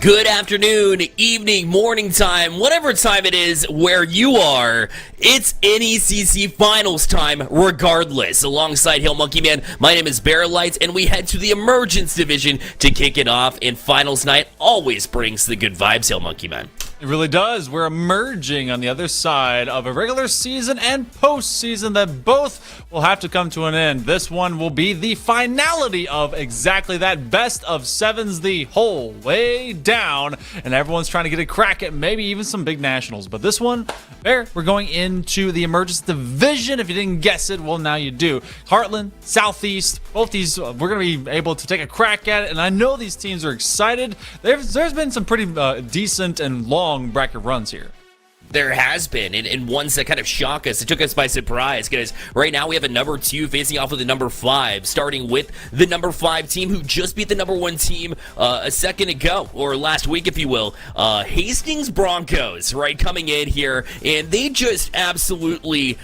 Good afternoon, evening, morning time, whatever time it is where you are, it's NECC finals time regardless. Alongside Hill Monkey Man, my name is Barrelites, and we head to the Emergence Division to kick it off, and finals night always brings the good vibes, Hill Monkey Man. It really does. We're emerging on the other side of a regular season and postseason that both will have to come to an end. This one will be the finality of exactly that. Best of sevens the whole way down, and everyone's trying to get a crack at maybe even some big nationals. But this one, we're going into the Emergence Division. If you didn't guess it, well, now you do. Heartland, Southeast, both these, we're going to be able to take a crack at it, and I know these teams are excited. There's been some pretty decent and long bracket runs here. There has been, and ones that kind of shock us. It took us by surprise, because right now we have a number 2 facing off with the number 5, starting with the number 5 team who just beat the number 1 team a second ago, or last week, if you will. Hastings Broncos, right, coming in here, and they just absolutely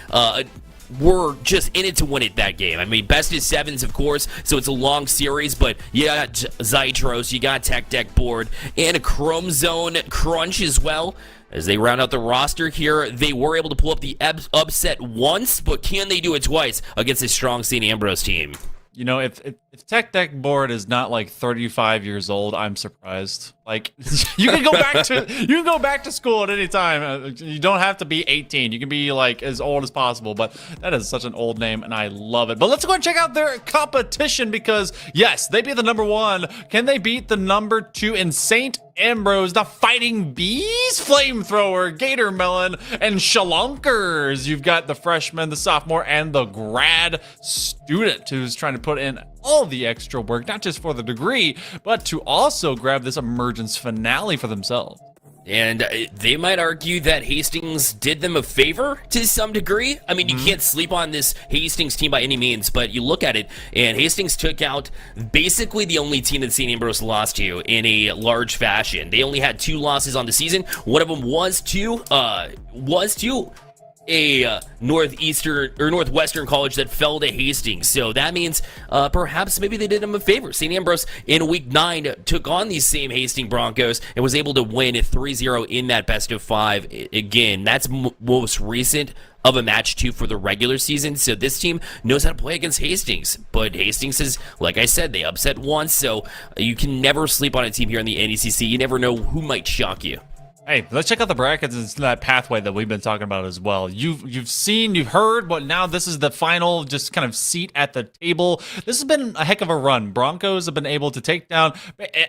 were just in it to win it that game. I mean, best of sevens, of course, so it's a long series, but you got Zytros, you got Tech Deck Board, and a Chrome Zone Crunch as well. As they round out the roster here, they were able to pull up the upset once, but can they do it twice against a strong St. Ambrose team? You know, if Tech Deck Board is not like 35 years old, I'm surprised. Like, you can go back to school at any time. You don't have to be 18. You can be like as old as possible. But that is such an old name, and I love it. But let's go and check out their competition, because yes, they beat the number 1. Can they beat the number 2 in St. Ambrose, the Fighting Bees, Flamethrower, Gator Melon, and Shalunkers? You've got the freshman, the sophomore, and the grad student who's trying to put in all the extra work, not just for the degree, but to also grab this Emergence finale for themselves. And they might argue that Hastings did them a favor to some degree. I mean, you can't sleep on this Hastings team by any means, but you look at it, and Hastings took out basically the only team that St. Ambrose lost to in a large fashion. They only had 2 losses on the season. One of them was to a northwestern college that fell to Hastings. So that means perhaps maybe they did them a favor. St. Ambrose in week 9 took on these same Hastings Broncos and was able to win 3-0 in that best of 5. Again, that's most recent of a match 2 for the regular season. So this team knows how to play against Hastings. But Hastings is, like I said, they upset once. So you can never sleep on a team here in the NECC. You never know who might shock you. Hey, let's check out the brackets and that pathway that we've been talking about as well. You've seen, you've heard, but now this is the final just kind of seat at the table. This has been a heck of a run. Broncos have been able to take down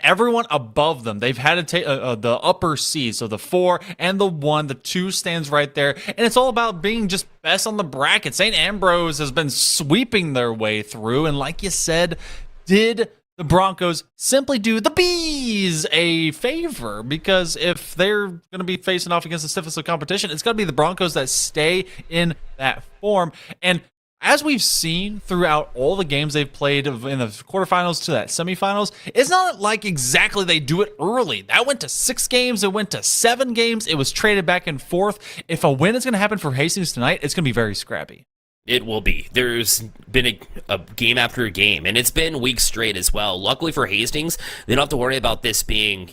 everyone above them. They've had to take the upper C, so the 4 and the 1. The 2 stands right there, and it's all about being just best on the bracket. St. Ambrose has been sweeping their way through, and like you said, did the Broncos simply do the Bees a favor, because if they're going to be facing off against the stiffest of competition, it's got to be the Broncos that stay in that form. And as we've seen throughout all the games they've played in the quarterfinals to that semifinals, it's not like exactly they do it early. That went to 6 games. It went to 7 games. It was traded back and forth. If a win is going to happen for Hastings tonight, it's going to be very scrappy. It will be. There's been a game after a game, and it's been weeks straight as well. Luckily for Hastings, they don't have to worry about this being,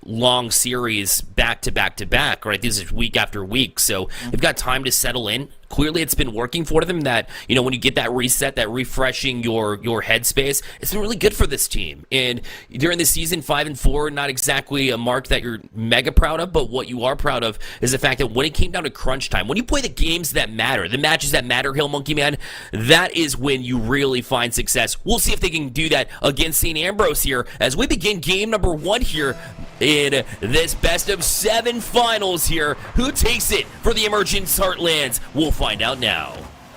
long series back to back to back, right? This is week after week, so they've got time to settle in. Clearly, it's been working for them that, when you get that reset, that refreshing your headspace, it's been really good for this team. And during the season, 5-4, not exactly a mark that you're mega proud of, but what you are proud of is the fact that when it came down to crunch time, when you play the games that matter, the matches that matter, Hill Monkey Man, that is when you really find success. We'll see if they can do that against St. Ambrose here as we begin game number 1 here in this best of 7 finals here. Who takes it for the Emergence Heartlands? We'll find out now.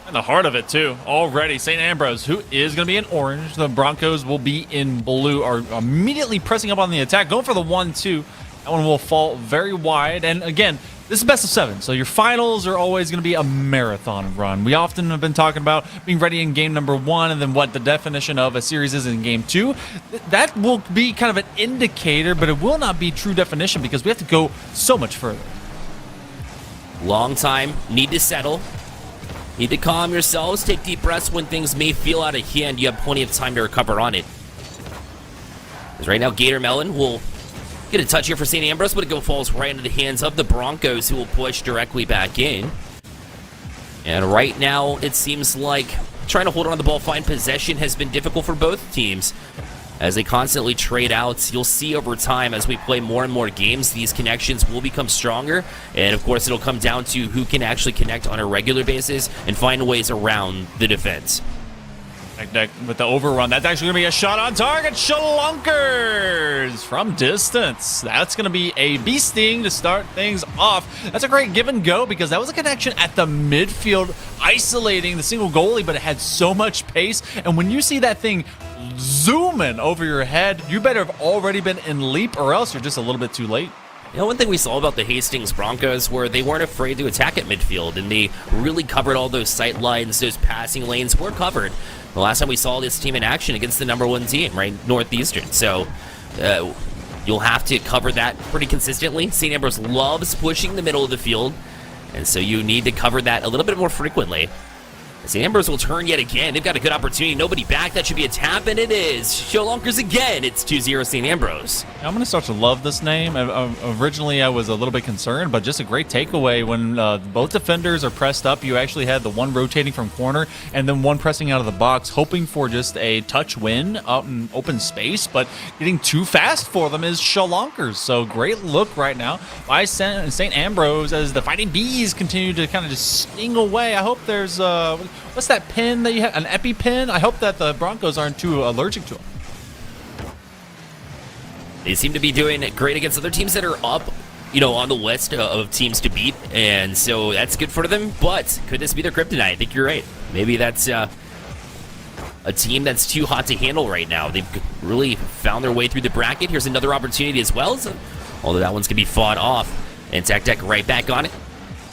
In the heart of it, too. Already, St. Ambrose, who is going to be in orange. The Broncos will be in blue, are immediately pressing up on the attack, going for the 1-2. That one will fall very wide. And again, this is best of 7, so your finals are always going to be a marathon run. We often have been talking about being ready in game number 1 and then what the definition of a series is in game 2. That will be kind of an indicator, but it will not be true definition because we have to go so much further. Long time, need to settle. Need to calm yourselves, take deep breaths when things may feel out of hand. You have plenty of time to recover on it. Because right now, Gator Melon will Get a touch here for St. Ambrose, but it falls right into the hands of the Broncos, who will push directly back in. And right now, it seems like trying to hold on to the ball, find possession has been difficult for both teams. As they constantly trade out, you'll see over time as we play more and more games, these connections will become stronger. And of course, it'll come down to who can actually connect on a regular basis and find ways around the defense. Deck with the overrun. That's actually going to be a shot on target. Shalunkers from distance. That's going to be a bee sting to start things off. That's a great give and go because that was a connection at the midfield, isolating the single goalie, but it had so much pace. And when you see that thing zooming over your head, you better have already been in leap or else you're just a little bit too late. You know, one thing we saw about the Hastings Broncos were they weren't afraid to attack at midfield, and they really covered all those sight lines, those passing lanes were covered. The last time we saw this team in action against the #1 team, right, Northeastern. So you'll have to cover that pretty consistently. St. Ambrose loves pushing the middle of the field, and so you need to cover that a little bit more frequently. St. Ambrose will turn yet again. They've got a good opportunity. Nobody back. That should be a tap, and it is. Shalunkers again. It's 2-0 St. Ambrose. I'm going to start to love this name. Originally, I was a little bit concerned, but just a great takeaway. When both defenders are pressed up, you actually had the one rotating from corner and then one pressing out of the box, hoping for just a touch win out in open space, but getting too fast for them is Shalunkers. So great look right now by St. Ambrose as the Fighting Bees continue to kind of just sting away. I hope there's... what's that pin that you have? An EpiPen? I hope that the Broncos aren't too allergic to it. They seem to be doing great against other teams that are up, you know, on the list of teams to beat, and so that's good for them, but could this be their kryptonite? I think you're right. Maybe that's a team that's too hot to handle right now. They've really found their way through the bracket. Here's another opportunity as well, so, although that one's going to be fought off, and Tech right back on it.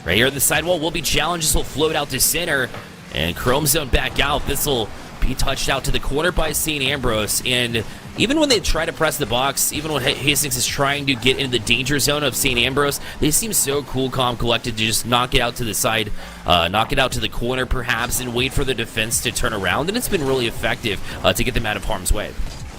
Right here on the sidewall will be challenged. This will float out to center. And Chrome Zone back out. This will be touched out to the corner by St. Ambrose. And even when they try to press the box, even when Hastings is trying to get into the danger zone of St. Ambrose, they seem so cool, calm, collected to just knock it out to the side, knock it out to the corner perhaps, and wait for the defense to turn around. And it's been really effective to get them out of harm's way.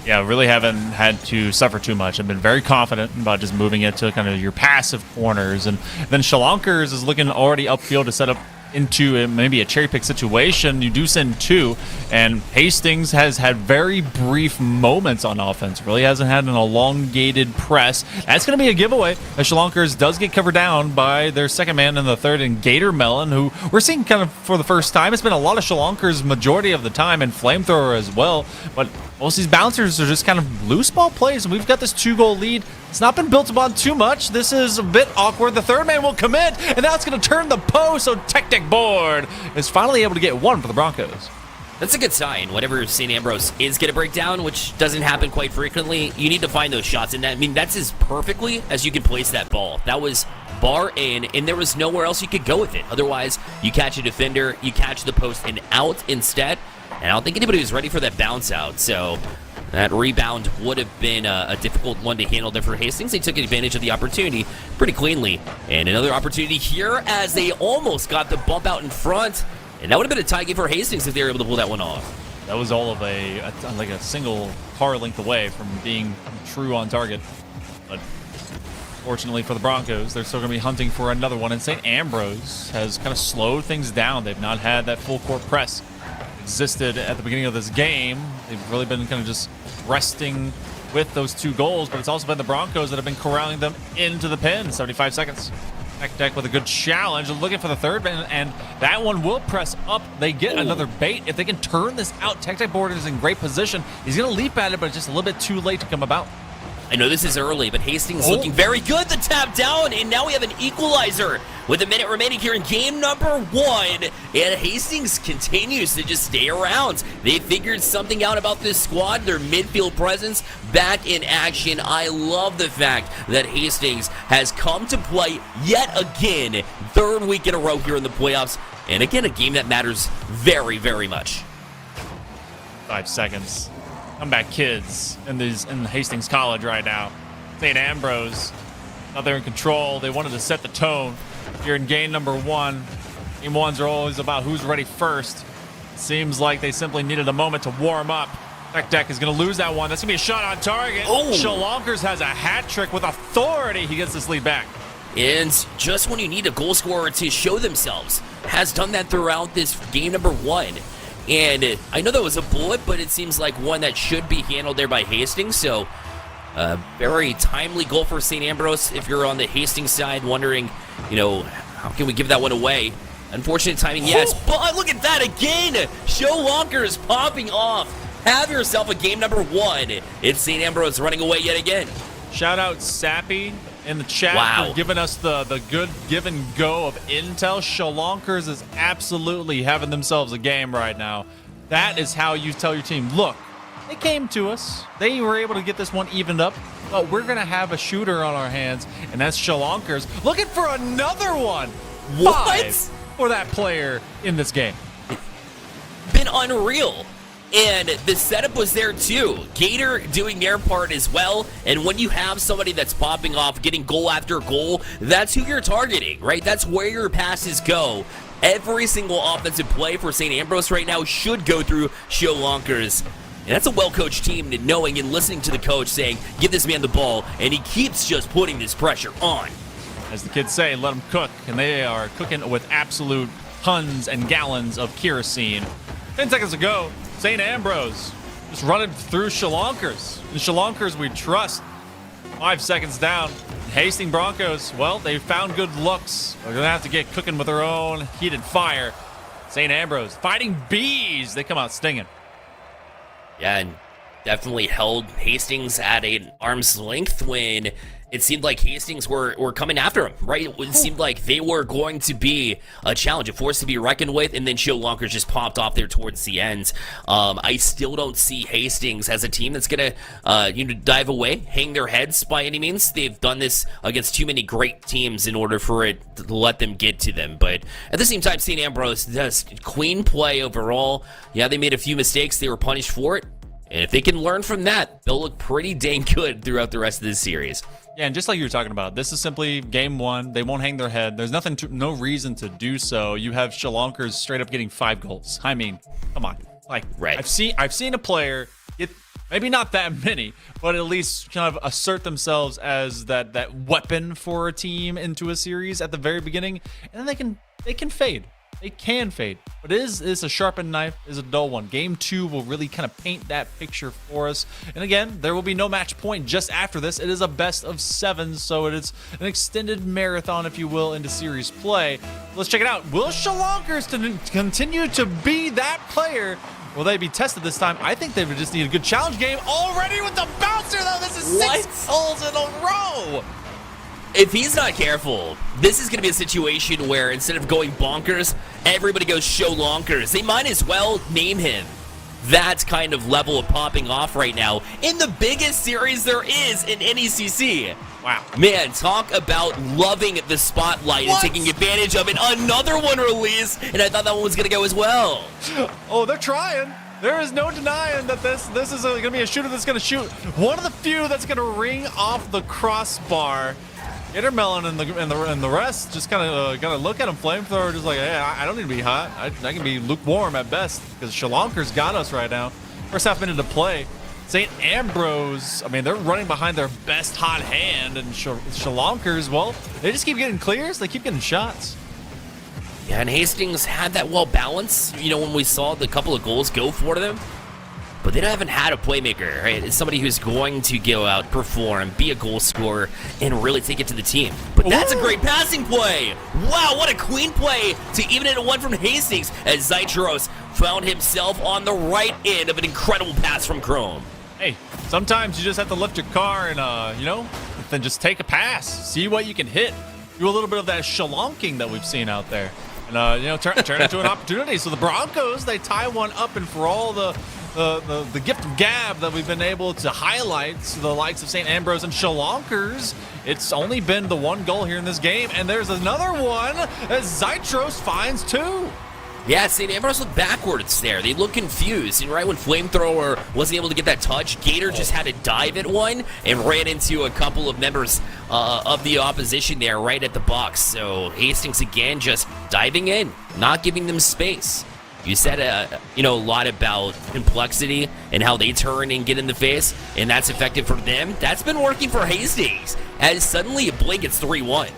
Yeah, really haven't had to suffer too much. I've been very confident about just moving it to kind of your passive corners. And then Shalunkers is looking already upfield to set up into maybe a cherry pick situation. You do send two, and Hastings has had very brief moments on offense. Really hasn't had an elongated press. That's going to be a giveaway. As Shalunkers does get covered down by their second man in the third, and Gator Melon, who we're seeing kind of for the first time. It's been a lot of Shalunkers majority of the time, and Flamethrower as well. But most of these bouncers are just kind of loose ball plays, and we've got this 2-goal lead. It's not been built upon too much. This is a bit awkward. The third man will commit, and now it's going to turn the post. So Tech Board is finally able to get one for the Broncos. That's a good sign. Whenever St. Ambrose is going to break down, which doesn't happen quite frequently, you need to find those shots. And that, I mean, that's as perfectly as you can place that ball. That was bar in, and there was nowhere else you could go with it. Otherwise, you catch a defender, you catch the post and out instead. And I don't think anybody was ready for that bounce out. So that rebound would have been a difficult one to handle there for Hastings. They took advantage of the opportunity pretty cleanly. And another opportunity here as they almost got the bump out in front. And that would have been a tie game for Hastings if they were able to pull that one off. That was all of like a single car length away from being true on target. But fortunately for the Broncos, they're still going to be hunting for another one. And St. Ambrose has kind of slowed things down. They've not had that full court press existed at the beginning of this game. They've really been kind of just resting with those 2 goals, but it's also been the Broncos that have been corralling them into the pin. 75 seconds. Deck with a good challenge, looking for the third man, and that one will press up. They get another bait. If they can turn this out, Tech Board is in great position. He's going to leap at it, but it's just a little bit too late to come about. I know this is early, but Hastings looking very good. The tap down, and now we have an equalizer with a minute remaining here in game number 1. And Hastings continues to just stay around. They figured something out about this squad, their midfield presence back in action. I love the fact that Hastings has come to play yet again, 3rd week in a row here in the playoffs. And again, a game that matters very, very much. 5 seconds. Comeback kids in Hastings College right now. St. Ambrose, now they're in control. They wanted to set the tone here in game number 1. Game 1s are always about who's ready first. Seems like they simply needed a moment to warm up. Tech Deck is going to lose that one. That's going to be a shot on target. Oh. Shalonkers has a hat trick with authority. He gets this lead back. And just when you need a goal scorer to show themselves, has done that throughout this game number 1. And I know that was a bullet, but it seems like one that should be handled there by Hastings. So, very timely goal for St. Ambrose. If you're on the Hastings side, wondering, how can we give that one away? Unfortunate timing, yes. But look at that again. Shalonkers popping off. Have yourself a game number 1. It's St. Ambrose running away yet again. Shout out Sappy in the chat for giving us the good give and go of intel. Shalonkers is absolutely having themselves a game right now. That is how you tell your team, look, they came to us. They were able to get this one evened up, but we're going to have a shooter on our hands, and that's Shalonkers looking for another one. What? 5 for that player in this game. Been unreal. And the setup was there too. Gator doing their part as well. And when you have somebody that's popping off, getting goal after goal, that's who you're targeting, right? That's where your passes go. Every single offensive play for St. Ambrose right now should go through Shalonkers. And that's a well-coached team, knowing and listening to the coach saying, give this man the ball, and he keeps just putting this pressure on. As the kids say, let them cook, and they are cooking with absolute tons and gallons of kerosene. 10 seconds to go. St. Ambrose just running through Shalonkers. The Shalonkers we trust. 5 seconds down. Hastings Broncos, well, they found good looks. They're going to have to get cooking with their own heated fire. St. Ambrose fighting bees. They come out stinging. Yeah, and definitely held Hastings at an arm's length when it seemed like Hastings were coming after him, right? It seemed like they were going to be a challenge, a force to be reckoned with, and then Shalonkers just popped off there towards the end. I still don't see Hastings as a team that's going to dive away, hang their heads by any means. They've done this against too many great teams in order for it to let them get to them. But at the same time, St. Ambrose does clean play overall. Yeah, they made a few mistakes. They were punished for it. And if they can learn from that, they'll look pretty dang good throughout the rest of this series. Yeah, and just like you were talking about, this is simply game 1. They won't hang their head. There's no reason to do so. You have Shalonkers straight up getting 5 goals. I mean, come on. Like, right. I've seen a player get maybe not that many, but at least kind of assert themselves as that weapon for a team into a series at the very beginning, and then they can fade. They can fade, but it is a sharpened knife, is a dull one. Game 2 will really kind of paint that picture for us. And again, there will be no match point just after this. It is a best of 7, so it is an extended marathon, if you will, into series play. Let's check it out. Will Shalonkers continue to be that player? Will they be tested this time? I think they would just need a good challenge game already with the bouncer, though. This is 6 goals in a row. If he's not careful, this is going to be a situation where instead of going bonkers, everybody goes Shalonkers. They might as well name him that kind of level of popping off right now in the biggest series there is in NECC. Wow. Man, talk about loving the spotlight and taking advantage of it. Another one release, and I thought that one was going to go as well. Oh, they're trying. There is no denying that this is going to be a shooter that's going to shoot. One of the few that's going to ring off the crossbar. Ittermelon and the rest just kind of look at him, flamethrower, just like, hey, I don't need to be hot. I can be lukewarm at best because Shalonkers got us right now. First half minute to play. St. Ambrose, I mean, they're running behind their best hot hand, and Shalonkers, well, they just keep getting clears. They keep getting shots. Yeah, and Hastings had that well balanced, when we saw the couple of goals go for them. But they haven't had a playmaker, right? It's somebody who's going to go out, perform, be a goal scorer, and really take it to the team. But that's a great passing play. Wow, what a clean play to even it one from Hastings as Zytros found himself on the right end of an incredible pass from Chrome. Hey, sometimes you just have to lift your car and, then just take a pass. See what you can hit. Do a little bit of that shalonking that we've seen out there. And, turn it into an opportunity. So the Broncos, they tie one up, and for all the gift of gab that we've been able to highlight to the likes of St. Ambrose and Shalonkers, it's only been the 1 goal here in this game, and there's another one as Zytros finds 2. Yeah, St. Ambrose looked backwards there. They looked confused, and right when Flamethrower wasn't able to get that touch, Gator just had to dive at one and ran into a couple of members of the opposition there right at the box. So Hastings again just diving in, not giving them space. You said, a lot about complexity and how they turn and get in the face, and that's effective for them. That's been working for Hastings, as suddenly a blink, it's 3-1.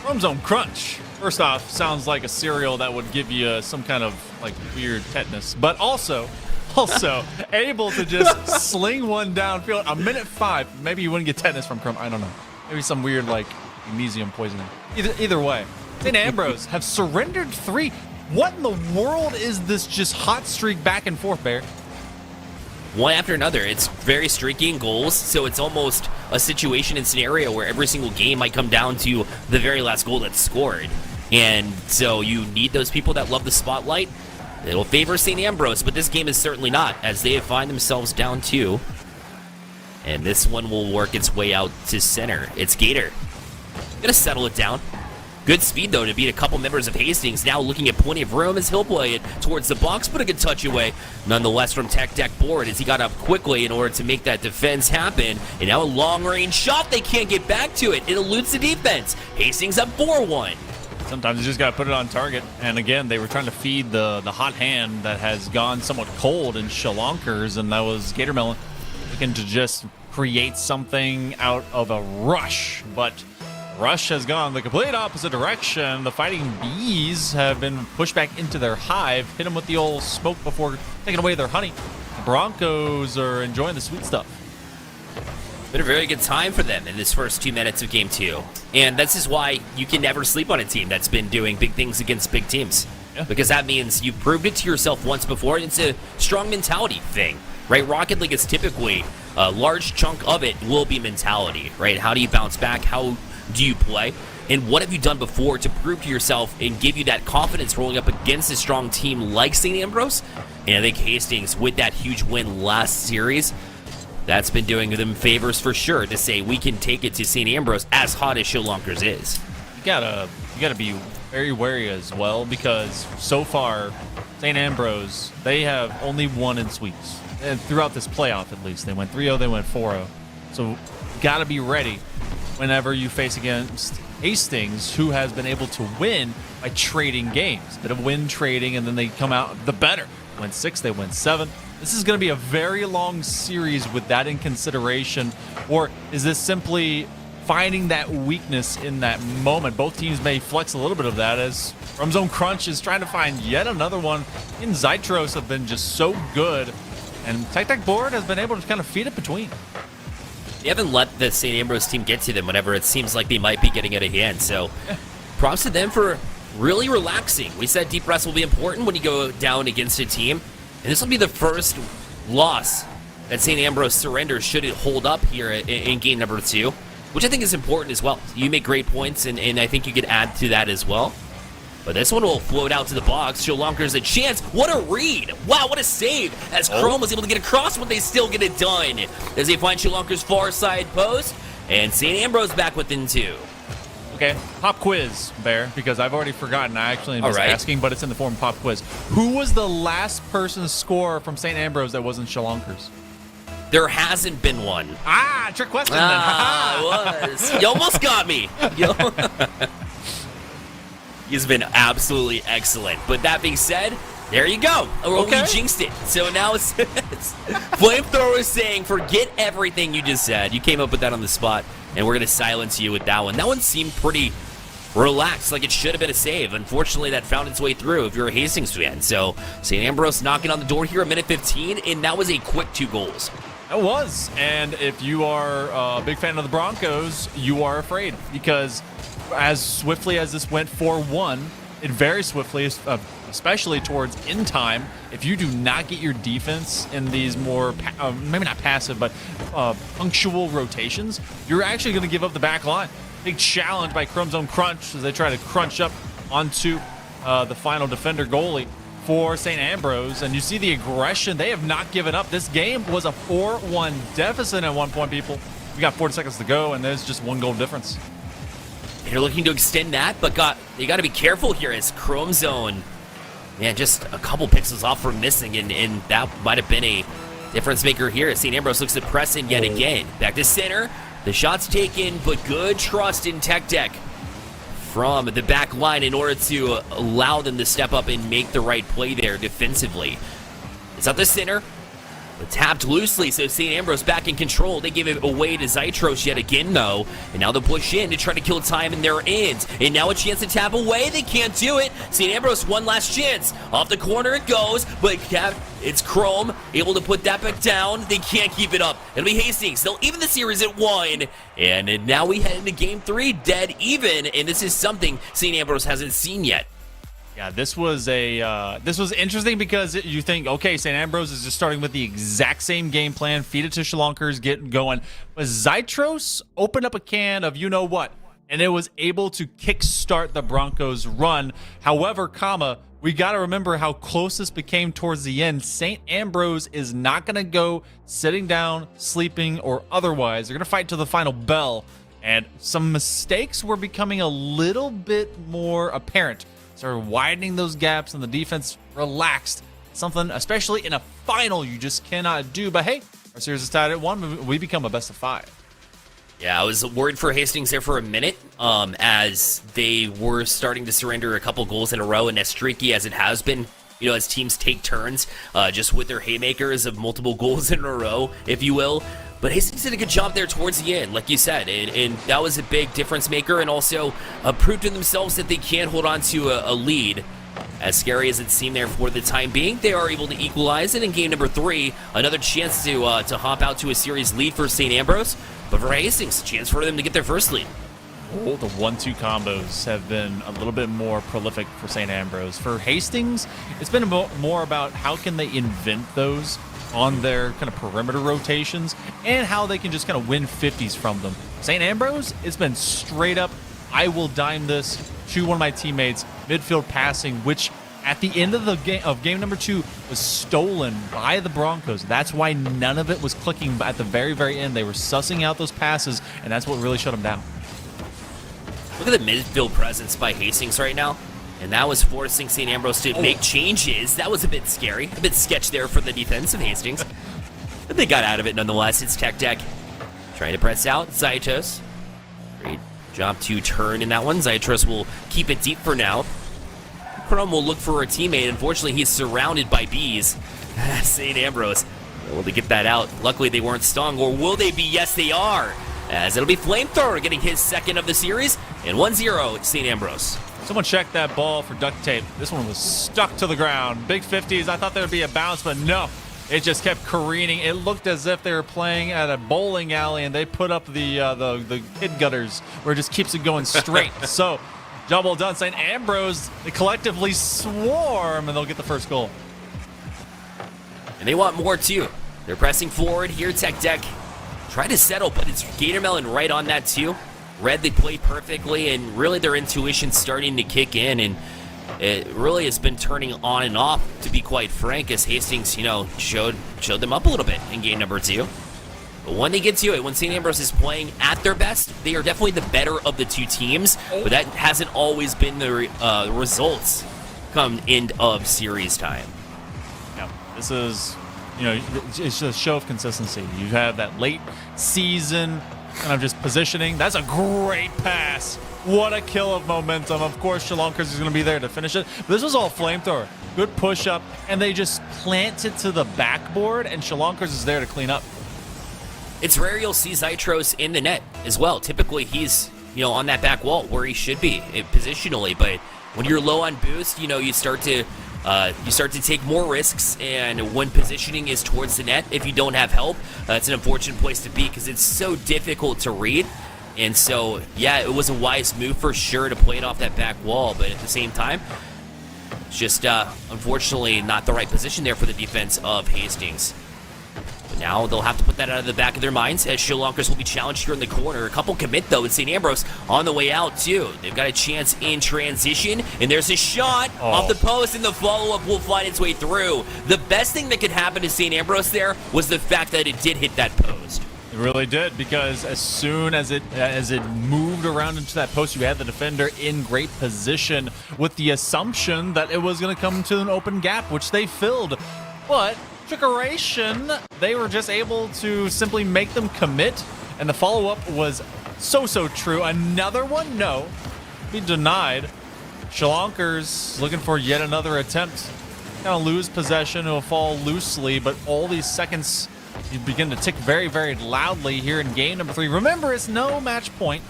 Chromosome Crunch. First off, sounds like a cereal that would give you some kind of like weird tetanus, but also able to just sling one downfield. A minute 5, maybe you wouldn't get tetanus from Chrome. I don't know. Maybe some weird like magnesium poisoning. Either way, St. Ambrose have surrendered 3. What in the world is this just hot streak back and forth, Bear? One after another. It's very streaky in goals, so it's almost a situation and scenario where every single game might come down to the very last goal that's scored. And so you need those people that love the spotlight. It'll favor St. Ambrose, but this game is certainly not, as they find themselves down 2. And this one will work its way out to center. It's Gator. Gonna settle it down. Good speed, though, to beat a couple members of Hastings. Now looking at plenty of room as he'll play it towards the box, but a good touch away. Nonetheless, from Tech Deck board as he got up quickly in order to make that defense happen. And now a long-range shot. They can't get back to it. It eludes the defense. Hastings up 4-1. Sometimes you just got to put it on target. And again, they were trying to feed the hot hand that has gone somewhat cold in Shalonkers, and that was Gatormelon looking to just create something out of a rush. But Rush has gone the complete opposite direction. The Fighting Bees have been pushed back into their hive, hit them with the old smoke before taking away their honey. The Broncos are enjoying the sweet stuff. Been a very good time for them in this first 2 minutes of Game 2. And this is why you can never sleep on a team that's been doing big things against big teams. Yeah. Because that means you've proved it to yourself once before, and it's a strong mentality thing, right? Rocket League is typically a large chunk of it will be mentality, right? How do you bounce back? How do you play? And what have you done before to prove to yourself and give you that confidence rolling up against a strong team like St. Ambrose? And I think Hastings, with that huge win last series, that's been doing them favors for sure to say we can take it to St. Ambrose as hot as Shalonkers is. You gotta be very wary as well, because so far St. Ambrose, they have only won in sweeps. And throughout this playoff, at least, they went 3-0, they went 4-0. So gotta be ready whenever you face against Hastings, who has been able to win by trading games. A bit of win trading, and then they come out the better. Win 6, they win 7. This is going to be a very long series with that in consideration. Or is this simply finding that weakness in that moment? Both teams may flex a little bit of that, as From Zone Crunch is trying to find yet another one. And Zytros have been just so good, and Tech Deck board has been able to kind of feed it between. They haven't let the St. Ambrose team get to them whenever it seems like they might be getting out of hand. So props to them for really relaxing. We said deep rest will be important when you go down against a team. And this will be the first loss that St. Ambrose surrenders should it hold up here in game number 2, which I think is important as well. You make great points, and I think you could add to that as well. But this one will float out to the box. Shalonkers a chance. What a read. Wow, what a save. As Chrome was able to get across, but they still get it done. As they find Shalonkers far side post. And St. Ambrose back within 2. Okay, pop quiz, Bear, because I've already forgotten. I actually was asking, but it's in the form of pop quiz. Who was the last person to score from St. Ambrose that wasn't Shalonkers? There hasn't been one. Ah, trick question. It was. You almost got me. He's been absolutely excellent. But that being said, there you go. Okay. We jinxed it. So now it's Flamethrower is saying, forget everything you just said. You came up with that on the spot, and we're going to silence you with that one. That one seemed pretty relaxed, like it should have been a save. Unfortunately, that found its way through if you're a Hastings fan. So St. Ambrose knocking on the door here at minute 15, and that was a quick 2 goals. It was. And if you are a big fan of the Broncos, you are afraid, because as swiftly as this went 4-1, it very swiftly, especially towards in time, if you do not get your defense in these more, maybe not passive, but punctual rotations, you're actually going to give up the back line. Big challenge by Chromosome Crunch as they try to crunch up onto the final defender goalie for St. Ambrose. And you see the aggression. They have not given up. This game was a 4-1 deficit at one point, people. We got 40 seconds to go, and there's just 1 goal difference. They're looking to extend that, but you got to be careful here as Chrome Zone, man, just a couple pixels off from missing, and that might have been a difference maker here as St. Ambrose looks to press in yet again. Back to center. The shot's taken, but good trust in Tech Deck. from the back line in order to allow them to step up and make the right play there defensively. It's at the center. But tapped loosely, so St. Ambrose back in control. They give it away to Zytros yet again, though. And now they'll push in to try to kill time in their ends. And now a chance to tap away. They can't do it. St. Ambrose, one last chance. Off the corner it goes, but it's Chrome able to put that back down. They can't keep it up. It'll be Hastings. They'll even the series at 1. And now we head into Game 3 dead even. And this is something St. Ambrose hasn't seen yet. Yeah, this was interesting because you think, okay, St. Ambrose is just starting with the exact same game plan, feed it to Shalonkers, get going. But Zytros opened up a can of you-know-what, and it was able to kickstart the Broncos' run. However, we got to remember how close this became towards the end. St. Ambrose is not going to go sitting down, sleeping, or otherwise. They're going to fight to the final bell, and some mistakes were becoming a little bit more apparent. Started widening those gaps, and the defense relaxed. Something, especially in a final, you just cannot do. But hey, our series is tied at 1. We become a best of 5. Yeah, I was worried for Hastings there for a minute, as they were starting to surrender a couple goals in a row, and as streaky as it has been, you know, as teams take turns, just with their haymakers of multiple goals in a row, if you will. But Hastings did a good job there towards the end, like you said, and that was a big difference maker, and also proved to themselves that they can hold on to a lead. As scary as it seemed there for the time being, they are able to equalize it in game number 3. Another chance to hop out to a series lead for St. Ambrose, but for Hastings, a chance for them to get their first lead. The 1-2 combos have been a little bit more prolific for St. Ambrose. For Hastings, it's been more about how can they invent those on their kind of perimeter rotations and how they can just kind of win 50s from them. St. Ambrose, it's been straight up, I will dime this to one of my teammates, midfield passing, which at the end of the game number 2 was stolen by the Broncos. That's why none of it was clicking at the very, very end. They were sussing out those passes, and that's what really shut them down. Look at the midfield presence by Hastings right now. And that was forcing St. Ambrose to make changes. That was a bit scary. A bit sketch there for the defense of Hastings. But they got out of it nonetheless. It's Tech Deck trying to press out. Zytros. Great job to turn in that one. Zytros will keep it deep for now. Chrome will look for a teammate. Unfortunately, he's surrounded by bees. St. Ambrose able to get that out. Luckily, they weren't stung. Or will they be? Yes, they are. As it'll be Flamethrower getting his second of the series. And 1-0 St. Ambrose. Someone checked that ball for duct tape. This one was stuck to the ground. Big 50s. I thought there would be a bounce, but no. It just kept careening. It looked as if they were playing at a bowling alley and they put up the kid gutters where it just keeps it going straight. So, job well done. St. Ambrose, they collectively swarm and they'll get the first goal. And they want more too. They're pressing forward here. Tech Deck try to settle, but it's Gatormelon right on that too. Read the play perfectly, and really their intuition's starting to kick in, and it really has been turning on and off, to be quite frank, as Hastings, you know, showed them up a little bit in game number 2. But when they get to it, when St. Ambrose is playing at their best, they are definitely the better of the two teams, but that hasn't always been the results come end of series time. Yeah, this is, you know, it's a show of consistency. You have that late season kind of just positioning. That's a great pass. What a kill of momentum. Of course, Shalonkers is going to be there to finish it. But this was all Flamethrower. Good push up, and they just plant it to the backboard, and Shalonkers is there to clean up. It's rare you'll see Zytros in the net as well. Typically, he's, you know, on that back wall where he should be positionally. But when you're low on boost, you know, you start to take more risks, and when positioning is towards the net, if you don't have help, it's an unfortunate place to be because it's so difficult to read. And so, yeah, it was a wise move for sure to play it off that back wall, but at the same time, it's just unfortunately not the right position there for the defense of Hastings. But now they'll have to put that out of the back of their minds as Shalonkers will be challenged here in the corner. A couple commit, though, and St. Ambrose on the way out, too. They've got a chance in transition, and there's a shot off the post, and the follow-up will find its way through. The best thing that could happen to St. Ambrose there was the fact that it did hit that post. It really did, because as soon as it moved around into that post, you had the defender in great position with the assumption that it was going to come to an open gap, which they filled. But trickeration, they were just able to simply make them commit, and the follow-up was so true. Another one? No. be denied. Shalonkers looking for yet another attempt. Gonna lose possession. It'll fall loosely, but all these seconds you begin to tick very, very loudly here in game number 3. Remember, it's no match point.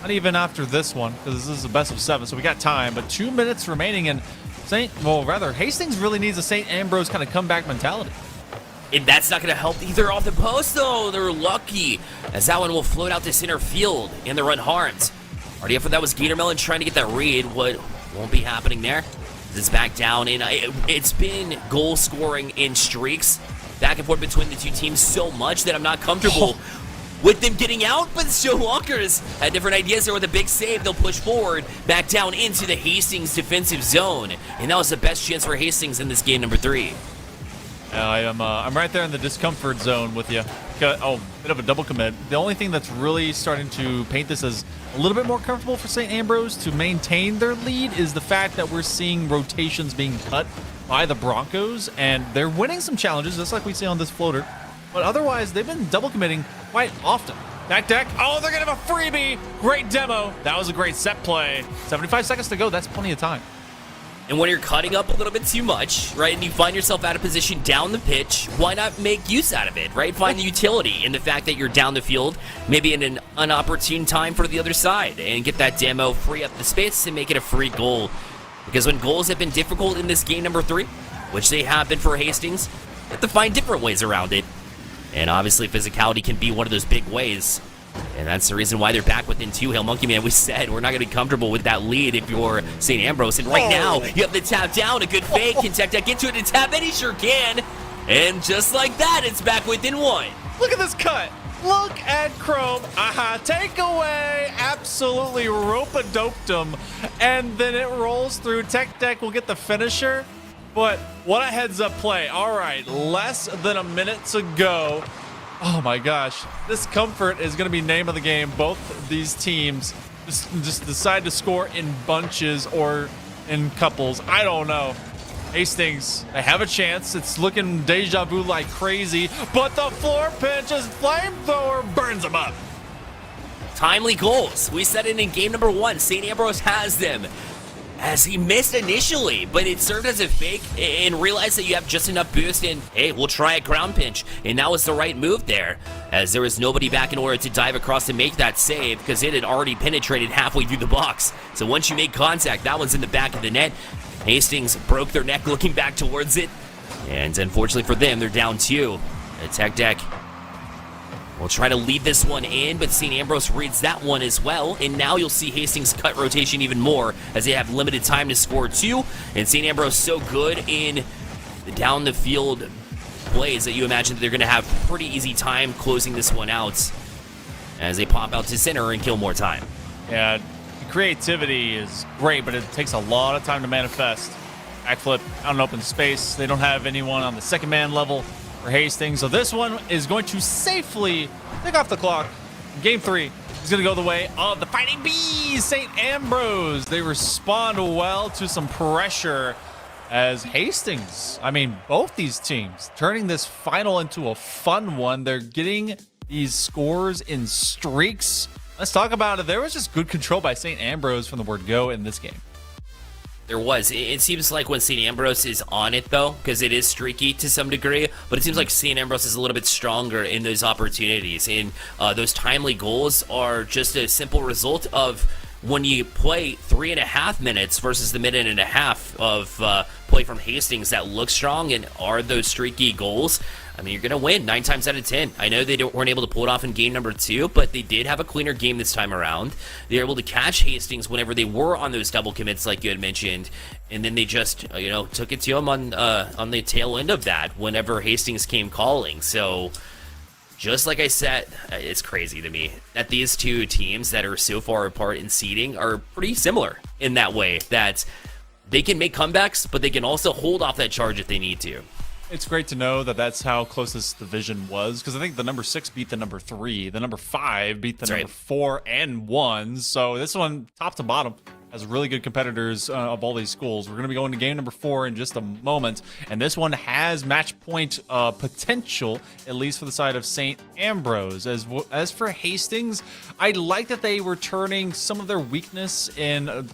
Not even after this one, because this is the best of 7, so we got time. But 2 minutes remaining, and Hastings really needs a St. Ambrose kind of comeback mentality. And that's not going to help either off the post, though. They're lucky, as that one will float out to center field, and they're unharmed. Already after that was Gatormelon trying to get that read. What won't be happening there? It's back down, and it's been goal scoring in streaks back and forth between the two teams so much that I'm not comfortable with them getting out. But Shalonkers had different ideas there with a big save. They'll push forward back down into the Hastings defensive zone, and that was the best chance for Hastings in this game number 3. I'm right there in the discomfort zone with you. Oh, bit of a double commit. The only thing that's really starting to paint this as a little bit more comfortable for St. Ambrose to maintain their lead is the fact that we're seeing rotations being cut by the Broncos, and they're winning some challenges, just like we see on this floater. But otherwise, they've been double committing quite often. Deck. Oh, they're going to have a freebie. Great demo. That was a great set play. 75 seconds to go. That's plenty of time. And when you're cutting up a little bit too much, right, and you find yourself out of position down the pitch, why not make use out of it, right? Find the utility in the fact that you're down the field, maybe in an unopportune time for the other side, and get that demo, free up the space, and make it a free goal. Because when goals have been difficult in this game number 3, which they have been for Hastings, you have to find different ways around it. And obviously, physicality can be one of those big ways. And that's the reason why they're back within 2. Hail Monkey Man, we said we're not going to be comfortable with that lead if you're St. Ambrose. And right now, you have the tap down, a good fake. Can Tech Deck get to it and tap in? He sure can. And just like that, it's back within 1. Look at this cut. Look at Chrome. Takeaway. Absolutely rope-a-doped him. And then it rolls through. Tech Deck will get the finisher. But what a heads-up play. All right, less than a minute to go. Oh my gosh, this comfort is going to be name of the game. Both of these teams just decide to score in bunches or in couples. I don't know. Hastings, they have a chance. It's looking deja vu like crazy, but the floor pinch is flamethrower burns them up. Timely goals. We said it in game number 1. St. Ambrose has them, as he missed initially, but it served as a fake and realized that you have just enough boost, and hey, we'll try a ground pinch. And that was the right move there, as there was nobody back in order to dive across and make that save, because it had already penetrated halfway through the box. So once you make contact, that one's in the back of the net. Hastings broke their neck looking back towards it, and unfortunately for them, they're down 2. The Tech Deck will try to lead this one in, but St. Ambrose reads that one as well, and now you'll see Hastings cut rotation even more as they have limited time to score 2, and St. Ambrose so good in the down the field plays that you imagine that they're going to have pretty easy time closing this one out as they pop out to center and kill more time. Yeah, the creativity is great, but it takes a lot of time to manifest. Backflip out in open space. They don't have anyone on the second man level for Hastings, so this one is going to safely take off the clock. Game 3 is going to go the way of the Fighting Bees. St. Ambrose, they respond well to some pressure as Hastings, both these teams turning this final into a fun one. They're getting these scores in streaks. Let's talk about it. There was just good control by St. Ambrose from the word go in this game. There was. It seems like when St. Ambrose is on it, though, because it is streaky to some degree, but it seems like St. Ambrose is a little bit stronger in those opportunities. And those timely goals are just a simple result of when you play 3.5 minutes versus the minute and a half of play from Hastings that looks strong and are those streaky goals. You're going to win 9 times out of 10. I know they weren't able to pull it off in game number 2, but they did have a cleaner game this time around. They were able to catch Hastings whenever they were on those double commits like you had mentioned, and then they just, took it to them on the tail end of that whenever Hastings came calling. So just like I said, it's crazy to me that these two teams that are so far apart in seeding are pretty similar in that way, that they can make comebacks, but they can also hold off that charge if they need to. It's great to know that that's how close this division was, because I think the number 6 beat the number 3. The number 5 beat the number 4 and 1. So this one, top to bottom, has really good competitors of all these schools. We're going to be going to game number 4 in just a moment, and this one has match point potential, at least for the side of St. Ambrose. As for Hastings, I like that they were turning some of their weakness in.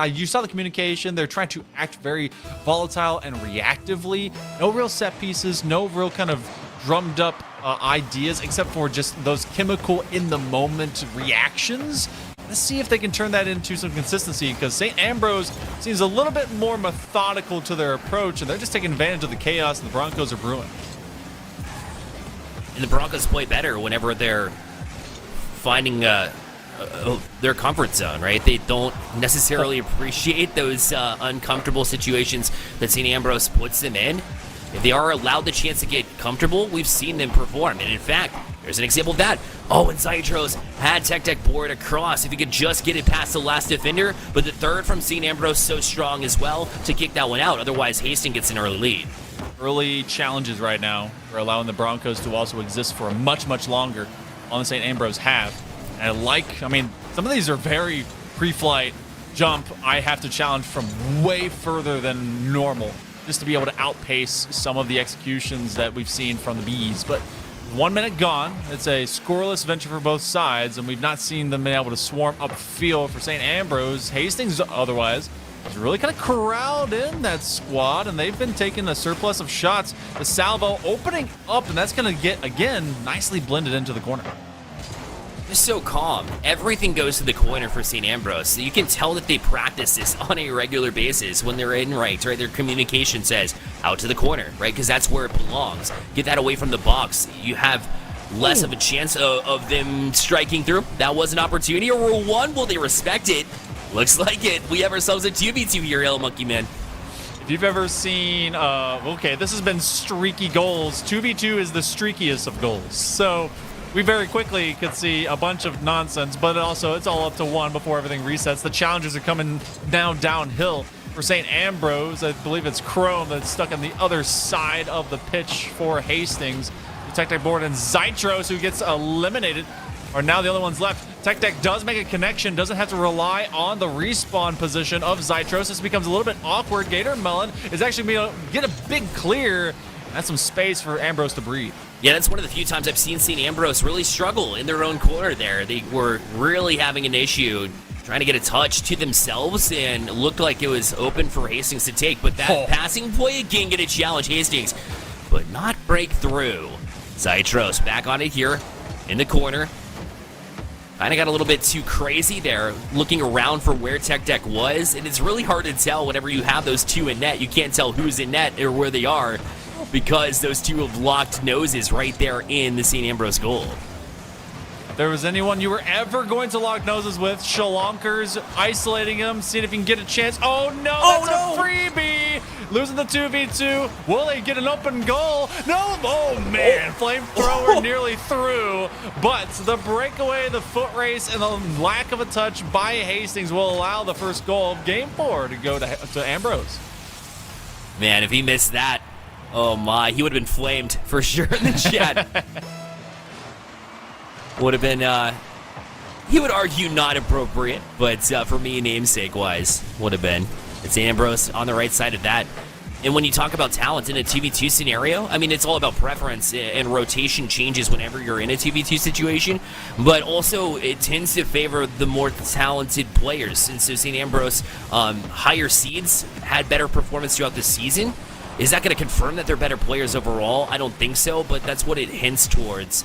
You saw the communication. They're trying to act very volatile and reactively. No real set pieces. No real kind of drummed up ideas, except for just those chemical in the moment reactions. Let's see if they can turn that into some consistency, because St. Ambrose seems a little bit more methodical to their approach, and they're just taking advantage of the chaos the Broncos are brewing. And the Broncos play better whenever they're finding their comfort zone, right? They don't necessarily appreciate those uncomfortable situations that St. Ambrose puts them in. If they are allowed the chance to get comfortable, we've seen them perform. And in fact, there's an example of that. Oh, and Zytros had Tech board across. If he could just get it past the last defender, but the third from St. Ambrose so strong as well to kick that one out. Otherwise, Hastings gets an early lead. Early challenges right now are allowing the Broncos to also exist for a much, much longer on the St. Ambrose half. And I mean, some of these are very pre-flight jump. I have to challenge from way further than normal, just to be able to outpace some of the executions that we've seen from the Bees. But 1 minute gone. It's a scoreless venture for both sides, and we've not seen them be able to swarm upfield for St. Ambrose. Hastings, otherwise, is really kind of corralled in that squad, and they've been taking a surplus of shots. The salvo opening up, and that's going to get, again, nicely blended into the corner. They're so calm. Everything goes to the corner for St. Ambrose. So you can tell that they practice this on a regular basis when they're in right? Their communication says out to the corner, right? Because that's where it belongs. Get that away from the box. You have less of a chance of them striking through. That was an opportunity, or one. Will they respect it? Looks like it. We have ourselves a 2v2 here, L Monkey Man. If you've ever seen, okay, this has been streaky goals. 2v2 is the streakiest of goals. So we very quickly could see a bunch of nonsense, but also it's all up to 1 before everything resets. The challenges are coming now downhill for St. Ambrose. I believe it's Chrome that's stuck on the other side of the pitch for Hastings. The Tech board and Zytros, who gets eliminated, are now the only ones left. Tech does make a connection, doesn't have to rely on the respawn position of Zytros. This becomes a little bit awkward. Gator Melon is actually going to get a big clear. That's some space for Ambrose to breathe. Yeah, that's one of the few times I've seen St. Ambrose really struggle in their own corner there. They were really having an issue trying to get a touch to themselves, and it looked like it was open for Hastings to take. But that passing play again get a challenge Hastings, but not break through. Zytros back on it here in the corner. Kind of got a little bit too crazy there, looking around for where Tech was, and it's really hard to tell whenever you have those two in net. You can't tell who's in net or where they are, because those two have locked noses right there in the St. Ambrose goal. If there was anyone you were ever going to lock noses with, Shalonkers isolating him, seeing if he can get a chance. Oh no, that's a freebie! Losing the 2v2. Will they get an open goal? No! Oh man, flamethrower nearly through. But the breakaway, the foot race, and the lack of a touch by Hastings will allow the first goal of Game 4 to go to Ambrose. Man, if he missed that, oh my, he would have been flamed for sure in the chat. Would have been, he would argue not appropriate, but for me, namesake-wise, would have been. It's Ambrose on the right side of that. And when you talk about talent in a 2v2 scenario, I mean, it's all about preference, and rotation changes whenever you're in a 2v2 situation, but also it tends to favor the more talented players. And so St. Ambrose, higher seeds, had better performance throughout the season. Is that going to confirm that they're better players overall? I don't think so, but that's what it hints towards,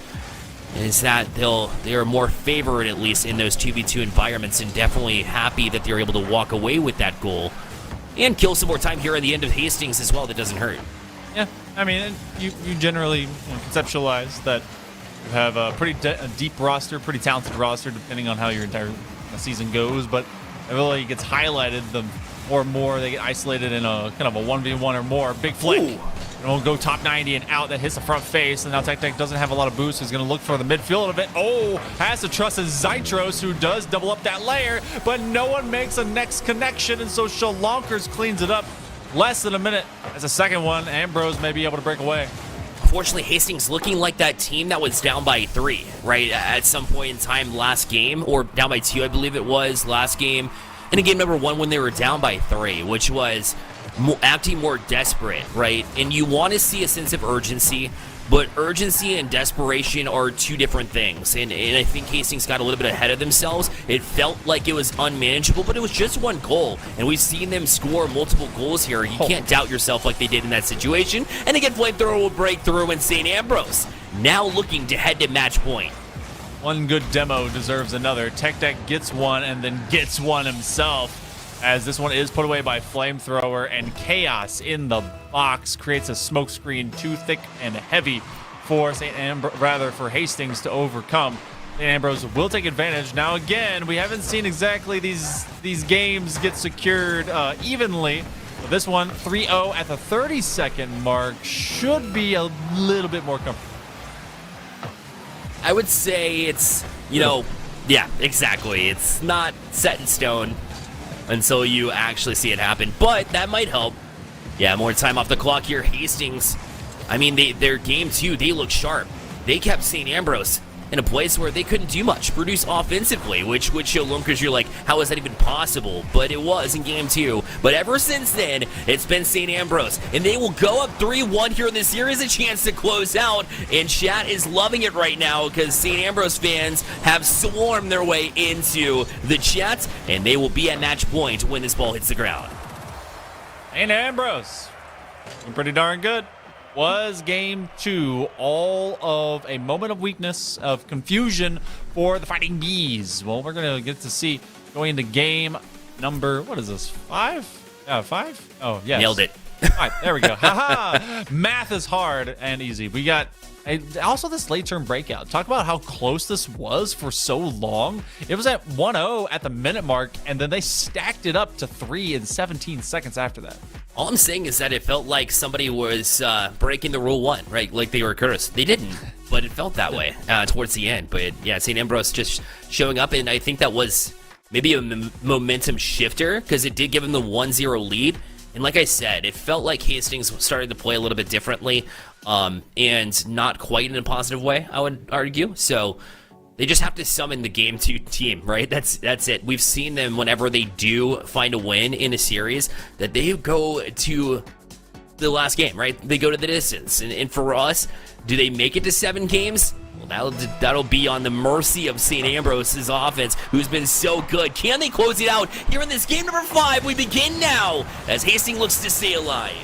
is that they are more favored, at least in those 2v2 environments, and definitely happy that they're able to walk away with that goal and kill some more time here at the end of Hastings as well. That doesn't hurt. Yeah, I mean, you generally conceptualize that you have a pretty deep roster, pretty talented roster, depending on how your entire season goes, but it really gets highlighted the more and more they get isolated in a kind of a 1v1 or more. Big flick. Ooh. And we'll go top 90 and out. That hits the front face. And now Tech doesn't have a lot of boost. He's going to look for the midfield of it. Oh, has to trust his Zytros, who does double up that layer. But no one makes a next connection. And so Shalonkers cleans it up. Less than a minute. As a second one, Ambrose may be able to break away. Unfortunately, Hastings looking like that team that was down by 3, right? At some point in time last game. Or down by 2, I believe it was, last game. in game number 1 when they were down by 3, which was acting more desperate, right? And you want to see a sense of urgency, but urgency and desperation are two different things. And I think Hastings got a little bit ahead of themselves. It felt like it was unmanageable, but it was just one goal. And we've seen them score multiple goals here. You can't doubt yourself like they did in that situation. And again, Flamethrower will break through in St. Ambrose, now looking to head to match point. One good demo deserves another. Tech Deck gets one and then gets one himself, as this one is put away by Flamethrower, and Chaos in the box creates a smoke screen too thick and heavy for for Hastings to overcome. St. Ambrose will take advantage. Now again, we haven't seen exactly these games get secured evenly. But this one, 3-0 at the 30-second mark, should be a little bit more comfortable. I would say it's, yeah, exactly. It's not set in stone until you actually see it happen, but that might help. Yeah, more time off the clock here. Hastings, I mean, their game too, they look sharp. They kept St. Ambrose in a place where they couldn't do much, produce offensively, which would show Lunkers you're like, how is that even possible? But it was in game 2. But ever since then, it's been St. Ambrose, and they will go up 3-1 here in this series, a chance to close out, and chat is loving it right now because St. Ambrose fans have swarmed their way into the chat, and they will be at match point when this ball hits the ground. St. Ambrose, pretty darn good. Was game 2 all of a moment of weakness, of confusion for the Fighting Bees? Well, we're going to get to see going into game number, what is this, 5? Yeah, 5? Oh, yes. Nailed it. All right, there we go. Haha. Math is hard and easy. We got also this late term breakout. Talk about how close this was for so long. It was at 1-0 at the minute mark, and then they stacked it up to 3 in 17 seconds after that. All I'm saying is that it felt like somebody was breaking the rule 1, right? Like they were cursed. They didn't, but it felt that way towards the end. But yeah, St. Ambrose just showing up, and I think that was maybe a momentum shifter because it did give them the 1-0 lead. And like I said, it felt like Hastings started to play a little bit differently and not quite in a positive way, I would argue. So they just have to summon the game 2 team, right? That's it. We've seen them whenever they do find a win in a series that they go to the last game, right? They go to the distance. And for us, do they make it to 7 games? Well, that'll be on the mercy of St. Ambrose's offense, who's been so good. Can they close it out here in this game number 5? We begin now as Hastings looks to stay alive.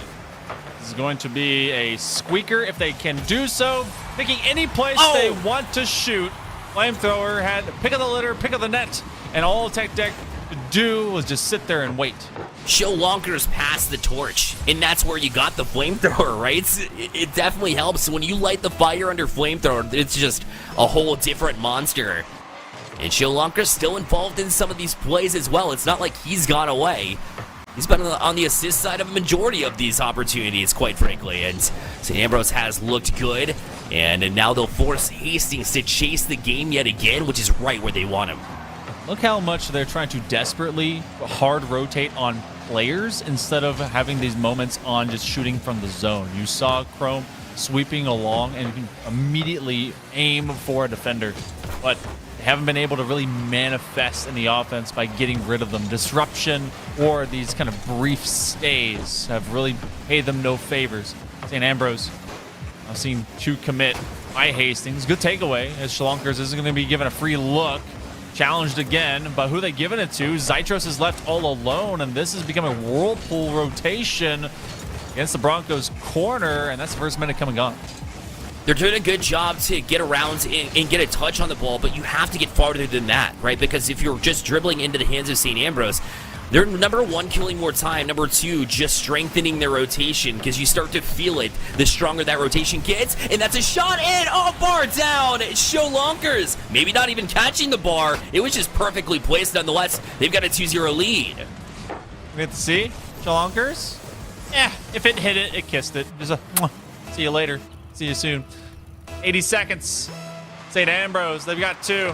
This is going to be a squeaker if they can do so. Picking any place they want to shoot. Flamethrower had pick of the litter, pick of the net, and all Tech Deck could do was just sit there and wait. Show Lonkers pass the torch, and that's where you got the Flamethrower, right? It definitely helps. When you light the fire under Flamethrower, it's just a whole different monster. And Show Lonkers still involved in some of these plays as well. It's not like he's gone away. He's been on the assist side of a majority of these opportunities, quite frankly. And St. Ambrose has looked good, and now they'll force Hastings to chase the game yet again, which is right where they want him. Look how much they're trying to desperately hard rotate on players instead of having these moments on just shooting from the zone. You saw Chrome sweeping along and immediately aim for a defender, but they haven't been able to really manifest in the offense by getting rid of them. Disruption or these kind of brief stays have really paid them no favors. St. Ambrose, I've seen 2 commit by Hastings. Good takeaway, as Shalonkers isn't going to be given a free look. Challenged again, but who they giving it to? Zytros is left all alone, and this is becoming a whirlpool rotation against the Broncos corner, and that's the first minute coming on. They're doing a good job to get around and get a touch on the ball, but you have to get farther than that, right? Because if you're just dribbling into the hands of St. Ambrose, they're number 1, killing more time. Number 2, just strengthening their rotation because you start to feel it the stronger that rotation gets. And that's a shot in. Oh, bar down. Show Lonkers. Maybe not even catching the bar. It was just perfectly placed nonetheless. They've got a 2-0 lead. We get to see Shalonkers. Yeah, if it hit it, it kissed it. Just a see you later. See you soon. 80 seconds. St. Ambrose, they've got 2.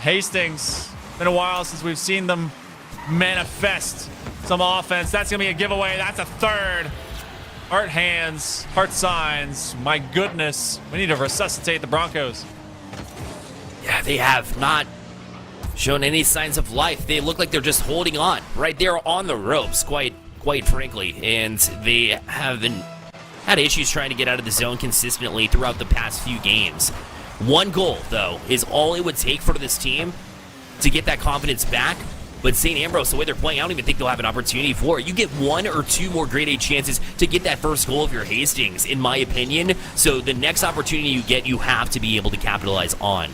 Hastings, been a while since we've seen them manifest some offense. That's gonna be a giveaway. That's a 3rd. Heart hands, heart signs. My goodness, we need to resuscitate the Broncos. Yeah, they have not shown any signs of life. They look like they're just holding on right there on the ropes, quite frankly, and they haven't had issues trying to get out of the zone consistently throughout the past few games. One goal, though, is all it would take for this team to get that confidence back. But St. Ambrose, the way they're playing, I don't even think they'll have an opportunity for it. You get 1 or 2 more grade A chances to get that first goal if you're Hastings, in my opinion. So the next opportunity you get, you have to be able to capitalize on.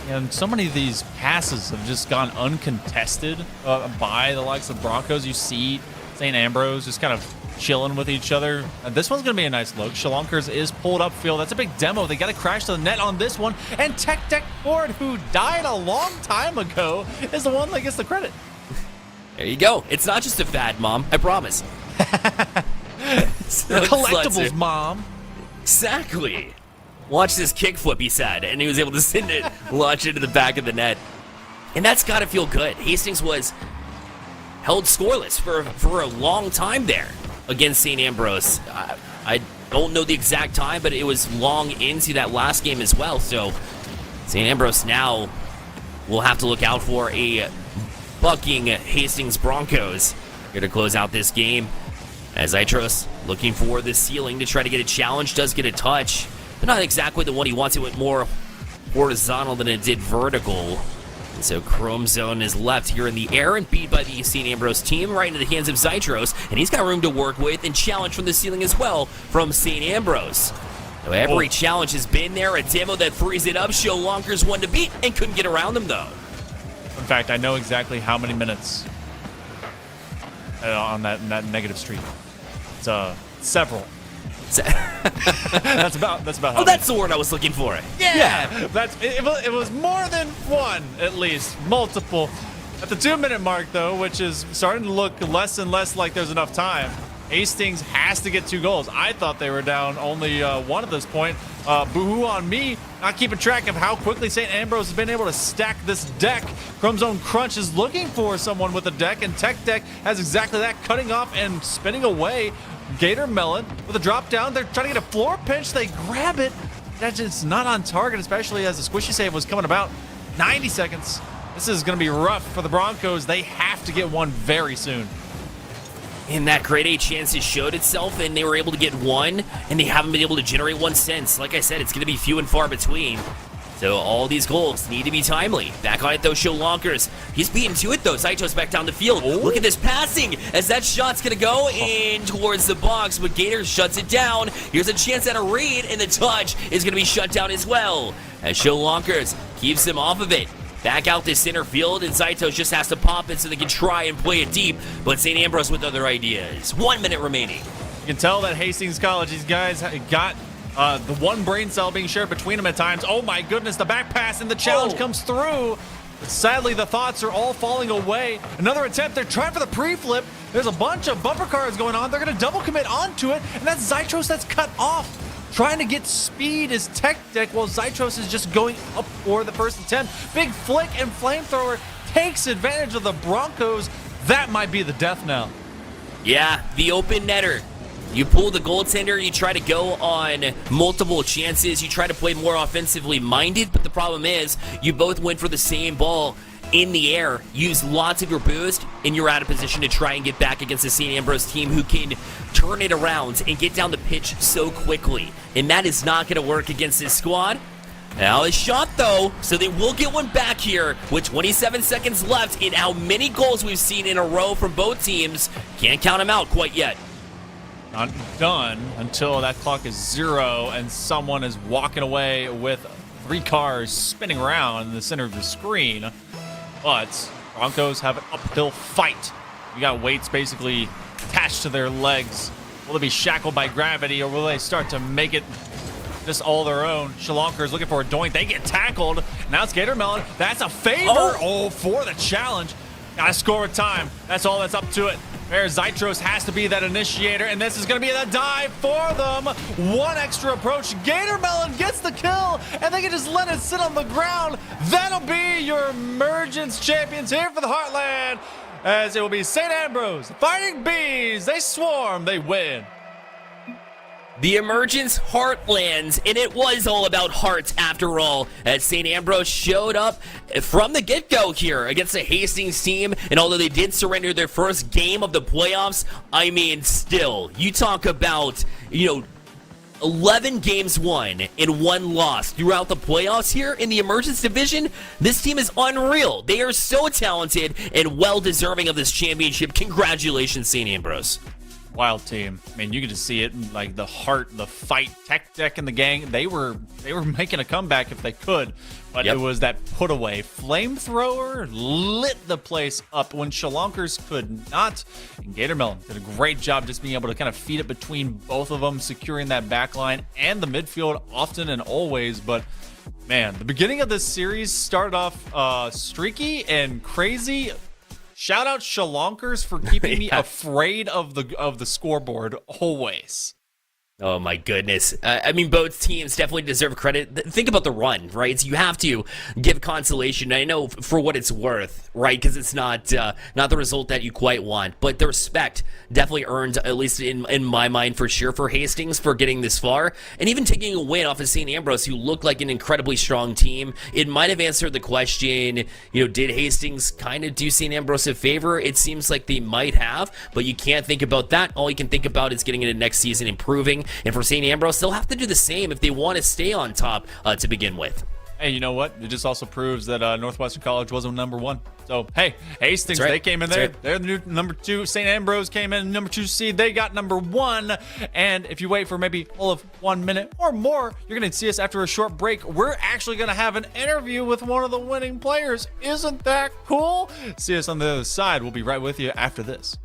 And so many of these passes have just gone uncontested by the likes of Broncos. You see St. Ambrose just kind of chilling with each other. This one's going to be a nice look. Shalonkers is pulled upfield. That's a big demo. They got to crash to the net on this one. And Tech Ford, who died a long time ago, is the one that gets the credit. There you go. It's not just a fad, Mom. I promise. The collectibles, Mom. Exactly. Watch this kickflip, he said, and he was able to send it, launch into the back of the net. And that's got to feel good. Hastings was held scoreless for a long time there against St. Ambrose. I don't know the exact time, but it was long into that last game as well. So St. Ambrose now will have to look out for a bucking Hastings Broncos here to close out this game. As Zitros looking for the ceiling to try to get a challenge, does get a touch, but not exactly the one he wants. It went more horizontal than it did vertical. And so Chrome Zone is left here in the air and beat by the St. Ambrose team right into the hands of Zitros, and he's got room to work with and challenge from the ceiling as well from St. Ambrose. Now, every challenge has been there, a demo that frees it up. Shalonkers one to beat and couldn't get around them though. In fact, I know exactly how many minutes on that negative streak. It's several. that's about how that's the word I was looking for. Yeah. It was more than one, at least multiple. At the 2-minute mark though, which is starting to look less and less like there's enough time, Hastings has to get 2 goals. I thought they were down only 1 at this point. Boo-hoo on me, not keeping track of how quickly St. Ambrose has been able to stack this deck. Chrome Zone Crunch is looking for someone with a deck, and Tech Deck has exactly that, cutting off and spinning away. Gator Melon with a drop down. They're trying to get a floor pinch. They grab it. That's just not on target, especially as the squishy save was coming about. 90 seconds. This is going to be rough for the Broncos. They have to get one very soon. And that grade A chance showed itself, and they were able to get one, and they haven't been able to generate one since. Like I said, it's going to be few and far between. So all these goals need to be timely. Back on it, though, Shalonkers. He's beaten to it, though. Zitros back down the field. Oh. Look at this passing as that shot's going to go in towards the box, but Gator shuts it down. Here's a chance at a read, and the touch is going to be shut down as well. As Shalonkers keeps him off of it. Back out to center field, and Zitros just has to pop it so they can try and play it deep, but St. Ambrose with other ideas. 1 minute remaining. You can tell that Hastings College, these guys got the one brain cell being shared between them at times. Oh my goodness, the back pass and the challenge comes through. But sadly, the thoughts are all falling away. Another attempt, they're trying for the pre-flip. There's a bunch of bumper cars going on. They're gonna double commit onto it, and that's Zitros that's cut off. Trying to get speed is Tech Deck while Zitros is just going up for the first attempt. Big flick and flamethrower takes advantage of the Broncos. That might be the death knell. Yeah, the open netter. You pull the goaltender, you try to go on multiple chances, you try to play more offensively minded, but the problem is you both went for the same ball in the air, use lots of your boost, and you're out of position to try and get back against the St. Ambrose team who can turn it around and get down the pitch so quickly. And that is not going to work against this squad. Now a shot though, so they will get one back here with 27 seconds left. In how many goals we've seen in a row from both teams, can't count them out quite yet. Not done until that clock is 0 and someone is walking away with 3 cars spinning around in the center of the screen. But Broncos have an uphill fight. You got weights basically attached to their legs. Will they be shackled by gravity, or will they start to make it just all their own? Shalonkers looking for a doink. They get tackled. Now it's Gator Melon. That's a favor. Oh, for the challenge. Gotta score with time. That's all that's up to it. There, Zitros has to be that initiator, and this is going to be the dive for them. One extra approach. Gator Melon gets the kill, and they can just let it sit on the ground. That'll be your emergence champions here for the Heartland, as it will be St. Ambrose, Fighting Bees. They swarm, they win. The Emergence Heartlands, and it was all about hearts after all, as St. Ambrose showed up from the get-go here against the Hastings team, and although they did surrender their first game of the playoffs, I mean, still, you talk about, 11 games won and 1 loss throughout the playoffs here in the Emergence Division. This team is unreal. They are so talented and well-deserving of this championship. Congratulations, St. Ambrose. Wild team. I mean, you could just see it, like the heart, the fight, Tech Deck and the gang. They were making a comeback if they could, but It was that put away. Flamethrower lit the place up when Shalonkers could not. And Gatormelon did a great job just being able to kind of feed it between both of them, securing that back line and the midfield often and always. But man, the beginning of this series started off streaky and crazy. Shout out Shalonkers for keeping me afraid of the scoreboard always. Oh my goodness. I mean, both teams definitely deserve credit. Think about the run, right? So you have to give consolation. I know for what it's worth, right? Because it's not the result that you quite want. But the respect definitely earned, at least in my mind for sure, for Hastings for getting this far. And even taking a win off of St. Ambrose, who looked like an incredibly strong team. It might have answered the question, did Hastings kind of do St. Ambrose a favor? It seems like they might have, but you can't think about that. All you can think about is getting into next season, improving. And for St. Ambrose, they'll have to do the same if they want to stay on top to begin with. Hey, you know what? It just also proves that Northwestern College wasn't number 1. So, hey, Hastings, right. They came in there. Right. They're the new number 2. St. Ambrose came in number 2 seed. They got number 1. And if you wait for maybe all of 1 minute or more, you're going to see us after a short break. We're actually going to have an interview with one of the winning players. Isn't that cool? See us on the other side. We'll be right with you after this.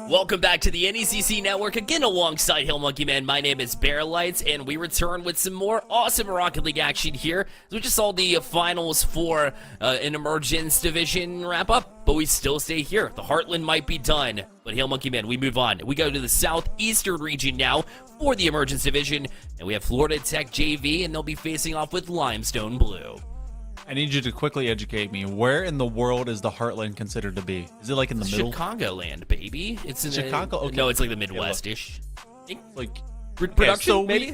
Welcome back to the NECC Network, again alongside Hill Monkey Man. My name is Bear Lights, and we return with some more awesome Rocket League action here. We just saw the finals for an Emergence Division wrap up, but we still stay here. The Heartland might be done, but Hill Monkey Man, we move on. We go to the southeastern region now for the Emergence Division, and we have Florida Tech JV, and they'll be facing off with Limestone Blue. I need you to quickly educate me. Where in the world is the Heartland considered to be? Is it like in the middle? Chicagoland, baby. It's in Chicago. Okay. No, it's like the Midwest-ish. Like Production, so maybe.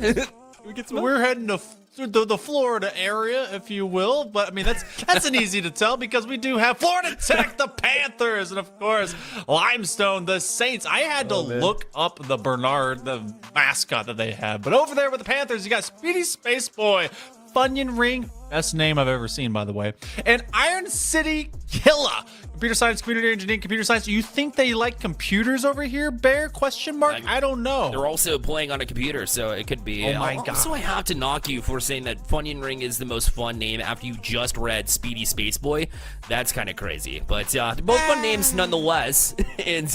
we're heading to the Florida area, if you will. But I mean, that's an easy to tell because we do have Florida Tech, the Panthers, and of course Limestone, the Saints. I had to look up the Bernard, the mascot that they have. But over there with the Panthers, you got Speedy Space Boy, Funyun Ring, best name I've ever seen, by the way, and Iron City Killer. Computer science, computer engineering, computer science. You think they like computers over here, Bear? Question mark? I don't know. They're also playing on a computer, so it could be. Oh my god. Also, I have to knock you for saying that Funyun Ring is the most fun name after you just read Speedy Space Boy. That's kind of crazy. But both fun names nonetheless. and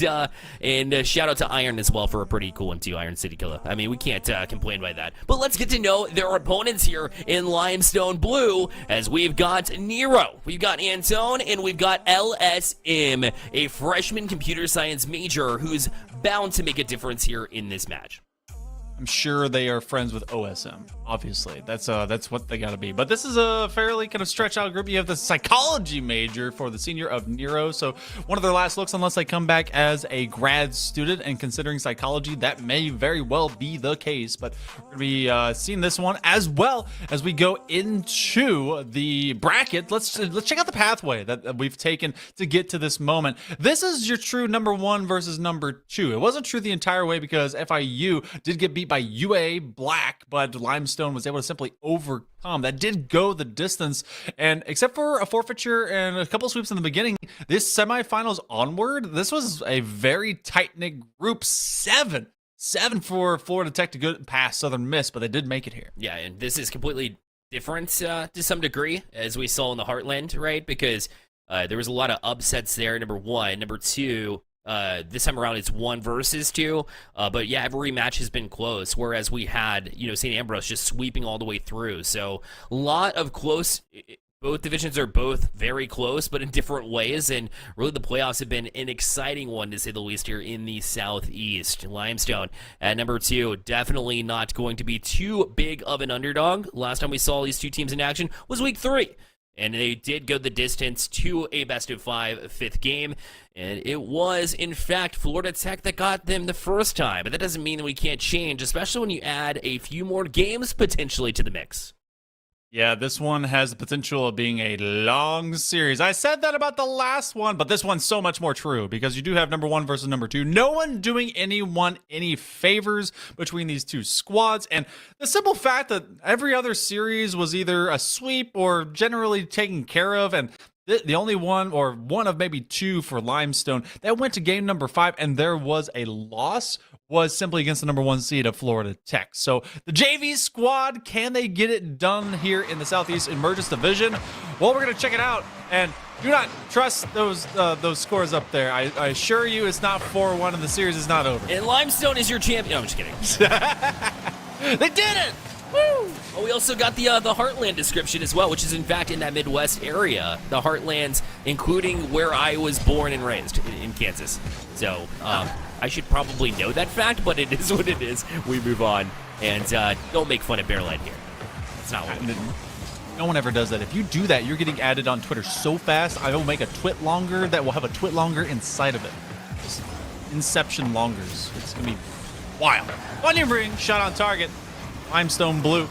shout out to Iron as well for a pretty cool one too, Iron City Killer. I mean, we can't complain by that. But let's get to know their opponents here in Limestone Blue, as we've got Nero, we've got Antone, and we've got LSM, a freshman computer science major who's bound to make a difference here in this match. I'm sure they are friends with OSM. Obviously, that's what they got to be. But this is a fairly kind of stretch out group. You have the psychology major for the senior of Nero, so one of their last looks, unless they come back as a grad student. And considering psychology, that may very well be the case. But we're gonna be seeing this one as well as we go into the bracket. Let's check out the pathway that we've taken to get to this moment. This is your true number one versus number two. It wasn't true the entire way because FIU did get beat by UA Black, but Limestone was able to simply overcome. That did go the distance, and except for a forfeiture and a couple sweeps in the beginning, this semifinals onward, this was a very tight-knit group. Seven for Florida Tech to go past Southern Miss, but they did make it here. Yeah, and this is completely different to some degree, as we saw in the Heartland, right? Because there was a lot of upsets there, number one. Number two, this time around it's 1 versus 2, but yeah, every match has been close, whereas we had, St. Ambrose just sweeping all the way through. So a lot of close. Both divisions are both very close, but in different ways, and really the playoffs have been an exciting one, to say the least, here in the Southeast. Limestone at number 2, definitely not going to be too big of an underdog. Last time we saw these two teams in action was week 3. And they did go the distance to a best-of-5 fifth game. And it was, in fact, Florida Tech that got them the first time. But that doesn't mean that we can't change, especially when you add a few more games potentially to the mix. Yeah, this one has the potential of being a long series. I said that about the last one, but this one's so much more true because you do have number 1 versus number 2. No one doing anyone any favors between these two squads. And the simple fact that every other series was either a sweep or generally taken care of, and the only one, or one of maybe 2 for Limestone, that went to game number 5 and there was a loss, was simply against the number 1 seed of Florida Tech. So the JV squad, can they get it done here in the Southeast Emergence Division? Well, we're going to check it out, and do not trust those scores up there. I assure you it's not 4-1 and the series is not over. And Limestone is your champion. No, I'm just kidding. They did it! Woo! Well, we also got the Heartland description as well, which is in fact in that Midwest area. The Heartlands, including where I was born and raised in Kansas. So I should probably know that fact, but it is what it is. We move on, and don't make fun of Bearland here. It's not what we do. No one ever does that. If you do that, you're getting added on Twitter so fast. I will make a twit longer that will have a twit longer inside of it. Just Inception longers. It's gonna be wild. Onion ring, shot on target. Limestone Blue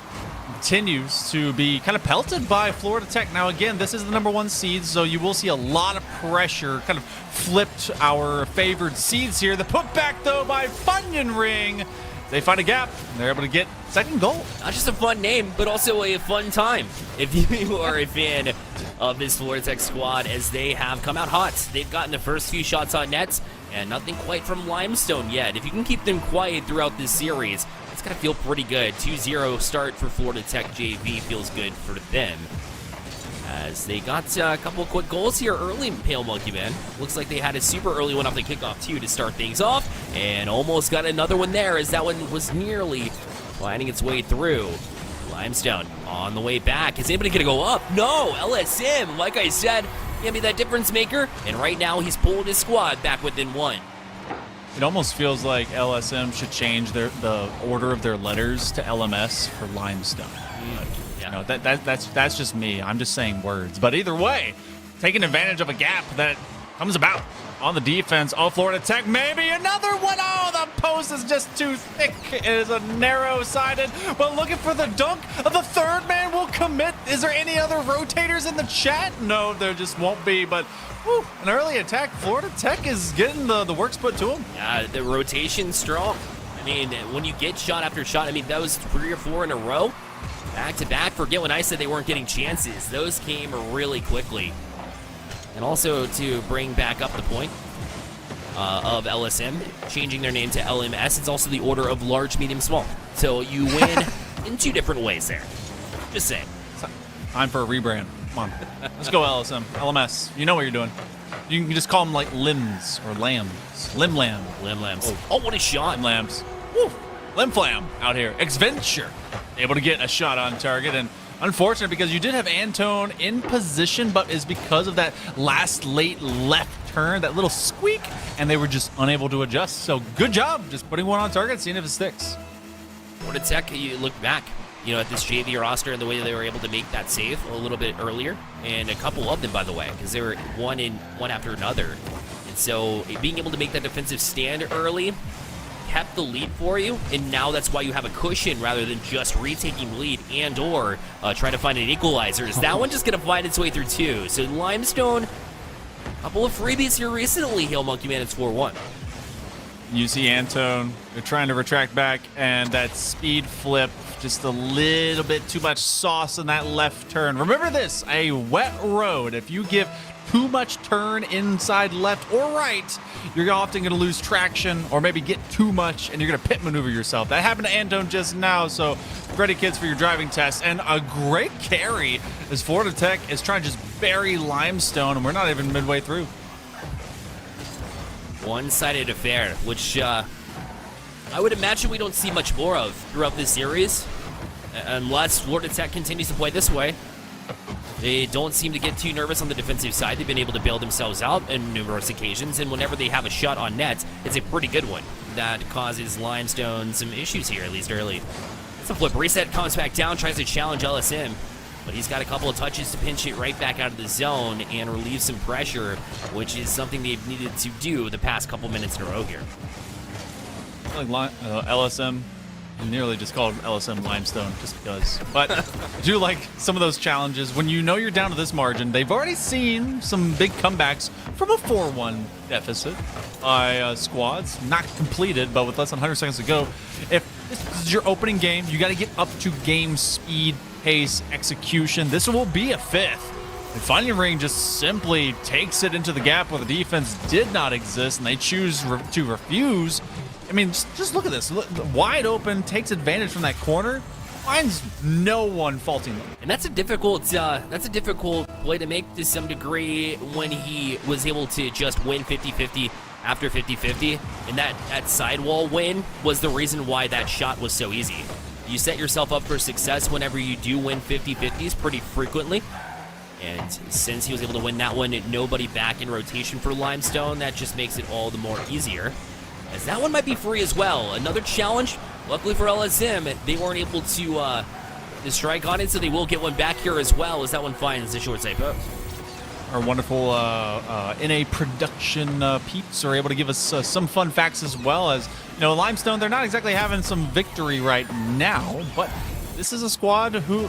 continues to be kind of pelted by Florida Tech. Now, again, this is the number 1 seed, so you will see a lot of pressure kind of flipped our favored seeds here. The putback, though, by Funyun Ring. They find a gap, and they're able to get second goal. Not just a fun name, but also a fun time. If you are a fan of this Florida Tech squad, as they have come out hot. They've gotten the first few shots on nets, and nothing quite from Limestone yet. If you can keep them quiet throughout this series, it's going to feel pretty good. 2-0 start for Florida Tech JV feels good for them. as they got a couple of quick goals here early. Pale Monkey Man looks like they had a super early one off the kickoff too to start things off, and almost got another one there as that one was nearly finding its way through. Limestone on the way back. Is anybody gonna go up? No, LSM, like I said, gonna be that difference maker, and right now he's pulled his squad back within one. It almost feels like LSM should change the order of their letters to LMS for Limestone. Yeah. You know, that's just me. I'm just saying words. But either way, taking advantage of a gap that comes about on the defense. Oh, Florida Tech, maybe another one. Oh, the post is just too thick. It is a narrow-sided, but looking for the dunk. The third man will commit. Is there any other rotators in the chat? No, there just won't be, but whew, an early attack. Florida Tech is getting the works put to them. Yeah, the rotation's strong. I mean, when you get shot after shot, I mean, that was 3 or 4 in a row. Back to back. Forget when I said they weren't getting chances. Those came really quickly. And also to bring back up the point of LSM, changing their name to LMS, it's also the order of large, medium, small. So you win in 2 different ways there. Just saying. Time for a rebrand. Come on. Let's go LSM. LMS. You know what you're doing. You can just call them like limbs or lambs. Limb lamb. Limb lambs. Oh, what a shot. Limb lambs. Woo. Limb flam out here. Xventure able to get a shot on target, and unfortunate because you did have Antone in position, but is because of that last late left turn, that little squeak, and they were just unable to adjust. So good job just putting one on target, seeing if it sticks. Florida Tech, you look back, at this JV roster and the way they were able to make that save a little bit earlier, and a couple of them, by the way, because they were one after another. And so being able to make that defensive stand early kept the lead for you, and now that's why you have a cushion rather than just retaking the lead and or trying to find an equalizer. Is that one just going to find its way through too? So Limestone, a couple of freebies here recently. Hail Monkey Man, it's 4-1. You see Antone, they're trying to retract back, and that speed flip, just a little bit too much sauce in that left turn. Remember this, a wet road. If you give too much turn inside left or right, you're often going to lose traction or maybe get too much, and you're going to pit maneuver yourself. That happened to Antone just now, so credit kids for your driving test. And a great carry as Florida Tech is trying to just bury Limestone, and we're not even midway through. One-sided affair, which I would imagine we don't see much more of throughout this series, unless Florida Tech continues to play this way. They don't seem to get too nervous on the defensive side. They've been able to bail themselves out on numerous occasions, and whenever they have a shot on net, it's a pretty good one. That causes Limestone some issues here, at least early. It's a flip. Reset comes back down, tries to challenge LSM, but he's got a couple of touches to pinch it right back out of the zone and relieve some pressure, which is something they've needed to do the past couple minutes in a row here. I feel like LSM, I nearly just called LSM Limestone just because. But I do like some of those challenges. When you know you're down to this margin, they've already seen some big comebacks from a 4-1 deficit by squads. Not completed, but with less than 100 seconds to go. If this is your opening game, you got to get up to game speed, pace, execution. This will be a 5th. And Fighting Ring just simply takes it into the gap where the defense did not exist, and they choose to refuse. I mean, just look at this. Wide open, takes advantage from that corner, finds no one faulting them. And that's a difficult play to make to some degree when he was able to just win 50-50 after 50-50. And that sidewall win was the reason why that shot was so easy. You set yourself up for success whenever you do win 50-50s pretty frequently. And since he was able to win that one, nobody back in rotation for Limestone, that just makes it all the more easier. As that one might be free as well. Another challenge. Luckily for LSM, they weren't able to strike on it, so they will get one back here as well as that one finds the short side post. Our wonderful NA production peeps are able to give us some fun facts as well. As Limestone, they're not exactly having some victory right now, but this is a squad who,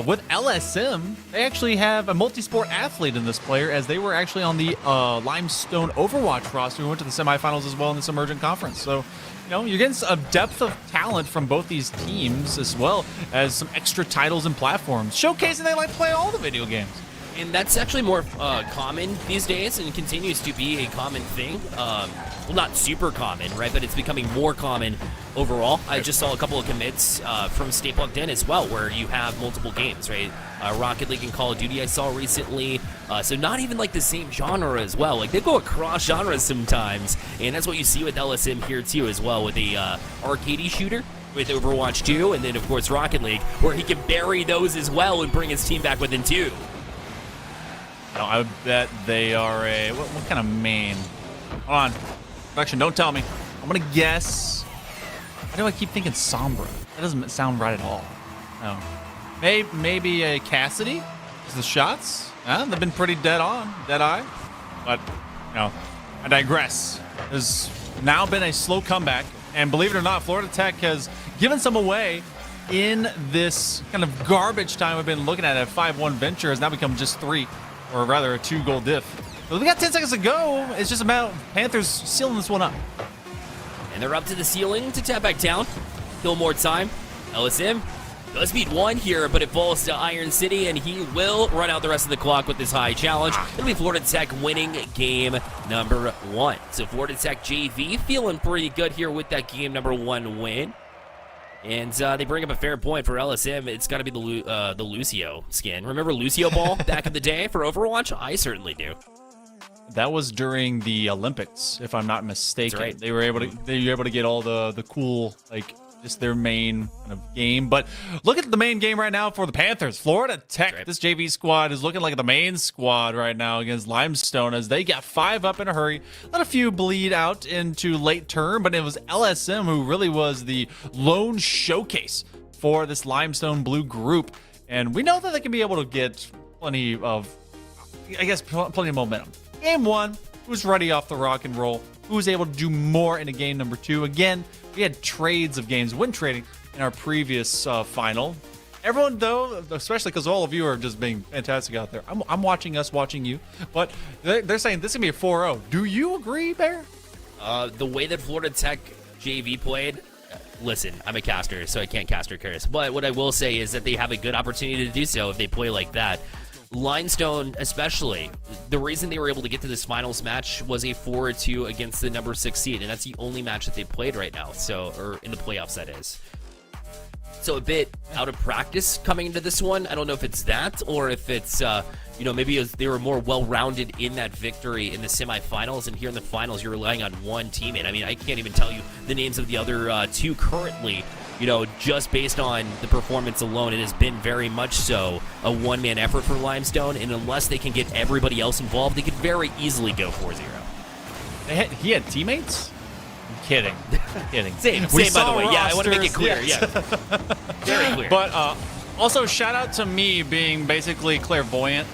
with LSM, they actually have a multi-sport athlete in this player, as they were actually on the Limestone Overwatch roster. We went to the semifinals as well in this emergent conference. So, you're getting a depth of talent from both these teams, as well as some extra titles and platforms, showcasing they like to play all the video games. And that's actually more common these days, and continues to be a common thing. Well, not super common, right? But it's becoming more common overall. I just saw a couple of commits from Stay Plugged In as well, where you have multiple games, right? Rocket League and Call of Duty I saw recently. So not even like the same genre as well. Like they go across genres sometimes, and that's what you see with LSM here too as well, with a arcadey shooter with Overwatch 2, and then of course Rocket League, where he can bury those as well and bring his team back within 2. Now, I bet they are a what kind of main? Hold on, production, don't tell me. I'm gonna guess. Why do I keep thinking Sombra? That doesn't sound right at all. No. Maybe a Cassidy? Is the shots? They've been pretty dead eye. But, I digress. There's now been a slow comeback, and believe it or not, Florida Tech has given some away in this kind of garbage time we've been looking at. A 5-1 venture has now become just 3, or rather a 2-goal diff. So we got 10 seconds to go. It's just about Panthers sealing this one up. And they're up to the ceiling to tap back down. Kill more time. LSM does beat 1 here, but it falls to Iron City, and he will run out the rest of the clock with this high challenge. It'll be Florida Tech winning game number 1. So Florida Tech JV feeling pretty good here with that game number 1 win. And they bring up a fair point for LSM. It's got to be the Lucio skin. Remember Lucio Ball back in the day for Overwatch? I certainly do. That was during the Olympics, if I'm not mistaken. That's right. They were able to get all the cool, like, just their main kind of game. But look at the main game right now for the Panthers. Florida Tech, right. This JV squad is looking like the main squad right now against Limestone, as they got 5 up in a hurry. Let a few bleed out into late term, but it was LSM who really was the lone showcase for this Limestone Blue group. And we know that they can be able to get plenty of momentum. Game 1, who's ready off the rock and roll? Who was able to do more in a game number 2? Again, we had trades of games, win trading, in our previous final. Everyone, though, especially because all of you are just being fantastic out there, I'm watching us, watching you, but they're saying this is going to be a 4-0. Do you agree, Bear? The way that Florida Tech JV played, listen, I'm a caster, so I can't caster curse, but what I will say is that they have a good opportunity to do so if they play like that. Limestone, especially, the reason they were able to get to this finals match was a 4-2 against the number 6 seed, and that's the only match that they played right now, or in the playoffs, that is. So a bit out of practice coming into this one. I don't know if it's that, or if it's, maybe they were more well-rounded in that victory in the semifinals, and here in the finals, you're relying on one teammate. I mean, I can't even tell you the names of the other 2 currently. Just based on the performance alone, it has been very much so a one-man effort for Limestone, and unless they can get everybody else involved, they could very easily go 4-0. He had teammates? I'm kidding. Same by the way. Yeah, I want to make it clear. Yes. Yeah, very clear. But also, shout out to me being basically clairvoyant.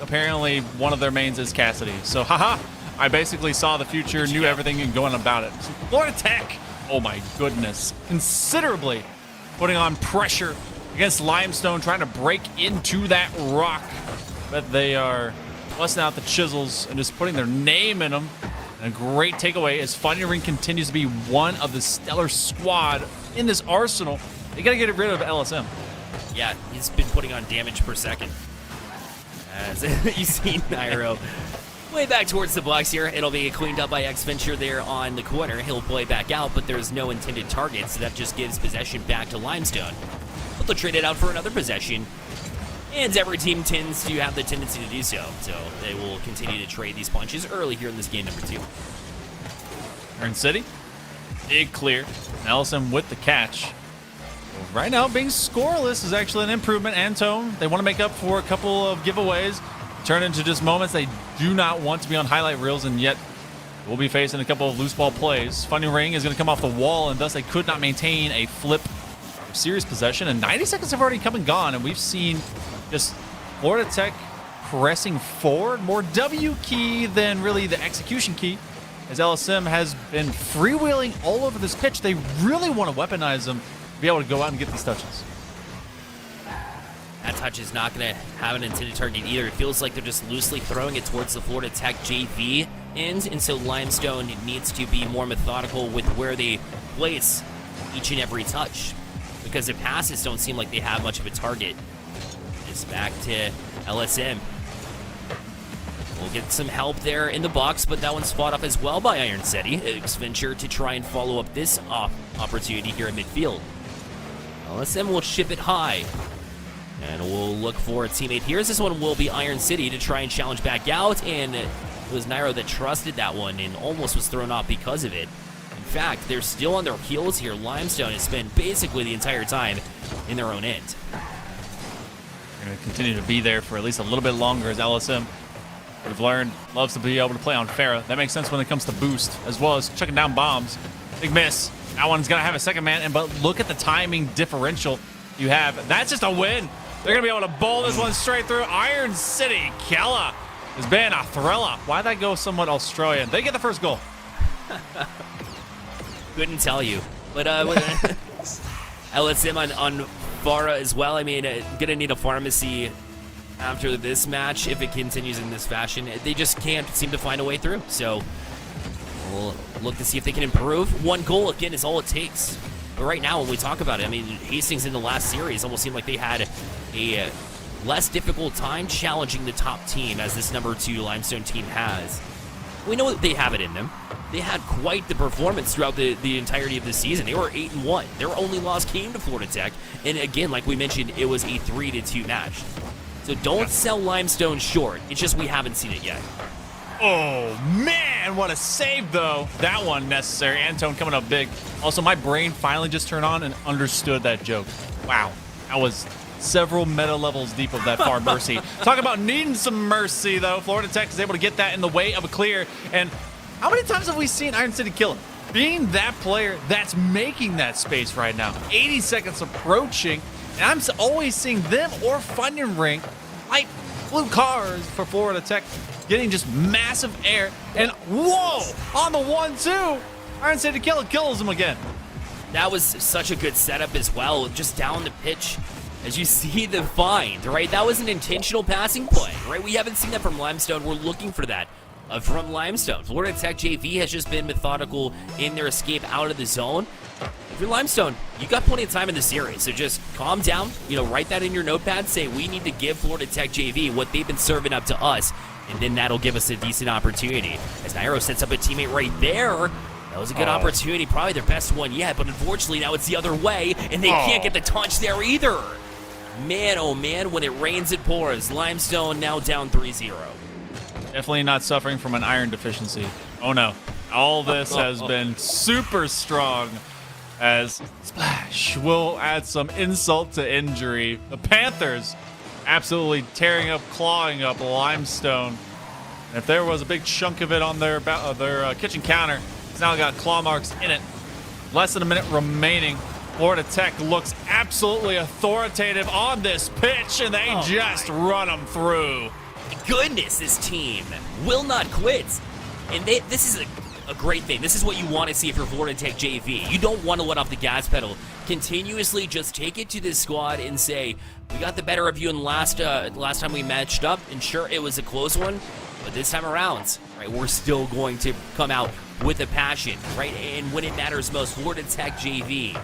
Apparently, one of their mains is Cassidy. So, I basically saw the future, knew everything, and going about it. Florida Tech. Oh my goodness, considerably putting on pressure against Limestone, trying to break into that rock. But they are busting out the chisels and just putting their name in them. And a great takeaway as Funny Ring continues to be one of the stellar squad in this arsenal. They got to get rid of LSM. Yeah, he's been putting on damage per second. As you see Nairo way back towards the box here. It'll be cleaned up by X-Venture there on the corner. He'll play back out, but there's no intended target, so that just gives possession back to Limestone. But they'll trade it out for another possession. And every team tends to have the tendency to do so. So they will continue to trade these punches early here in this game number 2. Iron City, big clear. Nelson with the catch. Right now, being scoreless is actually an improvement. Antone, they want to make up for a couple of giveaways. Turn into just moments they do not want to be on highlight reels, and yet we'll be facing a couple of loose ball plays. Funny Ring is going to come off the wall, and thus they could not maintain a flip or serious possession. And 90 seconds have already come and gone, and we've seen just Florida Tech pressing forward, more W key than really the execution key, as LSM has been freewheeling all over this pitch. They really want to weaponize them to be able to go out and get these touches. That touch is not going to have an intended target either. It feels like they're just loosely throwing it towards the Florida Tech JV end, and so Limestone needs to be more methodical with where they place each and every touch, because their passes don't seem like they have much of a target. It's back to LSM. We'll get some help there in the box, but that one's fought off as well by Iron City. Venture to try and follow up this opportunity here in midfield. LSM will ship it high. And we'll look for a teammate here. This one will be Iron City to try and challenge back out. And it was Nairo that trusted that one and almost was thrown off because of it. In fact, they're still on their heels here. Limestone has spent basically the entire time in their own end. They're going to continue to be there for at least a little bit longer as LSM. We've learned, loves to be able to play on Pharah. That makes sense when it comes to boost, as well as chucking down bombs. Big miss. That one's going to have a second man, but look at the timing differential you have. That's just a win. They're going to be able to bowl this one straight through. Iron City, Kella has been a thriller. Why'd that go somewhat Australian? They get the first goal. Couldn't tell you. But LSM on Pharah as well. I mean, going to need a pharmacy after this match if it continues in this fashion. They just can't seem to find a way through. So we'll look to see if they can improve. One goal, again, is all it takes. But right now, when we talk about it, I mean, Hastings in the last series almost seemed like they had a less difficult time challenging the top team as this number 2 Limestone team has. We know that they have it in them. They had quite the performance throughout the entirety of the season. They were 8-1. Their only loss came to Florida Tech. And again, like we mentioned, it was a 3-2 match. So don't sell Limestone short. It's just we haven't seen it yet. Oh, man, what a save, though. That one necessary. Antone coming up big. Also, my brain finally just turned on and understood that joke. Wow. That was several meta levels deep of that far mercy. Talk about needing some mercy, though. Florida Tech is able to get that in the way of a clear. And how many times have we seen Iron City kill him? Being that player that's making that space right now. 80 seconds approaching. And I'm always seeing them or Funyun Ring, like blue cars for Florida Tech, getting just massive air. And whoa, on the 1-2, Iron City kills him again. That was such a good setup as well, just down the pitch. As you see the find, right? That was an intentional passing play, right? We haven't seen that from Limestone. We're looking for that from Limestone. Florida Tech JV has just been methodical in their escape out of the zone. If you're Limestone, you got plenty of time in the series, so just calm down. You know, write that in your notepad. Say we need to give Florida Tech JV what they've been serving up to us, and then that'll give us a decent opportunity. As Nairo sets up a teammate right there. That was a good opportunity, probably their best one yet, but unfortunately now it's the other way, and they can't get the touch there either. Man, oh man, when it rains it pours. Limestone now down 3-0. Definitely not suffering from an iron deficiency. Oh no. All this has been super strong as Splash will add some insult to injury. The Panthers absolutely tearing up, clawing up Limestone. And if there was a big chunk of it on their kitchen counter, it's now got claw marks in it. Less than a minute remaining. Florida Tech looks absolutely authoritative on this pitch, and they just run them through. Goodness, this team will not quit. And this is a great thing. This is what you want to see if you're Florida Tech JV. You don't want to let off the gas pedal. Continuously just take it to this squad and say, we got the better of you in last time we matched up, and sure, it was a close one, but this time around, right, we're still going to come out with a passion, right? And when it matters most, Florida Tech JV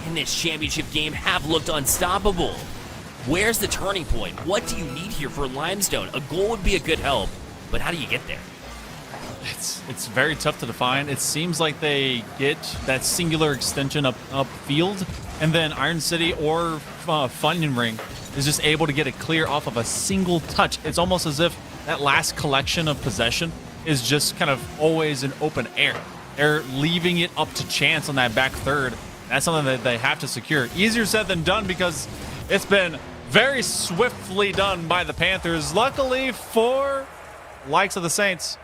in this championship game have looked unstoppable. Where's the turning point? What do you need here for Limestone? A goal would be a good help, but how do you get there? It's very tough to define. It seems like they get that singular extension upfield, and then Iron City or Funyun Ring is just able to get it clear off of a single touch. It's almost as if that last collection of possession is just kind of always in open air. They're leaving it up to chance on that back third. That's something that they have to secure. Easier said than done because it's been very swiftly done by the Panthers. Luckily for likes of the Saints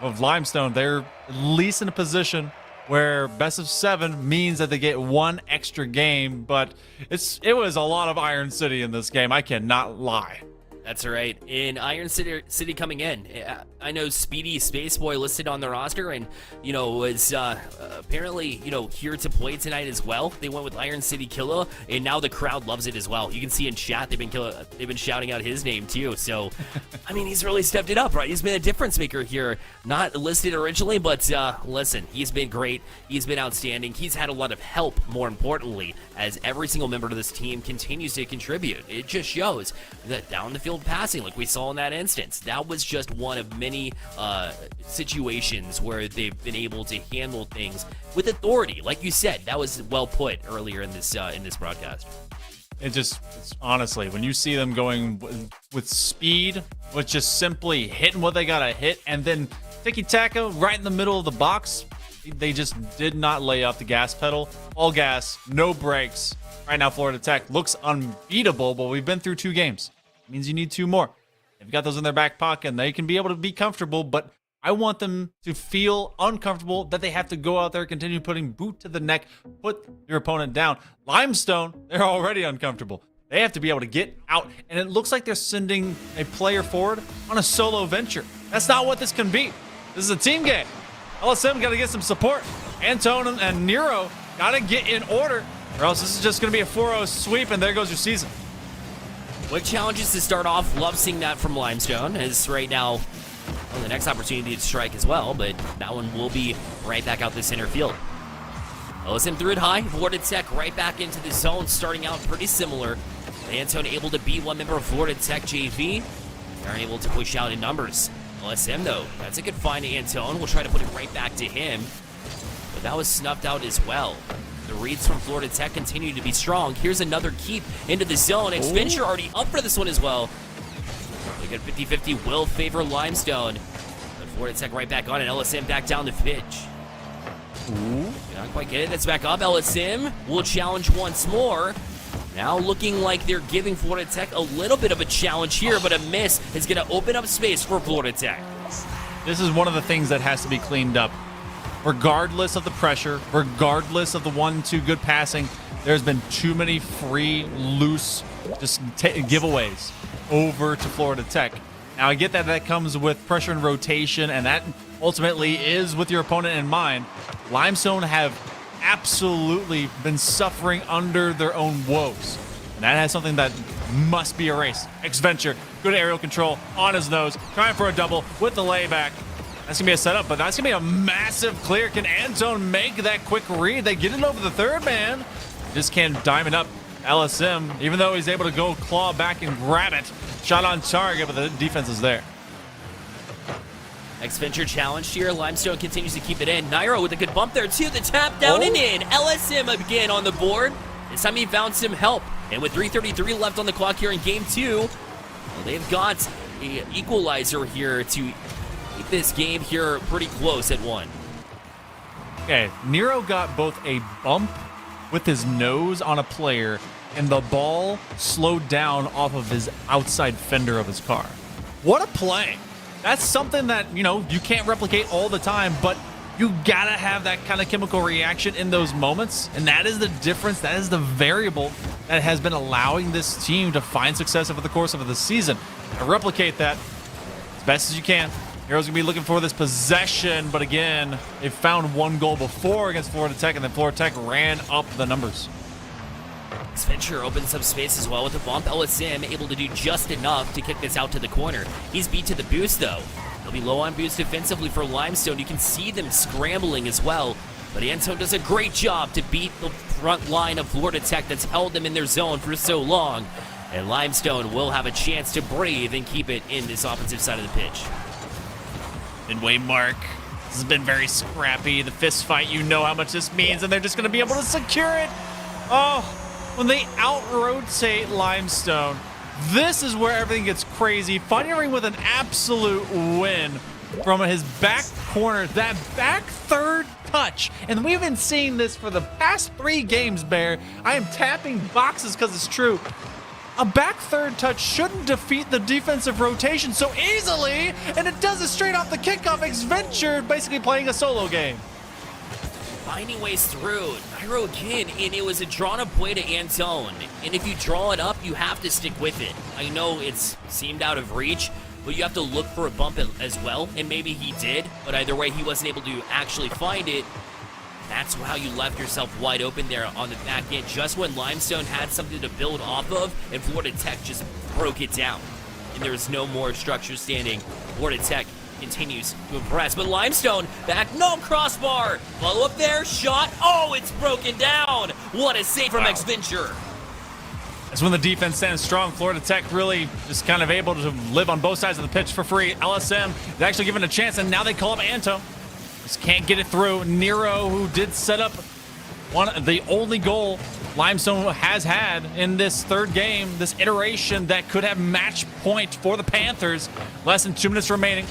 of Limestone, they're at least in a position where best of 7 means that they get one extra game, but it was a lot of Iron City in this game. I cannot lie. That's right. In Iron City coming in, I know Speedy Spaceboy listed on the roster and, you know, was apparently, you know, here to play tonight as well. They went with Iron City Killa, and now the crowd loves it as well. You can see in chat they've been shouting out his name too. So, I mean, he's really stepped it up, right? He's been a difference maker here. Not listed originally, but listen, he's been great. He's been outstanding. He's had a lot of help, more importantly, as every single member of this team continues to contribute. It just shows that down the field downfield passing like we saw in that instance. That was just one of many situations where they've been able to handle things with authority. Like you said, that was well put earlier in this broadcast. It's honestly, when you see them going with speed, with just simply hitting what they gotta hit, and then tiki-taka right in the middle of the box, they just did not lay off the gas pedal. All gas, no brakes. Right now, Florida Tech looks unbeatable, but we've been through 2 games. It means you need 2 more. They've got those in their back pocket, and they can be able to be comfortable, but I want them to feel uncomfortable, that they have to go out there, continue putting boot to the neck, put your opponent down. Limestone, they're already uncomfortable. They have to be able to get out, and it looks like they're sending a player forward on a solo venture. That's not what this can be. This is a team game. LSM got to get some support. Antone and Nero got to get in order, or else this is just going to be a 4-0 sweep, and there goes your season. What challenges to start off? Love seeing that from Limestone, as right now, well, the next opportunity to strike as well, but that one will be right back out the center field. LSM threw it high. Florida Tech right back into the zone, starting out pretty similar. Antone able to beat one member of Florida Tech JV. They're able to push out in numbers. LSM, though, that's a good find to Antone. We'll try to put it right back to him, but that was snuffed out as well. The reads from Florida Tech continue to be strong. Here's another keep into the zone. Xventure already up for this one as well. Look at 50-50 will favor Limestone. But Florida Tech right back on it. LSM back down the pitch. Not quite get it. That's back up. LSM will challenge once more. Now looking like they're giving Florida Tech a little bit of a challenge here, but a miss is going to open up space for Florida Tech. This is one of the things that has to be cleaned up. Regardless of the pressure, regardless of the 1-2 good passing, there's been too many free, loose, just giveaways over to Florida Tech. Now, I get that that comes with pressure and rotation, and that ultimately is with your opponent in mind. Limestone have absolutely been suffering under their own woes, and that has something that must be erased. Xventure, good aerial control on his nose, trying for a double with the layback. That's going to be a setup, but that's going to be a massive clear. Can Antone make that quick read? They get it over the third man. Just can't diamond up LSM, even though he's able to go claw back and grab it. Shot on target, but the defense is there. Xventure challenged here. Limestone continues to keep it in. Nairo with a good bump there, too. The tap down and in. LSM again on the board. This time he found some help. And with 3:33 left on the clock here in Game 2, well, they've got an equalizer here to keep this game here pretty close at 1. Okay, Nero got both a bump with his nose on a player, and the ball slowed down off of his outside fender of his car. What a play. That's something that, you know, you can't replicate all the time, but you gotta have that kind of chemical reaction in those moments, and that is the difference. That is the variable that has been allowing this team to find success over the course of the season. And replicate that as best as you can. Heroes gonna be looking for this possession, but again, they found 1 goal before against Florida Tech, and then Florida Tech ran up the numbers. Xventure opens up space as well with a bump. LSM able to do just enough to kick this out to the corner. He's beat to the boost, though. He'll be low on boost defensively for Limestone. You can see them scrambling as well, but Antone does a great job to beat the front line of Florida Tech that's held them in their zone for so long, and Limestone will have a chance to breathe and keep it in this offensive side of the pitch. Midway mark. This has been very scrappy. The fist fight, you know how much this means, and they're just going to be able to secure it. Oh, when they out-rotate Limestone, this is where everything gets crazy. Funny Ring with an absolute win from his back corner. That back third touch. And we've been seeing this for the past 3 games, Bear. I am tapping boxes because it's true. A back third touch shouldn't defeat the defensive rotation so easily, and it does it straight off the kickoff. Xventure basically playing a solo game. Finding ways through. Nairo again, and it was a drawn up play to Antone. And if you draw it up, you have to stick with it. I know it's seemed out of reach, but you have to look for a bump as well, and maybe he did, but either way, he wasn't able to actually find it. That's how you left yourself wide open there on the back end, just when Limestone had something to build off of, and Florida Tech just broke it down. And there was no more structure standing. Florida Tech continues to impress, but Limestone back, no crossbar. Follow up there, shot. Oh, it's broken down. What a save from Xventure. That's when the defense stands strong. Florida Tech really just kind of able to live on both sides of the pitch for free. LSM is actually given a chance, and now they call up Anto. Just can't get it through. Nero, who did set up the only goal Limestone has had in this third game, this iteration that could have match point for the Panthers. Less than 2 minutes remaining.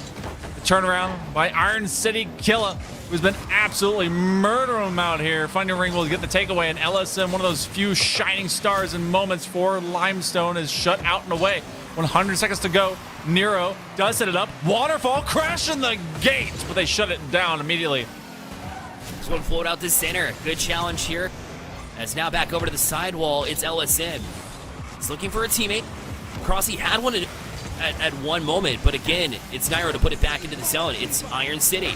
The turnaround by Iron City Killa, who's been absolutely murdering them out here. Finding Ring will get the takeaway, and LSM, one of those few shining stars and moments for Limestone, is shut out and away. 100 seconds to go. Nero does set it up. Waterfall crashing the gate, but they shut it down immediately. This one float out to center. Good challenge here. As now back over to the sidewall, it's LSM. He's looking for a teammate. Crossy had one at one moment, but again, it's Nairo to put it back into the zone. It's Iron City.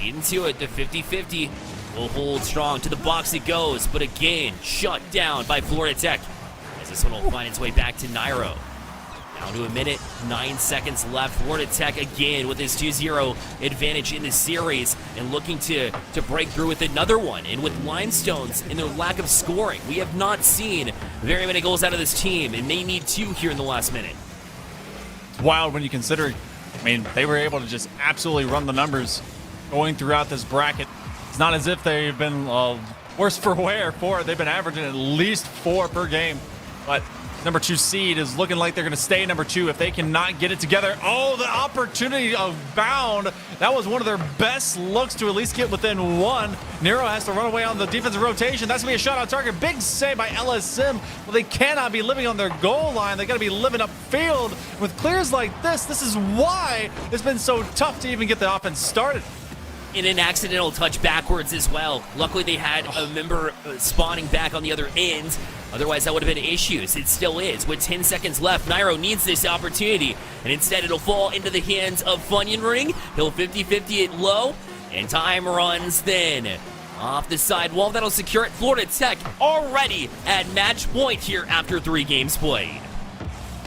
Into it, the 50-50 will hold strong. To the box it goes, but again, shut down by Florida Tech. As this one will find its way back to Nairo. Down to a minute, 9 seconds left. Florida Tech again with his 2-0 advantage in the series and looking to break through with another one. And with Limestones and their lack of scoring, we have not seen very many goals out of this team, and they need 2 here in the last minute. It's wild when you consider, I mean, they were able to just absolutely run the numbers going throughout this bracket. It's not as if they've been worse for wear for it. They've been averaging at least 4 per game, but number 2 seed is looking like they're going to stay number 2 if they cannot get it together. Oh, the opportunity of Bound. That was one of their best looks to at least get within 1. Nero has to run away on the defensive rotation. That's going to be a shot on target. Big save by LSM. Well, they cannot be living on their goal line. They got to be living upfield. With clears like this is why it's been so tough to even get the offense started. In an accidental touch backwards as well. Luckily, they had a member spawning back on the other end. Otherwise, that would have been issues. It still is. With 10 seconds left, Nairo needs this opportunity, and instead it'll fall into the hands of Funyun Ring. He'll 50-50 it low, and time runs thin. Off the side wall, that'll secure it. Florida Tech already at match point here after 3 games played.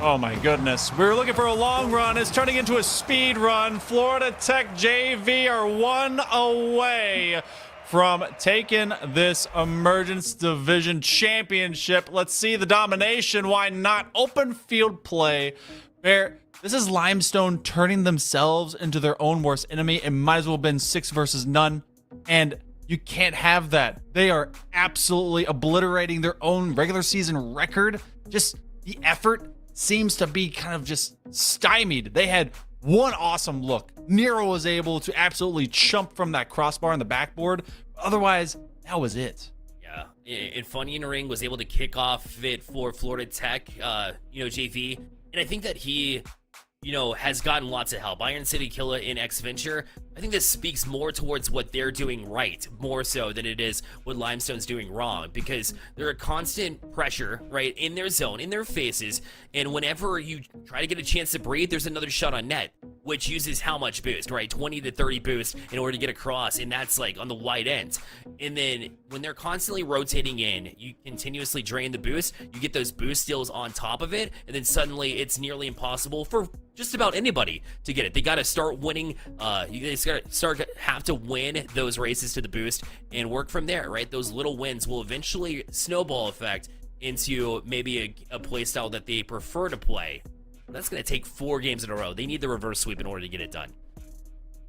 Oh my goodness. We were looking for a long run. It's turning into a speed run. Florida Tech JV are 1 away from taking this Emergence Division Championship. Let's see the domination. Why not? Open field play. This is Limestone turning themselves into their own worst enemy. It might as well have been 6 versus none. And you can't have that. They are absolutely obliterating their own regular season record. Just the effort seems to be kind of just stymied. They had one awesome look. Nero was able to absolutely chump from that crossbar on the backboard. Otherwise, that was it. Yeah, and Funyun Ring was able to kick off it for Florida Tech, JV. And I think that he, has gotten lots of help. Iron City Killa in X Venture. I think this speaks more towards what they're doing right, more so than it is what Limestone's doing wrong, because they're a constant pressure, right, in their zone, in their faces, and whenever you try to get a chance to breathe, there's another shot on net, which uses how much boost, right? 20 to 30 boost in order to get across, and that's like on the wide end. And then when they're constantly rotating in, you continuously drain the boost, you get those boost steals on top of it, and then suddenly it's nearly impossible for just about anybody to get it. They got to start winning. You guys got to have to win those races to the boost and work from there, right? Those little wins will eventually snowball effect into maybe a play style that they prefer to play. That's going to take 4 games in a row. They need the reverse sweep in order to get it done.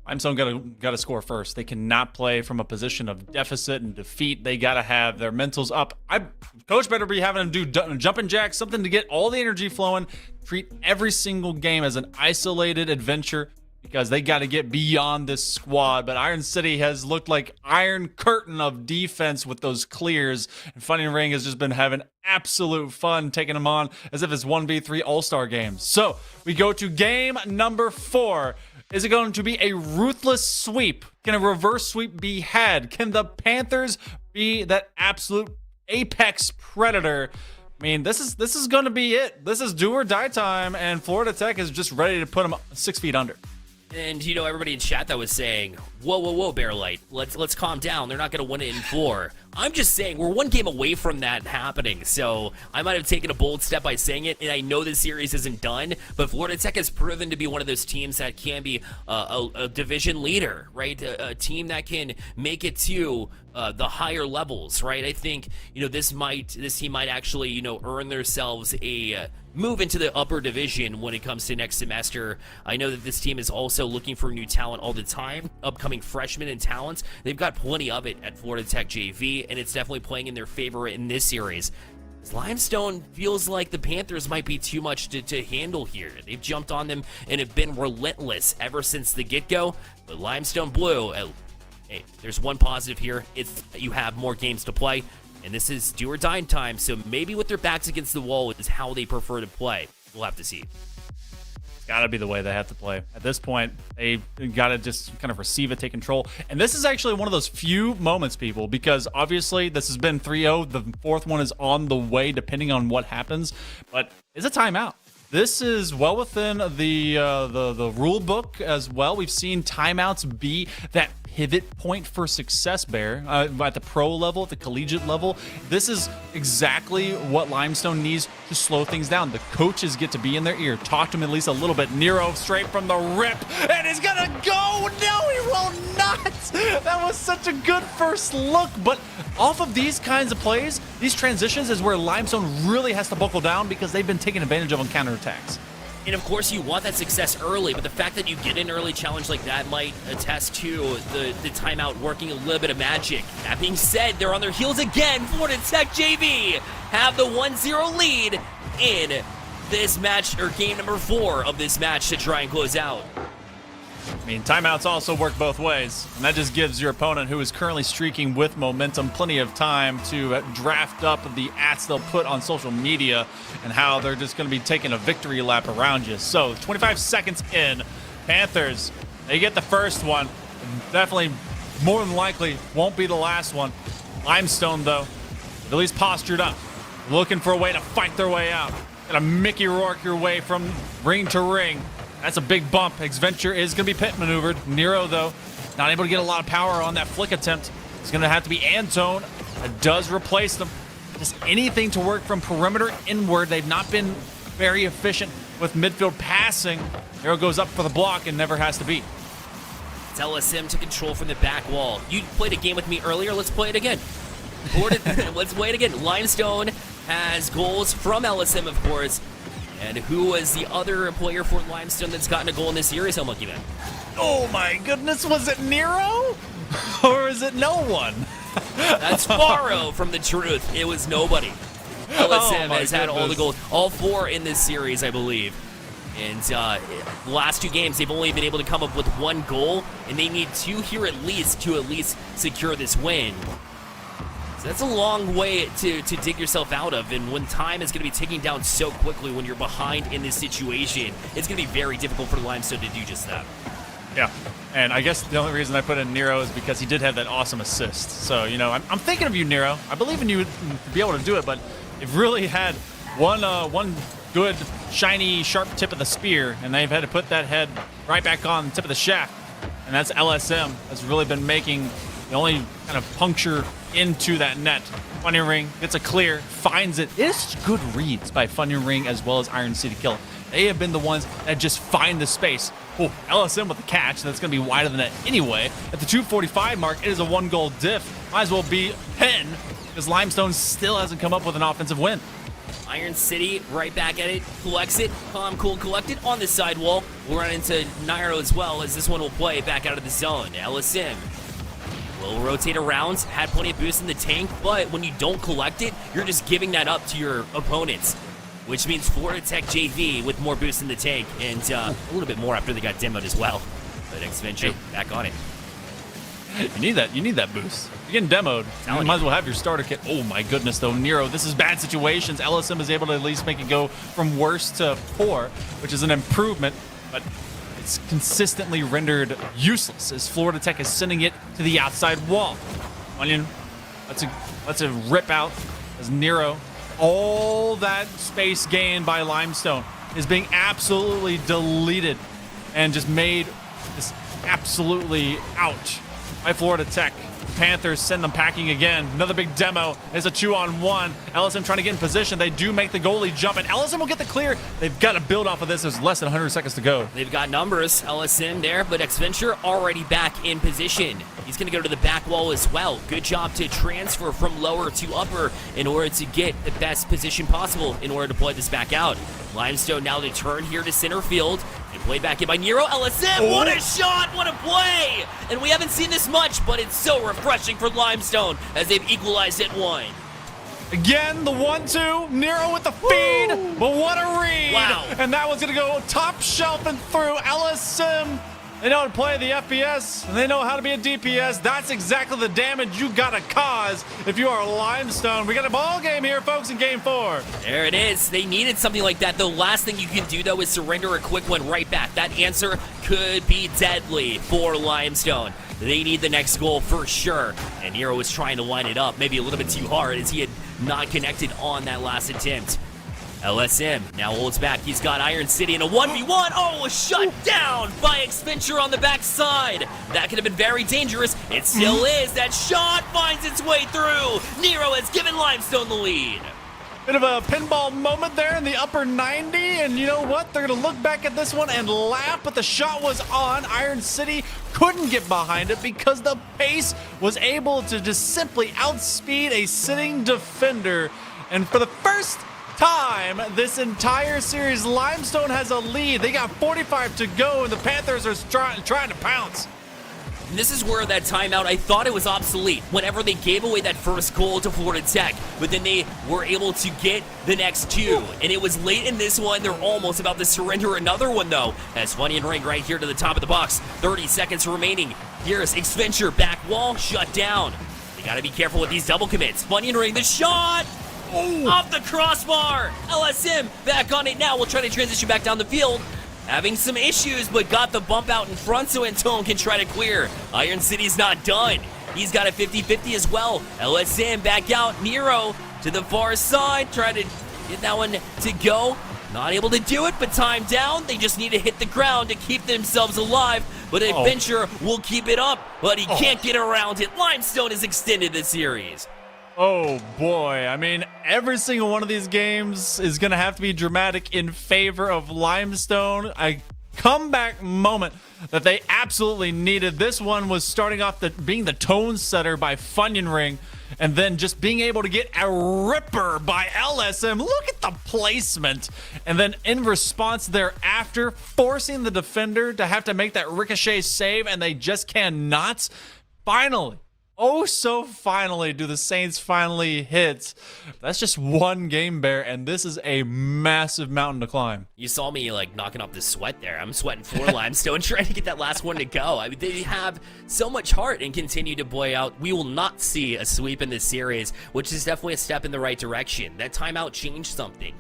Limestone got to score first. They cannot play from a position of deficit and defeat. They got to have their mentals up. Coach better be having them do jumping jacks, something to get all the energy flowing. Treat every single game as an isolated adventure, because they got to get beyond this squad. But Iron City has looked like Iron Curtain of defense with those clears. And Funyun Ring has just been having absolute fun taking them on as if it's 1v3 All-Star games. So we go to game number 4. Is it going to be a ruthless sweep? Can a reverse sweep be had? Can the Panthers be that absolute apex predator? I mean, this is going to be it. This is do or die time, and Florida Tech is just ready to put them 6 feet under. And, everybody in chat that was saying, Whoa, Bearlight. Let's calm down. They're not going to win it in 4. I'm just saying we're one game away from that happening. So I might have taken a bold step by saying it, and I know this series isn't done, but Florida Tech has proven to be one of those teams that can be a division leader, right? A team that can make it to the higher levels, right? I think this team might actually earn themselves a move into the upper division when it comes to next semester. I know that this team is also looking for new talent all the time, upcoming freshmen and talents. They've got plenty of it at Florida Tech JV, and it's definitely playing in their favor in this series. Limestone feels like the Panthers might be too much to handle here. They've jumped on them and have been relentless ever since the get-go, but Limestone Blue, hey, there's one positive here. It's you have more games to play. And this is do or die time, so maybe with their backs against the wall is how they prefer to play. We'll have to see. It's got to be the way they have to play. At this point, they got to just kind of receive it, take control. And this is actually one of those few moments, people, because obviously this has been 3-0. The fourth one is on the way, depending on what happens. But it's a timeout. This is well within the rule book as well. We've seen timeouts be that pivot point for success, Bear, at the pro level, at the collegiate level. This is exactly what Limestone needs to slow things down. The coaches get to be in their ear, talk to him at least a little bit. Nero straight from the rip, and he's gonna go. No, he will not. That was such a good first look, but off of these kinds of plays, these transitions is where Limestone really has to buckle down because they've been taken advantage of on counterattacks. And of course you want that success early, but the fact that you get an early challenge like that might attest to the timeout working a little bit of magic. That being said, they're on their heels again. Florida Tech JV have the 1-0 lead in this match, or game number 4 of this match to try and close out. I mean, timeouts also work both ways, and that just gives your opponent, who is currently streaking with momentum, plenty of time to draft up the ads they'll put on social media and how they're just going to be taking a victory lap around you. So 25 seconds in, Panthers, they get the first one. Definitely, more than likely, won't be the last one. Limestone, though, at least postured up, looking for a way to fight their way out. Gonna Mickey Rourke your way from ring to ring. That's a big bump. Xventure is going to be pit maneuvered. Nero, though, not able to get a lot of power on that flick attempt. It's going to have to be Antone. That does replace them. Just anything to work from perimeter inward. They've not been very efficient with midfield passing. Nero goes up for the block and never has to beat. It's LSM to control from the back wall. You played a game with me earlier. Let's play it again. Let's play it again. Limestone has goals from LSM, of course. And who was the other player for Limestone that's gotten a goal in this series, El Monkey Man? Oh my goodness, was it Nero? Or is it no one? That's far from the truth. It was nobody. LSM has had all the goals, all 4 in this series, I believe. And the last 2 games, they've only been able to come up with 1 goal, and they need 2 here at least to secure this win. So that's a long way to dig yourself out of, and when time is going to be ticking down so quickly when you're behind in this situation, it's going to be very difficult for Limestone to do just that. Yeah, and I guess the only reason I put in Nero is because he did have that awesome assist. So, I'm thinking of you, Nero. I believe in you to be able to do it, but you've really had one good, shiny, sharp tip of the spear, and they've had to put that head right back on the tip of the shaft, and that's LSM has really been making the only kind of puncture into that net. Funny Ring gets a clear, finds it. It's good reads by Funny Ring as well as Iron City Killer. They have been the ones that just find the space. Oh, LSM with the catch. That's going to be wider than that anyway. At the 2:45 mark, it is a 1-goal diff. Might as well be 10 because Limestone still hasn't come up with an offensive win. Iron City right back at it, collects it, calm, cool, collected on the sidewall. We'll run into Nairo as well, as this one will play back out of the zone. LSM will rotate around, had plenty of boost in the tank, but when you don't collect it, you're just giving that up to your opponents, which means Florida Tech JV with more boost in the tank, and a little bit more after they got demoed as well. But Xventure back on it. You need that boost. You're getting demoed. You might as well have your starter kit. Oh my goodness, though, Nero, this is bad situations. LSM is able to at least make it go from worse to poor, which is an improvement, but it's consistently rendered useless as Florida Tech is sending it to the outside wall. Onion, let's a rip out as Nero. All that space gained by Limestone is being absolutely deleted and just made this absolutely out by Florida Tech. Panthers send them packing again. Another big demo is a 2-on-1. LSM trying to get in position. They do make the goalie jump, and LSM will get the clear. They've got to build off of this. There's less than 100 seconds to go. They've got numbers, LSM there, but Xventure already back in position. He's going to go to the back wall as well. Good job to transfer from lower to upper in order to get the best position possible in order to play this back out. Limestone now to turn here to center field and play back in by Nero. LSM, what a shot, what a play! And we haven't seen this much, but it's so refreshing for Limestone as they've equalized at 1. Again, the 1-2, Nero with the feed, but what a read! Wow. And that one's gonna go top shelf and through. LSM, they know how to play the FPS, and they know how to be a DPS. That's exactly the damage you gotta cause if you are Limestone. We got a ball game here, folks, in game 4. There it is. They needed something like that. The last thing you can do, though, is surrender a quick one right back. That answer could be deadly for Limestone. They need the next goal for sure. And Nero was trying to line it up, maybe a little bit too hard, as he had not connected on that last attempt. LSM now holds back. He's got Iron City in a 1v1. Oh, shut down by Xventure on the backside. That could have been very dangerous. It still is. That shot finds its way through. Nero has given Limestone the lead. Bit of a pinball moment there in the upper 90, and you know what? They're going to look back at this one and laugh, but the shot was on. Iron City couldn't get behind it because the pace was able to just simply outspeed a sitting defender. And for the first time this entire series, Limestone has a lead. They got 45 to go, and the Panthers are trying to pounce. And this is where that timeout, I thought it was obsolete whenever they gave away that first goal to Florida Tech, but then they were able to get the next 2. And it was late in this one. They're almost about to surrender another one, though, as Funny and Ring right here to the top of the box. 30 seconds remaining. Here's Xventure, back wall, shut down. They got to be careful with these double commits. Funny and Ring, the shot! Off the crossbar! LSM back on it now. We'll try to transition back down the field. Having some issues, but got the bump out in front so Antone can try to clear. Iron City's not done. He's got a 50-50 as well. LSM back out. Nero to the far side. Try to get that one to go. Not able to do it, but time down. They just need to hit the ground to keep themselves alive. But Adventure will keep it up, but he can't get around it. Limestone has extended the series. Oh boy, I mean, every single one of these games is going to have to be dramatic in favor of Limestone. A comeback moment that they absolutely needed. This one was starting off being the tone setter by Funyun Ring, and then just being able to get a ripper by LSM. Look at the placement. And then in response thereafter, forcing the defender to have to make that ricochet save, and they just cannot. Finally. Oh, so finally do the Saints finally hit. That's just one game, Bear, and this is a massive mountain to climb. You saw me like knocking off the sweat there. I'm sweating for Limestone trying to get that last one to go. I mean, they have so much heart and continue to boy out. We will not see a sweep in this series, which is definitely a step in the right direction. That timeout changed something.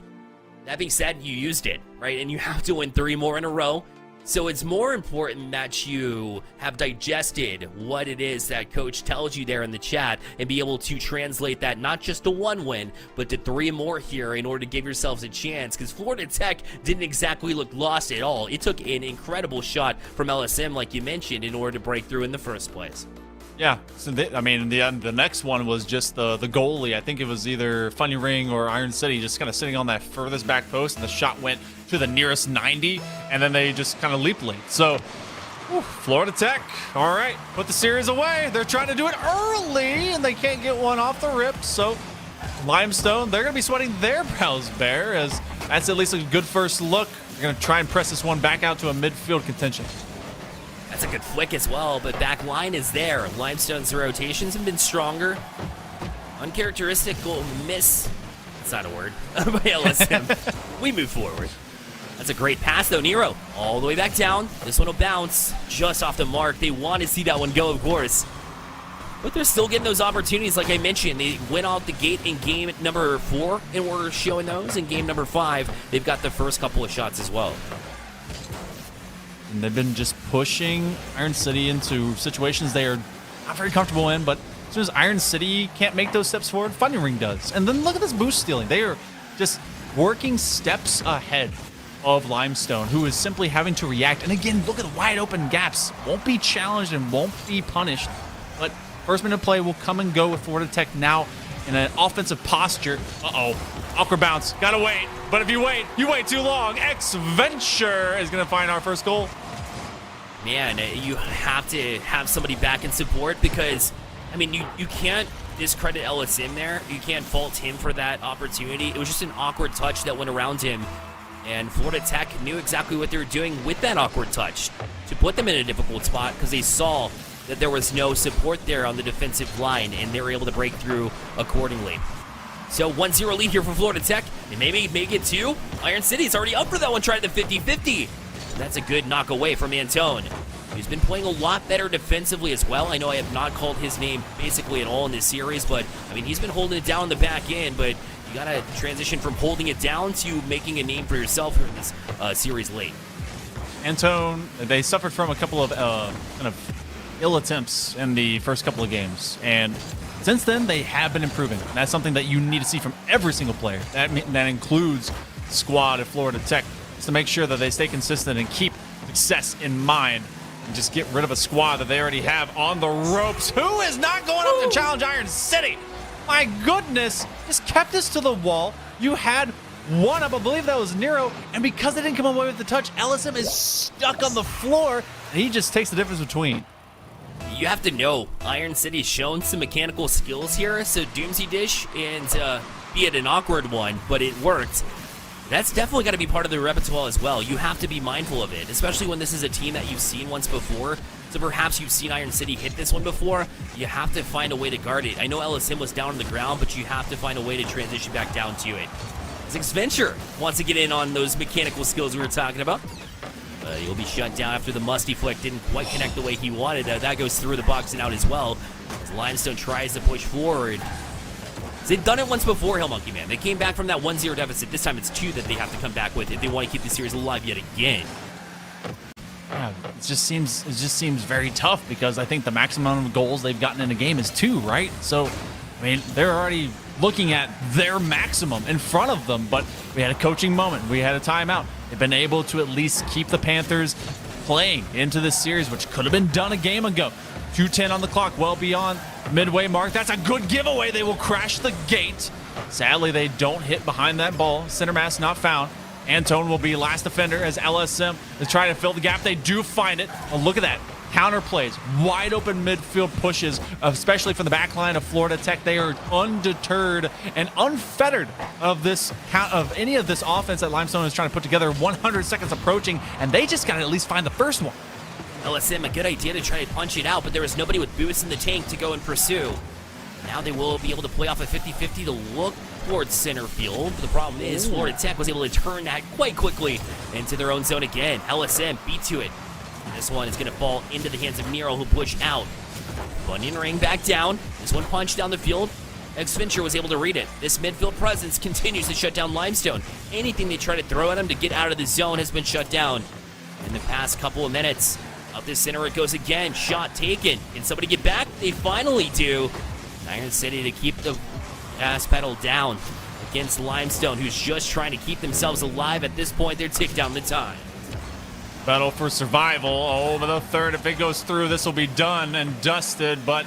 That being said, you used it, right? And you have to win 3 more in a row. So it's more important that you have digested what it is that coach tells you there in the chat and be able to translate that not just to 1 win, but to 3 more here in order to give yourselves a chance, because Florida Tech didn't exactly look lost at all. It took an incredible shot from LSM, like you mentioned, in order to break through in the first place. Yeah, so the next one was just the goalie. I think it was either Funny Ring or Iron City just kind of sitting on that furthest back post, and the shot went to the nearest 90, and then they just kind of leaped late. So, Florida Tech, all right, put the series away. They're trying to do it early, and they can't get one off the rip. So, Limestone, they're going to be sweating their brows bare, as that's at least a good first look. They're going to try and press this one back out to a midfield contention. That's a good flick as well, but back line is there. Limestone's rotations have been stronger. Uncharacteristic goal miss. That's not a word. By LSM. We move forward. That's a great pass, though. Nero all the way back down. This one will bounce just off the mark. They want to see that one go, of course. But they're still getting those opportunities, like I mentioned. They went out the gate in game number 4, and we're showing those. In game number 5, they've got the first couple of shots as well. And they've been just pushing Iron City into situations they are not very comfortable in, but as soon as Iron City can't make those steps forward, Funny Ring does. And then look at this boost stealing. They are just working steps ahead. of Limestone, who is simply having to react. And again, look at the wide open gaps. Won't be challenged and won't be punished. But first minute of play will come and go with Florida Tech now in an offensive posture. Awkward bounce. Gotta wait. But if you wait too long. X-Venture is going to find our first goal. Man, you have to have somebody back in support because, I mean, you can't discredit LSM there. You can't fault him for that opportunity. It was just an awkward touch that went around him. And Florida Tech knew exactly what they were doing with that awkward touch to put them in a difficult spot because they saw that there was no support there on the defensive line, and they were able to break through accordingly. So 1-0 lead here for Florida Tech, and maybe make it 2. Iron City's already up for that one, trying the 50-50. That's a good knock away from Antone. He's been playing a lot better defensively as well. I know I have not called his name basically at all in this series, but I mean, he's been holding it down in the back end, but you gotta transition from holding it down to making a name for yourself here in this series late. Antone, they suffered from a couple of kind of ill attempts in the first couple of games, and since then they have been improving. And that's something that you need to see from every single player. That includes the squad at Florida Tech, is to make sure that they stay consistent and keep success in mind, and just get rid of a squad that they already have on the ropes. Who is not going up to challenge Iron City? My goodness, just kept this to the wall. You had one up, I believe that was Nero, and because they didn't come away with the touch, LSM is stuck on the floor, and he just takes the difference between. You have to know, Iron City's shown some mechanical skills here, so Doomsy Dish, and be it an awkward one, but it worked. That's definitely got to be part of the repertoire as well. You have to be mindful of it, especially when this is a team that you've seen once before. So perhaps you've seen Iron City hit this one before. You have to find a way to guard it. I know LSM was down on the ground, but you have to find a way to transition back down to it. X-Venture wants to get in on those mechanical skills we were talking about. He'll be shut down after the musty flick didn't quite connect the way he wanted. That goes through the box and out as well, as Limestone tries to push forward. They've done it once before, Hill Monkey Man. They came back from that 1-0 deficit. This time it's 2 that they have to come back with if they want to keep the series alive yet again. Yeah, it just seems very tough because I think the maximum of goals they've gotten in a game is 2, right? So, I mean, they're already looking at their maximum in front of them, but we had a coaching moment. We had a timeout. They've been able to at least keep the Panthers playing into this series, which could have been done a game ago. 2:10 on the clock, well beyond midway mark. That's a good giveaway. They will crash the gate. Sadly, they don't hit behind that ball. Center mass not found. Antone will be last defender as LSM is trying to fill the gap. They do find it. Oh, look at that. Counter plays, wide open midfield pushes, especially from the back line of Florida Tech. They are undeterred and unfettered of any of this offense that Limestone is trying to put together. 100 seconds approaching, and they just got to at least find the first one. LSM, a good idea to try to punch it out, but there was nobody with boots in the tank to go and pursue. Now they will be able to play off a 50-50 to look towards center field. But the problem is Florida Tech was able to turn that quite quickly into their own zone again. LSM beat to it. This one is going to fall into the hands of Nero, who pushed out. Bunyan Ring back down. This one punched down the field. X-Venture was able to read it. This midfield presence continues to shut down Limestone. Anything they try to throw at him to get out of the zone has been shut down in the past couple of minutes. Up the center it goes again. Shot taken. Can somebody get back? They finally do. Iron City to keep the gas pedal down against Limestone, who's just trying to keep themselves alive at this point. They're tick down the time. Battle for survival. Oh, but the third, if it goes through, this will be done and dusted, but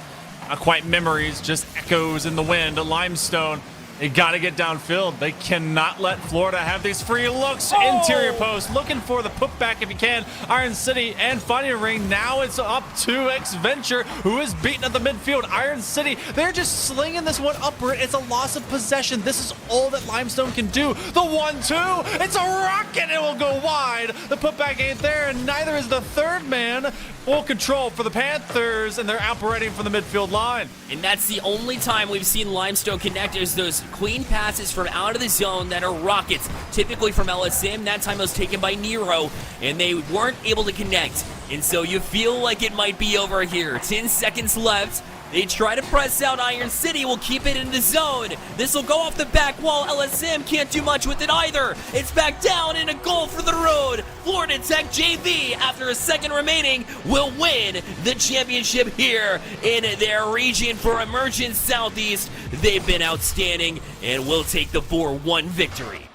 not quite memories, just echoes in the wind. Limestone, they got to get downfield. They cannot let Florida have these free looks. Oh! Interior post, looking for the putback if he can. Iron City and Bunyan Ring. Now it's up to X-Venture, who is beaten at the midfield. Iron City, they're just slinging this one upward. It's a loss of possession. This is all that Limestone can do. The 1-2, it's a rocket. It will go wide. The putback ain't there, and neither is the third man. Full control for the Panthers, and they're operating from the midfield line. And that's the only time we've seen Limestone connect is those clean passes from out of the zone that are rockets, typically from LSM. That time it was taken by Nero, and they weren't able to connect. And so you feel like it might be over here. 10 seconds left. They try to press out. Iron City will keep it in the zone. This will go off the back wall. LSM can't do much with it either. It's back down and a goal for the road. Florida Tech JV, after a second remaining, will win the championship here in their region for Emergent Southeast. They've been outstanding and will take the 4-1 victory.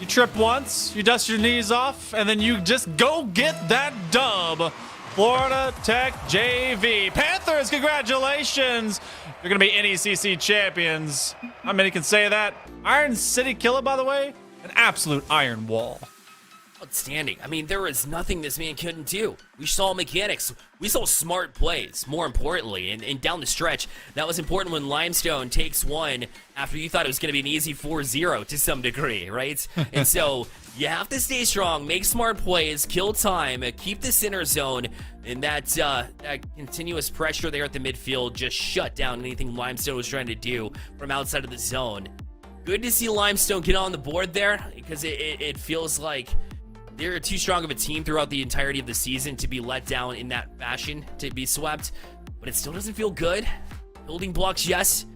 You trip once, you dust your knees off, and then you just go get that dub. Florida Tech JV. Panthers, congratulations. You're going to be NECC champions. How many can say that? Iron City Killer, by the way, an absolute iron wall. Outstanding. I mean, there was nothing this man couldn't do. We saw mechanics. We saw smart plays, more importantly. And down the stretch, that was important when Limestone takes one after you thought it was going to be an easy 4-0 to some degree, right? And so you have to stay strong, make smart plays, kill time, keep the center zone, and that continuous pressure there at the midfield just shut down anything Limestone was trying to do from outside of the zone. Good to see Limestone get on the board there, because it feels like they're too strong of a team throughout the entirety of the season to be let down in that fashion, to be swept. But it still doesn't feel good. Building blocks, yes.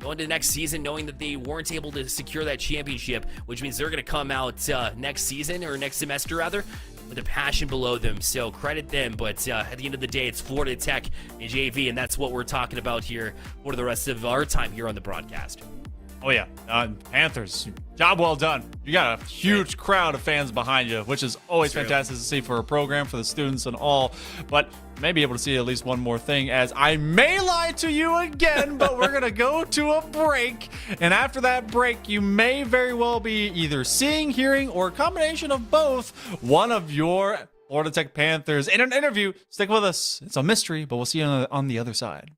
Going to the next season knowing that they weren't able to secure that championship, which means they're going to come out next season, or next semester rather, with a passion below them. So credit them, but at the end of the day, it's Florida Tech and JV, and that's what we're talking about here for the rest of our time here on the broadcast. Oh, yeah. Panthers, job well done. You got a huge crowd of fans behind you, which is always fantastic to see for a program, for the students and all. But may be able to see at least one more thing, as I may lie to you again, but we're going to go to a break. And after that break, you may very well be either seeing, hearing, or a combination of both one of your Florida Tech Panthers in an interview. Stick with us. It's a mystery, but we'll see you on the other side.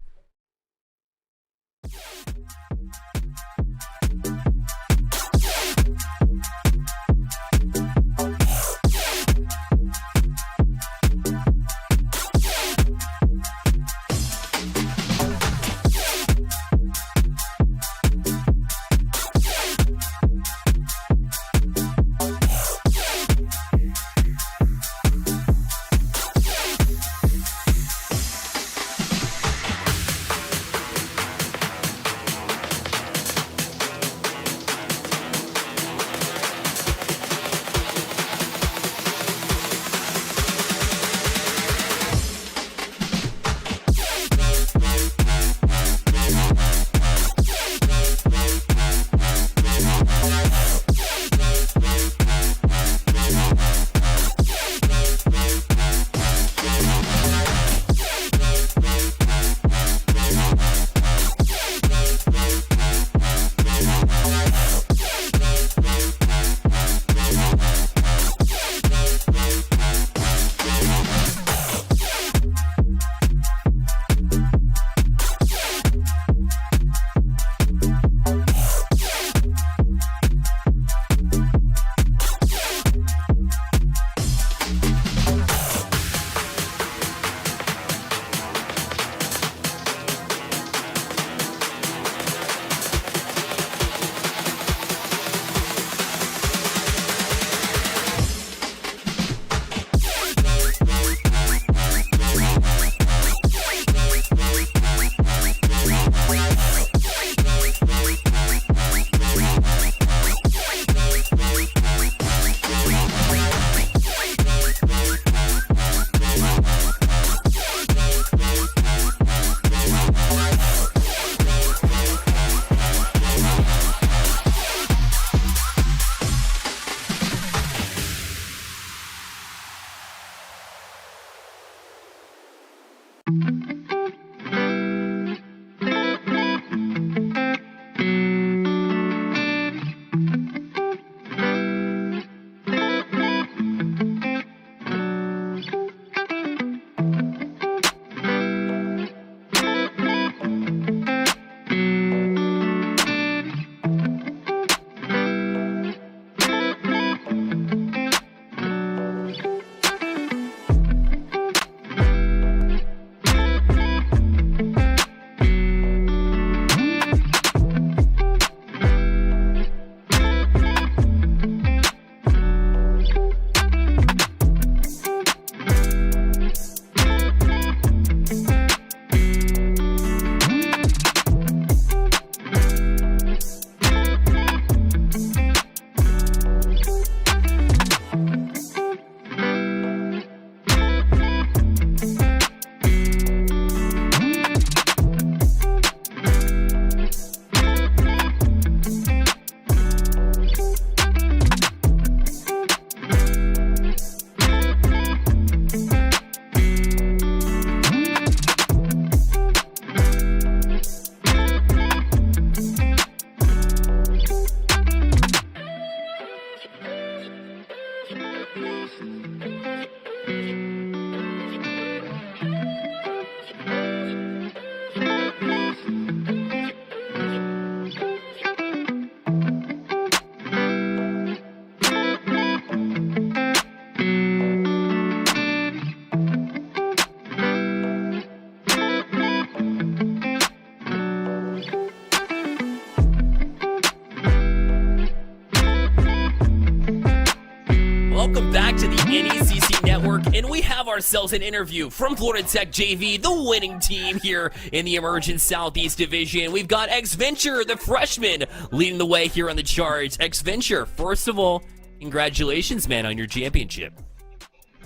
Welcome back to the NECC Network, and we have ourselves an interview from Florida Tech JV, the winning team here in the Emergent Southeast Division. We've got X-Venture, the freshman, leading the way here on the charts. X-Venture, first of all, congratulations, man, on your championship.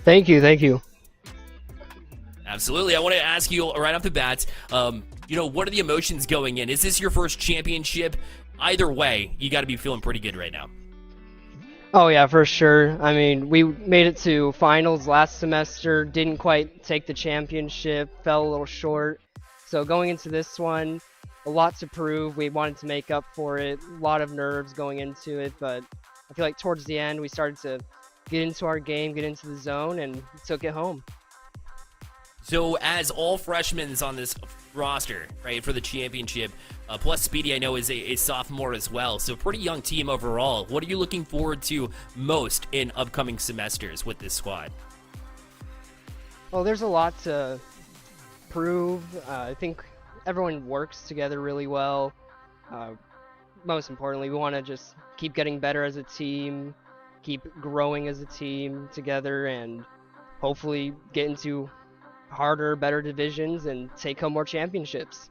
Thank you. Absolutely. I want to ask you right off the bat, what are the emotions going in? Is this your first championship? Either way, you got to be feeling pretty good right now. Oh yeah, for sure. I mean, we made it to finals last semester, didn't quite take the championship, fell a little short. So going into this one, a lot to prove. We wanted to make up for it. A lot of nerves going into it, but I feel like towards the end we started to get into our game, get into the zone, and took it home. So as all freshmen on this roster, right, for the championship, plus Speedy I know is a sophomore as well, so pretty young team overall. What are you looking forward to most in upcoming semesters with this squad? Well, there's a lot to prove. I think everyone works together really well. Most importantly, we want to just keep getting better as a team, keep growing as a team together, and hopefully get into harder, better divisions and take home more championships.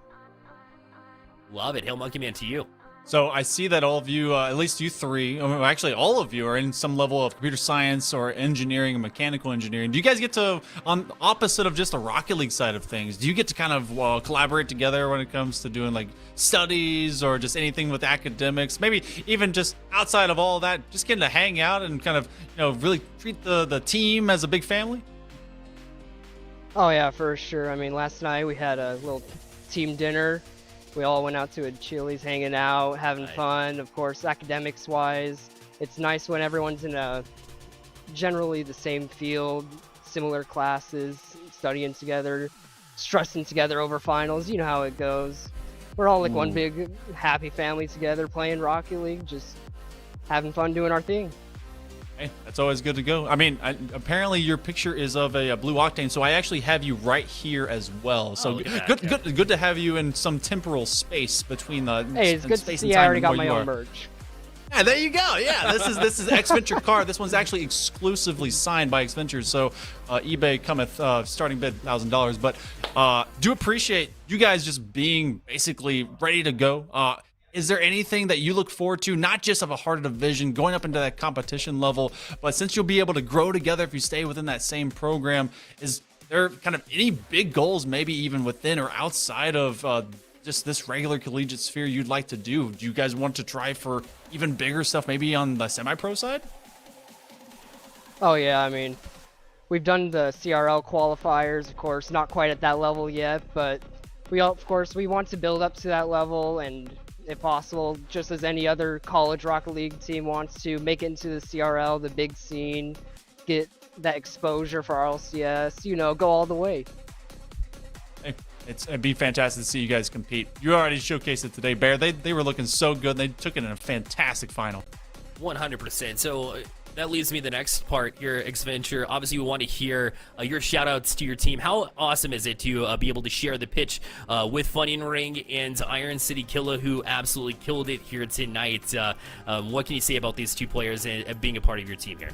Love it. Hail Monkey Man to you. So I see that all of you, at least you three, actually all of you are in some level of computer science or engineering and mechanical engineering. Do you guys get to, on opposite of just the Rocket League side of things, do you get to kind of collaborate together when it comes to doing like studies or just anything with academics? Maybe even just outside of all that, just getting to hang out and kind of, really treat the team as a big family? Oh yeah, for sure. I mean, last night we had a little team dinner. We all went out to a Chili's, hanging out, having fun. Of course, academics-wise, it's nice when everyone's in a generally the same field, similar classes, studying together, stressing together over finals. You know how it goes. We're all like one big happy family together, playing Rocket League, just having fun doing our thing. Hey, that's always good to go. I mean, apparently your picture is of a Blue Octane, so I actually have you right here as well. So good to have you in some temporal space between the Hey, it's good to see I already got my own merch. Yeah, there you go. Yeah, this is X-Venture card. This one's actually exclusively signed by X-Venture, so eBay cometh starting bid $1,000. But do appreciate you guys just being basically ready to go. Is there anything that you look forward to, not just of a harder division, going up into that competition level, but since you'll be able to grow together if you stay within that same program, is there kind of any big goals, maybe even within or outside of just this regular collegiate sphere you'd like to do? Do you guys want to try for even bigger stuff, maybe on the semi-pro side? Oh yeah, I mean, we've done the CRL qualifiers, of course, not quite at that level yet, but we want to build up to that level, and if possible, just as any other college Rocket League team wants to, make it into the CRL, the big scene, get that exposure for RLCS, go all the way. Hey, it'd be fantastic to see you guys compete. You already showcased it today, Bear. They were looking so good. They took it in a fantastic final. 100%. So that leads me to the next part here, X-Venture. Obviously, we want to hear your shout-outs to your team. How awesome is it to be able to share the pitch with Funny and Ring and Iron City Killa, who absolutely killed it here tonight? What can you say about these two players and being a part of your team here?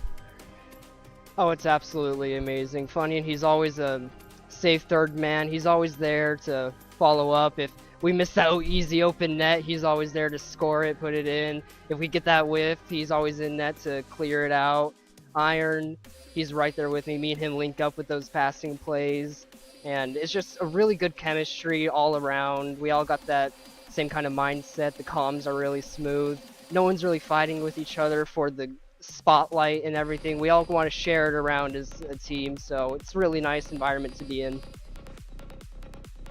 Oh, it's absolutely amazing. Funny, and he's always a safe third man. He's always there to follow up. If we miss that easy open net, he's always there to score it, put it in. If we get that whiff, he's always in net to clear it out. Iron, he's right there with me. Me and him link up with those passing plays. And it's just a really good chemistry all around. We all got that same kind of mindset. The comms are really smooth. No one's really fighting with each other for the spotlight and everything. We all want to share it around as a team. So it's a really nice environment to be in.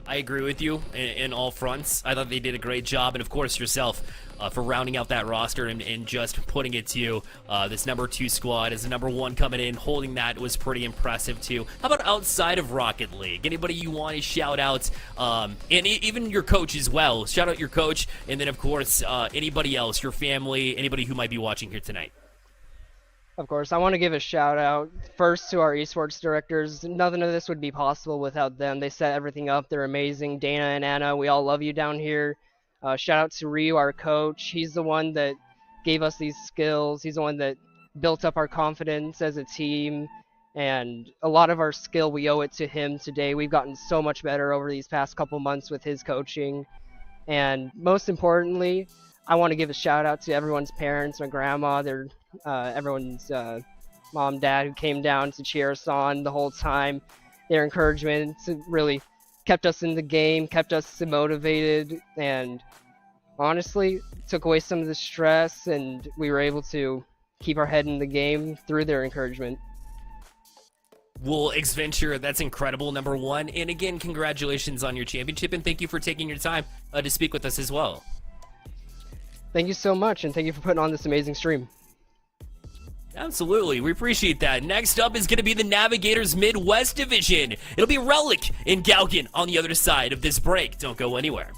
I agree with you in all fronts. I thought they did a great job, and of course yourself for rounding out that roster and just putting it to this number 2 squad as the number 1 coming in, holding that was pretty impressive too. How about outside of Rocket League? Anybody you want to shout out, and even your coach as well? Shout out your coach, and then of course anybody else, your family, anybody who might be watching here tonight. Of course, I want to give a shout out first to our esports directors. Nothing of this would be possible without them. They set everything up. They're amazing. Dana and Anna, we all love you down here. Shout out to Ryu, our coach. He's the one that gave us these skills. He's the one that built up our confidence as a team. And a lot of our skill, we owe it to him today. We've gotten so much better over these past couple months with his coaching. And most importantly, I want to give a shout out to everyone's parents, my grandma, everyone's mom, dad who came down to cheer us on the whole time. Their encouragement really kept us in the game, kept us motivated, and honestly took away some of the stress, and we were able to keep our head in the game through their encouragement. Well, Xventure, that's incredible, number 1. And again, congratulations on your championship, and thank you for taking your time to speak with us as well. Thank you so much, and thank you for putting on this amazing stream. Absolutely, we appreciate that. Next up is going to be the Navigators Midwest Division. It'll be Relic and Gaugen on the other side of this break. Don't go anywhere.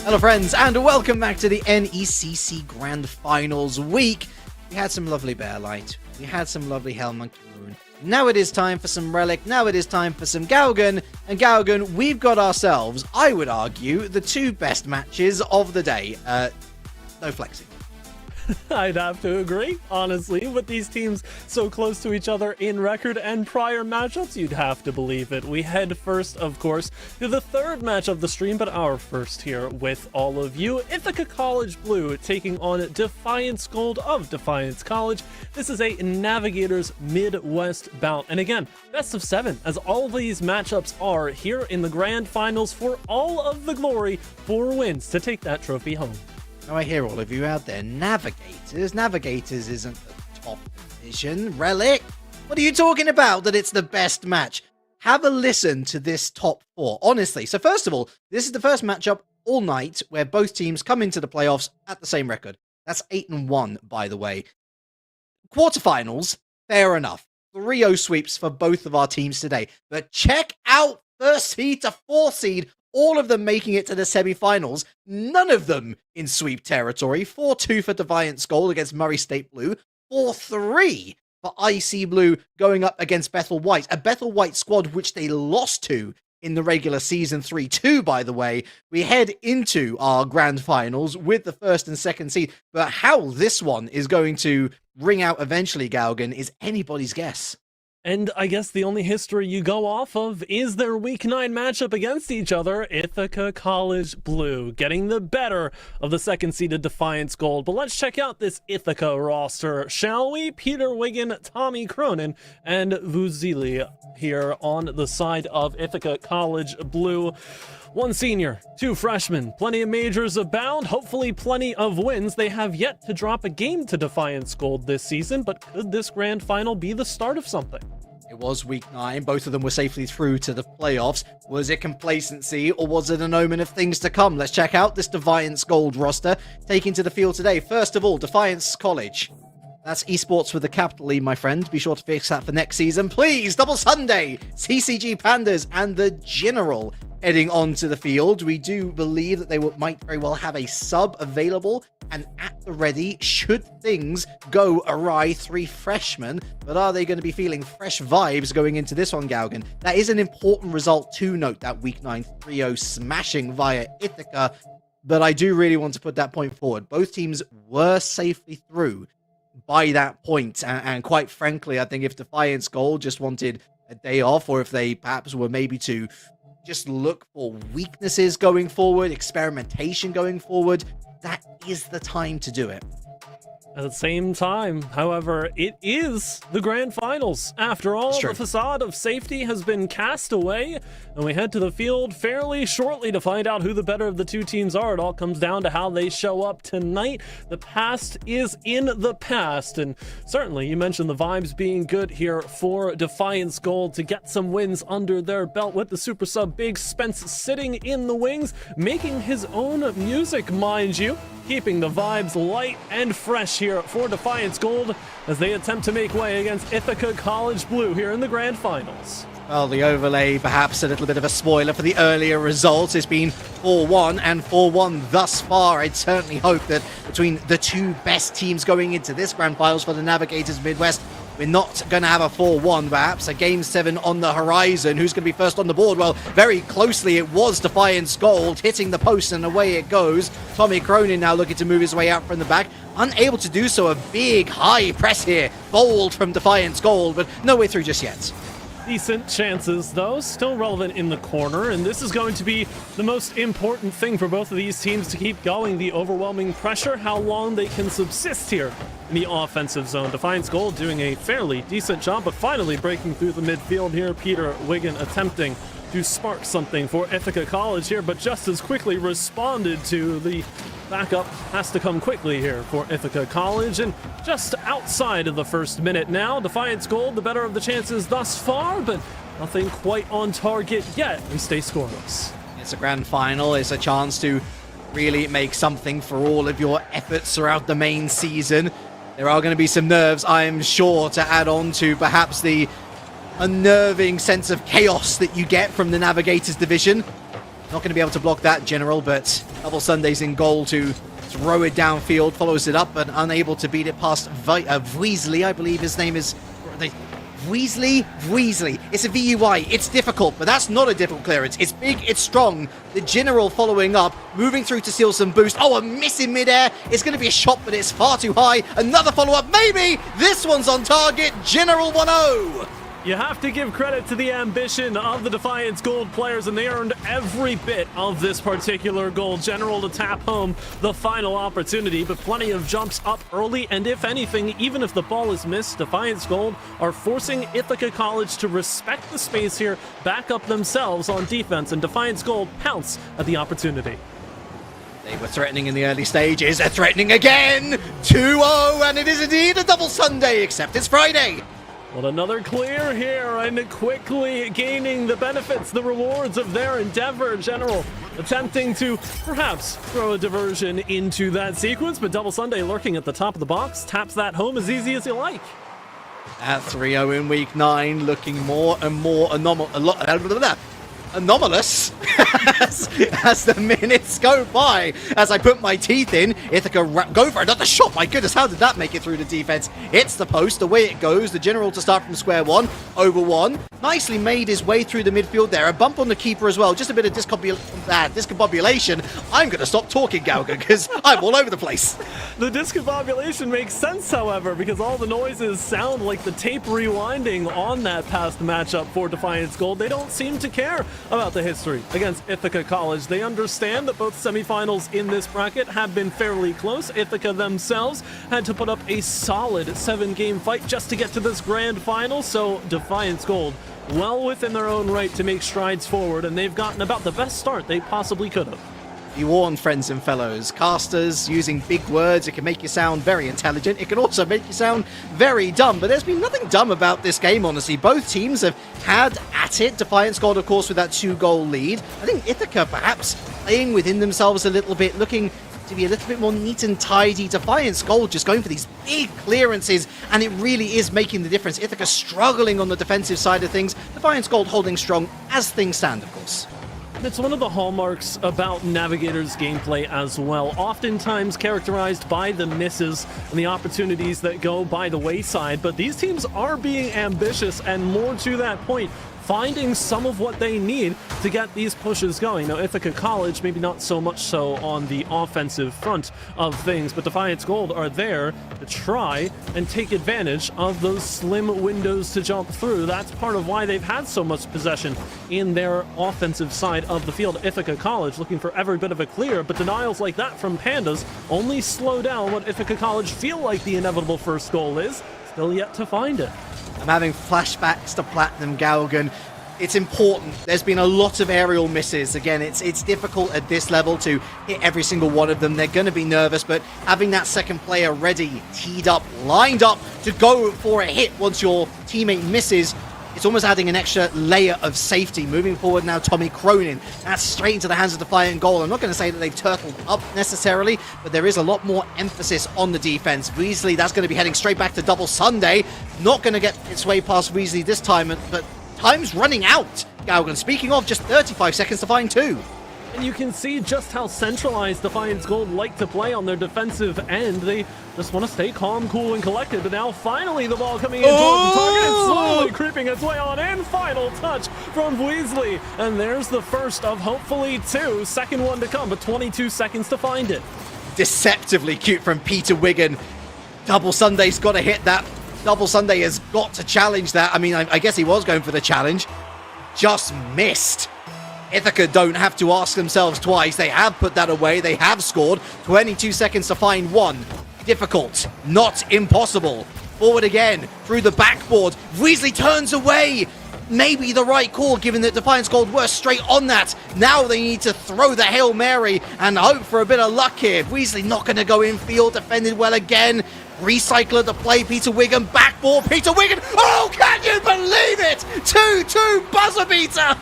Hello friends, and welcome back to the NECC Grand Finals week. We had some lovely Bear Light, we had some lovely Hell Monkey Moon. Now it is time for some Relic, now it is time for some Gaugan. And Gaugan, we've got ourselves, I would argue, the two best matches of the day. No flexing. I'd have to agree, honestly. With these teams so close to each other in record and prior matchups, you'd have to believe it. We head first, of course, to the third match of the stream, but our first here with all of you. Ithaca College Blue taking on Defiance Gold of Defiance College. This is a Navigators Midwest bout. And again, best of 7, as all these matchups are here in the Grand Finals for all of the glory, 4 wins to take that trophy home. Now I hear all of you out there, Navigators. Navigators isn't the top division. Relic? What are you talking about that it's the best match? Have a listen to this top 4, honestly. So first of all, this is the first matchup all night where both teams come into the playoffs at the same record. That's 8-1, by the way. Quarterfinals, fair enough. 3-0 sweeps for both of our teams today. But check out first seed to 4th seed. All of them making it to the semi-finals, none of them in sweep territory. 4-2 for Defiance Gold against Murray State Blue. 4-3 for IC Blue going up against Bethel White. A Bethel White squad which they lost to in the regular season 3-2, by the way. We head into our grand finals with the first and second seed. But how this one is going to ring out eventually, Gaugan, is anybody's guess. And I guess the only history you go off of is their Week 9 matchup against each other, Ithaca College Blue, getting the better of the second-seeded Defiance Gold. But let's check out this Ithaca roster, shall we? Peter Wiggin, Tommy Cronin, and Vuzili here on the side of Ithaca College Blue. 1 senior, 2 freshmen, plenty of majors abound, hopefully plenty of wins. They have yet to drop a game to Defiance Gold this season, but could this grand final be the start of something? It was week 9. Both of them were safely through to the playoffs. Was it complacency or was it an omen of things to come? Let's check out this Defiance Gold roster taking to the field today. First of all, Defiance College. That's esports with a capital E, my friend. Be sure to fix that for next season. Please, Double Sunday, CCG Pandas, and the General heading onto the field. We do believe that they might very well have a sub available and at the ready should things go awry. 3 freshmen, but are they going to be feeling fresh vibes going into this one, Gaugan? That is an important result to note, that week 9 3-0 smashing via Ithaca, but I do really want to put that point forward. Both teams were safely through by that point, and quite frankly, I think if Defiance Gold just wanted a day off, or if they perhaps were maybe to just look for weaknesses going forward, experimentation going forward, that is the time to do it. At the same time, however, it is the grand finals. After all, the facade of safety has been cast away, and we head to the field fairly shortly to find out who the better of the two teams are. It all comes down to how they show up tonight. The past is in the past, and certainly you mentioned the vibes being good here for Defiance Gold to get some wins under their belt with the super sub Big Spence sitting in the wings, making his own music, mind you, keeping the vibes light and fresh here for Defiance Gold as they attempt to make way against Ithaca College Blue here in the grand finals. Well, the overlay, perhaps a little bit of a spoiler for the earlier results. It's been 4-1 and 4-1 thus far. I'd certainly hope that between the two best teams going into this grand finals for the Navigators Midwest, we're not going to have a 4-1, perhaps. A Game 7 on the horizon. Who's going to be first on the board? Well, very closely it was Defiance Gold hitting the post, and away it goes. Tommy Cronin now looking to move his way out from the back. Unable to do so. A big high press here. Bold from Defiance Gold, but no way through just yet. Decent chances, though, still relevant in the corner, and this is going to be the most important thing for both of these teams to keep going. The overwhelming pressure, how long they can subsist here in the offensive zone. Defiance Gold doing a fairly decent job, but finally breaking through the midfield here. Peter Wiggin attempting to spark something for Ithaca College here, but just as quickly responded to. The backup has to come quickly here for Ithaca College, and just outside of the first minute now. Defiance Gold, the better of the chances thus far, but nothing quite on target yet. We stay scoreless. It's a grand final. It's a chance to really make something for all of your efforts throughout the main season. There are going to be some nerves, I'm sure, to add on to perhaps the unnerving sense of chaos that you get from the Navigators division. Not going to be able to block that, General, but Double Sunday's in goal to throw it downfield, follows it up, but unable to beat it past Weasley, I believe his name is... Weasley. It's a VUI. It's difficult, but that's not a difficult clearance. It's big, it's strong. The General following up, moving through to steal some boost. Oh, a miss in midair. It's going to be a shot, but it's far too high. Another follow-up, maybe. This one's on target. General 1-0. You have to give credit to the ambition of the Defiance Gold players, and they earned every bit of this particular goal. General to tap home the final opportunity, but plenty of jumps up early, and if anything, even if the ball is missed, Defiance Gold are forcing Ithaca College to respect the space here, back up themselves on defense, and Defiance Gold pounce at the opportunity. They were threatening in the early stages. They're threatening again. 2-0, and it is indeed a double Sunday, except it's Friday. Well, another clear here, and quickly gaining the benefits, the rewards of their endeavor. General attempting to perhaps throw a diversion into that sequence, but Double Sunday lurking at the top of the box, taps that home as easy as you like. At 3-0 in week 9, looking more and more anomalous as the minutes go by. As I put my teeth in, Ithaca go for another shot. My goodness, how did that make it through the defense? It's the post, away it goes. The General to start from square one, over one. Nicely made his way through the midfield there. A bump on the keeper as well. Just a bit of discombobulation. I'm going to stop talking, Galga, because I'm all over the place. The discombobulation makes sense, however, because all the noises sound like the tape rewinding on that past matchup for Defiance Gold. They don't seem to care about the history against Ithaca College. They understand that both semifinals in this bracket have been fairly close. Ithaca themselves had to put up a solid 7-game fight just to get to this grand final, so Defiance Gold well within their own right to make strides forward, and they've gotten about the best start they possibly could have. Be warned, friends and fellows, casters using big words, it can make you sound very intelligent, it can also make you sound very dumb, but there's been nothing dumb about this game, honestly. Both teams have had at it. Defiance Gold, of course, with that 2-goal lead. I think Ithaca perhaps playing within themselves a little bit, looking to be a little bit more neat and tidy. Defiance Gold just going for these big clearances, and it really is making the difference. Ithaca struggling on the defensive side of things. Defiance Gold holding strong as things stand, of course. It's one of the hallmarks about Navigator's gameplay as well, oftentimes characterized by the misses and the opportunities that go by the wayside, but these teams are being ambitious, and more to that point, finding some of what they need to get these pushes going. Now, Ithaca College, maybe not so much so on the offensive front of things, but Defiance Gold are there to try and take advantage of those slim windows to jump through. That's part of why they've had so much possession in their offensive side of the field. Ithaca College looking for every bit of a clear, but denials like that from Pandas only slow down what Ithaca College feel like the inevitable first goal is. Still yet to find it. I'm having flashbacks to Platinum Galgan. It's important. There's been a lot of aerial misses. Again, it's difficult at this level to hit every single one of them. They're going to be nervous, but having that second player ready, teed up, lined up to go for a hit once your teammate misses, it's almost adding an extra layer of safety. Moving forward now, Tommy Cronin. That's straight into the hands of Defiant Goal. I'm not going to say that they've turtled up necessarily, but there is a lot more emphasis on the defense. Weasley, that's going to be heading straight back to Double Sunday. Not going to get its way past Weasley this time, but time's running out. Galgan, speaking of, just 35 seconds to find two. And you can see just how centralized Defiance Gold like to play on their defensive end. They just want to stay calm, cool, and collected. But now finally the ball coming in towards the target. It's slowly creeping its way on in. Final touch from Weasley. And there's the first of hopefully two. Second one to come, but 22 seconds to find it. Deceptively cute from Peter Wigan. Double Sunday's got to hit that. Double Sunday has got to challenge that. I mean, I guess he was going for the challenge. Just missed. Ithaca don't have to ask themselves twice. They have put that away. They have scored. 22 seconds to find one. Difficult, not impossible. Forward again, through the backboard. Weasley turns away. Maybe the right call, given that Defiance Gold were straight on that. Now they need to throw the Hail Mary and hope for a bit of luck here. Weasley not going to go in field, defended well again. Recycler to play, Peter Wigan, backboard, Peter Wigan. Oh, can you believe it? 2-2 buzzer beater.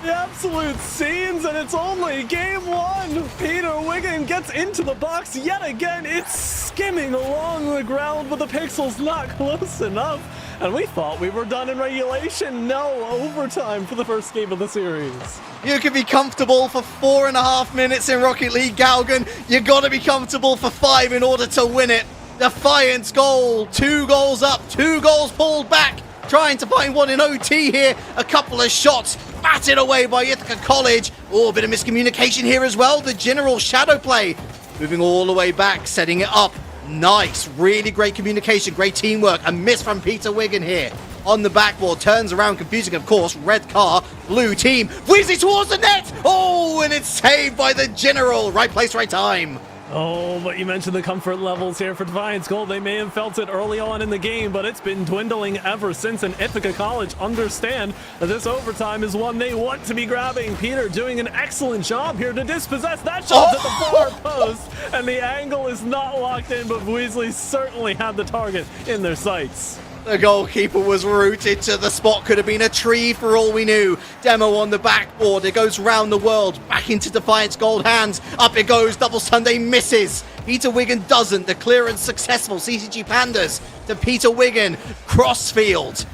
The absolute scenes, and it's only game one. Peter Wigan gets into the box yet again. It's skimming along the ground, but the pixel's not close enough. and we thought we were done in regulation. No, overtime for the first game of the series. You can be comfortable for 4.5 minutes in Rocket League, Galgan. You gotta be comfortable for 5 in order to win it. Defiance goal, 2 goals up, 2 goals pulled back. Trying to find one in OT here. A couple of shots batted away by Ithaca College. Oh, a bit of miscommunication here as well. The general shadow play. Moving all the way back, setting it up. Nice, really great communication, great teamwork. A miss from Peter Wiggin here. On the backboard, turns around, confusing, of course. Red car, blue team. Weasley towards the net. Oh, and it's saved by the general. Right place, right time. Oh, but you mentioned the comfort levels here for Defiance Gold. They may have felt it early on in the game, but it's been dwindling ever since. And Ithaca College understand that this overtime is one they want to be grabbing. Peter doing an excellent job here to dispossess. That shot's at the far post, and the angle is not locked in, but Weasley certainly had the target in their sights. The goalkeeper was rooted to the spot. Could have been a tree for all we knew. Demo on the backboard. It goes round the world. Back into Defiance Gold hands. Up it goes. Double Sunday misses. Peter Wiggin doesn't. The clearance successful. CCG Pandas to Peter Wiggin. Crossfield.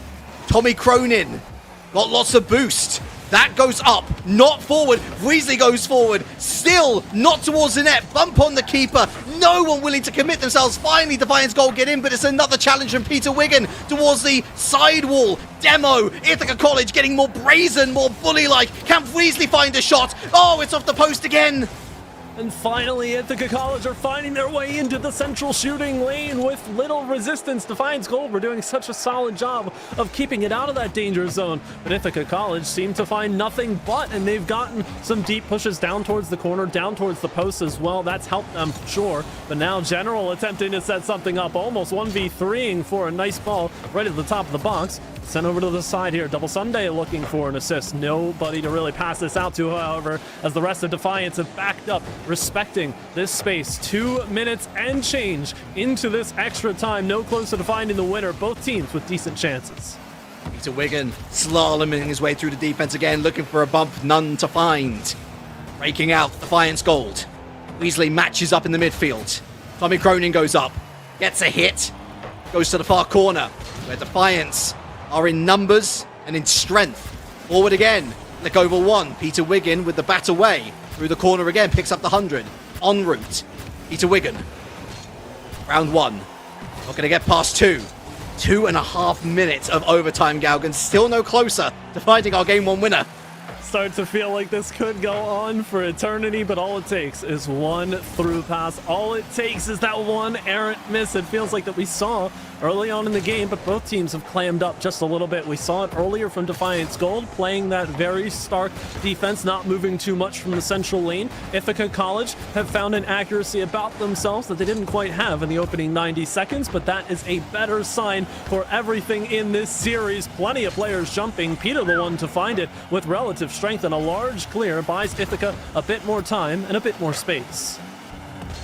Tommy Cronin. Got lots of boost. That goes up, not forward. Weasley goes forward, still not towards the net. Bump on the keeper. No one willing to commit themselves. Finally, Defiance Gold get in, but it's another challenge from Peter Wiggin towards the sidewall. Demo, Ithaca College getting more brazen, more bully-like. Can Weasley find a shot? Oh, it's off the post again. And finally, Ithaca College are finding their way into the central shooting lane with little resistance. Defiance Gold were doing such a solid job of keeping it out of that danger zone. But Ithaca College seemed to find nothing but, and they've gotten some deep pushes down towards the corner, down towards the post as well. That's helped them, sure. But now General attempting to set something up, almost 1v3ing for a nice ball right at the top of the box. Sent over to the side here. Double Sunday looking for an assist. Nobody to really pass this out to, however, as the rest of Defiance have backed up, respecting this space. 2 minutes and change into this extra time. No closer to finding the winner. Both teams with decent chances. Peter Wiggin slaloming his way through the defense again, looking for a bump, none to find. Breaking out, Defiance Gold. Weasley matches up in the midfield. Tommy Cronin goes up, gets a hit, goes to the far corner, where Defiance are in numbers and in strength. Forward again, look over one. Peter Wiggin with the bat away. Through the corner again, picks up the 100. En route, Peter Wiggin. Round 1. Not going to get past 2. 2.5 minutes of overtime, Galgan. Still no closer to finding our Game 1 winner. Start to feel like this could go on for eternity, but all it takes is one through pass. All it takes is that one errant miss. It feels like that we saw early on in the game, but both teams have clammed up just a little bit. We saw it earlier from Defiance Gold, playing that very stark defense, not moving too much from the central lane. Ithaca College have found an accuracy about themselves that they didn't quite have in the opening 90 seconds, but that is a better sign for everything in this series. Plenty of players jumping. Peter the one to find it with relative strength, and a large clear buys Ithaca a bit more time and a bit more space.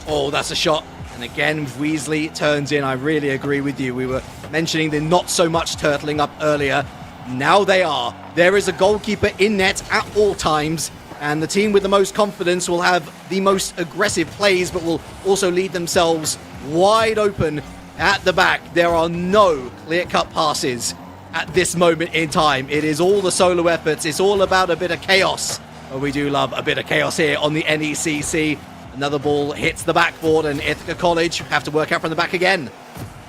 Oh, that's a shot. And again, Weasley turns in. I really agree with you. We were mentioning the not so much turtling up earlier. Now they are. There is a goalkeeper in net at all times. And the team with the most confidence will have the most aggressive plays, but will also leave themselves wide open at the back. There are no clear-cut passes at this moment in time. It is all the solo efforts. It's all about a bit of chaos. Well, we do love a bit of chaos here on the NECC. Another ball hits the backboard, and Ithaca College have to work out from the back again. Big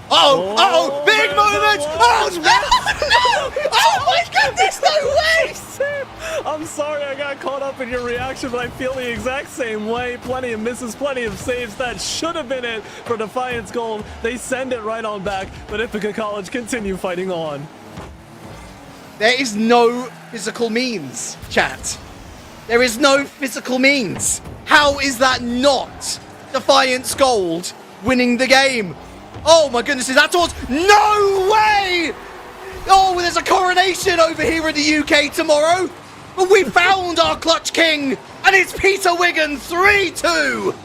moment! Oh, no! Oh, my goodness, no way! I'm sorry I got caught up in your reaction, but I feel the exact same way. Plenty of misses, plenty of saves. That should have been it for Defiance Gold. They send it right on back, but Ithaca College continue fighting on. There is no physical means, chat. There is no physical means. How is that not Defiance Gold winning the game? Oh my goodness, is that towards? No way! Oh, there's a coronation over here in the UK tomorrow. But we found our clutch king, and it's Peter Wiggin, 3-2.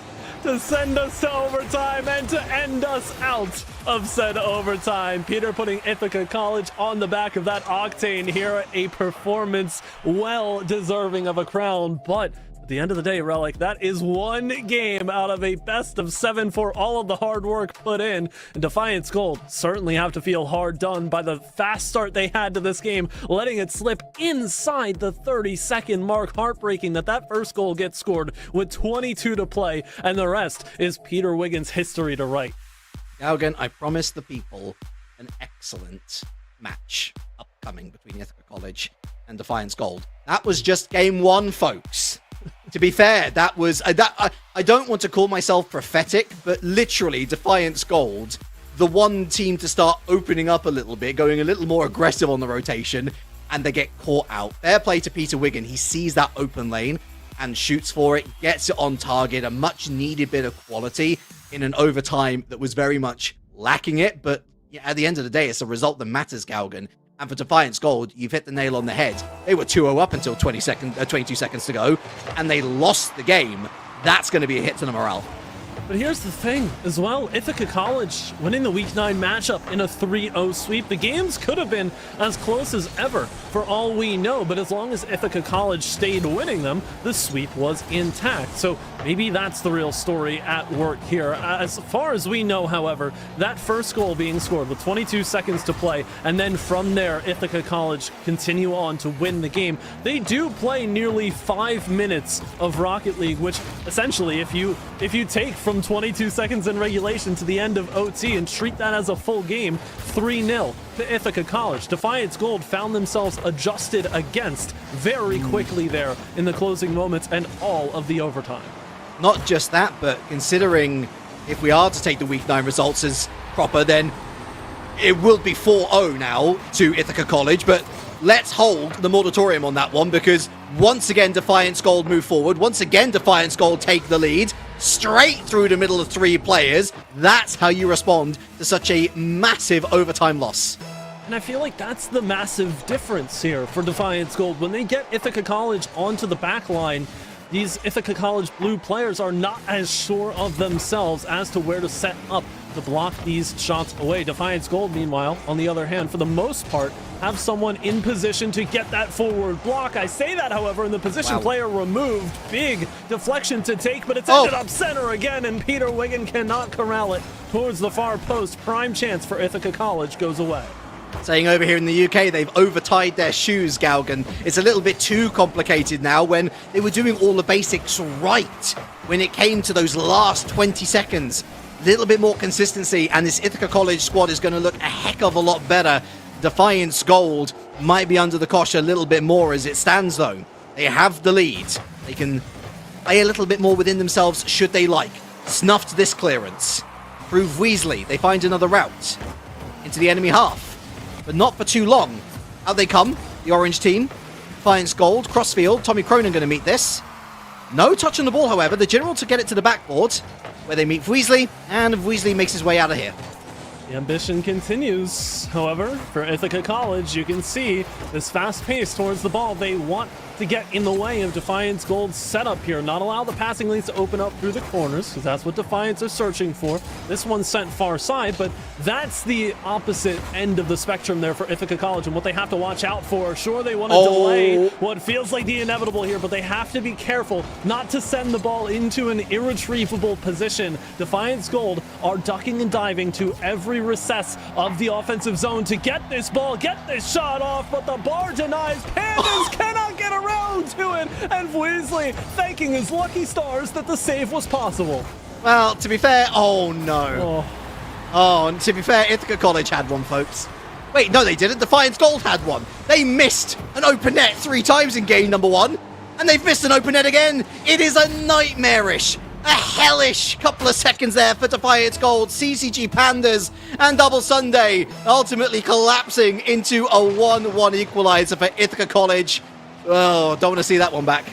To send us to overtime and to end us out of said overtime. Peter putting Ithaca College on the back of that octane here. A performance well deserving of a crown, but at the end of the day, Relic, that is one game out of a best of 7 for all of the hard work put in. And Defiance Gold certainly have to feel hard done by the fast start they had to this game, letting it slip inside the 30-second mark. Heartbreaking that first goal gets scored with 22 to play, and the rest is Peter Wiggins' history to write. Galgan, I promise the people an excellent match upcoming between Ithaca College and Defiance Gold. That was just game 1, folks. To be fair, that was... I don't want to call myself prophetic, but literally Defiance Gold, the one team to start opening up a little bit, going a little more aggressive on the rotation, and they get caught out. Fair play to Peter Wiggin. He sees that open lane and shoots for it, gets it on target, a much needed bit of quality in an overtime that was very much lacking it, but at the end of the day, it's the result that matters, Galgan. And for Defiance Gold, you've hit the nail on the head. They were 2-0 up until 22 seconds to go, and they lost the game. That's going to be a hit to the morale. But here's the thing as well, Ithaca College winning the Week 9 matchup in a 3-0 sweep. The games could have been as close as ever for all we know, but as long as Ithaca College stayed winning them, the sweep was intact. So maybe that's the real story at work here. As far as we know, however, that first goal being scored with 22 seconds to play, and then from there, Ithaca College continue on to win the game. They do play nearly 5 minutes of Rocket League, which essentially, if you take from 22 seconds in regulation to the end of OT and treat that as a full game, 3-0 to Ithaca College. Defiance Gold found themselves adjusted against very quickly there in the closing moments and all of the overtime. Not just that, but considering if we are to take the Week 9 results as proper, then it will be 4-0 now to Ithaca College, but let's hold the moratorium on that one, because once again Defiance Gold move forward, once again Defiance Gold take the lead, straight through the middle of 3 players. That's how you respond to such a massive overtime loss. And I feel like that's the massive difference here for Defiance Gold. When they get Ithaca College onto the back line, these Ithaca College blue players are not as sure of themselves as to where to set up to block these shots away. Defiance Gold, meanwhile, on the other hand, for the most part, have someone in position to get that forward block. I say that, however, and the position player removed. Big deflection to take, but it's ended up center again, and Peter Wiggin cannot corral it towards the far post. Prime chance for Ithaca College goes away. Saying over here in the UK, they've overtied their shoes, Galgan. It's a little bit too complicated now when they were doing all the basics right. When it came to those last 20 seconds, a little bit more consistency, and this Ithaca College squad is going to look a heck of a lot better. Defiance Gold might be under the cosh a little bit more as it stands, though. They have the lead. They can play a little bit more within themselves should they like. Snuffed this clearance. Prove Weasley. They find another route into the enemy half. But not for too long. Out they come, the orange team. Defiance Gold, crossfield. Tommy Cronin going to meet this. No touch on the ball, however. The general to get it to the backboard, where they meet Weasley, and Weasley makes his way out of here. The ambition continues. However, for Ithaca College, you can see this fast pace towards the ball. They want to get in the way of Defiance Gold's setup here. Not allow the passing lanes to open up through the corners, because that's what Defiance are searching for. This one's sent far side, but that's the opposite end of the spectrum there for Ithaca College and what they have to watch out for. Sure, they want to delay what feels like the inevitable here, but they have to be careful not to send the ball into an irretrievable position. Defiance Gold are ducking and diving to every recess of the offensive zone to get this ball, get this shot off, but the bar denies. Pandas cannot get around to it, and Weasley thanking his lucky stars that the save was possible. Well, to be fair, and to be fair, Ithaca College had one, folks. Wait, no, they didn't. Defiance Gold had one. They missed an open net 3 times in game number 1, and they've missed an open net again. It is a nightmarish, a hellish couple of seconds there for Defiance Gold, CCG Pandas, and Double Sunday ultimately collapsing into a 1-1 equalizer for Ithaca College. Oh, don't want to see that one back.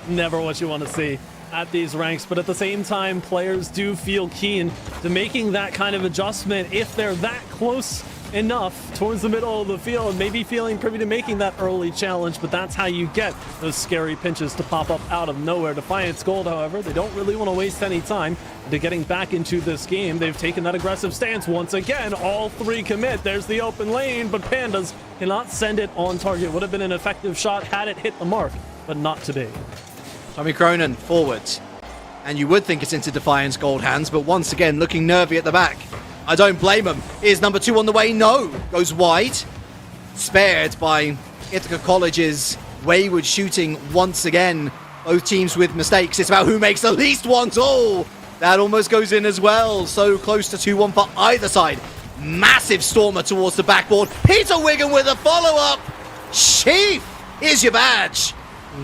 Never what you want to see at these ranks, but at the same time, players do feel keen to making that kind of adjustment if they're that close enough towards the middle of the field, maybe feeling privy to making that early challenge, but that's how you get those scary pinches to pop up out of nowhere. Defiance Gold, however, they don't really want to waste any time into getting back into this game. They've taken that aggressive stance once again. All 3 commit. There's the open lane, but Pandas cannot send it on target. Would have been an effective shot had it hit the mark, but not to be. Tommy Cronin forward. And you would think it's into Defiance Gold hands, but once again looking nervy at the back. I don't blame him. Is number 2 on the way? No. Goes wide. Spared by Ithaca College's wayward shooting once again. Both teams with mistakes. It's about who makes the least ones. Oh, that almost goes in as well. So close to 2-1 for either side. Massive stormer towards the backboard. Peter Wiggin with a follow-up. Chief, here's your badge.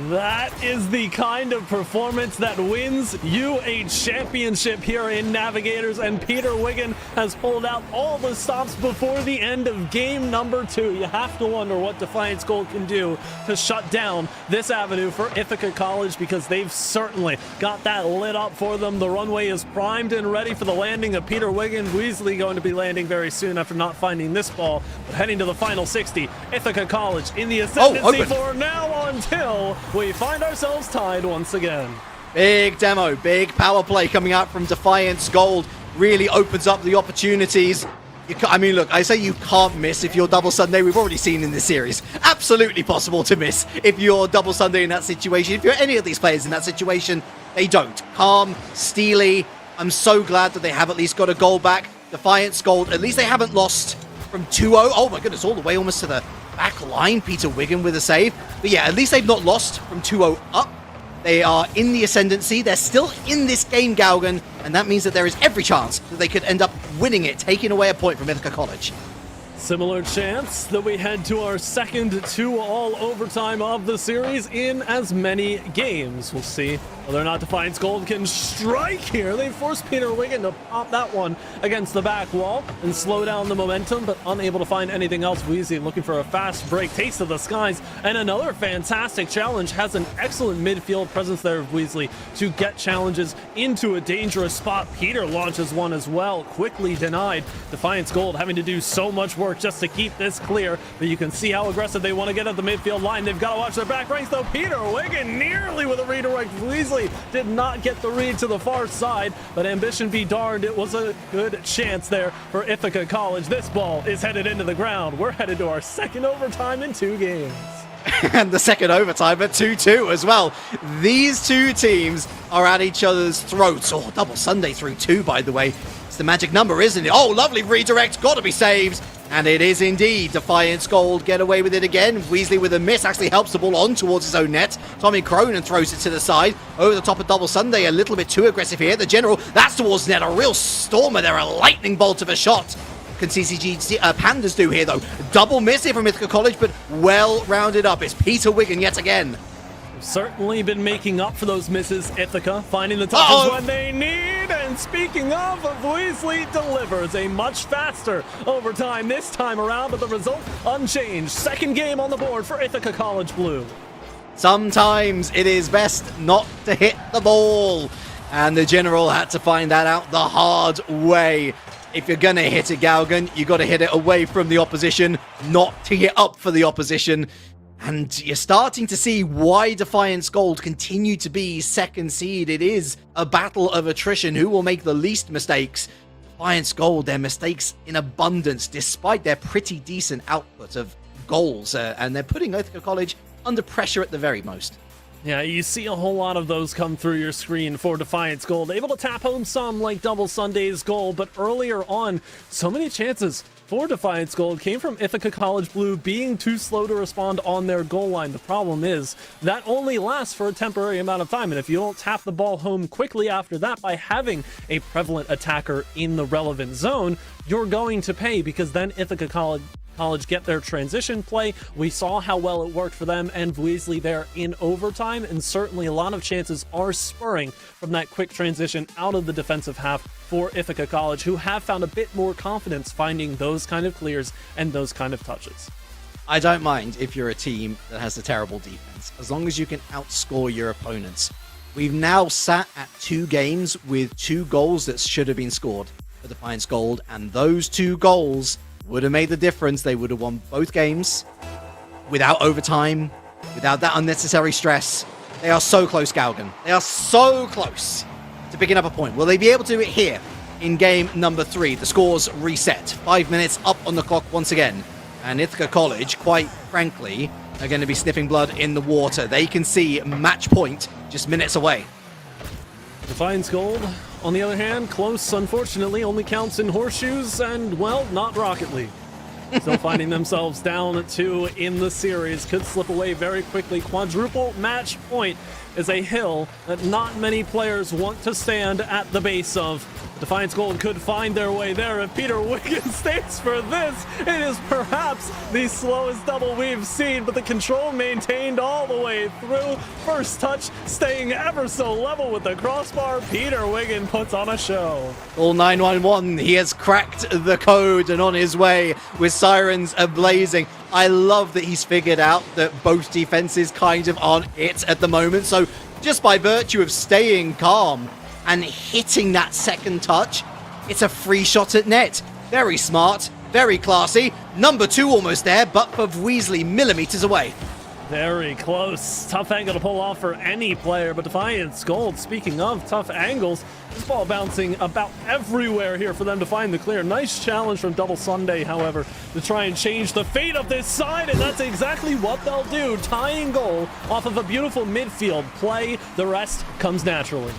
That is the kind of performance that wins you a championship here in Navigators, and Peter Wiggin has pulled out all the stops before the end of game number 2. You have to wonder what Defiance Gold can do to shut down this avenue for Ithaca College, because they've certainly got that lit up for them. The runway is primed and ready for the landing of Peter Wiggin. Weasley going to be landing very soon after not finding this ball, but heading to the final 60. Ithaca College in the ascendancy for now until we find ourselves tied once again. Big demo, big power play coming out from Defiance Gold. Really opens up the opportunities. I mean, look, I say you can't miss if you're double Sunday. We've already seen in this series. Absolutely possible to miss if you're double Sunday in that situation. If you're any of these players in that situation, they don't. Calm, steely. I'm so glad that they have at least got a goal back. Defiance Gold, at least they haven't lost from 2-0. Oh my goodness, all the way almost to the back line. Peter Wiggin with a save. But yeah, at least they've not lost from 2-0 up. They are in the ascendancy. They're still in this game, Galgan, and that means that there is every chance that they could end up winning it, taking away a point from Ithaca College. Similar chance that we head to our second 2-all overtime of the series in as many games. We'll see whether or not Defiance Gold can strike here. They forced Peter Wiggin to pop that one against the back wall and slow down the momentum, but unable to find anything else. Weezy looking for a fast break. Taste of the skies, and another fantastic challenge. Has an excellent midfield presence there of Weasley to get challenges into a dangerous spot. Peter launches one as well, quickly denied. Defiance Gold having to do so much work just to keep this clear, but you can see how aggressive they want to get at the midfield line. They've got to watch their back ranks though. Peter Wiggin nearly with a redirect. Weasley did not get the read to the far side, but ambition be darned, it was a good chance there for Ithaca College. This ball is headed into the ground. We're headed to our second overtime in 2 games. And the second overtime at 2-2 as well. These two teams are at each other's throats. Oh, double Sunday through 2, by the way. It's the magic number, isn't it? Oh, lovely redirect. Got to be saved. And it is indeed. Defiance Gold get away with it again. Weasley with a miss actually helps the ball on towards his own net. Tommy Cronin throws it to the side. Over the top of Double Sunday. A little bit too aggressive here. The general, that's towards net. A real stormer there. A lightning bolt of a shot. Can CCG Pandas do here, though? Double miss here from Ithaca College, but well rounded up. It's Peter Wiggin yet again. Certainly been making up for those misses, Ithaca, finding the touches when they need. And speaking of, Weasley delivers a much faster overtime this time around, but the result unchanged. Second game on the board for Ithaca College Blue. Sometimes it is best not to hit the ball, and the general had to find that out the hard way. If you're going to hit it, Galgan, you got to hit it away from the opposition, not tee it up for the opposition. And you're starting to see why Defiance Gold continue to be second seed. It is a battle of attrition. Who will make the least mistakes? Defiance Gold, their mistakes in abundance, despite their pretty decent output of goals. And they're putting Ithaca College under pressure at the very most. Yeah, you see a whole lot of those come through your screen for Defiance Gold. Able to tap home some like Double Sunday's goal, but earlier on, so many chances for Defiance Gold came from Ithaca College Blue being too slow to respond on their goal line. The problem is that only lasts for a temporary amount of time, and if you don't tap the ball home quickly after that by having a prevalent attacker in the relevant zone, you're going to pay, because then Ithaca College get their transition play. We saw how well it worked for them and Weasley there in overtime, and certainly a lot of chances are spurring from that quick transition out of the defensive half for Ithaca College, who have found a bit more confidence finding those kind of clears and those kind of touches. I don't mind if you're a team that has a terrible defense, as long as you can outscore your opponents. We've now sat at 2 games with 2 goals that should have been scored for Defiance Gold, and those 2 goals would have made the difference. They would have won both games without overtime, without that unnecessary stress. They are so close, Galgan. They are so close to picking up a point. Will they be able to do it here in game number 3? The score's reset. 5 minutes up on the clock once again. And Ithaca College, quite frankly, are going to be sniffing blood in the water. They can see match point just minutes away. Defiance Gold, on the other hand, close, unfortunately, only counts in horseshoes and, well, not Rocket League. Still finding themselves down at 2 in the series. Could slip away very quickly. Quadruple match point is a hill that not many players want to stand at the base of. Defiance Gold could find their way there if Peter Wiggins stays for this. It is perhaps the slowest double we've seen, but the control maintained all the way through. First touch staying ever so level with the crossbar. Peter Wiggins puts on a show. All 911, he has cracked the code and on his way with sirens ablazing. I love that he's figured out that both defenses kind of aren't it at the moment. So just by virtue of staying calm and hitting that second touch, it's a free shot at net. Very smart, very classy. Number 2 almost there, but for Weasley millimeters away. Very close. Tough angle to pull off for any player, but Defiance Gold, speaking of tough angles, this ball bouncing about everywhere here for them to find the clear. Nice challenge from Double Sunday, however, to try and change the fate of this side, and that's exactly what they'll do. Tying goal off of a beautiful midfield play. The rest comes naturally.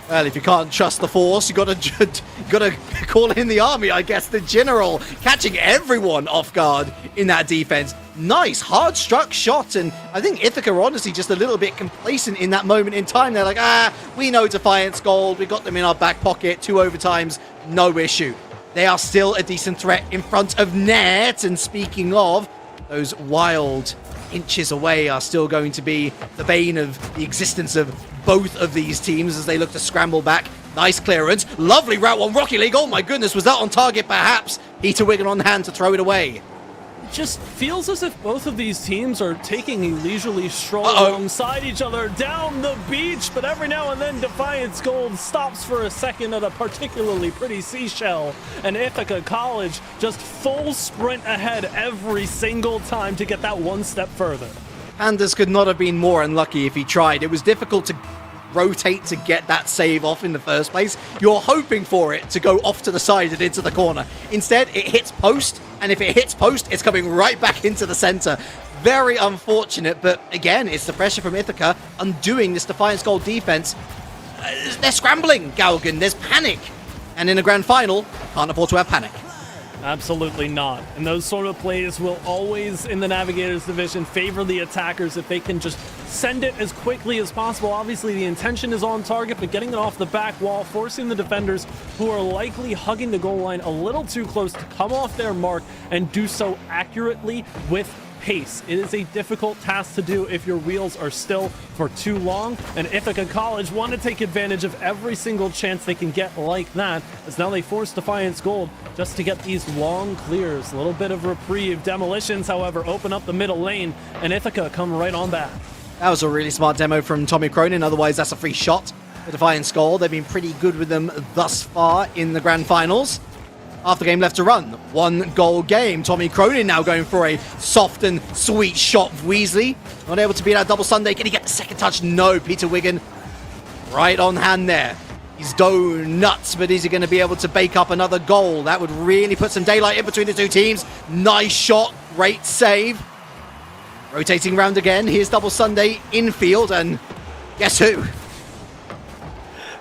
Well, if you can't trust the force, you gotta call in the army, I guess. The general catching everyone off guard in that defense. Nice, hard-struck shot, and I think Ithaca are honestly just a little bit complacent in that moment in time. They're like, we know Defiance Gold, we got them in our back pocket, 2 overtimes, no issue. They are still a decent threat in front of net, and speaking of, those wild inches away are still going to be the bane of the existence of both of these teams as they look to scramble back. Nice clearance, lovely route on Rocket League. Oh my goodness, was that on target perhaps? Peter Wiggin on hand to throw it away. It just feels as if both of these teams are taking a leisurely stroll alongside each other down the beach, but every now and then Defiance Gold stops for a second at a particularly pretty seashell, and Ithaca College just full sprint ahead every single time to get that one step further. Anders could not have been more unlucky if he tried. It was difficult to rotate to get that save off in the first place. You're hoping for it to go off to the side and into the corner. Instead, it hits post, and if it hits post, it's coming right back into the center. Very unfortunate, but again, it's the pressure from Ithaca undoing this Defiance Gold defense. They're scrambling, Galgan. There's panic. And in a grand final, can't afford to have panic. Absolutely not. And those sort of plays will always, in the Navigators division, favor the attackers if they can just send it as quickly as possible. Obviously, the intention is on target, but getting it off the back wall, forcing the defenders who are likely hugging the goal line a little too close to come off their mark and do so accurately with pace. It is a difficult task to do if your wheels are still for too long, and Ithaca College want to take advantage of every single chance they can get like that, as now they force Defiance Gold just to get these long clears. A little bit of reprieve. Demolitions, however, open up the middle lane, and Ithaca come right on back. That was a really smart demo from Tommy Cronin, otherwise that's a free shot for Defiance Gold. They've been pretty good with them thus far in the grand finals. Half the game left to run. 1 goal game. Tommy Cronin now going for a soft and sweet shot. Weasley not able to beat out Double Sunday. Can he get the second touch? No. Peter Wiggin right on hand there. He's nuts, but is he going to be able to bake up another goal? That would really put some daylight in between the two teams. Nice shot. Great save. Rotating round again. Here's Double Sunday infield, and guess who?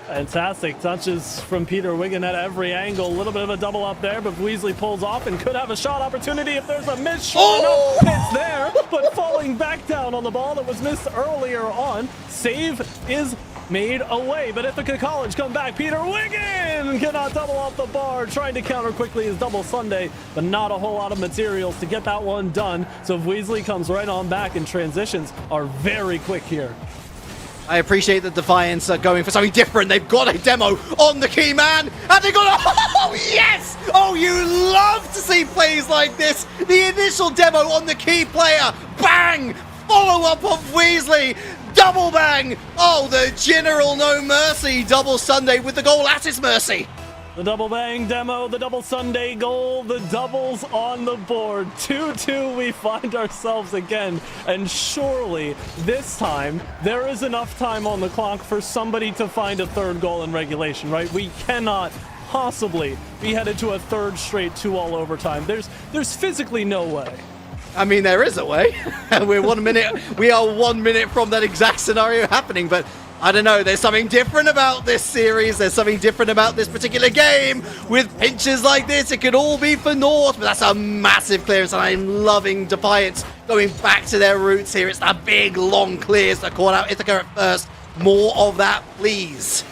Fantastic touches from Peter Wiggin at every angle. A little bit of a double up there, but Weasley pulls off and could have a shot opportunity if there's a miss. Sure enough, it's there, but falling back down on the ball that was missed earlier on. Save is made away, but Ithaca College come back. Peter Wiggin cannot double off the bar, trying to counter quickly as Double Sunday, but not a whole lot of materials to get that one done. So Weasley comes right on back, and transitions are very quick here. I appreciate that Defiance are going for something different. They've got a demo on the key man, and they got a... Oh, yes! Oh, you love to see plays like this. The initial demo on the key player. Bang! Follow-up of Weasley. Double bang! Oh, the general no mercy. Double Sunday with the goal at his mercy. The double bang demo, the Double Sunday goal, the doubles on the board. 2-2 we find ourselves again. And surely this time there is enough time on the clock for somebody to find a third goal in regulation, right? We cannot possibly be headed to a third straight 2-all overtime. There's physically no way. I mean, there is a way. We are 1 minute from that exact scenario happening, but I don't know, there's something different about this series, there's something different about this particular game. With pinches like this, it could all be for naught, but that's a massive clearance, and I'm loving Defiance going back to their roots here. It's that big, long clears that caught out Ithaca at first. More of that, please.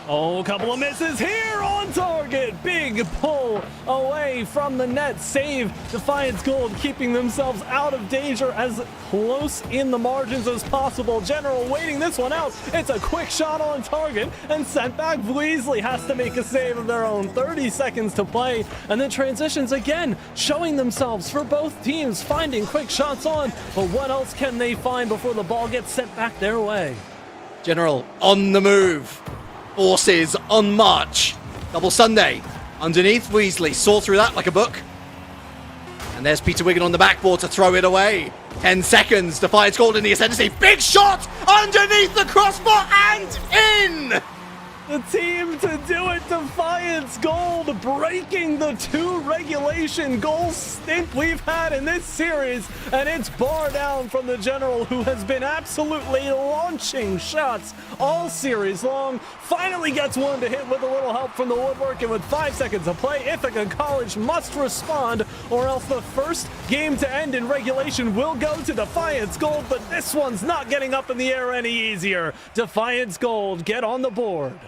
Oh, a couple of misses here on target. Big pull away from the net. Save Defiance Gold, keeping themselves out of danger as close in the margins as possible. General waiting this one out. It's a quick shot on target and sent back. Weasley has to make a save of their own. 30 seconds to play. And then transitions again, showing themselves for both teams, finding quick shots on. But what else can they find before the ball gets sent back their way? General on the move. Forces on march. Double Sunday underneath. Weasley saw through that like a book. And there's Peter Wiggin on the backboard to throw it away. 10 seconds. Defiance Gold in the ascendancy. Big shot underneath the crossbar and in. The team to do it, Defiance Gold, breaking the 2 regulation goal stint we've had in this series, and it's bar down from the General, who has been absolutely launching shots all series long. Finally gets one to hit with a little help from the woodwork, and with 5 seconds to play, Ithaca College must respond, or else the first game to end in regulation will go to Defiance Gold, but this one's not getting up in the air any easier. Defiance Gold get on the board.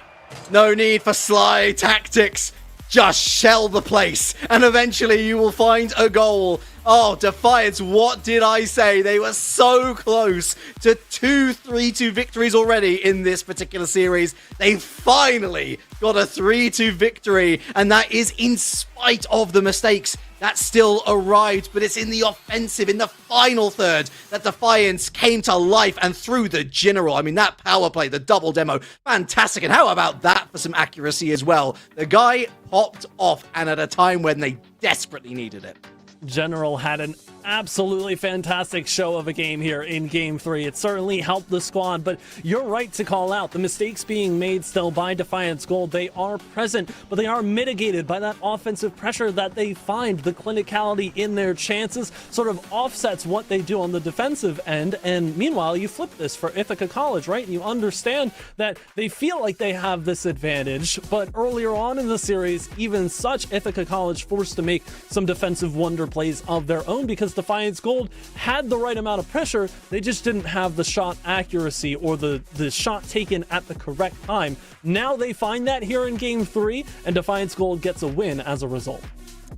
No need for sly tactics. Just shell the place, and eventually you will find a goal. Oh, Defiance, what did I say? They were so close to 2 3-2 victories already in this particular series. They finally got a 3-2 victory, and that is in spite of the mistakes that still arrived, but it's in the offensive, in the final third, that Defiance came to life and threw the General. I mean, that power play, the double demo, fantastic. And how about that for some accuracy as well? The guy popped off, and at a time when they desperately needed it. General had an absolutely fantastic show of a game here in Game 3. It certainly helped the squad, but you're right to call out the mistakes being made still by Defiance Gold. They are present, but they are mitigated by that offensive pressure that they find. The clinicality in their chances sort of offsets what they do on the defensive end, and meanwhile, you flip this for Ithaca College, right? And you understand that they feel like they have this advantage, but earlier on in the series, even such, Ithaca College forced to make some defensive wonder plays of their own because Defiance Gold had the right amount of pressure. They just didn't have the shot accuracy or the shot taken at the correct time. Now they find that here in Game 3, and Defiance Gold gets a win as a result.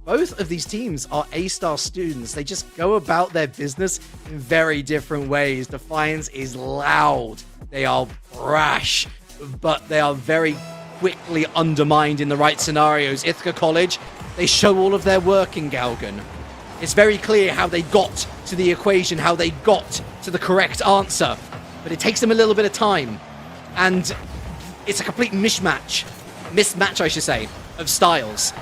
Both of these teams are A-star students. They just go about their business in very different ways. Defiance is loud. They are brash, but they are very quickly undermined in the right scenarios. Ithaca College, they show all of their work in Galgan. It's very clear how they got to the equation, how they got to the correct answer, but it takes them a little bit of time, and it's a complete mismatch, I should say, of styles.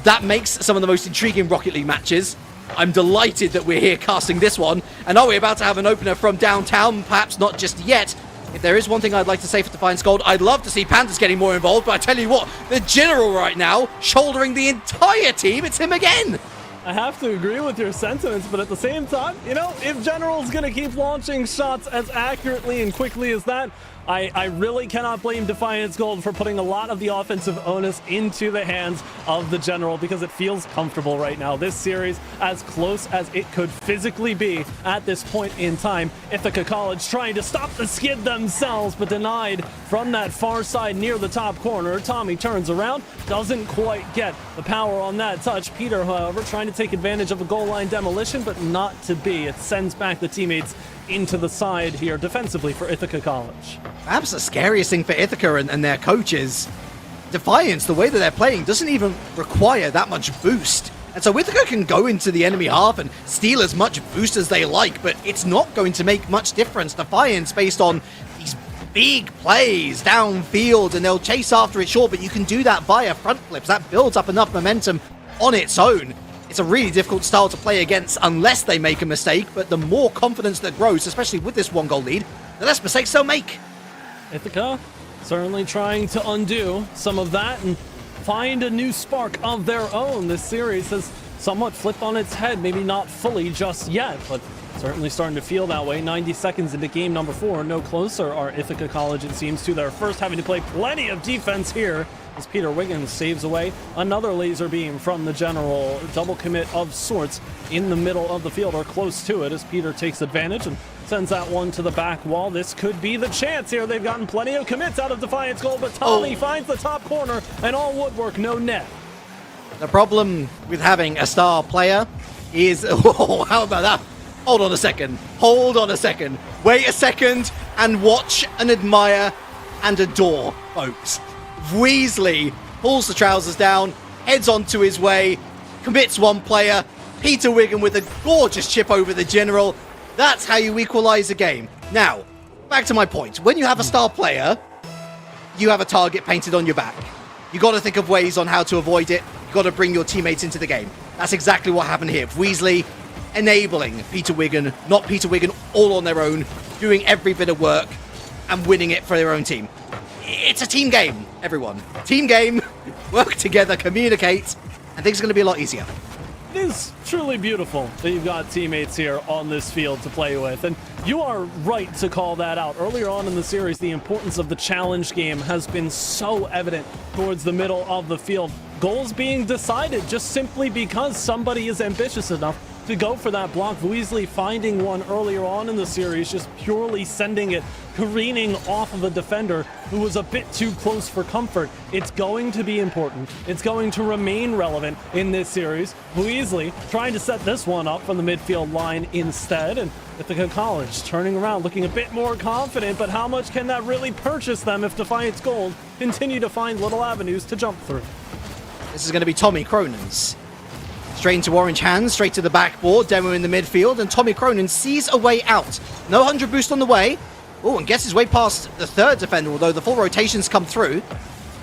That makes some of the most intriguing Rocket League matches. I'm delighted that we're here casting this one, and are we about to have an opener from downtown? Perhaps not just yet. If there is one thing I'd like to say for Defiance Gold, I'd love to see Panthers getting more involved, but I tell you what, the General right now, shouldering the entire team, it's him again! I have to agree with your sentiments, but at the same time, you know, if General's gonna keep launching shots as accurately and quickly as that, I really cannot blame Defiance Gold for putting a lot of the offensive onus into the hands of the General because it feels comfortable right now. This series, as close as it could physically be at this point in time. Ithaca College trying to stop the skid themselves, but denied from that far side near the top corner. Tommy turns around, doesn't quite get the power on that touch. Peter, however, trying to take advantage of a goal line demolition, but not to be. It sends back the teammates into the side here defensively for Ithaca College. Perhaps the scariest thing for Ithaca and their coaches, Defiance, the way that they're playing, doesn't even require that much boost. And so Ithaca can go into the enemy half and steal as much boost as they like, but it's not going to make much difference. Defiance, based on these big plays downfield, and they'll chase after it, sure, but you can do that via front flips. That builds up enough momentum on its own. It's a really difficult style to play against unless they make a mistake, but the more confidence that grows, especially with this 1-goal lead, the less mistakes they'll make. Ithaca certainly trying to undo some of that and find a new spark of their own. This series has somewhat flipped on its head, maybe not fully just yet, but Certainly starting to feel that way. 90 seconds into game number 4. No closer are Ithaca College, it seems, to their first, having to play plenty of defense here as Peter Wiggins saves away another laser beam from the general. Double commit of sorts in the middle of the field, or close to it, as Peter takes advantage and sends that one to the back wall. This could be the chance here. They've gotten plenty of commits out of Defiance Gold, but Tommy finds the top corner, and all woodwork, no net. The problem with having a star player is... Oh, how about that? Hold on a second. Hold on a second. Wait a second and watch and admire and adore, folks. Weasley pulls the trousers down, heads onto his way, commits one player. Peter Wiggin with a gorgeous chip over the general. That's how you equalize a game. Now, back to my point. When you have a star player, you have a target painted on your back. You got to think of ways on how to avoid it. You got to bring your teammates into the game. That's exactly what happened here. Weasley enabling Peter Wiggin, not Peter Wiggin, all on their own, doing every bit of work and winning it for their own team. It's a team game, everyone. Team game, work together, communicate, and things are going to be a lot easier. It is truly beautiful that you've got teammates here on this field to play with, and you are right to call that out. Earlier on in the series, the importance of the challenge game has been so evident towards the middle of the field. Goals being decided just simply because somebody is ambitious enough to go for that block. Weasley finding one earlier on in the series, just purely sending it careening off of a defender who was a bit too close for comfort. It's going to be important. It's going to remain relevant in this series. Weasley trying to set this one up from the midfield line instead, and Ithaca College turning around, looking a bit more confident, but how much can that really purchase them if Defiance Gold continue to find little avenues to jump through? This is going to be Tommy Cronin's. Straight into orange hands, straight to the backboard, Demo in the midfield, and Tommy Cronin sees a way out. No 100 boost on the way. Oh, and gets his way past the third defender, although the full rotations come through.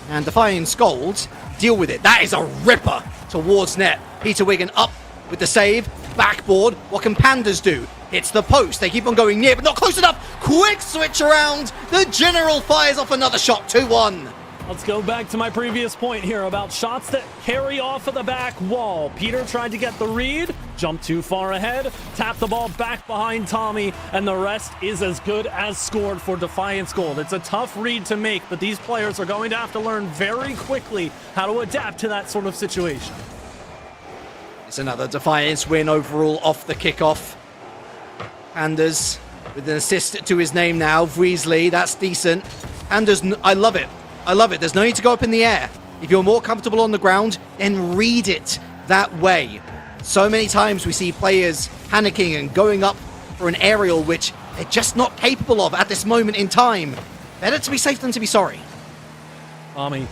And Defiance Gold deal with it. That is a ripper towards net. Peter Wiggin up with the save. Backboard. What can Pandas do? Hits the post. They keep on going near, but not close enough. Quick switch around. The general fires off another shot. 2-1. Let's go back to my previous point here about shots that carry off of the back wall. Peter tried to get the read, jumped too far ahead, tapped the ball back behind Tommy, and the rest is as good as scored for Defiance Gold. It's a tough read to make, but these players are going to have to learn very quickly how to adapt to that sort of situation. It's another Defiance win overall off the kickoff. Anders with an assist to his name now. Weasley, that's decent. Anders, I love it. I love it. There's no need to go up in the air. If you're more comfortable on the ground, then read it that way. So many times we see players panicking and going up for an aerial which they're just not capable of at this moment in time. Better to be safe than to be sorry. Tommy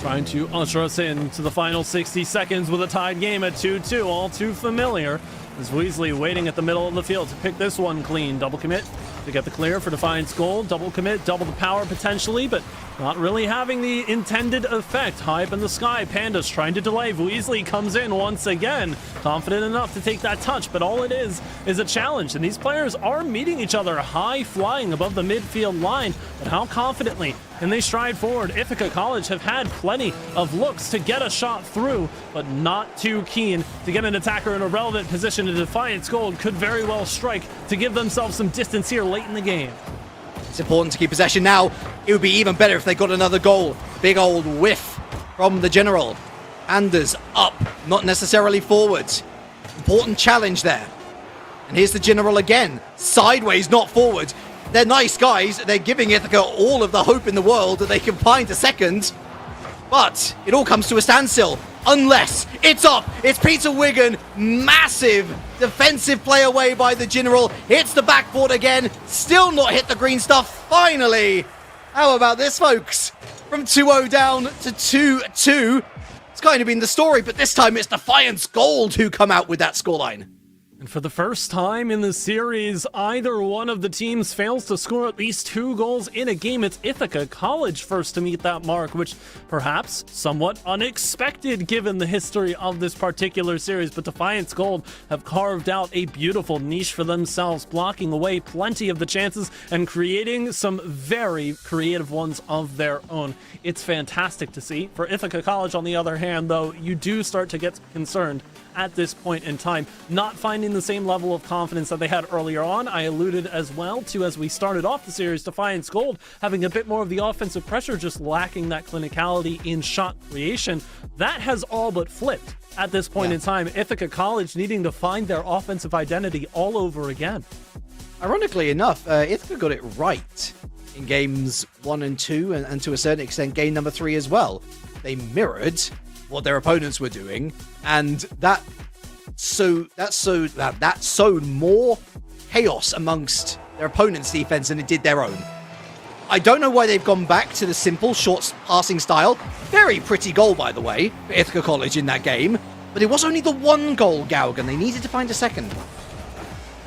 trying to usher us in to the final 60 seconds with a tied game at 2-2. All too familiar. As Weasley waiting at the middle of the field to pick this one clean. Double commit to get the clear for Defiance Gold. Double commit, double the power potentially, but not really having the intended effect. High up in the sky, Pandas trying to delay. Weasley comes in once again, confident enough to take that touch, but all it is a challenge, and these players are meeting each other high flying above the midfield line, but how confidently can they stride forward? Ithaca College have had plenty of looks to get a shot through, but not too keen to get an attacker in a relevant position. And Defiance Gold could very well strike to give themselves some distance here late in the game. It's important to keep possession now. It would be even better if they got another goal. Big old whiff from the general. Anders up, not necessarily forwards. Important challenge there. And here's the general again. Sideways, not forward. They're nice guys. They're giving Ithaca all of the hope in the world that they can find a second. But it all comes to a standstill. Unless it's up. It's Peter Wiggin. Massive defensive play away by the general. Hits the backboard again. Still not hit the green stuff. Finally. How about this, folks? From 2-0 down to 2-2. It's kind of been the story, but this time it's Defiance Gold who come out with that scoreline. And for the first time in the series, either one of the teams fails to score at least 2 goals in a game. It's Ithaca College first to meet that mark, which perhaps somewhat unexpected given the history of this particular series. But Defiance Gold have carved out a beautiful niche for themselves, blocking away plenty of the chances and creating some very creative ones of their own. It's fantastic to see. For Ithaca College, on the other hand, though, you do start to get concerned at this point in time, not finding the same level of confidence that they had earlier on. I alluded as well to, as we started off the series, Defiance Gold having a bit more of the offensive pressure, just lacking that clinicality in shot creation. That has all but flipped at this point in time. Ithaca College needing to find their offensive identity all over again. Ironically enough, Ithaca got it right in games 1 and 2, and to a certain extent game number 3 as well. They mirrored what their opponents were doing, and that sowed more chaos amongst their opponent's defense than it did their own. I don't know why they've gone back to the simple short passing style. Very pretty goal, by the way, for Ithaca College in that game, but it was only the one goal, Gaugan. They needed to find a second.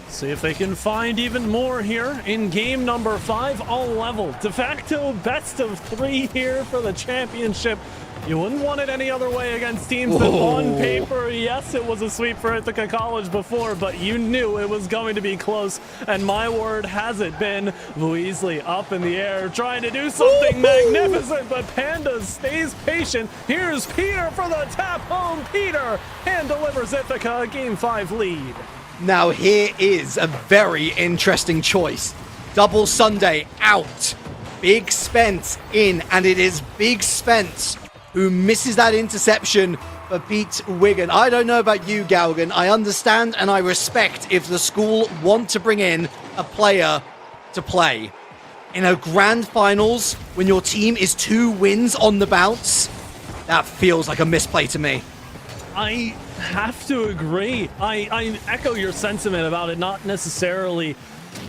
See if they can find even more here in game number 5, all level. De facto best of 3 here for the championship. You wouldn't want it any other way against teams that on paper, yes, it was a sweep for Ithaca College before, but you knew it was going to be close. And my word has it been Weasley up in the air trying to do something magnificent, but Panda stays patient. Here's Peter for the tap home. Peter hand delivers Ithaca a game 5 lead. Now here is a very interesting choice. Double Sunday out. Big Spence in, and it is Big Spence who misses that interception for Pete Wigan. I don't know about you, Gaugan. I understand and I respect if the school want to bring in a player to play. In a grand finals, when your team is 2 wins on the bounce, that feels like a misplay to me. I have to agree. I echo your sentiment about it not necessarily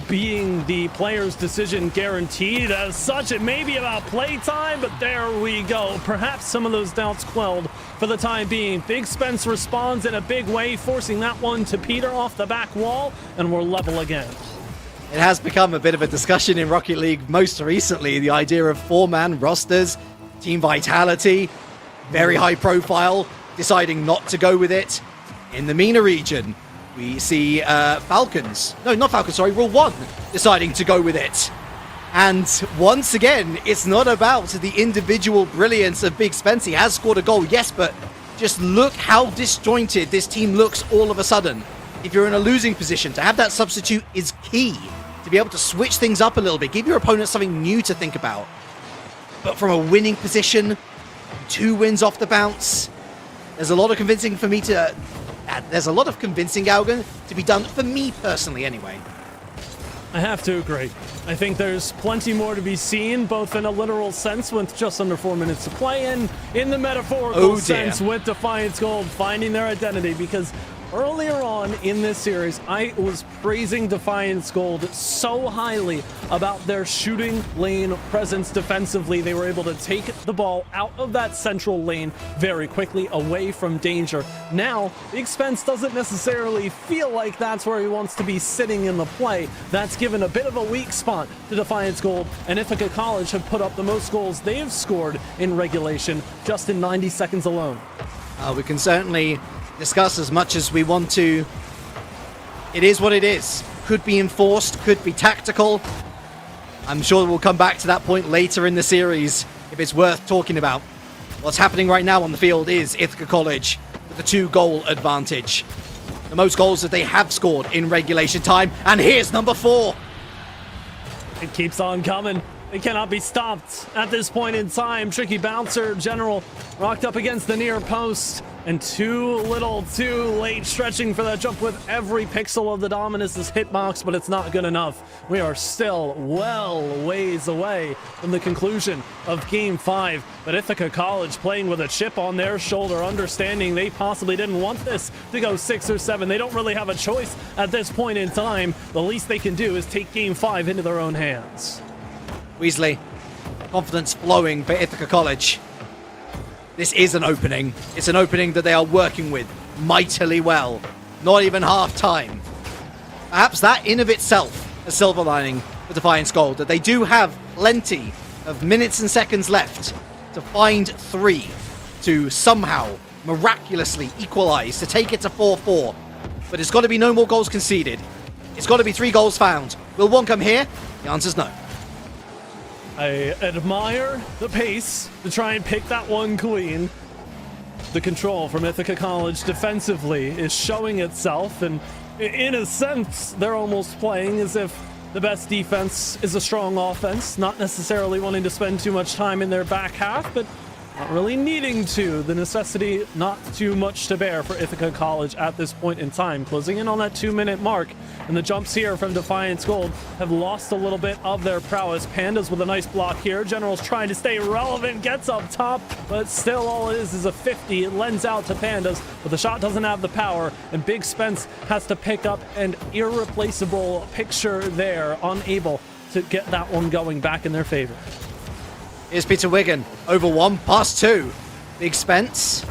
being the player's decision guaranteed as such. It may be about playtime, but there we go. Perhaps some of those doubts quelled for the time being. Big Spence responds in a big way, forcing that one to Peter off the back wall, and we're level again. It has become a bit of a discussion in Rocket League most recently, the idea of 4-man rosters, team vitality, very high profile, deciding not to go with it. In the MENA region, we see Rule 1 deciding to go with it. And once again, it's not about the individual brilliance of Big Spence. He has scored a goal, yes, but just look how disjointed this team looks all of a sudden. If you're in a losing position, to have that substitute is key. To be able to switch things up a little bit, give your opponent something new to think about. But from a winning position, 2 wins off the bounce, there's a lot of convincing for me to... There's a lot of convincing, Gaugan, to be done for me personally anyway. I have to agree. I think there's plenty more to be seen, both in a literal sense with just under 4 minutes to play and in the metaphorical sense with Defiance Gold finding their identity, because earlier on in this series, I was praising Defiance Gold so highly about their shooting lane presence defensively. They were able to take the ball out of that central lane very quickly, away from danger. Now, Big Spence doesn't necessarily feel like that's where he wants to be sitting in the play. That's given a bit of a weak spot to Defiance Gold, and Ithaca College have put up the most goals they've scored in regulation just in 90 seconds alone. We can certainly discuss as much as we want to. It is what it is. Could be enforced, could be tactical. I'm sure we'll come back to that point later in the series if it's worth talking about. What's happening right now on the field is Ithaca College with a 2-goal advantage. The most goals that they have scored in regulation time, and here's number 4. It keeps on coming. It cannot be stopped at this point in time. Tricky bouncer, General, rocked up against the near post. And too little, too late, stretching for that jump with every pixel of the Dominus' hitbox, but it's not good enough. We are still well ways away from the conclusion of Game 5, but Ithaca College playing with a chip on their shoulder, understanding they possibly didn't want this to go 6 or 7. They don't really have a choice at this point in time. The least they can do is take Game 5 into their own hands. Weasley, confidence flowing for Ithaca College. This is an opening. It's an opening that they are working with mightily well. Not even half time. Perhaps that in of itself a silver lining for Defiance Gold, that they do have plenty of minutes and seconds left to find 3 to somehow miraculously equalize, to take it to 4-4. But it's got to be no more goals conceded. It's got to be 3 goals found. Will 1 come here? The answer's no. I admire the pace to try and pick that one clean. the control from Ithaca College defensively is showing itself, and in a sense, they're almost playing as if the best defense is a strong offense, not necessarily wanting to spend too much time in their back half, but not really needing to. The necessity not too much to bear for Ithaca College at this point in time. Closing in on that 2-minute mark, and the jumps here from Defiance Gold have lost a little bit of their prowess. Pandas with a nice block here. General's trying to stay relevant, gets up top, but still all it is a 50. It lends out to Pandas, but the shot doesn't have the power, and Big Spence has to pick up an irreplaceable picture there, unable to get that one going back in their favor. Here's Peter Wigan, over 1, pass 2. Big Spence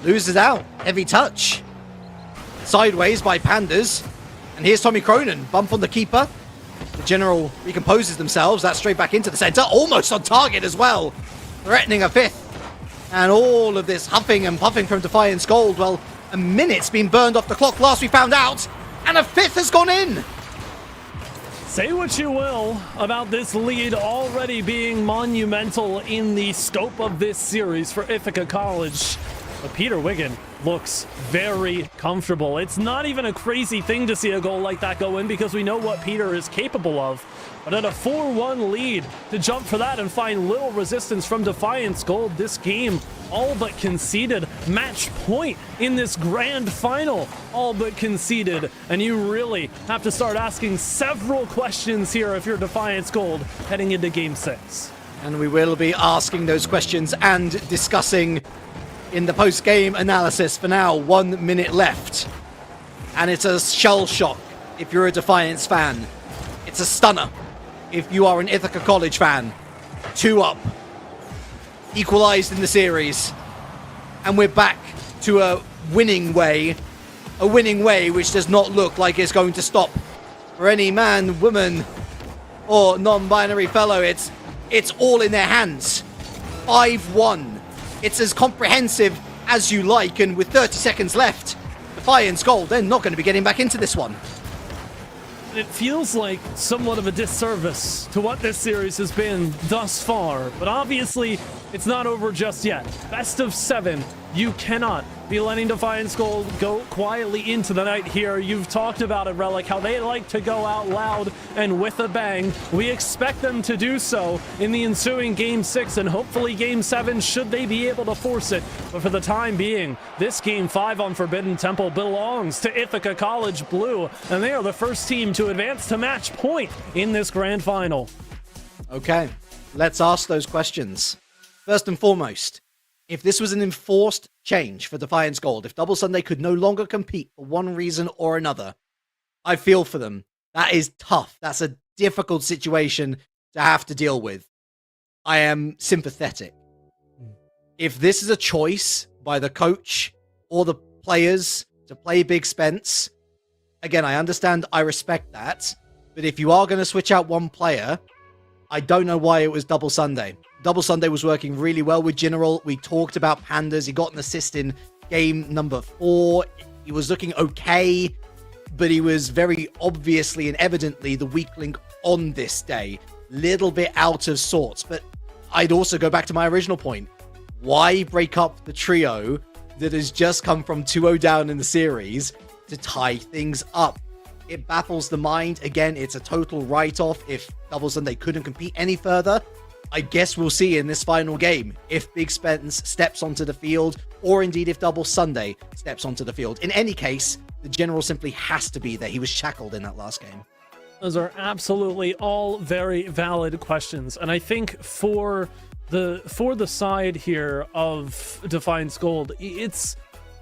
loses out, heavy touch. Sideways by Pandas. And here's Tommy Cronin, bump on the keeper. The General recomposes themselves, that's straight back into the center, almost on target as well. Threatening a 5th. And all of this huffing and puffing from Defiance Gold. Well, a minute's been burned off the clock last we found out, and a 5th has gone in. Say what you will about this lead already being monumental in the scope of this series for Ithaca College, but Peter Wigan looks very comfortable. It's not even a crazy thing to see a goal like that go in because we know what Peter is capable of. But at a 4-1 lead, to jump for that and find little resistance from Defiance Gold, this game all but conceded. Match point in this grand final, all but conceded. And you really have to start asking several questions here if you're Defiance Gold heading into Game 6. And we will be asking those questions and discussing in the post-game analysis. For now, 1 minute left. And it's a shell shock if you're a Defiance fan. It's a stunner if you are an Ithaca College fan. 2 up. Equalized in the series. And we're back to a winning way. A winning way which does not look like it's going to stop for any man, woman, or non-binary fellow. It's all in their hands. 5-1. It's as comprehensive as you like, and with 30 seconds left, Defiance Gold, they're not going to be getting back into this one. It feels like somewhat of a disservice to what this series has been thus far, but obviously it's not over just yet. Best of 7. You cannot be letting Defiance Gold go quietly into the night here. You've talked about it, Relic, how they like to go out loud and with a bang. We expect them to do so in the ensuing Game 6 and hopefully Game 7 should they be able to force it. But for the time being, this Game 5 on Forbidden Temple belongs to Ithaca College Blue, and they are the first team to advance to match point in this grand final. Okay, let's ask those questions. First and foremost, if this was an enforced change for Defiance Gold, if Double Sunday could no longer compete for one reason or another, I feel for them. That is tough. That's a difficult situation to have to deal with. I am sympathetic. If this is a choice by the coach or the players to play Big Spence, again, I understand, I respect that, but if you are going to switch out one player, I don't know why it was Double Sunday. Double Sunday was working really well with General. We talked about Pandas. He got an assist in game number 4. He was looking okay, but he was very obviously and evidently the weak link on this day. Little bit out of sorts, but I'd also go back to my original point. Why break up the trio that has just come from 2-0 down in the series to tie things up? It baffles the mind. Again, it's a total write-off. If Double Sunday couldn't compete any further, I guess we'll see in this final game if Big Spence steps onto the field, or indeed if Double Sunday steps onto the field. In any case, the General simply has to be there. He was shackled in that last game. Those are absolutely all very valid questions, and I think for the side here of Defiance Gold, it's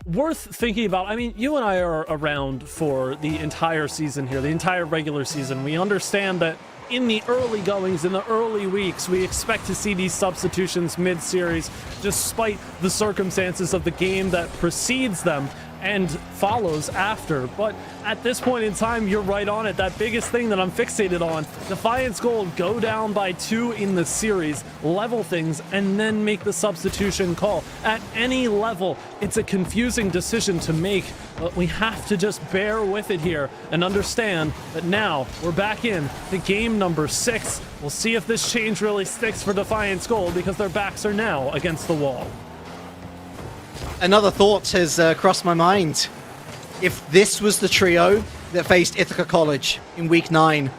worth thinking about. I mean, you and I are around for the entire season here, the entire regular season. We understand that in the early goings, in the early weeks, we expect to see these substitutions mid-series, despite the circumstances of the game that precedes them and follows after. But at this point in time, you're right on it. That biggest thing that I'm fixated on, Defiance Gold go down by 2 in the series, level things, and then make the substitution call. At any level, it's a confusing decision to make, but we have to just bear with it here and understand that now we're back in to game number 6. We'll see if this change really sticks for Defiance Gold because their backs are now against the wall. another thought has crossed my mind. If this was the trio that faced Ithaca College in Week 9,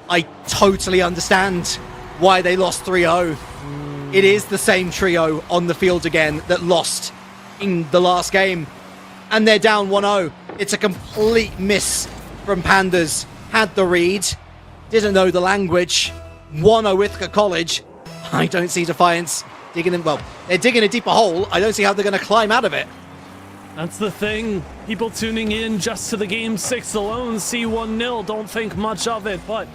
I totally understand why they lost 3-0. It is the same trio on the field again that lost in the last game. And they're down 1-0. It's a complete miss from Pandas. Had the read, didn't know the language. 1-0 Ithaca College. I don't see Defiance digging in. Well, they're digging a deeper hole. I don't see how they're going to climb out of it. That's the thing. People tuning in just to the Game 6 alone see 1-0, don't think much of it, but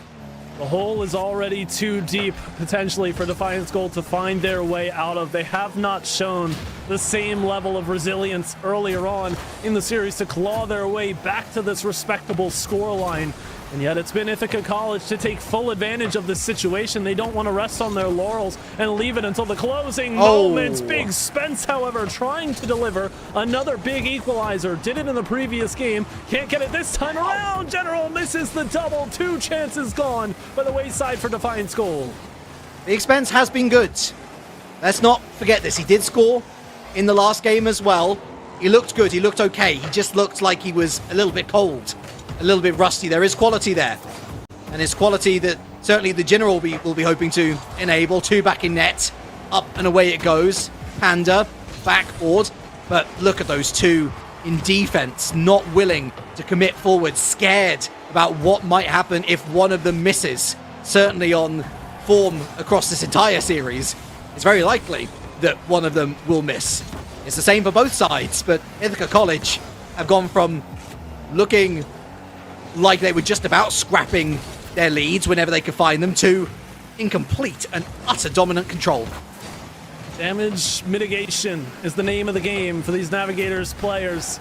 the hole is already too deep, potentially, for Defiance Gold to find their way out of. They have not shown the same level of resilience earlier on in the series to claw their way back to this respectable scoreline. And yet it's been Ithaca College to take full advantage of this situation. They don't want to rest on their laurels and leave it until the closing moments. Big Spence, however, trying to deliver another big equalizer. Did it in the previous game. Can't get it this time around. General misses the double. 2 chances gone by the wayside for Defiance Gold. Big Spence has been good. Let's not forget this. He did score in the last game as well. He looked good. He looked okay. He just looked like he was a little bit cold. A little bit rusty. There is quality there. And it's quality that certainly the General will be hoping to enable. 2 back in net. Up and away it goes. Panda, backboard. But look at those 2 in defense. Not willing to commit forward. Scared about what might happen if one of them misses. Certainly on form across this entire series, it's very likely that one of them will miss. It's the same for both sides, but Ithaca College have gone from looking like they were just about scrapping their leads whenever they could find them to incomplete and utter dominant control. Damage mitigation is the name of the game for these Navigators players.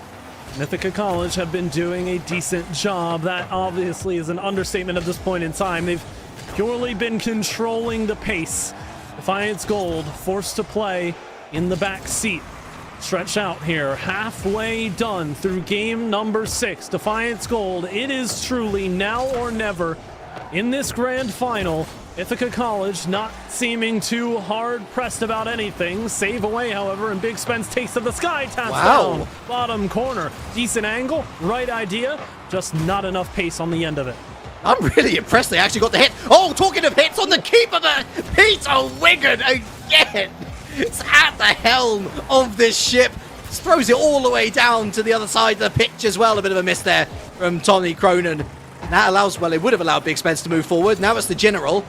Ithaca College have been doing a decent job. That obviously is an understatement at this point in time. They've purely been controlling the pace. Defiance Gold forced to play in the back seat. Stretch out here, halfway done through game number 6. Defiance Gold, it is truly now or never in this grand final. Ithaca College not seeming too hard-pressed about anything. Save away, however, and Big Spence takes to the sky, taps down. Bottom corner, decent angle, right idea, just not enough pace on the end of it. I'm really impressed they actually got the hit. Oh, talking of hits on the keeper there, Peter Wigan again. It's at the helm of this ship. Throws it all the way down to the other side of the pitch as well. A bit of a miss there from Tommy Cronin. And that allows, well, it would have allowed Big Spence to move forward. Now it's the General.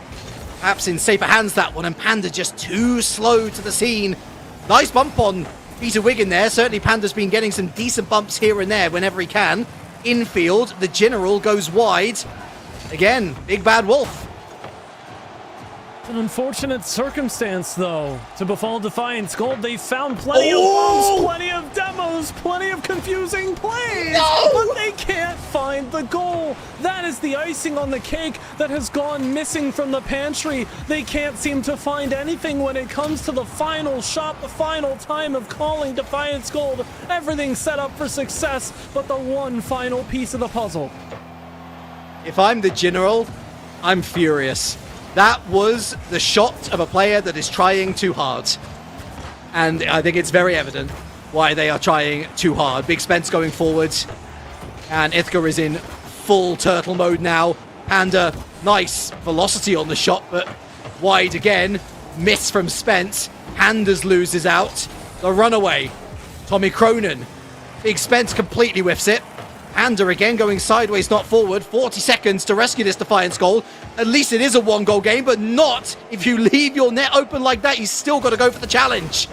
Perhaps in safer hands, that one. And Panda just too slow to the scene. Nice bump on Peter Wigan there. Certainly Panda's been getting some decent bumps here and there whenever he can. Infield, the General goes wide. Again, Big Bad Wolf. An unfortunate circumstance, though, to befall Defiance Gold. They found plenty of bumps, plenty of demos, plenty of confusing plays, but they can't find the goal. That is the icing on the cake that has gone missing from the pantry. They can't seem to find anything when it comes to the final shot, the final time of calling Defiance Gold. Everything's set up for success, but the one final piece of the puzzle. If I'm the General, I'm furious. That was the shot of a player that is trying too hard. And I think it's very evident why they are trying too hard. Big Spence going forward. And Ithaca is in full turtle mode now. Panda, nice velocity on the shot, but wide again. Miss from Spence. Pandas loses out. The runaway. Tommy Cronin. Big Spence completely whiffs it. Panda again going sideways, not forward. 40 seconds to rescue this Defiance goal. At least it is a 1-goal game, but not if you leave your net open like that. You still got to go for the challenge.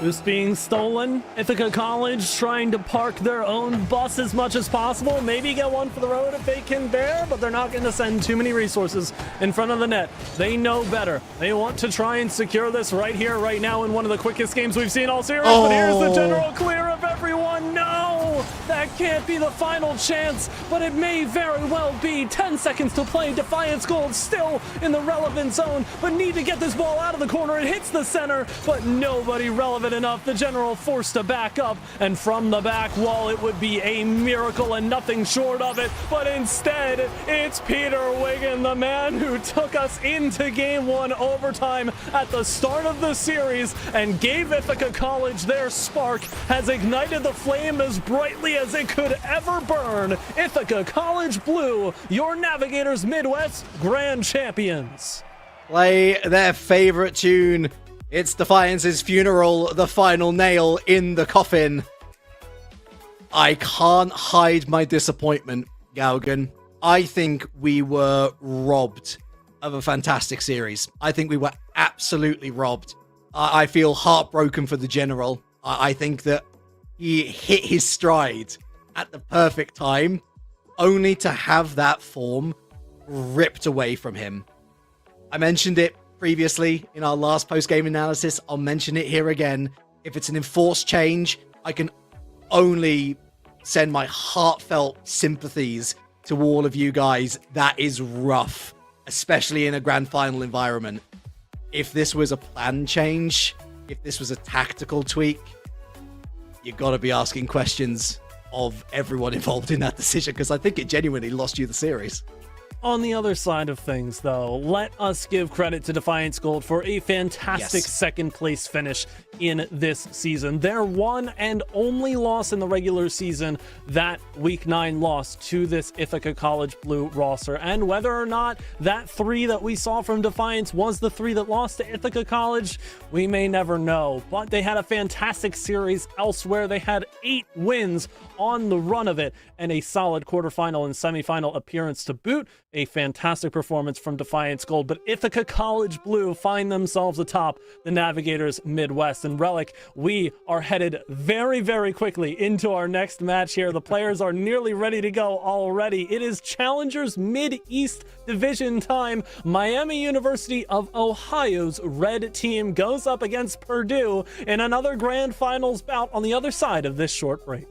Boost being stolen. Ithaca College trying to park their own bus as much as possible. Maybe get one for the road if they can bear, but they're not going to send too many resources in front of the net. They know better. They want to try and secure this right here, right now in one of the quickest games we've seen all series. But here's the General clear of everyone. No! no, that can't be the final chance, but it may very well be. 10 seconds to play. Defiance Gold still in the relevant zone, but need to get this ball out of the corner. It hits the center, but nobody relevant enough. The general forced to back up, and from the back wall, it would be a miracle and nothing short of it, but instead, it's Peter Wiggin, the man who took us into Game 1 overtime at the start of the series and gave Ithaca College their spark, has ignited the flame as brightly as it could ever burn. Ithaca College Blue, your Navigators Midwest Grand Champions. Play their favorite tune. It's Defiance's funeral, the final nail in the coffin. I can't hide my disappointment, Galgan. I think we were robbed of a fantastic series. I think we were absolutely robbed. I feel heartbroken for the general. I think that he hit his stride at the perfect time, only to have that form ripped away from him. I mentioned it previously in our last post-game analysis. I'll mention it here again. If it's an enforced change, I can only send my heartfelt sympathies to all of you guys. That is rough, especially in a grand final environment. If this was a plan change, if this was a tactical tweak, you've got to be asking questions of everyone involved in that decision, because I think it genuinely lost you the series. On the other side of things, though, let us give credit to Defiance Gold for a fantastic second place finish in this season. Their one and only loss in the regular season, that Week 9 loss to this Ithaca College Blue roster. And whether or not that 3 that we saw from Defiance was the 3 that lost to Ithaca College, we may never know. But they had a fantastic series elsewhere. They had 8 wins on the run of it, and a solid quarterfinal and semifinal appearance to boot. A fantastic performance from Defiance Gold, but Ithaca College Blue find themselves atop the Navigators Midwest. And Relic, we are headed very, very quickly into our next match here. The players are nearly ready to go already. It is Challengers Mid-East Division time. Miami University of Ohio's red team goes up against Purdue in another grand finals bout on the other side of this short break.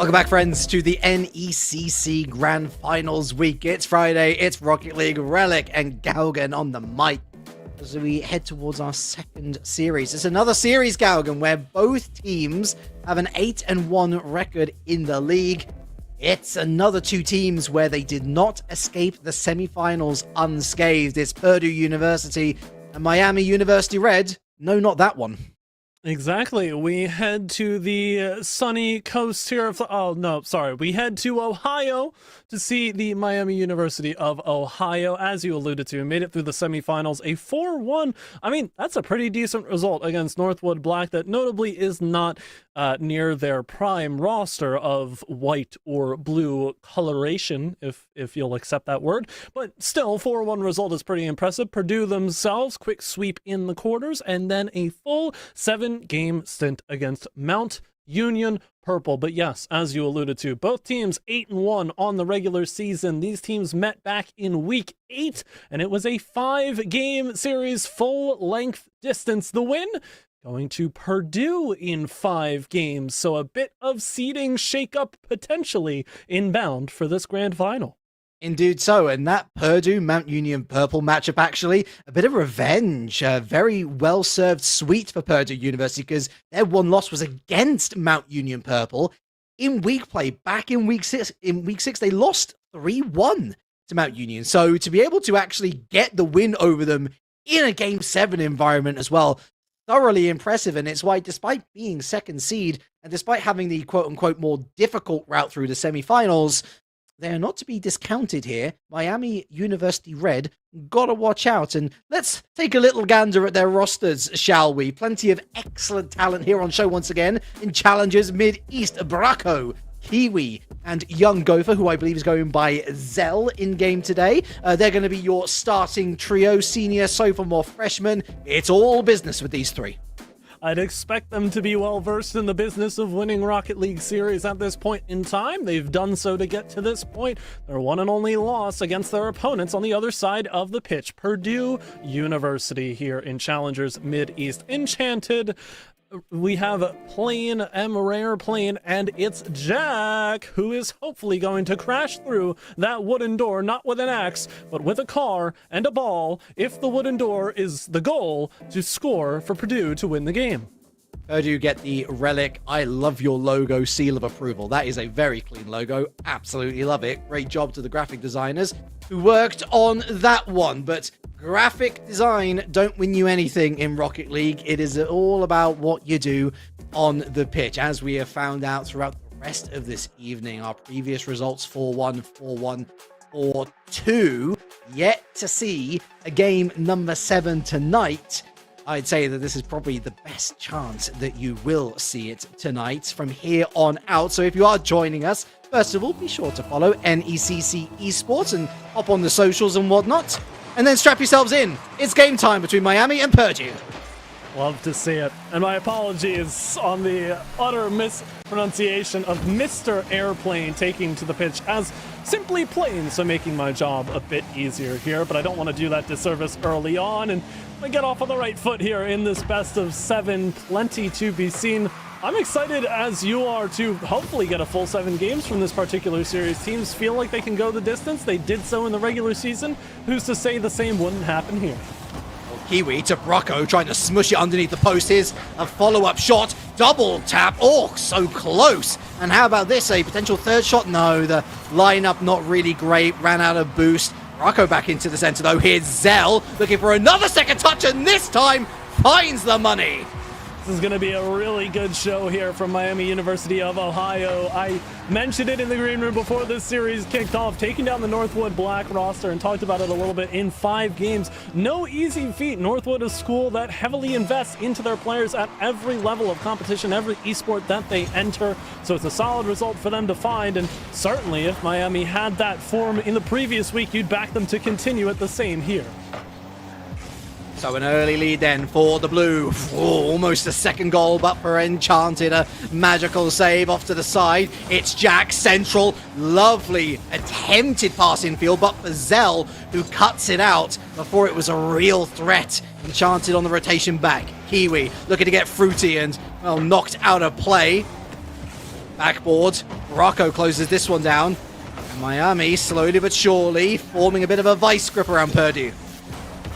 Welcome back, friends, to the NECC Grand Finals week. It's Friday, it's Rocket League, Relic, and Galgan on the mic as we head towards our second series. It's another series, Galgan, where both teams have an 8-1 record in the league. It's another two teams where they did not escape the semifinals unscathed. It's Purdue University and Miami University Red. No, not that one. Exactly. We head to the sunny coast here of we head to Ohio to see the Miami University of Ohio. As you alluded to, made it through the semifinals, a 4-1. I mean, that's a pretty decent result against Northwood Black that notably is not near their prime roster of white or blue coloration, if you'll accept that word. But still, 4-1 result is pretty impressive. Purdue themselves, quick sweep in the quarters, and then a full 7-game stint against Mount Union Purple. But yes, as you alluded to, both teams 8-1 on the regular season. These teams met back in week 8, and it was a 5-game series, full-length distance. The win going to Purdue in 5 games, so a bit of seeding shakeup potentially inbound for this grand final. Indeed so, and that Purdue-Mount Union Purple matchup actually, a bit of revenge, a very well-served sweet for Purdue University because their one loss was against Mount Union Purple in week play. Back in week 6, they lost 3-1 to Mount Union, so to be able to actually get the win over them in a Game 7 environment as well, thoroughly impressive, and it's why despite being second seed and despite having the quote-unquote more difficult route through the semifinals, they are not to be discounted here. Miami University Red gotta watch out. And let's take a little gander at their rosters, shall we? Plenty of excellent talent here on show once again in challengers Mid-East. Braco, Kiwi, and Young Gopher, who I believe is going by Zell in game today. They're going to be your starting trio, senior, sophomore, freshman. It's all business with these three. I'd expect them to be well-versed in the business of winning Rocket League series at this point in time. They've done so to get to this point. Their one and only loss against their opponents on the other side of the pitch, Purdue University here in Challengers Mid-East. Enchanted. We have Plane, Rare Plane, and it's Jack, who is hopefully going to crash through that wooden door, not with an axe, but with a car and a ball, if the wooden door is the goal to score for Purdue to win the game. Purdue get the Relic, I love your logo seal of approval. That is a very clean logo. Absolutely love it. Great job to the graphic designers who worked on that one. But graphic design don't win you anything in Rocket League. It is all about what you do on the pitch. As we have found out throughout the rest of this evening, our previous results 4-1, 4-1, 4-2. Yet to see a game number 7 tonight. I'd say that this is probably the best chance that you will see it tonight from here on out. So if you are joining us, first of all, be sure to follow NECC Esports and hop on the socials and whatnot. And then strap yourselves in. It's game time between Miami and Purdue. Love to see it. And my apologies on the utter mispronunciation of Mr. Airplane taking to the pitch as simply Plane, so making my job a bit easier here. But I don't want to do that disservice early on. And we get off on the right foot here in this best of 7. Plenty to be seen. I'm excited as you are to hopefully get a full 7 games from this particular series. Teams feel like they can go the distance. They did so in the regular season. Who's to say the same wouldn't happen here? Kiwi to Brocco, trying to smush it underneath the post. Here's a follow-up shot. Double tap. Oh, so close. And how about this? A potential third shot? No, the lineup not really great. Ran out of boost. Brocco back into the center, though. Here's Zell looking for another second touch, and this time finds the money. This is going to be a really good show here from Miami University of Ohio. I mentioned it in the green room before this series kicked off, taking down the Northwood Black roster and talked about it a little bit in 5 games. No easy feat. Northwood is a school that heavily invests into their players at every level of competition, every esport that they enter. So it's a solid result for them to find. And certainly if Miami had that form in the previous week, you'd back them to continue at the same here. So an early lead then for the blue. Almost a second goal, but for Enchanted, a magical save off to the side. It's Jack central. Lovely attempted pass in field, but for Zell, who cuts it out before it was a real threat. Enchanted on the rotation back. Kiwi looking to get fruity and, well, knocked out of play. Backboard. Rocco closes this one down. And Miami, slowly but surely, forming a bit of a vice grip around Purdue.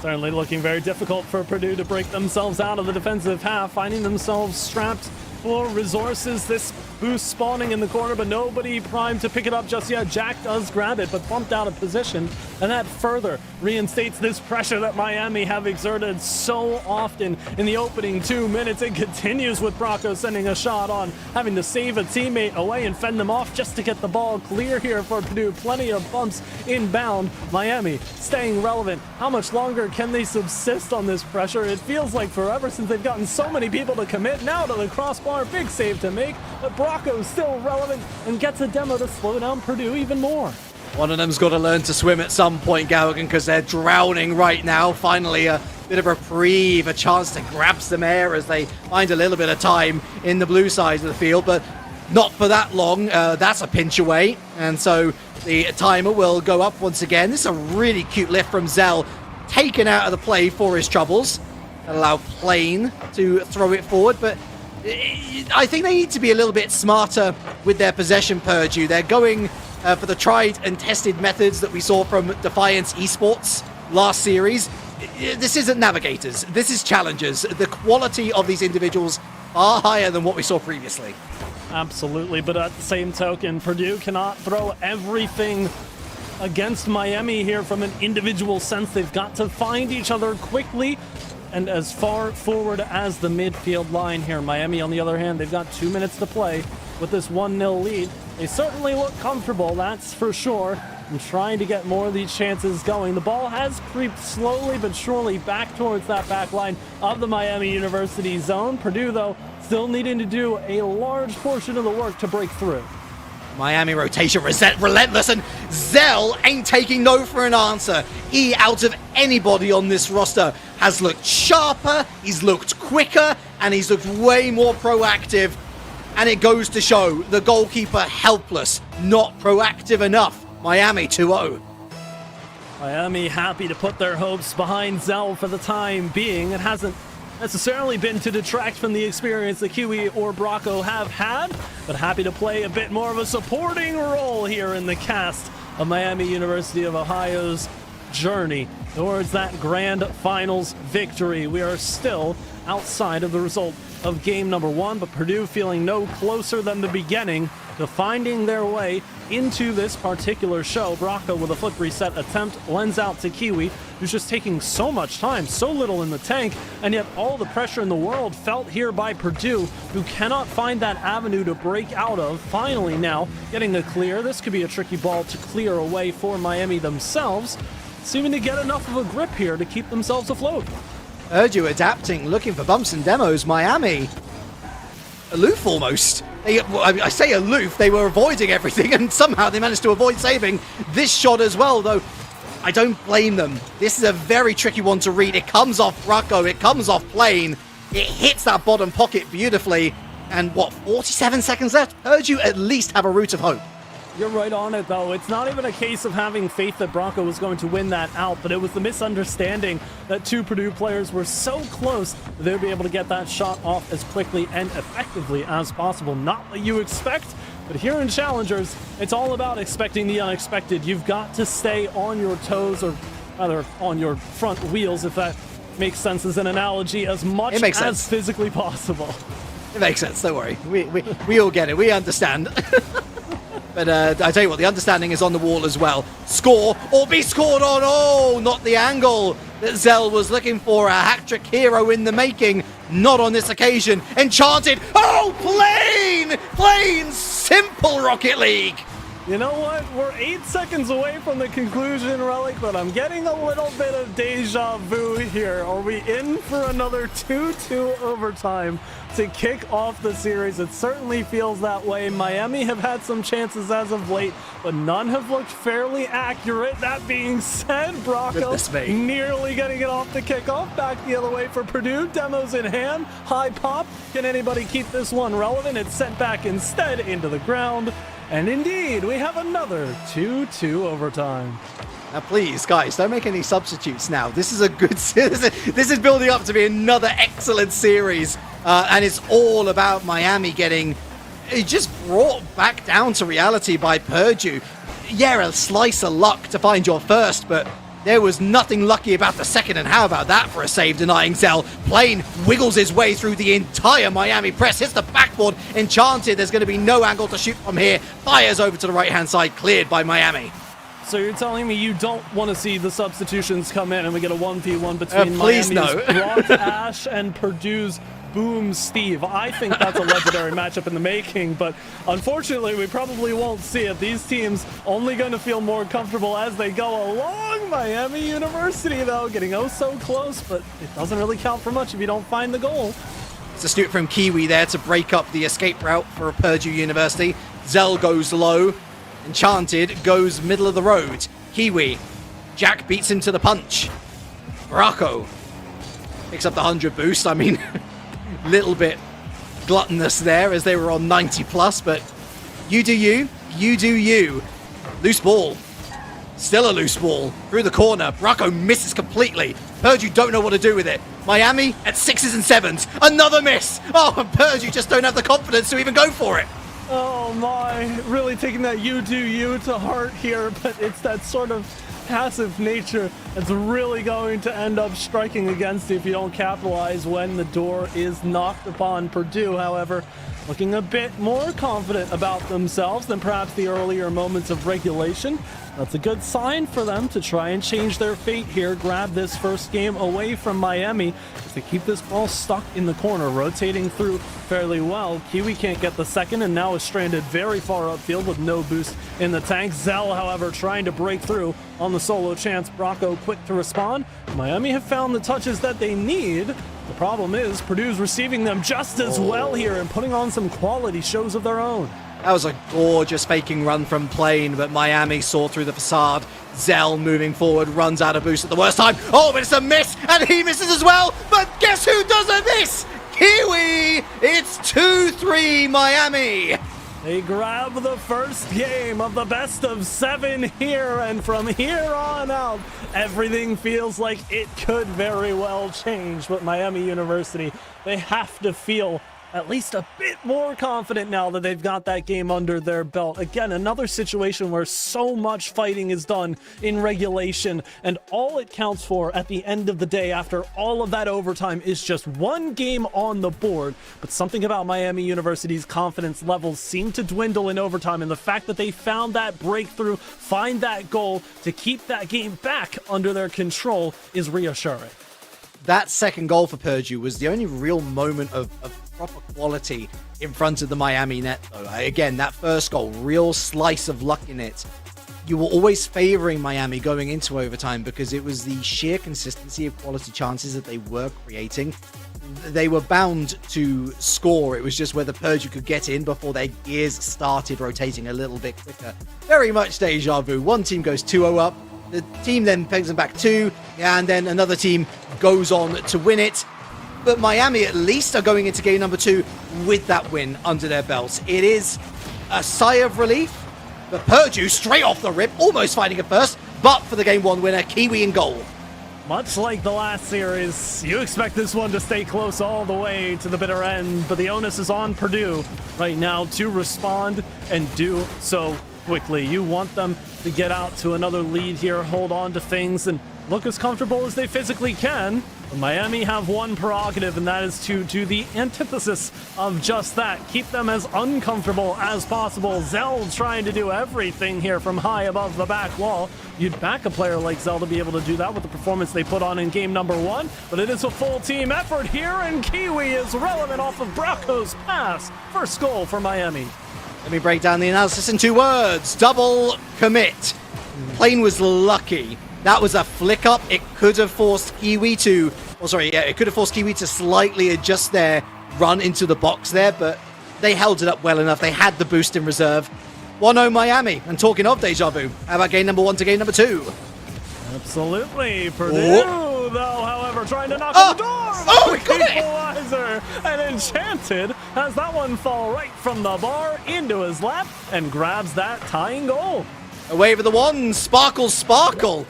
Certainly looking very difficult for Purdue to break themselves out of the defensive half, finding themselves strapped for resources. This boost spawning in the corner, but nobody primed to pick it up just yet. Jack does grab it, but bumped out of position, and that further reinstates this pressure that Miami have exerted so often in the opening 2 minutes. It continues with Brocco sending a shot on, having to save a teammate away and fend them off just to get the ball clear here for Purdue. Plenty of bumps inbound. Miami staying relevant. How much longer can they subsist on this pressure? It feels like forever since they've gotten so many people to commit. Now to the crossbar. Big save to make, but Brocco's still relevant and gets a demo to slow down Purdue even more. One of them's got to learn to swim at some point, Galligan, because they're drowning right now. Finally, a bit of a reprieve, a chance to grab some air as they find a little bit of time in the blue side of the field, but not for that long. That's a pinch away, and so the timer will go up once again. This is a really cute lift from Zell, taken out of the play for his troubles. Allow Plane to throw it forward, but I think they need to be a little bit smarter with their possession, Purdue. They're going for the tried and tested methods that we saw from Defiance Esports last series. This isn't Navigators. This is Challengers. The quality of these individuals are higher than what we saw previously. Absolutely, but at the same token, Purdue cannot throw everything against Miami here from an individual sense. They've got to find each other quickly and as far forward as the midfield line here. Miami, on the other hand, they've got 2 minutes to play with this 1-0 lead. They certainly look comfortable, that's for sure, and trying to get more of these chances going. The ball has creeped slowly but surely back towards that back line of the Miami University zone. Purdue, though, still needing to do a large portion of the work to break through. Miami rotation relentless, and Zell ain't taking no for an answer. He, out of anybody on this roster, has looked sharper, he's looked quicker, and he's looked way more proactive. And it goes to show the goalkeeper helpless, not proactive enough. Miami 2-0. Miami happy to put their hopes behind Zell for the time being. It hasn't necessarily been to detract from the experience that Kiwi or Brocco have had, but happy to play a bit more of a supporting role here in the cast of Miami University of Ohio's journey towards that grand finals victory. We are still outside of the result of game number 1, but Purdue feeling no closer than the beginning to finding their way into this particular show. Brocco with a foot reset attempt lends out to Kiwi, who's just taking so much time, so little in the tank, and yet all the pressure in the world felt here by Purdue, who cannot find that avenue to break out of. Finally now getting the clear. This could be a tricky ball to clear away for Miami themselves, seeming to get enough of a grip here to keep themselves afloat. Purdue adapting, looking for bumps and demos. Miami aloof almost. I say aloof, they were avoiding everything, and somehow they managed to avoid saving this shot as well, though I don't blame them. This is a very tricky one to read. It comes off Brocco, it comes off Plane, it hits that bottom pocket beautifully, and what, 47 seconds left? Purdue at least have a route of hope. You're right on it, though. It's not even a case of having faith that Brocco was going to win that out, but it was the misunderstanding that two Purdue players were so close that they'd be able to get that shot off as quickly and effectively as possible. Not what you expect, but here in Challengers, it's all about expecting the unexpected. You've got to stay on your toes, or rather on your front wheels, if that makes sense as an analogy, as much as physically possible. It makes sense, don't worry. We all get it, we understand. But I tell you what, the understanding is on the wall as well. Score or be scored on. Oh, not the angle that Zell was looking for. A hat-trick hero in the making. Not on this occasion. Enchanted. Oh, Plane! Simple Rocket League. You know what? We're 8 seconds away from the conclusion, Relic, but I'm getting a little bit of deja vu here. Are we in for another 2-2 overtime to kick off the series? It certainly feels that way. Miami have had some chances as of late, but none have looked fairly accurate. That being said, Brocco nearly getting it off the kickoff. Back the other way for Purdue. Demos in hand. High pop. Can anybody keep this one relevant? It's sent back instead into the ground. And indeed, we have another 2-2 overtime. Now, please, guys, don't make any substitutes now. This is a good... This is building up to be another excellent series. And it's all about Miami getting it just brought back down to reality by Purdue. Yeah, a slice of luck to find your first, but there was nothing lucky about the second, and how about that for a save denying Zell? Plane wiggles his way through the entire Miami press, hits the backboard, Enchanted, there's going to be no angle to shoot from here, fires over to the right-hand side, cleared by Miami. So you're telling me you don't want to see the substitutions come in and we get a 1v1 between please Miami's no. Brock Ash and Purdue's Boom Steve? I think that's a legendary matchup in the making, but unfortunately we probably won't see it. These teams only going to feel more comfortable as they go along. Miami University, though, getting oh so close, but it doesn't really count for much if you don't find the goal. It's astute from Kiwi there to break up the escape route for Purdue University. Zell goes low. Enchanted goes middle of the road. Kiwi. Jack beats him to the punch. Braco picks up the 100 boost. I mean, little bit gluttonous there as they were on 90 plus, but you do you. You do you. Loose ball. Still a loose ball. Through the corner. Braco misses completely. Purdue don't know what to do with it. Miami at 6s and 7s. Another miss. Oh, and Purdue just don't have the confidence to even go for it. Oh my, really taking that you do you to heart here, but it's that sort of passive nature that's really going to end up striking against you if you don't capitalize when the door is knocked upon. Purdue, however, looking a bit more confident about themselves than perhaps the earlier moments of regulation. That's a good sign for them to try and change their fate here, grab this first game away from Miami as they keep this ball stuck in the corner, rotating through fairly well. Kiwi can't get the second and now is stranded very far upfield with no boost in the tank. Zell, however, trying to break through on the solo chance. Braco quick to respond. Miami have found the touches that they need. The problem is Purdue's receiving them just as well here and putting on some quality shows of their own. That was a gorgeous faking run from Plane, but Miami saw through the facade. Zell moving forward, runs out of boost at the worst time. Oh, but it's a miss, and he misses as well. But guess who doesn't miss? Kiwi! It's 2-3 Miami. They grab the first game of the best of 7 here, and from here on out, everything feels like it could very well change. But Miami University, they have to feel at least a bit more confident now that they've got that game under their belt. Again, another situation where so much fighting is done in regulation, and all it counts for at the end of the day after all of that overtime is just one game on the board. But something about Miami University's confidence levels seem to dwindle in overtime, and the fact that they found that breakthrough, find that goal to keep that game back under their control is reassuring. That second goal for Purdue was the only real moment of proper quality in front of the Miami net, though. Again, that first goal, real slice of luck in it. You were always favoring Miami going into overtime because it was the sheer consistency of quality chances that they were creating. They were bound to score. It was just whether Purdue could get in before their gears started rotating a little bit quicker. Very much deja vu. One team goes 2-0 up. The team then pegs them back 2, and then another team goes on to win it. But Miami at least are going into game number 2 with that win under their belts. It is a sigh of relief, but Purdue straight off the rip, almost finding it first, but for the game 1 winner, Kiwi in goal. Much like the last series, you expect this one to stay close all the way to the bitter end, but the onus is on Purdue right now to respond and do so quickly. You want them to get out to another lead here, hold on to things, and look as comfortable as they physically can. But Miami have one prerogative, and that is to do the antithesis of just that. Keep them as uncomfortable as possible. Zell trying to do everything here from high above the back wall. You'd back a player like Zell to be able to do that with the performance they put on in game number 1, but it is a full team effort here, and Kiwi is relevant off of Braco's pass. First goal for Miami. Let me break down the analysis in 2 words. Double commit. Plane was lucky. That was a flick up. It could have forced Kiwi to... it could have forced Kiwi to slightly adjust their run into the box there, but they held it up well enough. They had the boost in reserve. 1-0 Miami. And talking of deja vu, how about game number 1 to game number 2? Absolutely. Purdue, though, however, trying to knock on the door. Oh, we got it! Equalizer. And Enchanted has that one fall right from the bar into his lap and grabs that tying goal. Away with the one. Sparkle, sparkle.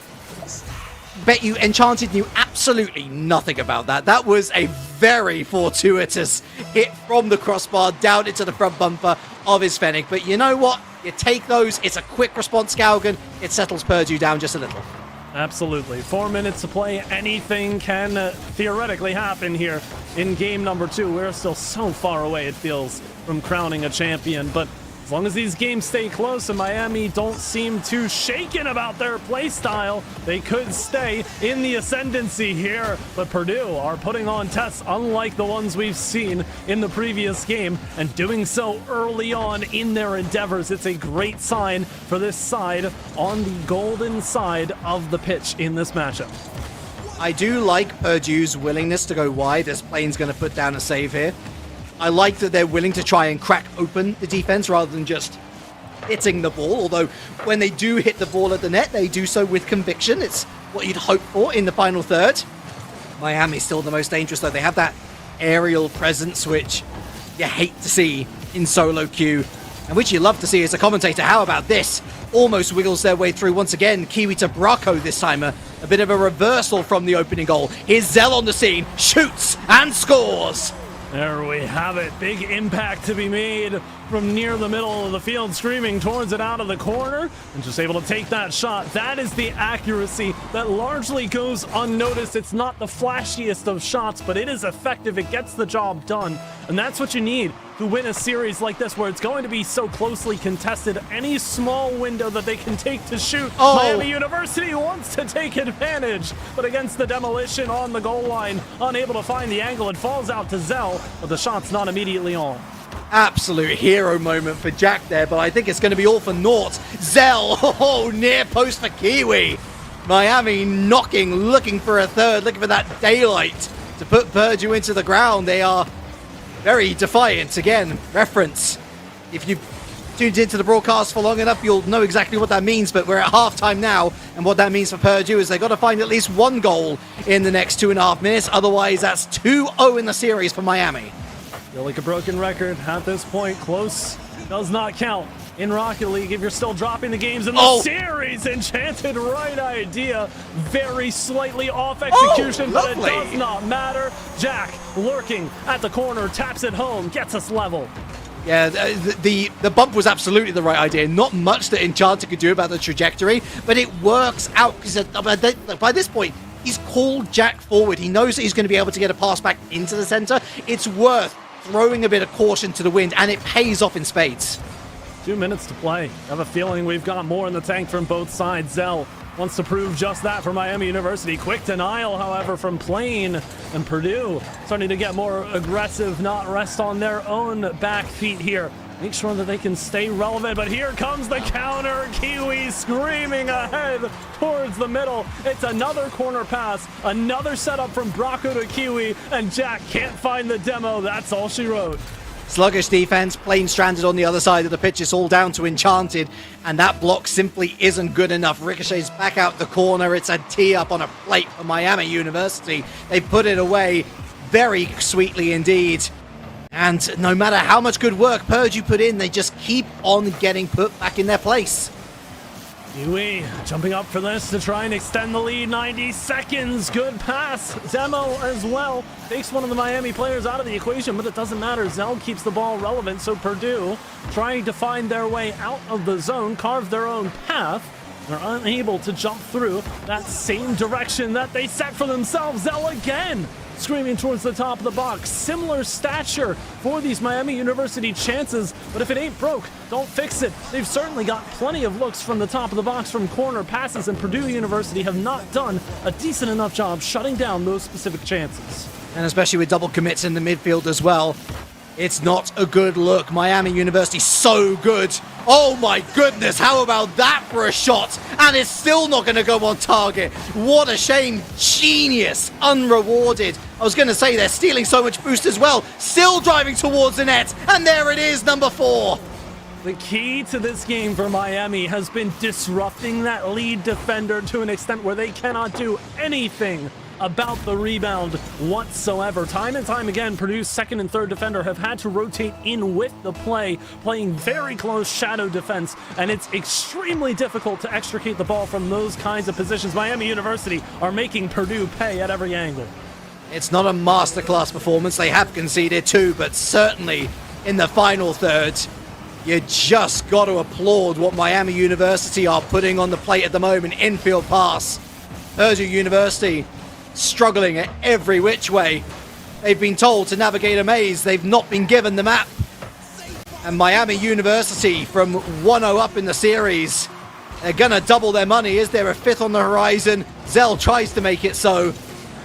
Bet you Enchanted knew absolutely nothing about that. That was a very fortuitous hit from the crossbar down into the front bumper of his Fennec. But you know what? You take those. It's a quick response, Galgan. It settles Purdue down just a little. Absolutely. 4 minutes to play. Anything can theoretically happen here in game number 2. We're still so far away, it feels, from crowning a champion. But as long as these games stay close and Miami don't seem too shaken about their play style, they could stay in the ascendancy here. But Purdue are putting on tests unlike the ones we've seen in the previous game, and doing so early on in their endeavors. It's a great sign for this side on the golden side of the pitch in this matchup. I do like Purdue's willingness to go wide, as Plane's going to put down a save here. I like that they're willing to try and crack open the defense rather than just hitting the ball, although when they do hit the ball at the net, they do so with conviction. It's what you'd hope for in the final third. Miami's still the most dangerous, though. They have that aerial presence, which you hate to see in solo queue, and which you love to see as a commentator. How about this? Almost wiggles their way through once again. Kiwi to Bracco this time. A bit of a reversal from the opening goal. Here's Zell on the scene, shoots and scores. There we have it. Big impact to be made from near the middle of the field, screaming towards it out of the corner, and just able to take that shot. That is the accuracy that largely goes unnoticed. It's not the flashiest of shots, but it is effective. It gets the job done, and that's what you need to win a series like this, where it's going to be so closely contested. Any small window that they can take to shoot, Miami University wants to take advantage, but against the demolition on the goal line, unable to find the angle, it falls out to Zell, but the shot's not immediately on. Absolute hero moment for Jack there, but I think it's going to be all for naught. Zell, near post for Kiwi. Miami knocking, looking for a third, looking for that daylight to put Purdue into the ground. They are very defiant. Again, reference. If you've tuned into the broadcast for long enough, you'll know exactly what that means, but we're at halftime now, and what that means for Purdue is they've got to find at least one goal in the next 2.5 minutes. Otherwise, that's 2-0 in the series for Miami. Feel like a broken record at this point. Close does not count in Rocket League if you're still dropping the games in the series. Enchanted right idea. Very slightly off execution, but it does not matter. Jack lurking at the corner, taps it home, gets us level. Yeah, the bump was absolutely the right idea. Not much that Enchanted could do about the trajectory, but it works out because by this point, he's called Jack forward. He knows that he's going to be able to get a pass back into the center. It's worth throwing a bit of caution to the wind, and it pays off in spades. 2 minutes to play. I have a feeling we've got more in the tank from both sides. Zell wants to prove just that for Miami University. Quick denial, however, from Plain, and Purdue starting to get more aggressive, not rest on their own back feet here. Make sure that they can stay relevant, but here comes the counter. Kiwi screaming ahead towards the middle. It's another corner pass, another setup from Bracco to Kiwi, and Jack can't find the demo. That's all she wrote. Sluggish defense, Plain stranded on the other side of the pitch. It's all down to Enchanted, and that block simply isn't good enough. Ricochets back out the corner. It's a tee up on a plate for Miami University. They put it away very sweetly indeed. And no matter how much good work Purdue put in, they just keep on getting put back in their place. Kiwi jumping up for this to try and extend the lead. 90 seconds. Good pass. Demo as well. Takes one of the Miami players out of the equation, but it doesn't matter. Zell keeps the ball relevant, so Purdue trying to find their way out of the zone, carve their own path. They're unable to jump through that same direction that they set for themselves. Zell again screaming towards the top of the box. Similar stature for these Miami University chances, but if it ain't broke, don't fix it. They've certainly got plenty of looks from the top of the box from corner passes, and Purdue University have not done a decent enough job shutting down those specific chances. And especially with double commits in the midfield as well. It's not a good look. Miami University so good. Oh my goodness, how about that for a shot? And it's still not going to go on target. What a shame. Genius, unrewarded. I was going to say they're stealing so much boost as well. Still driving towards the net. And there it is, number 4. The key to this game for Miami has been disrupting that lead defender to an extent where they cannot do anything about the rebound whatsoever. Time and time again, Purdue's second and third defender have had to rotate in with the play, playing very close shadow defense, and it's extremely difficult to extricate the ball from those kinds of positions. Miami University are making Purdue pay at every angle. It's not a masterclass performance. They have conceded too, but certainly in the final third, you just got to applaud what Miami University are putting on the plate at the moment. Infield pass. Purdue University struggling at every which way. They've been told to navigate a maze. They've not been given the map. And Miami University from 1-0 up in the series. They're going to double their money. Is there a fifth on the horizon? Zell tries to make it so.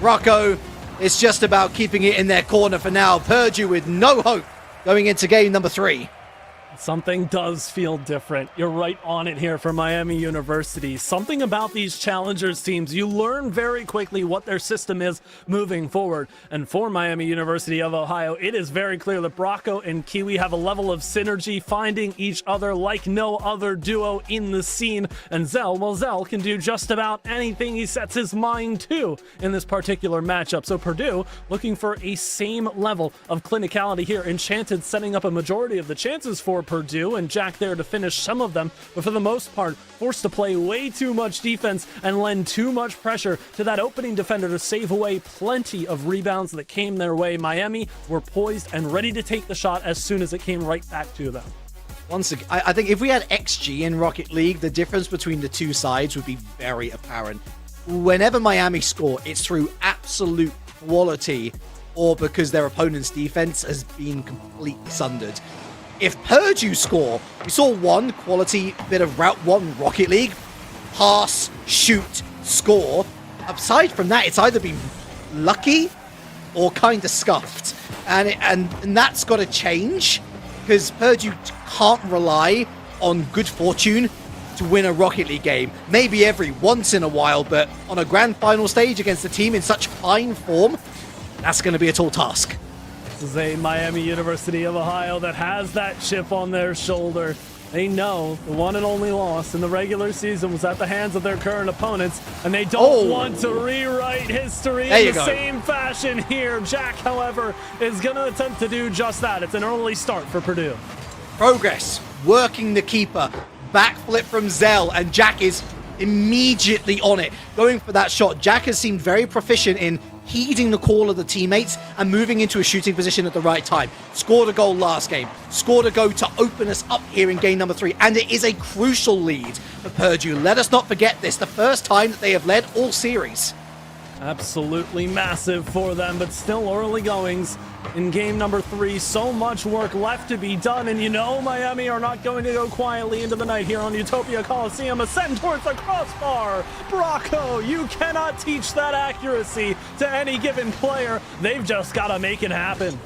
Rocco is just about keeping it in their corner for now. Purdue with no hope going into game number 3. Something does feel different. You're right on it here for Miami University. Something about these challengers teams, you learn very quickly what their system is moving forward. And for Miami University of Ohio, it is very clear that Bracco and Kiwi have a level of synergy, finding each other like no other duo in the scene. And Zell, well, Zell can do just about anything he sets his mind to in this particular matchup. So Purdue looking for a same level of clinicality here. Enchanted setting up a majority of the chances for Purdue, and Jack there to finish some of them, but for the most part forced to play way too much defense and lend too much pressure to that opening defender to save away plenty of rebounds that came their way. Miami were poised and ready to take the shot as soon as it came right back to them. Once again, I think if we had XG in Rocket League, the difference between the two sides would be very apparent. Whenever Miami score, it's through absolute quality or because their opponent's defense has been completely sundered. If Purdue score, we saw one quality bit of Route 1 Rocket League, pass, shoot, score. Aside from that, it's either been lucky or kind of scuffed. And that's got to change, because Purdue can't rely on good fortune to win a Rocket League game. Maybe every once in a while, but on a grand final stage against a team in such fine form, that's going to be a tall task. This is a Miami University of Ohio that has that chip on their shoulder. They know the one and only loss in the regular season was at the hands of their current opponents, and they don't want to rewrite history in the same fashion here. Jack, however, is going to attempt to do just that. It's an early start for Purdue. Progress, working the keeper, backflip from Zell, and Jack is immediately on it, going for that shot. Jack has seemed very proficient in heeding the call of the teammates and moving into a shooting position at the right time. Scored a goal last game, scored a goal to open us up here in game number 3, and it is a crucial lead for Purdue. Let us not forget this, the first time that they have led all series. Absolutely massive for them, but still early goings in game number 3. So much work left to be done, and you know Miami are not going to go quietly into the night here on Utopia Coliseum. Ascend towards the crossbar. Bracco, you cannot teach that accuracy to any given player. They've just got to make it happen.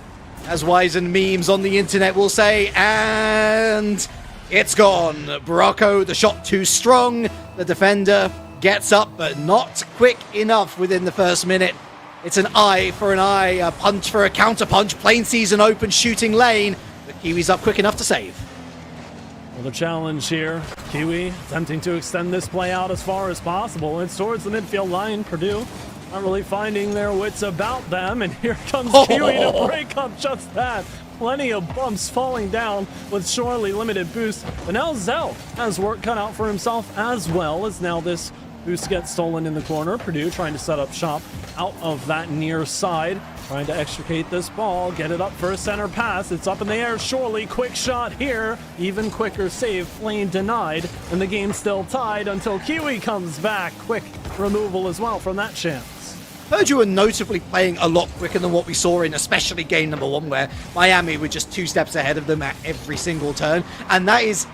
As wizened memes on the internet will say, and it's gone. Bracco, the shot too strong. The defender gets up, but not quick enough within the first minute. It's an eye for an eye, a punch for a counter-punch. Plain season open shooting lane. The Kiwis up quick enough to save. Well, the challenge here, Kiwi attempting to extend this play out as far as possible. It's towards the midfield line. Purdue not really finding their wits about them, and here comes Kiwi to break up just that. Plenty of bumps falling down with surely limited boost, but now Zell has work cut out for himself as well, as now this boost gets stolen in the corner. Purdue trying to set up shop out of that near side, trying to extricate this ball, get it up for a center pass. It's up in the air, surely. Quick shot here, even quicker save, lane denied, and the game still tied until Kiwi comes back. Quick removal as well from that chance. Purdue are notably playing a lot quicker than what we saw in especially game number 1, where Miami were just 2 steps ahead of them at every single turn, and that is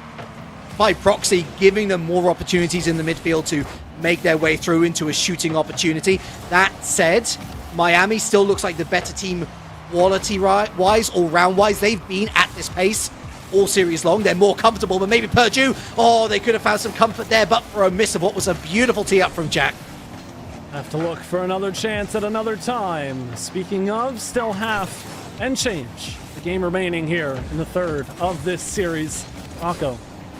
by proxy giving them more opportunities in the midfield to make their way through into a shooting opportunity. That said, Miami still looks like the better team quality-wise, all-round-wise. They've been at this pace all series long. They're more comfortable, but maybe Purdue, they could have found some comfort there, but for a miss of what was a beautiful tee-up from Jack. Have to look for another chance at another time. Speaking of, still half and change. The game remaining here in the third of this series. Bracco,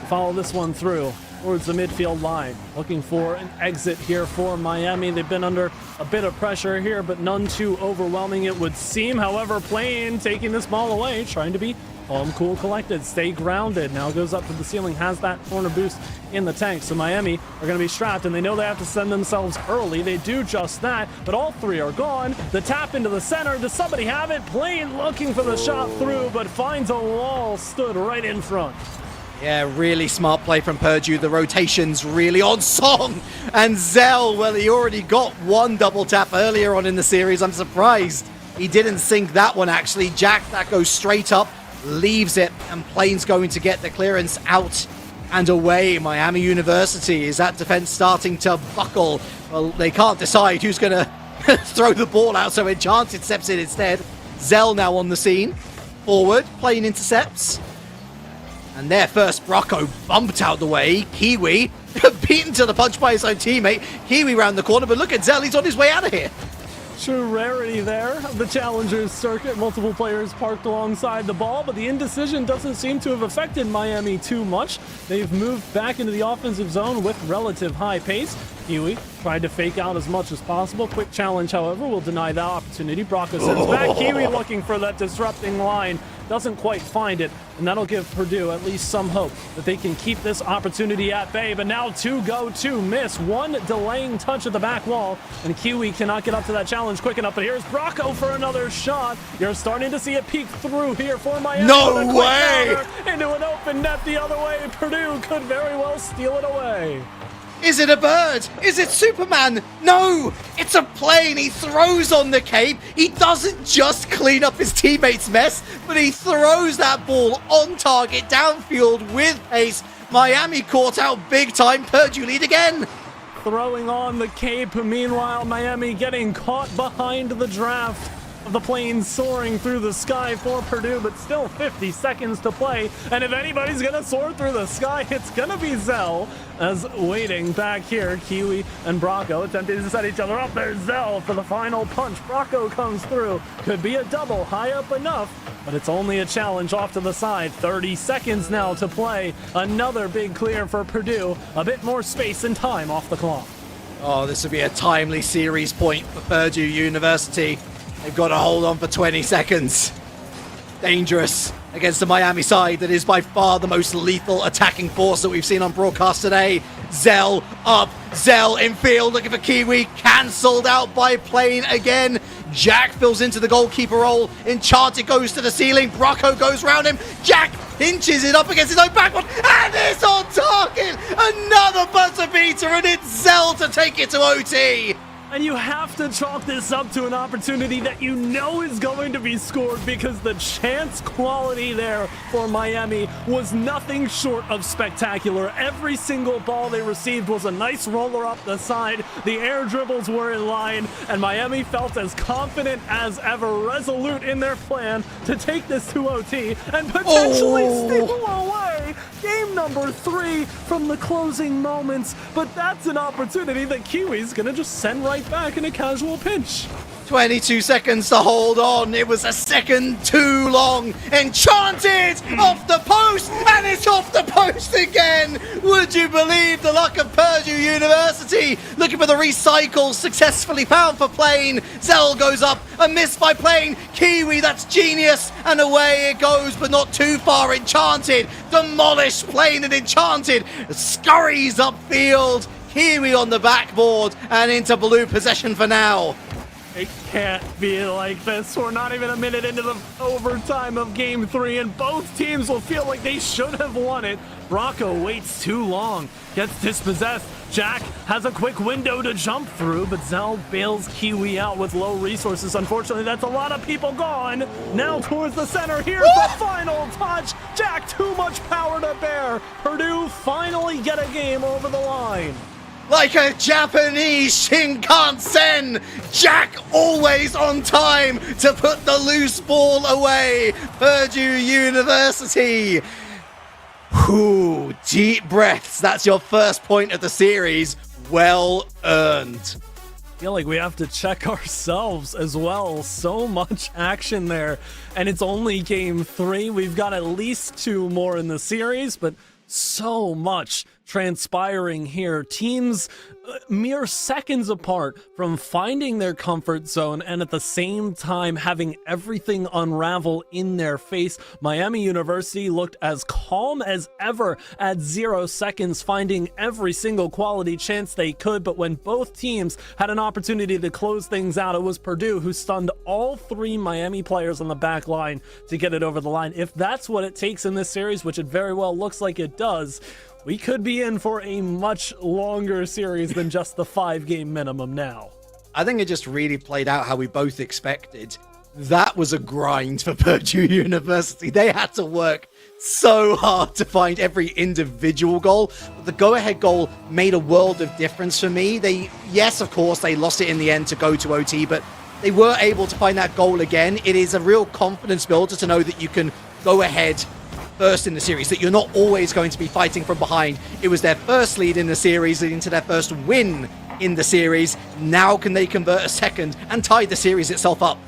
follow this one through towards the midfield line, looking for an exit here for Miami. They've been under a bit of pressure here, but none too overwhelming it would seem. However, Plain taking this ball away, trying to be Calm, cool, collected, stay grounded. Now goes up to the ceiling, has that corner boost in the tank. So Miami are going to be strapped, and they know they have to send themselves early. They do just that, but all three are gone. The tap into the center. Does somebody have it? Plane looking for the shot through, but finds a wall stood right in front. Yeah, really smart play from Purdue. The rotation's really on song. And Zell, well, he already got one double tap earlier on in the series. I'm surprised he didn't sink that one, actually. Jack, that goes straight up, leaves it, and Plane's going to get the clearance out and away. Miami University, is that defense starting to buckle? Well, they can't decide who's going to throw the ball out, so Enchanted steps in instead. Zell now on the scene. Forward, Plane intercepts. And there first, Brocco bumped out the way. Kiwi beaten to the punch by his own teammate. Kiwi round the corner, but look at Zell, he's on his way out of here. True rarity there of the Challengers circuit. Multiple players parked alongside the ball, but the indecision doesn't seem to have affected Miami too much. They've moved back into the offensive zone with relative high pace. Kiwi tried to fake out as much as possible. Quick challenge, however, will deny that opportunity. Brocco sends back. Kiwi looking for that disrupting line. Doesn't quite find it, and that'll give Purdue at least some hope that they can keep this opportunity at bay. But now 2 go, 2 miss. One delaying touch at the back wall, and Kiwi cannot get up to that challenge quick enough. But here's Brocco for another shot. You're starting to see it peek through here for Miami. No way! Into an open net the other way. Purdue could very well steal it away. Is it a bird? Is it Superman? No! It's a plane! He throws on the cape. He doesn't just clean up his teammates' mess, but he throws that ball on target downfield with pace. Miami caught out big time. Purdue lead again. Throwing on the cape. Meanwhile, Miami getting caught behind the draft of the plane soaring through the sky for Purdue, but still 50 seconds to play. And if anybody's gonna soar through the sky, it's gonna be Zell. As waiting back here, Kiwi and Brocco attempting to set each other up. There's Zell for the final punch. Brocco comes through. Could be a double, high up enough, but it's only a challenge off to the side. 30 seconds now to play. Another big clear for Purdue. A bit more space and time off the clock. Oh, this would be a timely series point for Purdue University. They've got to hold on for 20 seconds. Dangerous against the Miami side that is by far the most lethal attacking force that we've seen on broadcast today. Zell up, Zell in field looking for Kiwi, cancelled out by Plane again. Jack fills into the goalkeeper role. Enchanted goes to the ceiling. Brocco goes round him. Jack pinches it up against his own backboard, and it's on target. Another buzzer beater, and it's Zell to take it to OT. And you have to chalk this up to an opportunity that you know is going to be scored, because the chance quality there for Miami was nothing short of spectacular. Every single ball they received was a nice roller up the side. The air dribbles were in line, and Miami felt as confident as ever, resolute in their plan to take this to OT and potentially steal away game number 3 from the closing moments. But that's an opportunity that Kiwi's gonna just send right back in a casual pinch. 22 seconds to hold on. It was a second too long. Enchanted off the post, and it's off the post again. Would you believe the luck of Purdue University? Looking for the recycle, successfully found for Plane. Zell goes up, a miss by Plane. Kiwi, that's genius, and away it goes, but not too far. Enchanted demolished Plane, and Enchanted scurries upfield. Kiwi on the backboard and into blue possession for now. It can't be like this. We're not even a minute into the overtime of game 3, and both teams will feel like they should have won it. Brocco waits too long, gets dispossessed. Jack has a quick window to jump through, but Zell bails Kiwi out with low resources. Unfortunately, that's a lot of people gone. Now towards the center. Here's the final touch. Jack, too much power to bear. Purdue finally get a game over the line. Like a Japanese Shinkansen, Jack always on time to put the loose ball away. Purdue University. Whew, deep breaths. That's your first point of the series. Well earned. I feel like we have to check ourselves as well. So much action there, and it's only game 3. We've got at least 2 more in the series, but so much transpiring here. Teams mere seconds apart from finding their comfort zone and at the same time having everything unravel in their face. Miami University looked as calm as ever at 0 seconds, finding every single quality chance they could, but when both teams had an opportunity to close things out, it was Purdue who stunned all 3 Miami players on the back line to get it over the line. If that's what it takes in this series, which it very well looks like it does, we could be in for a much longer series than just the 5-game minimum now. I think it just really played out how we both expected. That was a grind for Purdue University. They had to work so hard to find every individual goal. But the go-ahead goal made a world of difference for me. Yes, of course, they lost it in the end to go to OT, but they were able to find that goal again. It is a real confidence builder to know that you can go ahead first in the series, that you're not always going to be fighting from behind. It was their first lead in the series, leading to their first win in the series. Now can they convert a second and tie the series itself up?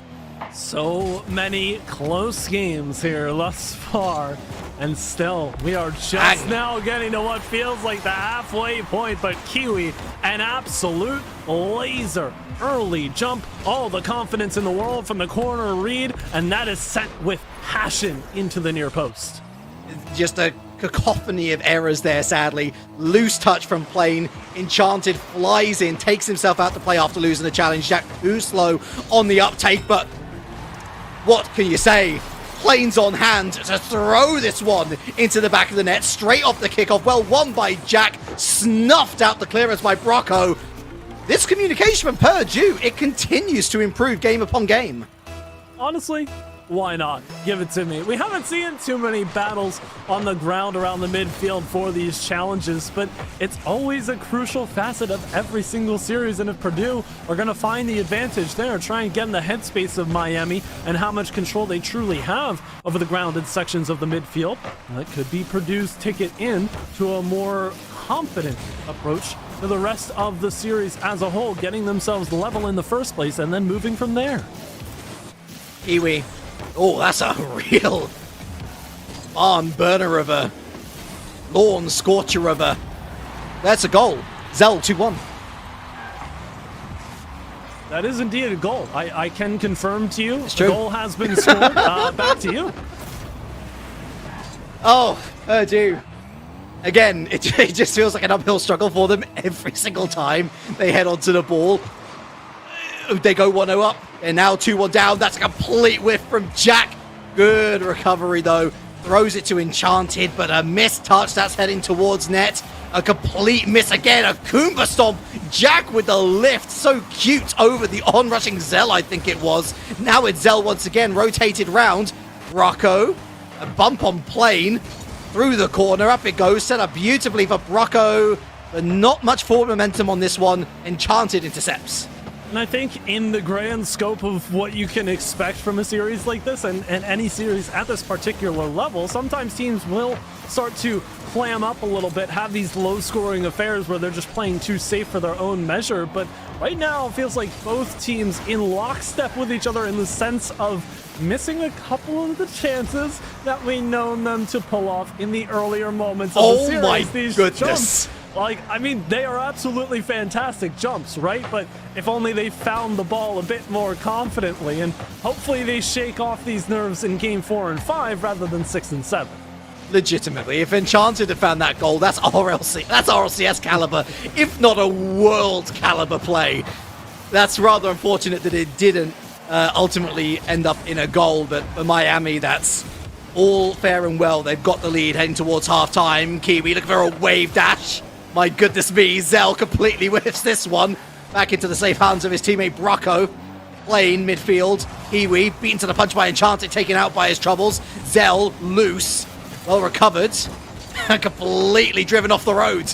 So many close games here thus far, and still we are just now getting to what feels like the halfway point. But Kiwi, an absolute laser early jump, all the confidence in the world from the corner read, and that is sent with passion into the near post. Just a cacophony of errors there, sadly. Loose touch from Plane. Enchanted flies in, takes himself out to play after losing the challenge. Jack too slow on the uptake, but what can you say? Plane's on hand to throw this one into the back of the net, straight off the kickoff. Well won by Jack, snuffed out the clearance by Brocco. This communication from Purdue, it continues to improve game upon game. Honestly, why not? Give it to me. We haven't seen too many battles on the ground around the midfield for these challenges, but it's always a crucial facet of every single series, and if Purdue are going to find the advantage there, try and get in the headspace of Miami and how much control they truly have over the grounded sections of the midfield, that could be Purdue's ticket in to a more confident approach to the rest of the series as a whole, getting themselves level in the first place and then moving from there. Kiwi. Oh, that's a real barn burner of a lawn scorcher of a... That's a goal. Zell 2-1. That is indeed a goal. I can confirm to you. It's true. The goal has been scored. Back to you. Oh, Purdue. Again, it just feels like an uphill struggle for them every single time they head onto the ball. They go 1-0 up, and now 2-1 down. That's a complete whiff from Jack. Good recovery, though. Throws it to Enchanted, but a missed touch. That's heading towards net. A complete miss again. A Kumba Stomp. Jack with the lift. So cute over the onrushing Zell, I think it was. Now it's Zell once again, rotated round. Brocco. A bump on Plane. Through the corner. Up it goes. Set up beautifully for Brocco. But not much forward momentum on this one. Enchanted intercepts. And I think in the grand scope of what you can expect from a series like this, and any series at this particular level, sometimes teams will start to clam up a little bit, have these low-scoring affairs where they're just playing too safe for their own measure. But right now, it feels like both teams in lockstep with each other in the sense of missing a couple of the chances that we known them to pull off in the earlier moments of the series. Oh my These goodness. jumps, I mean, they are absolutely fantastic jumps, right? But if only they found the ball a bit more confidently, and hopefully they shake off these nerves in game 4 and 5 rather than 6 and 7. Legitimately, if Enchanted had found that goal, that's RLCS caliber, if not a world caliber play. That's rather unfortunate that it didn't ultimately end up in a goal, but for Miami, that's all fair and well. They've got the lead heading towards half-time. Kiwi looking for a wave dash. My goodness me, Zell completely whiffs this one. Back into the safe hands of his teammate Brocco. Plane midfield. Kiwi beaten to the punch by Enchanted, taken out by his troubles. Zell loose. Well recovered. Completely driven off the road.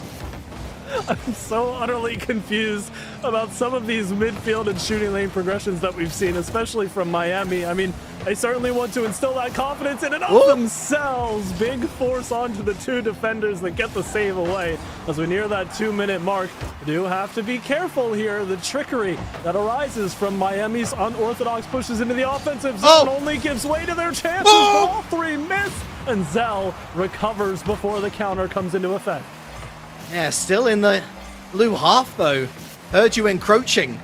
I'm so utterly confused about some of these midfield and shooting lane progressions that we've seen, especially from Miami. I mean, they certainly want to instill that confidence in and of themselves. Big force onto the 2 defenders that get the save away. As we near that 2-minute mark, we do have to be careful here. The trickery that arises from Miami's unorthodox pushes into the offensive zone only gives way to their chances. All 3 miss, and Zell recovers before the counter comes into effect. Yeah, still in the blue half, though. Heard you encroaching.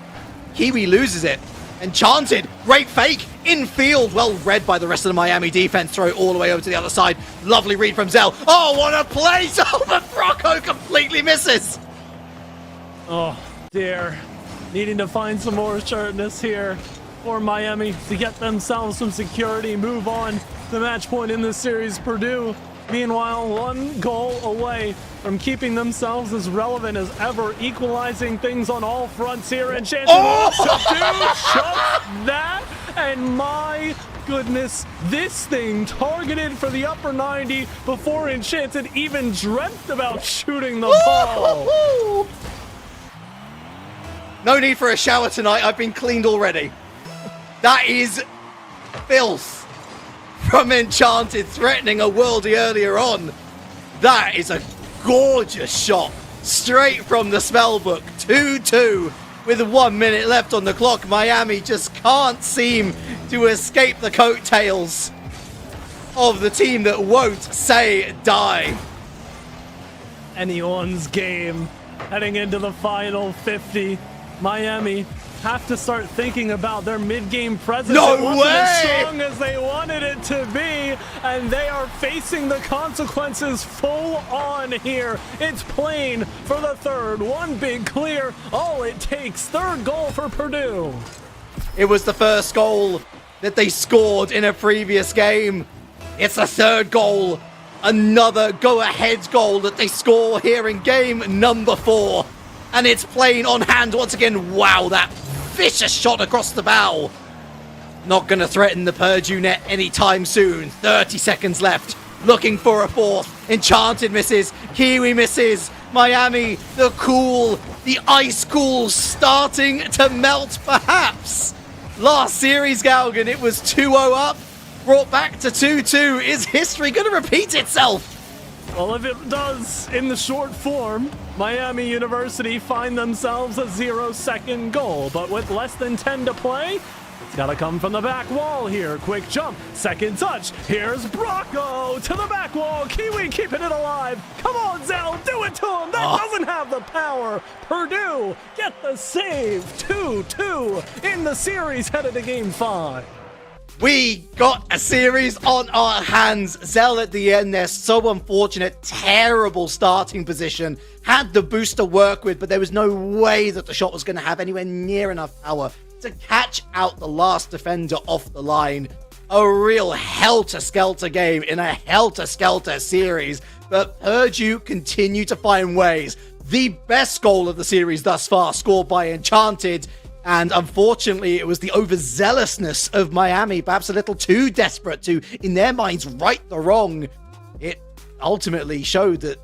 Kiwi loses it. Enchanted, great fake, infield, well read by the rest of the Miami defense, throw it all the way over to the other side. Lovely read from Zell. Oh, what a play! Oh, but Brocco completely misses. Oh, dear. Needing to find some more sharpness here for Miami to get themselves some security, move on to match point in this series. Purdue, meanwhile, 1 goal away from keeping themselves as relevant as ever, equalizing things on all fronts here. And Enchanted wants to do just that. And my goodness, this thing targeted for the upper 90 before Enchanted even dreamt about shooting the ball. No need for a shower tonight. I've been cleaned already. That is filth from Enchanted, threatening a worldie earlier on. That is a gorgeous shot straight from the spellbook. 2-2 with 1 minute left on the clock. Miami just can't seem to escape the coattails of the team that won't say die. Anyone's game heading into the final 50. Miami have to start thinking about their mid-game presence. No it wasn't way! as strong as they wanted it to be, and they are facing the consequences full on here. It's plain for the third. One big clear. All it takes. Third goal for Purdue. It was the first goal that they scored in a previous game. It's the third goal. Another go-ahead goal that they score here in game number 4. And it's playing on hand once again. Wow, that vicious shot across the bow. Not going to threaten the Purdue net anytime soon. 30 seconds left. Looking for a fourth. Enchanted misses. Kiwi misses. Miami, the cool, the ice cool starting to melt perhaps. Last series, Galgan, it was 2-0 up. Brought back to 2-2. Is history going to repeat itself? Well, if it does, in the short form, Miami University find themselves a 0-second goal. But with less than 10 to play, it's got to come from the back wall here. Quick jump, second touch. Here's Brocco to the back wall. Kiwi keeping it alive. Come on, Zell, do it to him. That doesn't have the power. Purdue get the save. 2-2 in the series headed to game 5. We got a series on our hands. Zell at the end there, so unfortunate. Terrible starting position. Had the boost to work with, but there was no way that the shot was going to have anywhere near enough power to catch out the last defender off the line. A real helter-skelter game in a helter-skelter series. But Purdue continue to find ways. The best goal of the series thus far, scored by Enchanted. And unfortunately, it was the overzealousness of Miami, perhaps a little too desperate to, in their minds, right the wrong. It ultimately showed that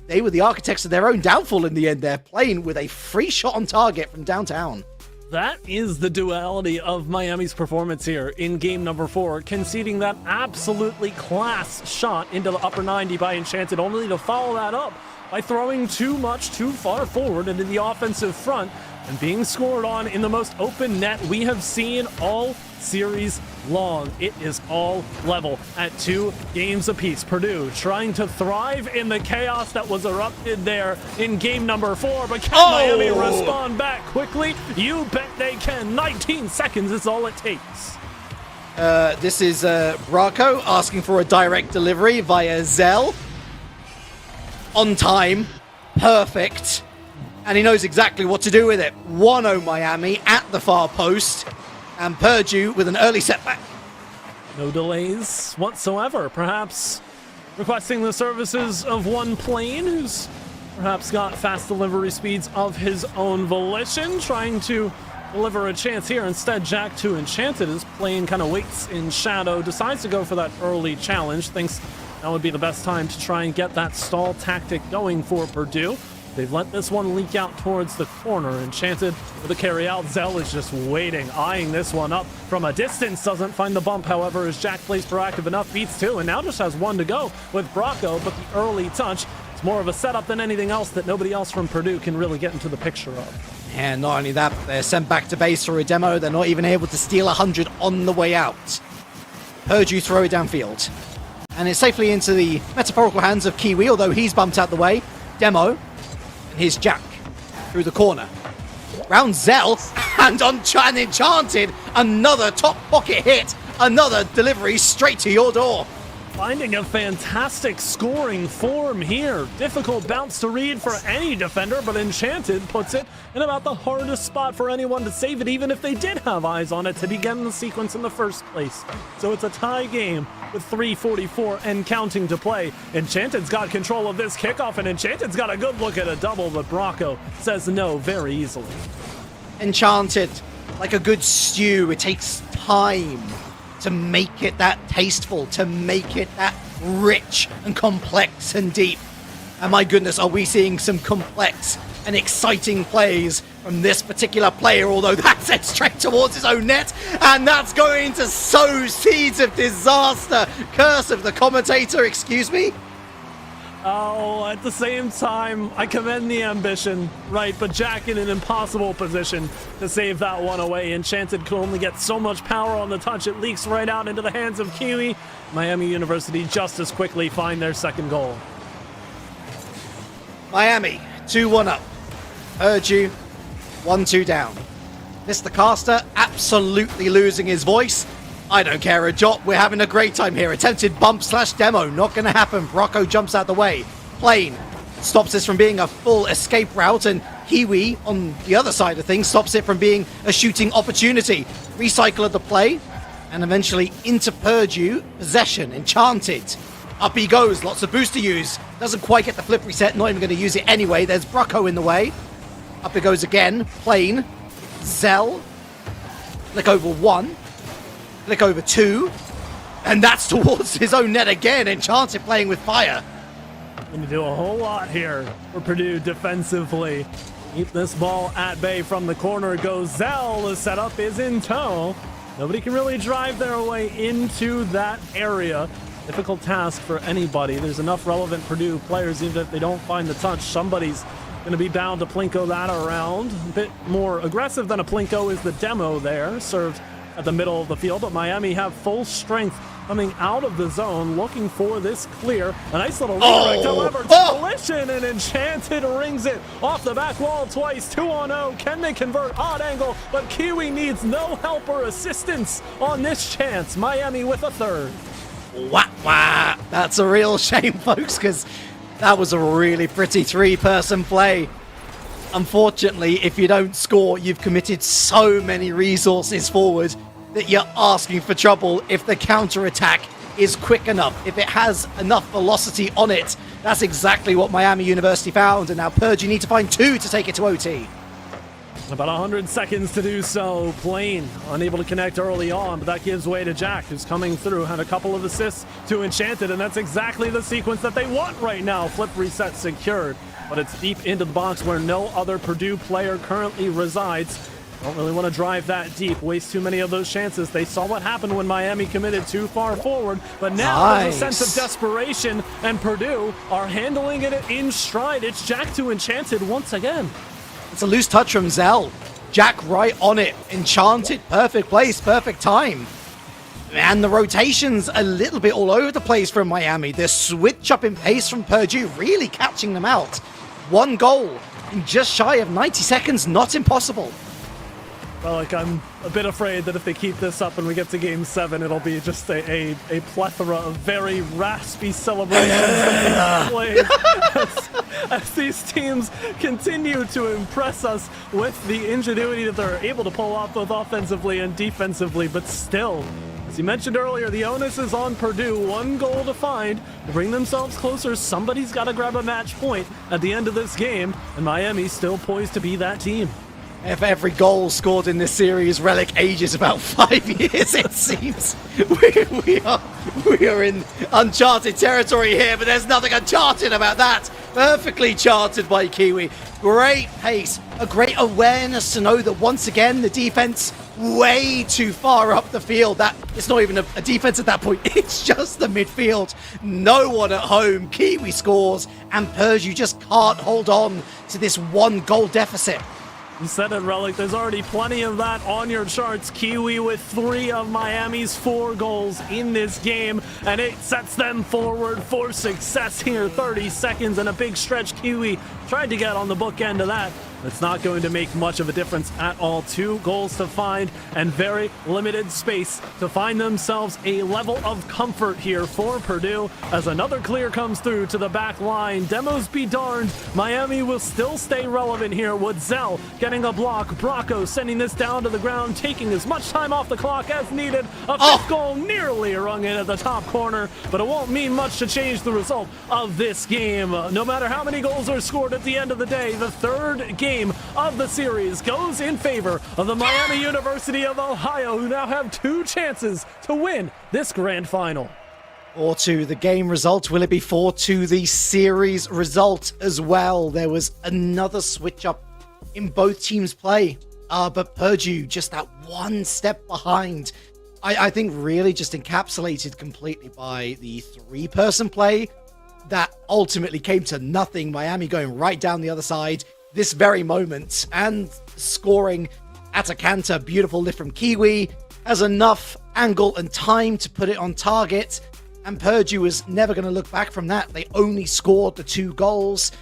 they were the architects of their own downfall in the end. They're playing with a free shot on target from downtown. That is the duality of Miami's performance here in game number 4, conceding that absolutely class shot into the upper 90 by Enchanted, only to follow that up by throwing too far forward into the offensive front and being scored on in the most open net we have seen all series long. It is all level at 2 games apiece. Purdue trying to thrive in the chaos that was erupted there in game number 4, but can Miami respond back quickly? You bet they can. 19 seconds is all it takes. This is Brocco asking for a direct delivery via Zell. On time. Perfect. And he knows exactly what to do with it. 1-0 Miami at the far post. And Purdue with an early setback. No delays whatsoever. Perhaps requesting the services of one plane who's perhaps got fast delivery speeds of his own volition, trying to deliver a chance here. Instead, Jack 2 Enchanted, his plane kind of waits in shadow, decides to go for that early challenge, thinks that would be the best time to try and get that stall tactic going for Purdue. They've let this one leak out towards the corner. Enchanted with a carry out. Zell is just waiting, eyeing this one up from a distance. Doesn't find the bump, however, as Jack plays proactive enough. Beats 2 and now just has 1 to go with Brocco, but the early touch is more of a setup than anything else that nobody else from Purdue can really get into the picture of. And not only that, they're sent back to base for a demo. They're not even able to steal 100 on the way out. Purdue throw it downfield. And it's safely into the metaphorical hands of Kiwi, although he's bumped out the way. Demo Here's Jack through the corner. Round Zell, and on Enchanted, another top pocket hit, another delivery straight to your door. Finding a fantastic scoring form here. Difficult bounce to read for any defender, but Enchanted puts it in about the hardest spot for anyone to save it, even if they did have eyes on it to begin the sequence in the first place. So it's a tie game with 3:44 and counting to play. Enchanted's got control of this kickoff, and Enchanted's got a good look at a double, but Bronco says no very easily. Enchanted, like a good stew, it takes time to make it that tasteful, to make it that rich and complex and deep. And my goodness, are we seeing some complex and exciting plays from this particular player, although that's sent straight towards his own net, and that's going to sow seeds of disaster. Curse of the commentator, excuse me. Oh, at the same time, I commend the ambition, right? But Jack in an impossible position to save that one away. Enchanted could only get so much power on the touch. It leaks right out into the hands of Kiwi. Miami University just as quickly find their second goal. Miami, 2-1 up. Purdue, 1-2 down. Mr. Caster absolutely losing his voice. I don't care a jot, we're having a great time here. Attempted bump/demo, not gonna happen. Brocco jumps out the way. Plane stops this from being a full escape route, and Kiwi, on the other side of things, stops it from being a shooting opportunity. Recycle of the play, and eventually into Purdue. Possession, Enchanted. Up he goes, lots of boost to use. Doesn't quite get the flip reset, not even gonna use it anyway. There's Brocco in the way. Up it goes again, Plane. Zell. Flick over 1. Flick over 2, and that's towards his own net again. Enchanted playing with fire. Going to do a whole lot here for Purdue defensively. Keep this ball at bay from the corner. Goes Zell. The setup is in tow. Nobody can really drive their way into that area. Difficult task for anybody. There's enough relevant Purdue players, even if they don't find the touch. Somebody's going to be bound to Plinko that around. A bit more aggressive than a Plinko is the demo there. Served at the middle of the field, but Miami have full strength coming out of the zone, looking for this clear. A nice little redirect, however, collision, and Enchanted rings it off the back wall twice. 2-on-0. Can they convert? Odd angle, but Kiwi needs no help or assistance on this chance. Miami with a third. Wah, wah. That's a real shame, folks, because that was a really pretty three-person play. Unfortunately, if you don't score, you've committed so many resources forward that you're asking for trouble if the counter-attack is quick enough, if it has enough velocity on it. That's exactly what Miami University found, and now Purdue need to find 2 to take it to OT. About 100 seconds to do so. Plane unable to connect early on, but that gives way to Jack, who's coming through. Had a couple of assists to Enchanted, and that's exactly the sequence that they want right now. Flip reset secured, but it's deep into the box where no other Purdue player currently resides. Don't really want to drive that deep, waste too many of those chances. They saw what happened when Miami committed too far forward, but now there's a sense of desperation, and Purdue are handling it in stride. It's Jack to Enchanted once again. It's a loose touch from Zell. Jack right on it. Enchanted, perfect place, perfect time. And the rotations a little bit all over the place from Miami. The switch up in pace from Purdue really catching them out. 1 goal in just shy of 90 seconds, not impossible. Well, like, I'm a bit afraid that if they keep this up and we get to Game 7, it'll be just a plethora of very raspy celebrations played as these teams continue to impress us with the ingenuity that they're able to pull off both offensively and defensively. But still, as you mentioned earlier, the onus is on Purdue. 1 goal to find to bring themselves closer. Somebody's got to grab a match point at the end of this game, and Miami's still poised to be that team. If every goal scored in this series, Relic ages about 5 years, it seems. We are in uncharted territory here, but there's nothing uncharted about that. Perfectly charted by Kiwi. Great pace, a great awareness to know that once again the defense way too far up the field. That it's not even a defense at that point. It's just the midfield. No one at home. Kiwi scores, and Purdue just can't hold on to this 1 goal deficit. You said it, Relic. There's already plenty of that on your charts. Kiwi with 3 of Miami's 4 goals in this game, and it sets them forward for success here. 30 seconds and a big stretch. Kiwi tried to get on the bookend of that. It's not going to make much of a difference at all. 2 goals to find and very limited space to find themselves a level of comfort here for Purdue as another clear comes through to the back line. Demos be darned. Miami will still stay relevant here with Zell getting a block. Bracco sending this down to the ground, taking as much time off the clock as needed. A 5th goal nearly rung in at the top corner, but it won't mean much to change the result of this game. No matter how many goals are scored at the end of the day, the 3rd game of the series goes in favor of the Miami University of Ohio, who now have 2 chances to win this grand final. 4-2 the game result. Will it be 4-2 the series result as well? There was another switch up in both teams' play, but Purdue just that one step behind. I think really just encapsulated completely by the 3-person play that ultimately came to nothing. Miami going right down the other side this very moment and scoring at a canter. Beautiful lift from Kiwi, has enough angle and time to put it on target, and Purdue was never going to look back from that. They only scored the 2 goals.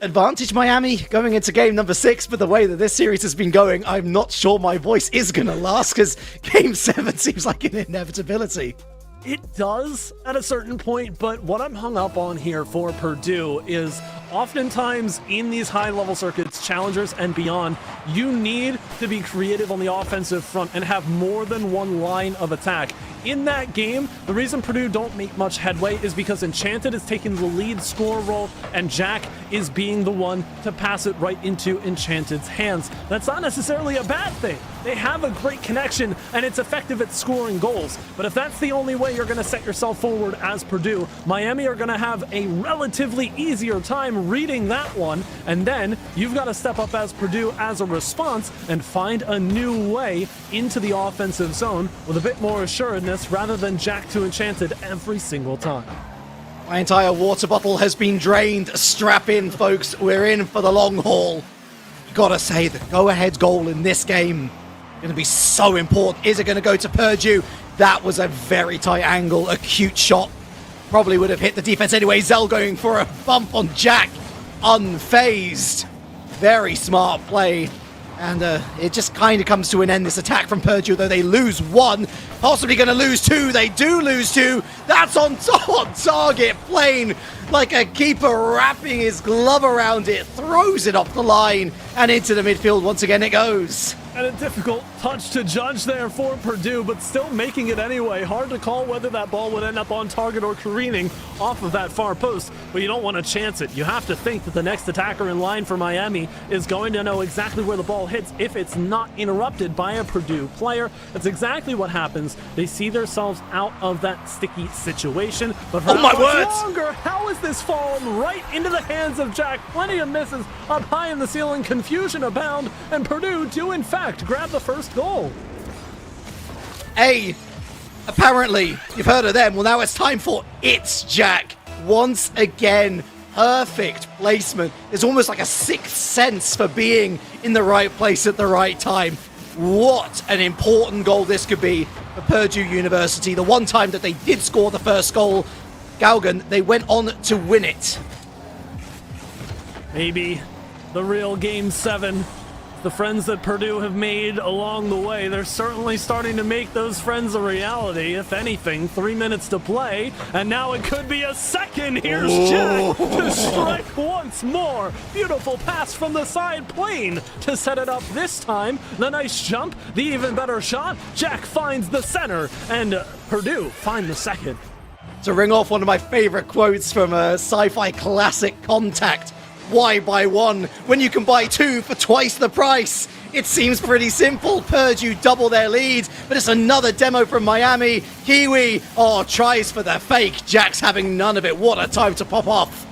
Advantage Miami going into game number 6, but the way that this series has been going, I'm not sure my voice is going to last, because game 7 seems like an inevitability. It does at a certain point, but what I'm hung up on here for Purdue is oftentimes in these high-level circuits, challengers and beyond, you need to be creative on the offensive front and have more than one line of attack. In that game, the reason Purdue don't make much headway is because Enchanted is taking the lead score role and Jack is being the one to pass it right into Enchanted's hands. That's not necessarily a bad thing. They have a great connection and it's effective at scoring goals. But if that's the only way you're going to set yourself forward as Purdue, Miami are going to have a relatively easier time reading that one. And then you've got to step up as Purdue as a response and find a new way into the offensive zone with a bit more assuredness rather than Jack to Enchanted every single time. My entire water bottle has been drained. Strap in, folks. We're in for the long haul. Gotta say, the go-ahead goal in this game going to be so important. Is it going to go to Purdue? That was a very tight angle, a cute shot. Probably would have hit the defense anyway. Zell going for a bump on Jack. Unfazed. Very smart play. And it just kind of comes to an end, this attack from Purdue, though they lose 1. Possibly going to lose 2. They do lose 2. That's on target, plain like a keeper wrapping his glove around it. Throws it off the line and into the midfield. Once again, it goes. And a difficult touch to judge there for Purdue, but still making it anyway. Hard to call whether that ball would end up on target or careening off of that far post, but you don't want to chance it. You have to think that the next attacker in line for Miami is going to know exactly where the ball hits if it's not interrupted by a Purdue player. That's exactly what happens. They see themselves out of that sticky situation, but for how much longer? How is this fallen right into the hands of Jack? Plenty of misses up high in the ceiling, confusion abound, and Purdue do in fact grab the first goal. Hey, apparently you've heard of them. Well, now it's time for It's Jack. Once again, perfect placement. There's almost like a sixth sense for being in the right place at the right time. What an important goal this could be for Purdue University. The one time that they did score the first goal, Gauguin, they went on to win it. Maybe the real Game 7. The friends that Purdue have made along the way, they're certainly starting to make those friends a reality. If anything, 3 minutes to play, and now it could be a second. Here's Jack to strike once more. Beautiful pass from the side, plain to set it up this time. The nice jump, the even better shot. Jack finds the center, and Purdue find the second. To ring off one of my favorite quotes from a sci-fi classic, Contact. Why buy 1 when you can buy 2 for twice the price? It seems pretty simple. Purdue double their lead, but it's another demo from Miami. Kiwi, tries for the fake. Jack's having none of it. What a time to pop off.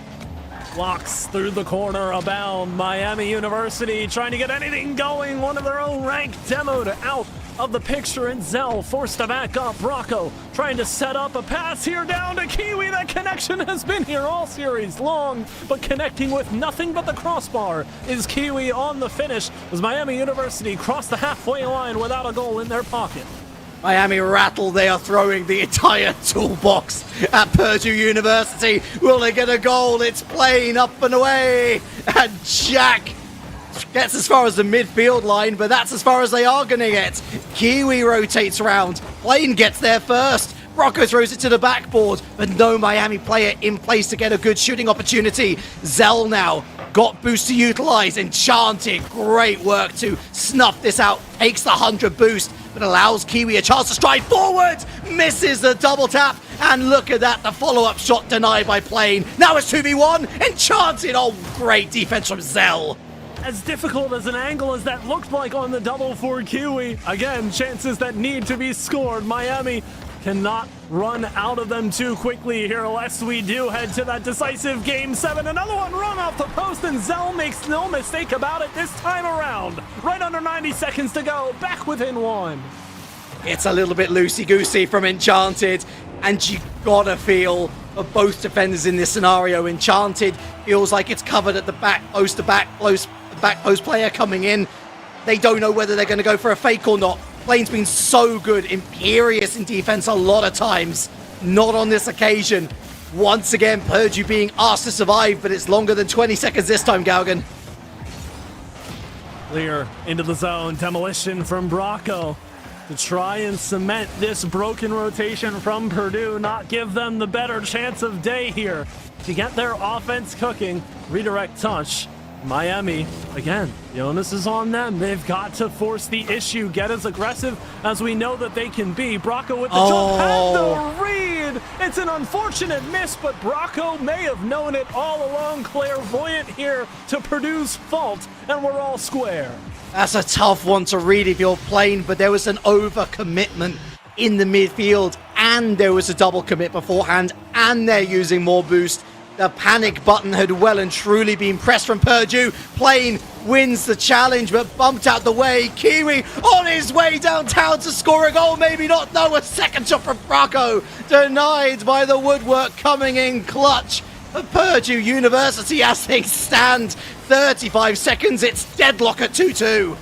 Blocks through the corner abound. Miami University trying to get anything going. One of their own rank demoed out of the picture, and Zell forced to back up. Brocco trying to set up a pass here down to Kiwi. That connection has been here all series long, but connecting with nothing but the crossbar is Kiwi on the finish as Miami University crossed the halfway line without a goal in their pocket. Miami Rattle, they are throwing the entire toolbox at Purdue University. Will they get a goal? It's playing up and away. And Jack gets as far as the midfield line, but that's as far as they are going to get. Kiwi rotates around. Plane gets there first. Brocco throws it to the backboard, but no Miami player in place to get a good shooting opportunity. Zell now got boost to utilize. Enchanted, great work to snuff this out. Takes the 100 boost, but allows Kiwi a chance to stride forward. Misses the double tap, and look at that, the follow-up shot denied by Plane. Now it's 2v1. Enchanted, oh, great defense from Zell. As difficult as an angle as that looked like on the double for Kiwi, again, chances that need to be scored. Miami cannot run out of them too quickly here, lest we do head to that decisive Game 7. Another one run off the post, and Zell makes no mistake about it this time around. Right under 90 seconds to go, back within one. It's a little bit loosey-goosey from Enchanted, and you gotta feel for both defenders in this scenario. Enchanted feels like it's covered at the back post, the back post player coming in. They don't know whether they're going to go for a fake or not. Plane's been so good, imperious in defense a lot of times. Not on this occasion. Once again, Purdue being asked to survive, but it's longer than 20 seconds this time, Galgan. Clear into the zone. Demolition from Brocco to try and cement this broken rotation from Purdue, not give them the better chance of day here to get their offense cooking. Redirect touch. Miami, again, the onus is on them. They've got to force the issue, get as aggressive as we know that they can be. Brocco with the jump and the read. It's an unfortunate miss, but Brocco may have known it all along. Clairvoyant here to Purdue's fault, and we're all square. That's a tough one to read if you're Plane, but there was an overcommitment in the midfield, and there was a double commit beforehand, and they're using more boost. The panic button had well and truly been pressed from Purdue. Plane wins the challenge, but bumped out the way. Kiwi on his way downtown to score a goal. Maybe not. No, a second shot from Brocco. Denied by the woodwork, coming in clutch for Purdue University as things stand. 35 seconds. It's deadlock at 2-2.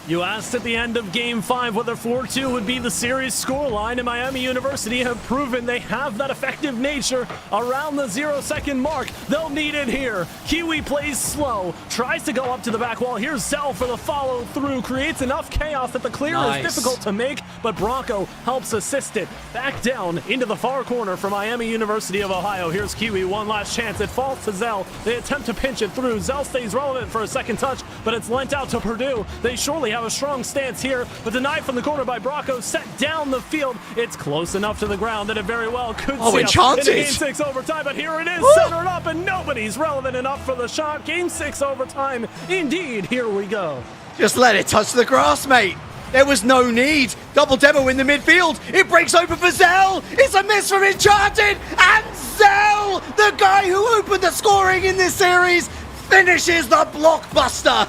You asked at the end of Game 5 whether 4-2 would be the series scoreline, and Miami University have proven they have that effective nature around the 0-second mark. They'll need it here. Kiwi plays slow, tries to go up to the back wall. Here's Zell for the follow-through, creates enough chaos that the clear is difficult to make, but Brocco helps assist it. Back down into the far corner for Miami University of Ohio. Here's Kiwi, one last chance. It falls to Zell. They attempt to pinch it through. Zell stays relevant for a second touch, but it's lent out to Purdue. They surely have a strong stance here, but denied from the corner by Brocco. Set down the field. It's close enough to the ground that it very well could see Enchanted in Game 6 overtime, but here it is, centered up, and nobody's relevant enough for the shot. Game 6 overtime. Indeed, here we go. Just let it touch the grass, mate. There was no need. Double demo in the midfield. It breaks open for Zell. It's a miss from Enchanted, and Zell, the guy who opened the scoring in this series, finishes the blockbuster.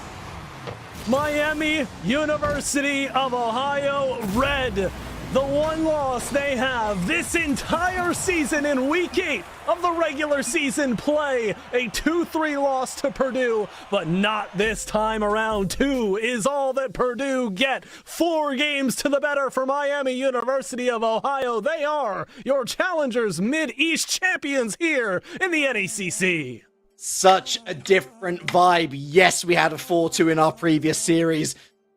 Miami University of Ohio Red, the one loss they have this entire season in Week 8 of the regular season play. A 2-3 loss to Purdue, but not this time around. 2 is all that Purdue get. 4 games to the better for Miami University of Ohio. They are your challengers, Mid-East champions here in the NECC. Such a different vibe. Yes, we had a 4-2 in our previous series,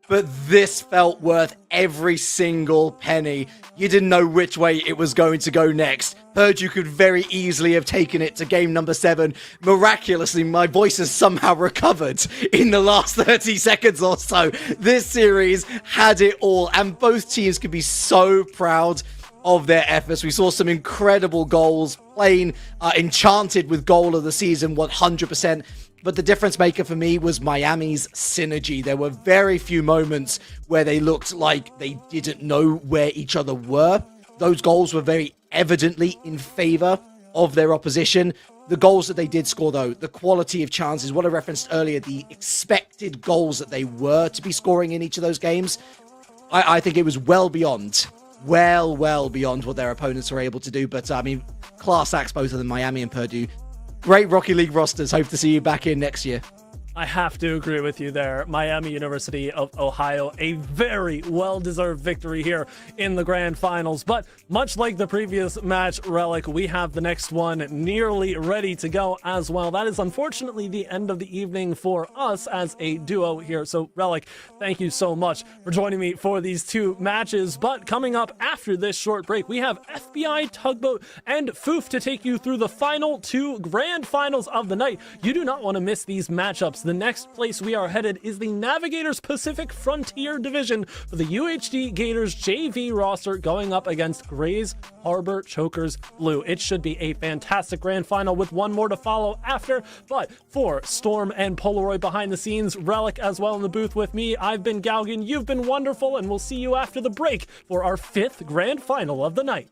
but this felt worth every single penny. You didn't know which way it was going to go next. Purdue could very easily have taken it to game number 7. Miraculously, my voice has somehow recovered in the last 30 seconds or so. This series had it all, and both teams could be so proud of their efforts. We saw some incredible goals. Plane Enchanted with goal of the season, 100%. But the difference maker for me was Miami's synergy. There were very few moments where they looked like they didn't know where each other were. Those goals were very evidently in favor of their opposition. The goals that they did score, though, the quality of chances, what I referenced earlier, the expected goals that they were to be scoring in each of those games, I think it was well beyond what their opponents were able to do. But I mean, class acts, both of them, Miami and Purdue. Great Rocket League rosters. Hope to see you back in next year. I have to agree with you there. Miami University of Ohio, a very well-deserved victory here in the grand finals. But much like the previous match, Relic, we have the next one nearly ready to go as well. That is unfortunately the end of the evening for us as a duo here. So Relic, thank you so much for joining me for these two matches. But coming up after this short break, we have FBI, Tugboat, and Foof to take you through the final two grand finals of the night. You do not want to miss these matchups. The next place we are headed is the Navigators Pacific Frontier Division for the UHD Gators JV roster going up against Grays Harbor Chokers Blue. It should be a fantastic grand final with one more to follow after. But for Storm and Polaroid behind the scenes, Relic as well in the booth with me, I've been Galgan, you've been wonderful, and we'll see you after the break for our 5th grand final of the night.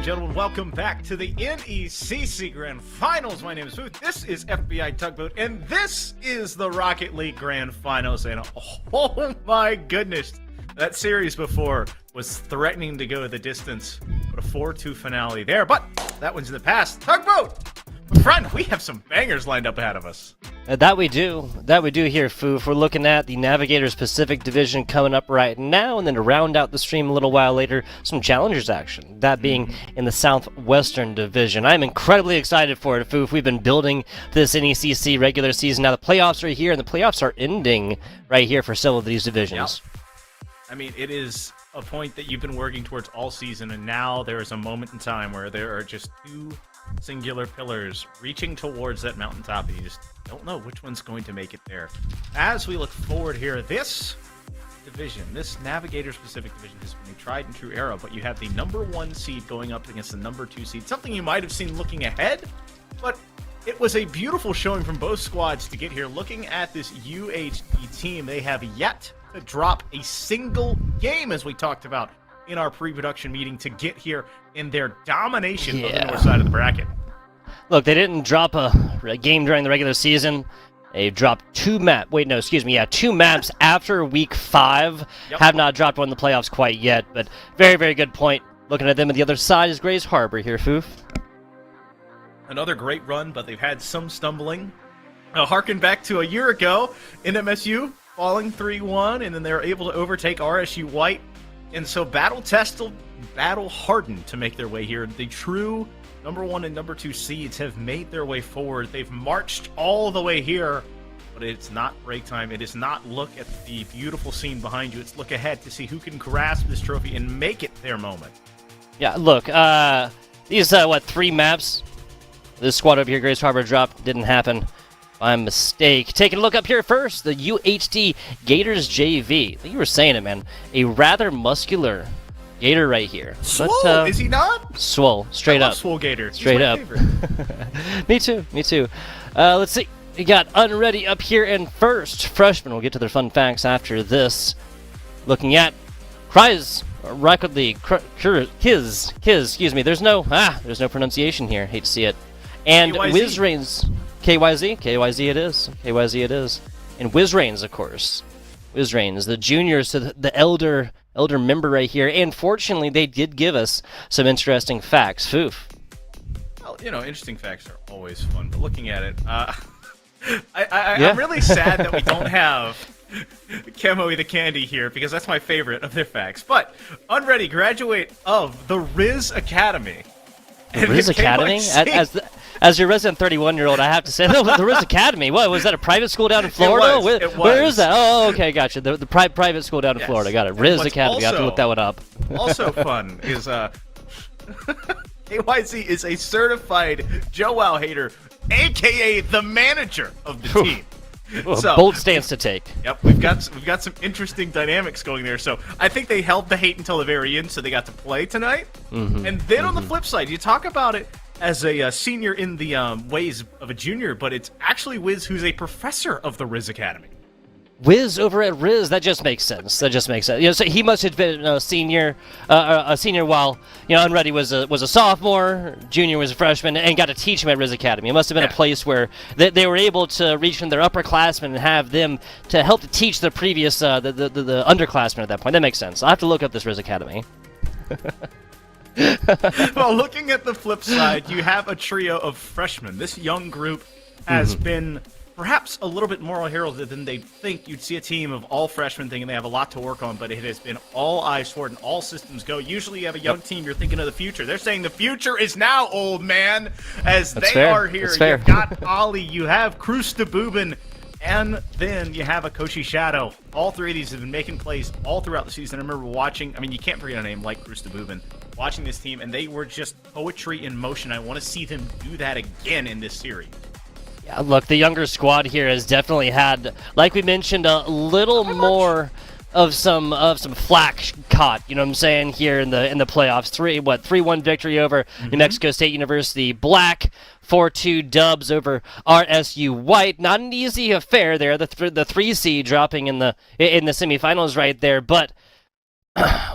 and gentlemen, welcome back to the NECC Grand Finals. My name is Booth. This is FBI Tugboat, and this is the Rocket League Grand Finals. And oh my goodness, that series before was threatening to go the distance. But a 4-2 finale there. But that one's in the past. Tugboat! My friend, we have some bangers lined up ahead of us. That we do here, Foof. We're looking at the Navigators Pacific Division coming up right now, and then to round out the stream a little while later, some Challengers action, that being in the Southwestern Division. I'm incredibly excited for it, Foof. We've been building this NECC regular season. Now the playoffs are here, and the playoffs are ending right here for several of these divisions. Yep. I mean, it is a point that you've been working towards all season, and now there is a moment in time where there are just two singular pillars reaching towards that mountaintop, and you just don't know which one's going to make it there. As we look forward here, this division, this Navigators Pacific Division, has been a tried and true era, but you have the number 1 seed going up against the number 2 seed, something you might have seen looking ahead, but it was a beautiful showing from both squads to get here. Looking at this UHD team, they have yet to drop a single game, as we talked about in our pre-production meeting, to get here in their domination of the north side of the bracket. Look, they didn't drop a game during the regular season. They dropped two maps after week 5. Yep. Have not dropped one in the playoffs quite yet, but very, very good point. Looking at them on the other side is Grays Harbor here, Foof. Another great run, but they've had some stumbling. Harken back to a year ago, NMSU falling 3-1, and then they were able to overtake RSU White. And so battle-tested, battle-hardened to make their way here. The true number 1 and number 2 seeds have made their way forward. They've marched all the way here, but it's not break time. It is not look at the beautiful scene behind you. It's look ahead to see who can grasp this trophy and make it their moment. Yeah, look, these, 3 maps this squad over here, Grace Harbor, dropped, didn't happen by mistake. Taking a look up here first, the UHD Gators JV. I think you were saying it, man. A rather muscular Gator right here. Swole, but, is he not? Swole, straight up. Swole Gator. Straight up. Me too. Let's see. We got Unready up here in first. Freshman. We'll get to their fun facts after this. Looking at Cries Rocket League. Kiz. Excuse me. There's no pronunciation here. Hate to see it. And WizRains. KYZ it is. And WizRains, of course. WizRains, the juniors, so the elder member right here. And fortunately, they did give us some interesting facts. Foof. Well, interesting facts are always fun, but looking at it, I'm really sad that we don't have Kemo the Candy here, because that's my favorite of their facts. But Unready graduate of the Riz Academy. The Riz Academy? As your resident 31-year-old, I have to say, the Riz Academy. What, was that a private school down in Florida? It was. Where is that? Oh, okay, gotcha. The private school down in Florida. Got it. Riz Academy. I have to look that one up. Also fun is KYZ is a certified Joe Wow hater, a.k.a. the manager of the team. So, bold stance to take. Yep, we've got some interesting dynamics going there. So I think they held the hate until the very end, so they got to play tonight. And then on the flip side, you talk about it as a senior in the ways of a junior, but it's actually Wiz who's a professor of the Riz Academy. Wiz over at Riz, that just makes sense. So he must have been a senior while Unready was a sophomore, junior was a freshman, and got to teach him at Riz Academy. It must have been a place where they were able to reach from their upperclassmen and have them to help to teach the previous the underclassmen at that point. That makes sense. I'll have to look up this Riz Academy. Well, looking at the flip side, you have a trio of freshmen. This young group has been perhaps a little bit more heralded than they think. You'd see a team of all freshmen thinking they have a lot to work on, but it has been all eyes forward and all systems go. Usually you have a young team, you're thinking of the future. They're saying the future is now, old man, as That's they fair. are here. That's fair. You've got Ollie, you have Krusta Bubin, and then you have a Koshi Shadow. All 3 of these have been making plays all throughout the season. I remember watching, you can't forget a name like Krusta Bubin, watching this team, and they were just poetry in motion. I want to see them do that again in this series. Yeah, look, the younger squad here has definitely had, like we mentioned, a little more of some flack caught. You know what I'm saying, here in the playoffs. 3-1 victory over New Mexico State University Black. 4-2 dubs over RSU White. Not an easy affair there. The 3 seed dropping in the semifinals right there, but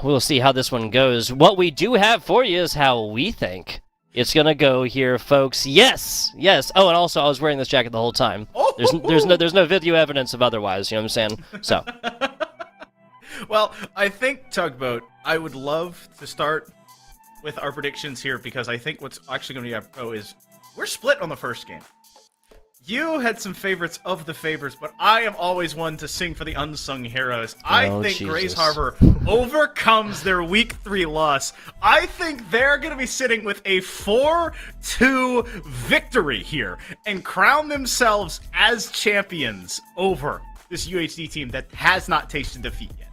we'll see how this one goes. What we do have for you is how we think it's gonna go here, folks. Yes, yes. Oh, and also I was wearing this jacket the whole time. There's no video evidence of otherwise. You know what I'm saying? So. Well, I think, Tugboat, I would love to start with our predictions here, because I think what's actually going to be pro is we're split on the first game. You had some favorites of the favorites, but I am always one to sing for the unsung heroes. I think Jesus. Grays Harbor overcomes their Week 3 loss. I think they're going to be sitting with a 4-2 victory here and crown themselves as champions over this UHD team that has not tasted defeat yet.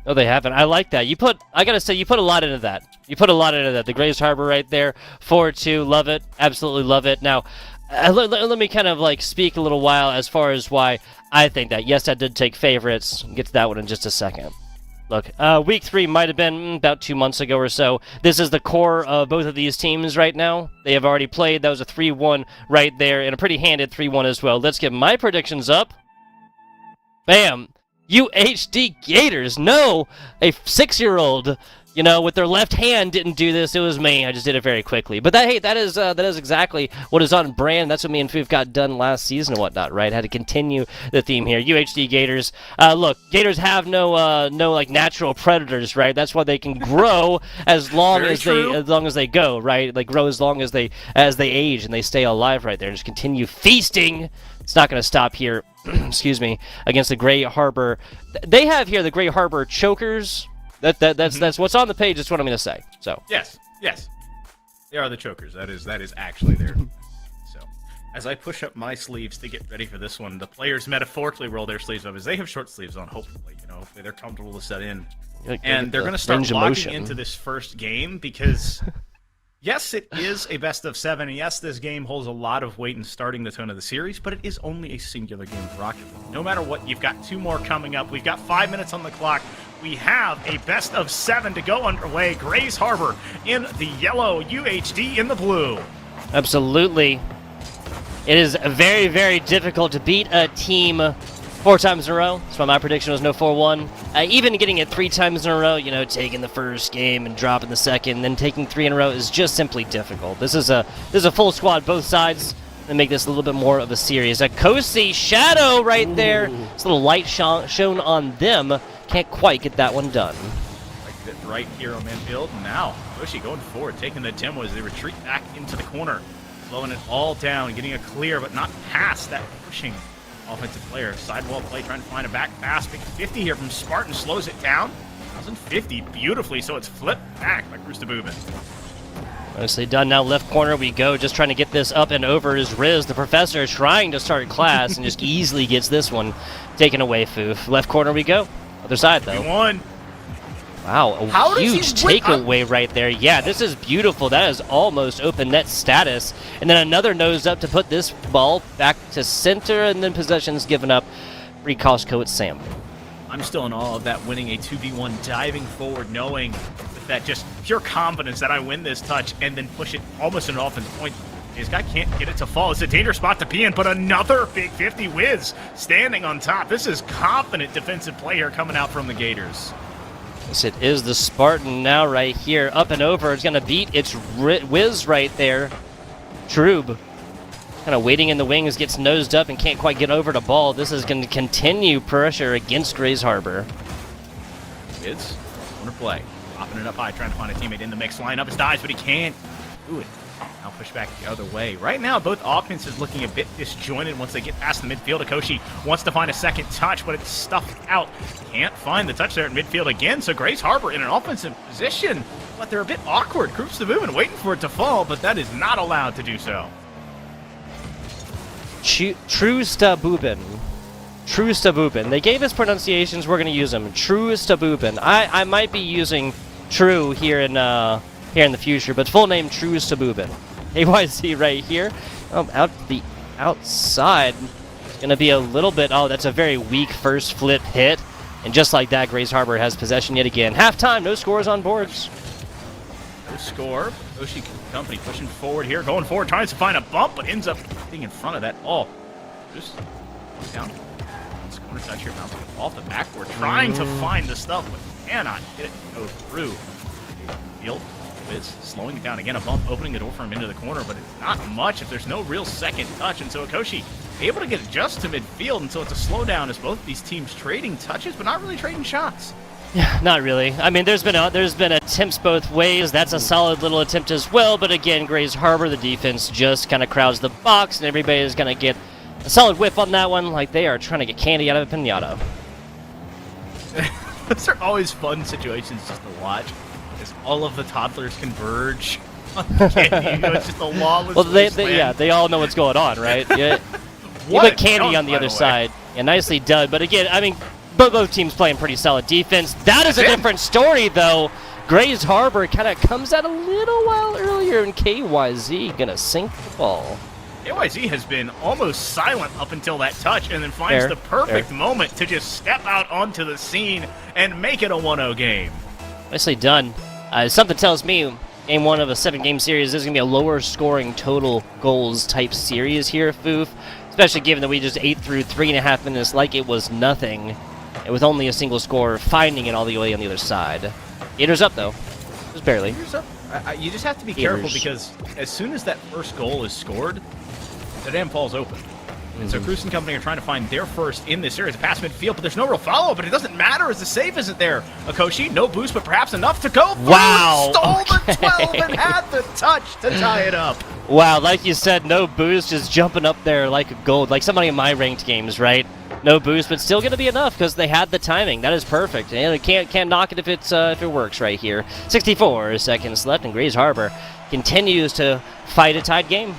No, they haven't. I like that. I gotta say, you put a lot into that. The Grays Harbor right there, 4-2, love it, absolutely love it. Now, let me kind of like speak a little while as far as why I think that. Yes, I did take favorites. We'll get to that one in just a second. Look, Week 3 might have been about 2 months ago or so. This is the core of both of these teams right now. They have already played. That was a 3-1 right there, and a pretty handed 3-1 as well. Let's get my predictions up. Bam! UHD Gators. No, a 6-year-old, with their left hand didn't do this. It was me. I just did it very quickly. But that is exactly what is on brand. That's what me and Foof got done last season and whatnot, right? Had to continue the theme here. UHD Gators. Look, Gators have no like natural predators, right? That's why they can grow as long as they go, right? They grow as long as they age and they stay alive right there. Just continue feasting. It's not going to stop here, excuse me, against the Gray Harbor. They have here the Gray Harbor Chokers. That's what's on the page. That's what I'm going to say. So yes, they are the Chokers. That is actually there. So as I push up my sleeves to get ready for this one, the players metaphorically roll their sleeves up as they have short sleeves on. Hopefully, hopefully they're comfortable to set in, and they're going to start locking into this first game because. Yes, it is a best of 7, and yes, this game holds a lot of weight in starting the tone of the series, but it is only a singular game for Rocket. No matter what, you've got 2 more coming up. We've got 5 minutes on the clock. We have a best of 7 to go underway. Grays Harbor in the yellow, UHD in the blue. Absolutely. It is very, very difficult to beat a team 4 times in a row. That's why my prediction was no 4-1. Even getting it 3 times in a row, taking the first game and dropping the second, then taking 3 in a row is just simply difficult. This is a full squad, both sides, and make this a little bit more of a series. A Kosi Shadow right there. It's a little light shown on them. Can't quite get that one done. Right here on Manfield. Now, Kosi going forward, taking the demo as they retreat back into the corner. Slowing it all down, getting a clear, but not past that pushing offensive player. Sidewall play, trying to find a back pass. Big 50 here from Spartan, slows it down. 1050 beautifully, so it's flipped back by Cruz to Boobin. Nicely done. Now left corner we go, just trying to get this up and over is Riz, the professor, trying to start class and just easily gets this one taken away, Foof. Left corner we go. Other side, though. One. Wow, a huge takeaway right there. Yeah, this is beautiful. That is almost open net status. And then another nose up to put this ball back to center, and then possession's given up. Free Costco at Sam. I'm still in awe of that winning a 2v1, diving forward, knowing with that just pure confidence that I win this touch and then push it almost an offense point. This guy can't get it to fall. It's a dangerous spot to be in, but another big 50 Wiz standing on top. This is confident defensive play here coming out from the Gators. Yes, it is the Spartan now right here. Up and over. It's going to beat its Wiz right there. Troob. Kind of waiting in the wings, gets nosed up and can't quite get over the ball. This is going to continue pressure against Grays Harbor. Wiz, corner play. Popping it up high, trying to find a teammate in the mix. Line up his dives, but he can't do it. Now push back the other way. Right now, both offenses looking a bit disjointed once they get past the midfield. Akoshi wants to find a second touch, but it's stuffed out. Can't find the touch there at midfield again, so Grays Harbor in an offensive position, but they're a bit awkward. Groups the movement, waiting for it to fall, but that is not allowed to do so. Trustabubin. They gave us pronunciations, we're going to use them. Trustabubin. I might be using true here in the future, but full name Trustabubin. AYZ right here. Out the outside. It's going to be a little bit... Oh, that's a very weak first flip hit. And just like that, Grays Harbor has possession yet again. Halftime, no scores on boards. No score. Oshi Company pushing forward here. Going forward, tries to find a bump, but ends up being in front of that ball. Just down. corner touch here, bouncing off the backboard, trying to find the stuff, but cannot get it to go through. Field is slowing it down again, a bump opening the door for him into the corner, but it's not much if there's no real second touch, and so Akoshi able to get just to midfield until it's a slowdown as both these teams trading touches, but not really trading shots. Yeah, not really. I mean, there's been attempts both ways. That's a solid little attempt as well, but again, Grays Harbor, the defense just kind of crowds the box, and everybody is going to get a solid whiff on that one, like they are trying to get candy out of a pinata. Those are always fun situations just to watch, as all of the toddlers converge on the candy. You know, it's just a lawless Well, they all know what's going on, right? Yeah. You put candy on the other side. Yeah, nicely done. But again, I mean, both teams playing pretty solid defense. That is a different story, though. Grays Harbor kind of comes out a little while earlier, and KYZ gonna sink the ball. KYZ has been almost silent up until that touch, and then finds the perfect moment to just step out onto the scene and make it a 1-0 game. Nicely done. Something tells me game 1 of a 7-game series is going to be a lower scoring total goals type series here, Foof. Especially given that we just ate through 3.5 minutes like it was nothing, and with only a single score, finding it all the way on the other side. Gators up, though. Just barely. Gators up. You just have to be careful, because as soon as that first goal is scored, the dam falls open. And so Cruz and company are trying to find their first in this series, a pass midfield, but there's no real follow-up, but it doesn't matter as the save isn't there. Akoshi, no boost, but perhaps enough to go through. Wow. Stole the 12 and had the touch to tie it up. Wow, like you said, no boost, just jumping up there like a gold, like somebody in my ranked games, right? No boost, but still going to be enough because they had the timing. That is perfect, and it can't knock it if it works right here. 64 seconds left, and Grays Harbor continues to fight a tied game.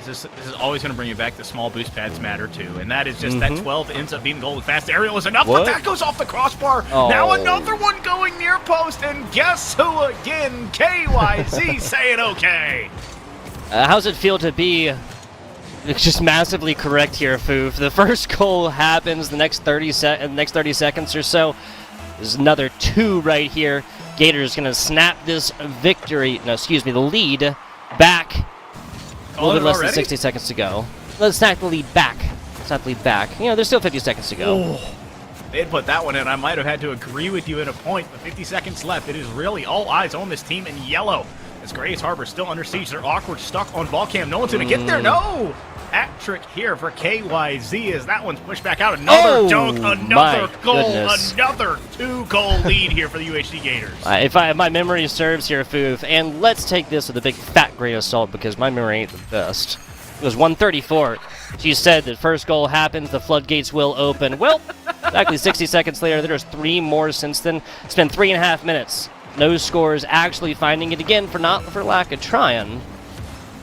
This is always going to bring you back to small boost pads matter too, and that is just that 12 ends up being goal with fast aerial is enough, but that goes off the crossbar. Now another one going near post, and guess who again? KYZ saying okay. How's it feel to be just massively correct here, Foof? The first goal happens the next 30 seconds or so. There's another 2 right here. Gators going to snap this the lead back. A little bit less than 60 seconds to go. Let's snap the lead back. You know, there's still 50 seconds to go. They had put that one in. I might have had to agree with you at a point, but 50 seconds left. It is really all eyes on this team in yellow. As Grays Harbor still under siege. They're awkward, stuck on ball cam. No one's going to get there. No! Hat trick here for KYZ as that one's pushed back out. Another dunk, another goal, another 2-goal lead here for the UHD Gators. If my memory serves here, Foof, and let's take this with a big fat grain of salt because my memory ain't the best. It was 134. She said that first goal happens, the floodgates will open. Well, exactly 60 seconds later, there's 3 more since then. It's been 3.5 minutes. No scores, actually finding it again for lack of trying.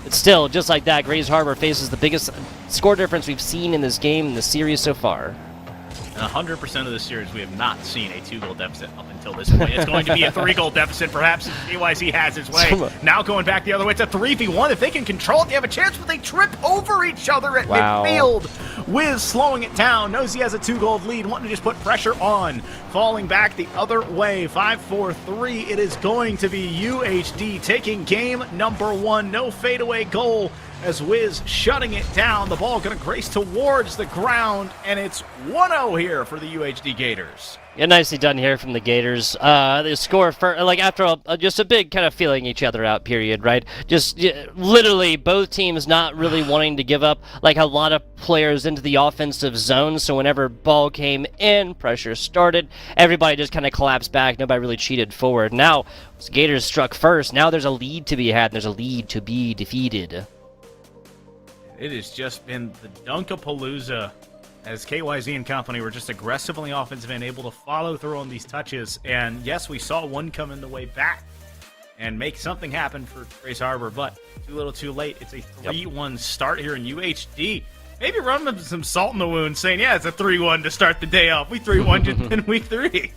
But still, just like that, Grays Harbor faces the biggest score difference we've seen in this game in the series so far. In 100% of the series, we have not seen a 2-goal deficit up until this point. It's going to be a 3-goal deficit, perhaps, if KYZ has his way. Now going back the other way, it's a 3v1. If they can control it, they have a chance, but they trip over each other at midfield. Wiz slowing it down, knows he has a 2-goal lead, wanting to just put pressure on. Falling back the other way, 5-4-3. It is going to be UHD taking game number 1. No fadeaway goal. As Wiz shutting it down, the ball going to grace towards the ground, and it's 1-0 here for the UHD Gators. Yeah, nicely done here from the Gators. They score after just a big kind of feeling each other out period, right? Just literally both teams not really wanting to give up like a lot of players into the offensive zone. So whenever ball came in, pressure started, everybody just kind of collapsed back. Nobody really cheated forward. Now, Gators struck first. Now there's a lead to be had, and there's a lead to be defeated. It has just been the Dunkapalooza as KYZ and company were just aggressively offensive and able to follow through on these touches. And yes, we saw one come in the way back and make something happen for Grays Harbor, but too little too late. It's a 3-1 start here in UHD. Maybe run them some salt in the wound saying, yeah, it's a 3-1 to start the day off. We 3-1 just in week 3.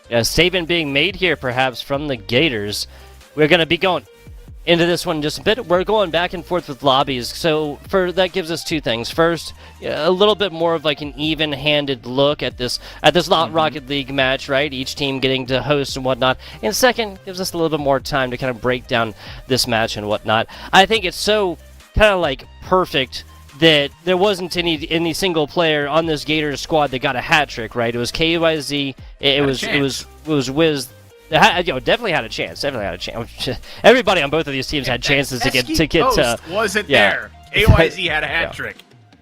Yeah, statement being made here perhaps from the Gators. We're going to be going into this one just a bit. We're going back and forth with lobbies, so that gives us 2 things. First, a little bit more of like an even-handed look at this Rocket League match, right? Each team getting to host and whatnot. And second, gives us a little bit more time to kind of break down this match and whatnot. I think it's so kind of like perfect that there wasn't any single player on this Gators squad that got a hat trick, right? It was KYZ, it was Wiz. Definitely had a chance. Definitely had a chance. Everybody on both of these teams had chances to get wasn't there. KYZ had a hat trick.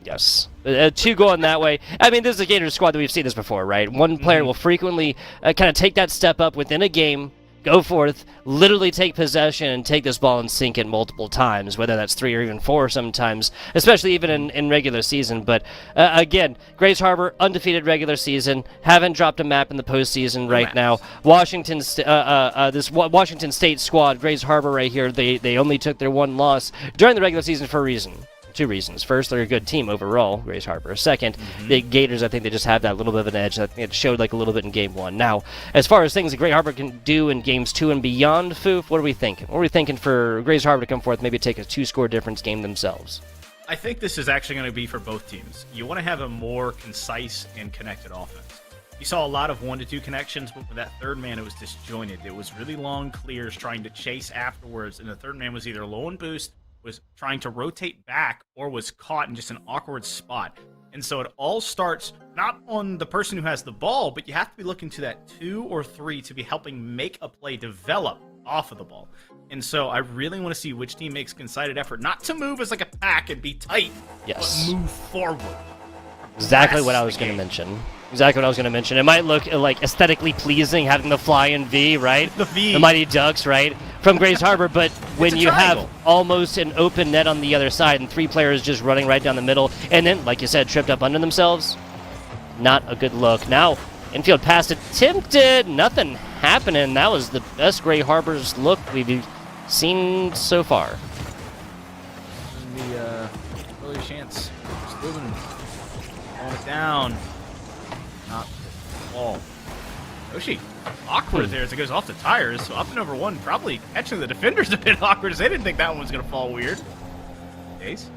Yes. 2 going that way. I mean, this is a Gators squad that we've seen this before, right? One player will frequently kind of take that step up within a game, go forth, literally take possession and take this ball and sink it multiple times, whether that's 3 or even 4 sometimes, especially even in regular season. But again, Grace Harbor, undefeated regular season, haven't dropped a map in the postseason right now. Washington State squad, Grace Harbor right here, they only took their 1 loss during the regular season for a reason. 2 reasons. First, they're a good team overall, Grace Harbor. Second, the Gators, I think they just have that little bit of an edge. I think it showed like a little bit in Game 1. Now, as far as things that Grace Harbor can do in Games 2 and beyond, Foof, what are we thinking? What are we thinking for Grace Harbor to come forth, maybe take a 2-score difference game themselves? I think this is actually going to be for both teams. You want to have a more concise and connected offense. You saw a lot of 1-2 connections, but with that third man, it was disjointed. It was really long clears trying to chase afterwards, and the third man was either low and boost, was trying to rotate back, or was caught in just an awkward spot. And so it all starts not on the person who has the ball, but you have to be looking to that 2 or 3 to be helping make a play develop off of the ball. And so I really want to see which team makes concerted effort, not to move as like a pack and be tight, but move forward. Exactly what I was going to mention. It might look like aesthetically pleasing having the flying V, right? The V. The Mighty Ducks, right? From Grace Harbor, but when you have almost an open net on the other side and 3 players just running right down the middle, and then, like you said, tripped up under themselves, not a good look. Now, infield pass attempted, nothing happening. That was the best Grace Harbor's look we've seen so far. And the early chance, just moving, calling it down. Not the ball. Yoshi, awkward there as it goes off the tires. So up and over 1, probably catching the defenders a bit awkward as they didn't think that one was going to fall weird. Ace,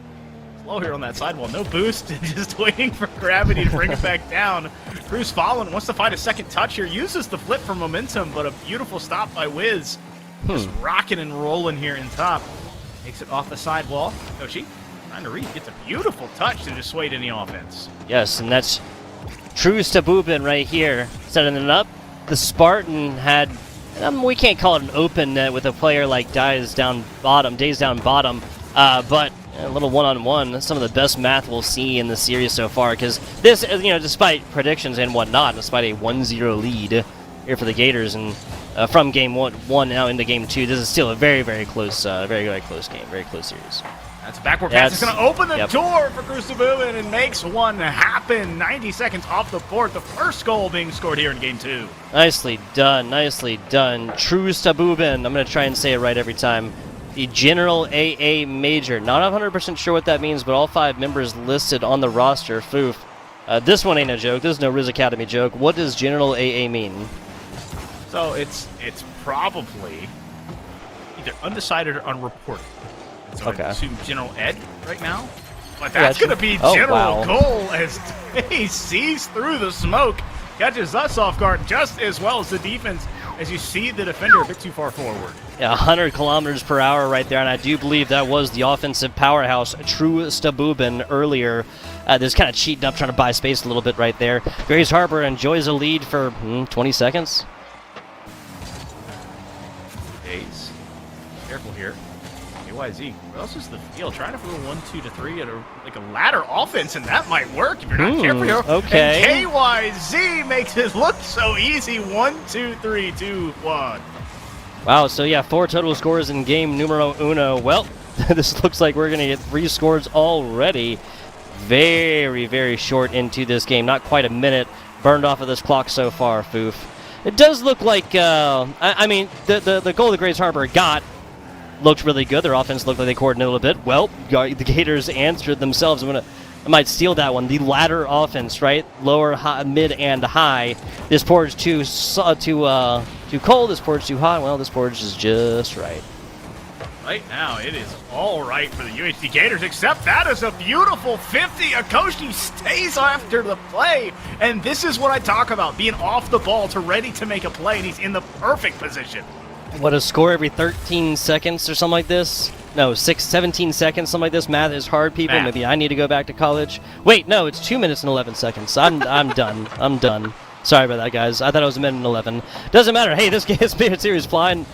slow here on that sidewall. No boost, just waiting for gravity to bring it back down. Cruz following, wants to find a second touch here. Uses the flip for momentum, but a beautiful stop by Wiz. Just rocking and rolling here in top. Takes it off the sidewall. Yoshi, trying to read, gets a beautiful touch to dissuade any offense. Yes, and that's True Stabubin right here, setting it up. The Spartan had, we can't call it an open net with a player like Days down bottom, but a little one-on-one, some of the best math we'll see in the series so far, because this, despite predictions and whatnot, despite a 1-0 lead here for the Gators, and from Game 1 now into Game 2, this is still a very, very close game, very close series. That's a backward pass. It's going to open the door for Cruz Stabubin and makes one happen. 90 seconds off the board. The first goal being scored here in Game 2. Nicely done. True Stabubin. I'm going to try and say it right every time. The General AA Major. Not 100% sure what that means, but all 5 members listed on the roster. Foof. This one ain't a joke. This is no Riz Academy joke. What does General AA mean? So it's probably either undecided or unreported. So I assume General Ed right now. But that's going to be General Goal as he sees through the smoke. Catches us off guard just as well as the defense as you see the defender a bit too far forward. Yeah, 100 kilometers per hour right there, and I do believe that was the offensive powerhouse, True Stabubin, earlier. Just kind of cheating up, trying to buy space a little bit right there. Grace Harbor enjoys a lead for 20 seconds. Days. Careful here. KYZ, what else is the field? Trying to put a 1-2-3 at a ladder offense, and that might work if you're not careful here. Okay. And KYZ makes it look so easy. 1, 2, 3, 2, 1. Wow, so yeah, 4 total scores in game numero uno. Well, this looks like we're going to get 3 scores already. Very, very short into this game. Not quite a minute burned off of this clock so far, Foof. It does look like, I mean, the goal that Grace Harbor got looked really good. Their offense looked like they coordinated a little bit. Well, the Gators answered themselves. I might steal that one. The ladder offense, right? Lower, high, mid, and high. This porridge too cold. This porridge too hot. Well, this porridge is just right. Right now, it is all right for the UHD Gators, except that is a beautiful 50. Akoshi stays after the play, and this is what I talk about, being off the ball to ready to make a play, and he's in the perfect position. What, a score every 13 seconds or something like this? no, 17 seconds, something like this. Math is hard, people. Math. Maybe I need to go back to college. Wait, no, it's 2 minutes and 11 seconds. I'm done. I'm done. Sorry about that, guys. I thought it was a minute and 11. Doesn't matter. Hey, this Spirit Series flying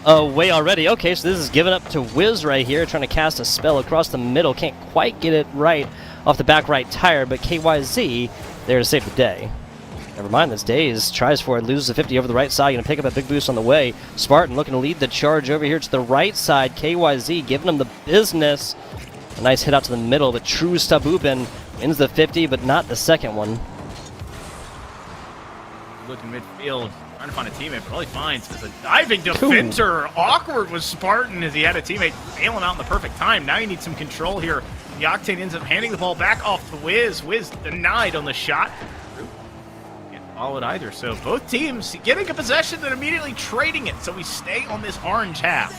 away already. Okay, so this is given up to Wiz right here, trying to cast a spell across the middle. Can't quite get it right off the back right tire, but KYZ there to save the day. Never mind, this Daze tries for it, loses the 50 over the right side, gonna pick up a big boost on the way. Spartan looking to lead the charge over here to the right side. KYZ giving him the business. A nice hit out to the middle, but True Stabubin wins the 50, but not the second one. Looking midfield, trying to find a teammate, but all he finds is a diving defender. Awkward was Spartan as he had a teammate bail him out in the perfect time. Now you need some control here. The Octane ends up handing the ball back off to Wiz. Wiz denied on the shot. Follow it either. So both teams getting a possession and immediately trading it. So we stay on this orange half.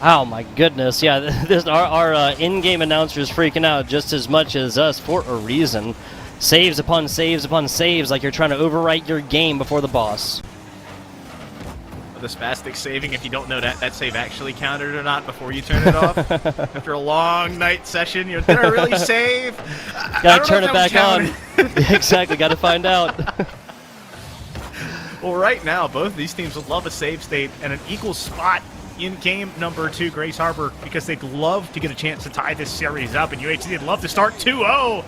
Oh my goodness, yeah, our in-game announcer is freaking out just as much as us for a reason. Saves upon saves upon saves, like you're trying to overwrite your game before the boss. The spastic saving, if you don't know that save actually counted or not before you turn it off. After a long night session, did I really save? Gotta turn it back on. Exactly, gotta find out. Well, right now, both of these teams would love a save state and an equal spot in game number 2, Grace Harbor, because they'd love to get a chance to tie this series up, and UHC would love to start 2-0.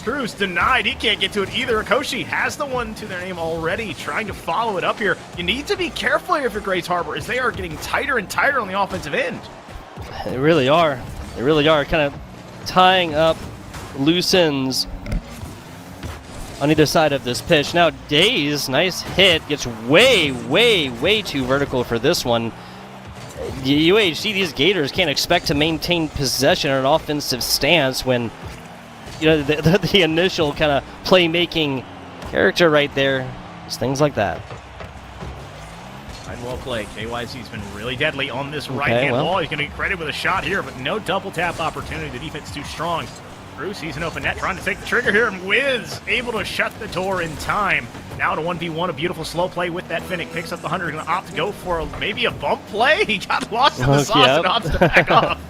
Cruz denied. He can't get to it either. Akoshi has the one to their name already, trying to follow it up here. You need to be careful here for Grace Harbor, as they are getting tighter and tighter on the offensive end. They really are. They really are. Kind of tying up loose ends on either side of this pitch. Now, Daze, nice hit, gets way, way, way too vertical for this one. UHC, these Gators can't expect to maintain possession in an offensive stance when, you know, the initial kind of playmaking character right there is things like that. Right, well played. KYZ's been really deadly on this right-hand wall. He's going to get credit with a shot here, but no double tap opportunity. The defense too strong. Bruce sees an open net, trying to take the trigger here, and Wiz able to shut the door in time. Now to 1v1, a beautiful slow play with that Finnick. Picks up the 100, going to opt to go for maybe a bump play. He got lost in the sauce and opts to back off.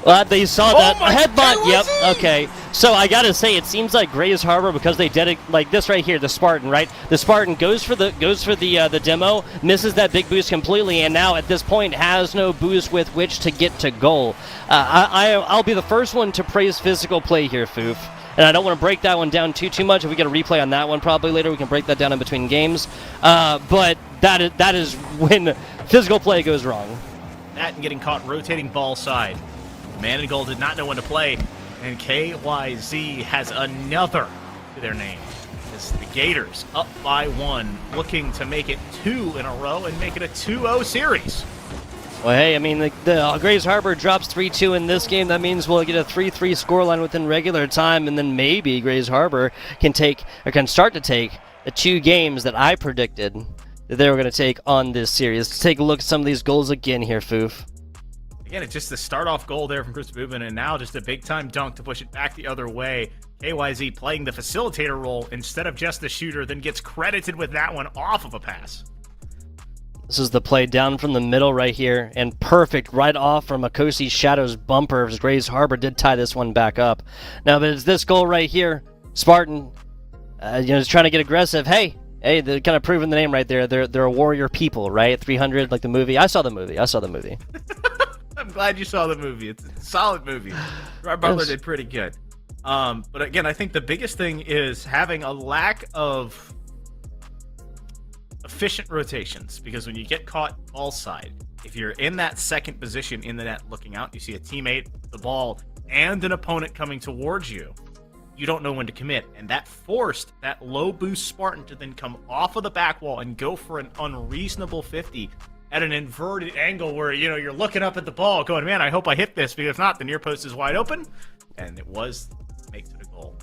Well, they saw that headbutt. KYZ! Yep. Okay. So I gotta say, it seems like Grace Harbor, because they did it like this right here, the Spartan, right? The Spartan goes for the demo, misses that big boost completely, and now at this point has no boost with which to get to goal. I'll be the first one to praise physical play here, Foof. And I don't want to break that one down too much. If we get a replay on that one probably later, we can break that down in between games. But that is when physical play goes wrong. That and getting caught rotating ball side. Man in goal did not know when to play, and KYZ has another to their name. It's the Gators up by 1, looking to make it 2 in a row and make it a 2-0 series. Well, hey, I mean, the Grace Harbor drops 3-2 in this game. That means we'll get a 3-3 scoreline within regular time, and then maybe Grace Harbor can start to take the 2 games that I predicted that they were going to take on this series. Let's take a look at some of these goals again here, Foof. Again, it's just the start-off goal there from Chris Bubin, and now just a big-time dunk to push it back the other way. KYZ playing the facilitator role instead of just the shooter, then gets credited with that one off of a pass. This is the play down from the middle right here, and perfect right off from Akosi's Shadow's bumper, as Grace Harbor did tie this one back up. Now, but it's this goal right here. Spartan, is trying to get aggressive. Hey, they're kind of proving the name right there. They're a warrior people, right? 300, like the movie. I saw the movie. I'm glad you saw the movie. It's a solid movie. Rob Butler did pretty good. But again, I think the biggest thing is having a lack of efficient rotations, because when you get caught ball side, if you're in that second position in the net looking out, you see a teammate with the ball and an opponent coming towards you, you don't know when to commit, and that forced that low boost Spartan to then come off of the back wall and go for an unreasonable 50 at an inverted angle where, you're looking up at the ball going, man, I hope I hit this, because if not, the near post is wide open, and it makes it a goal.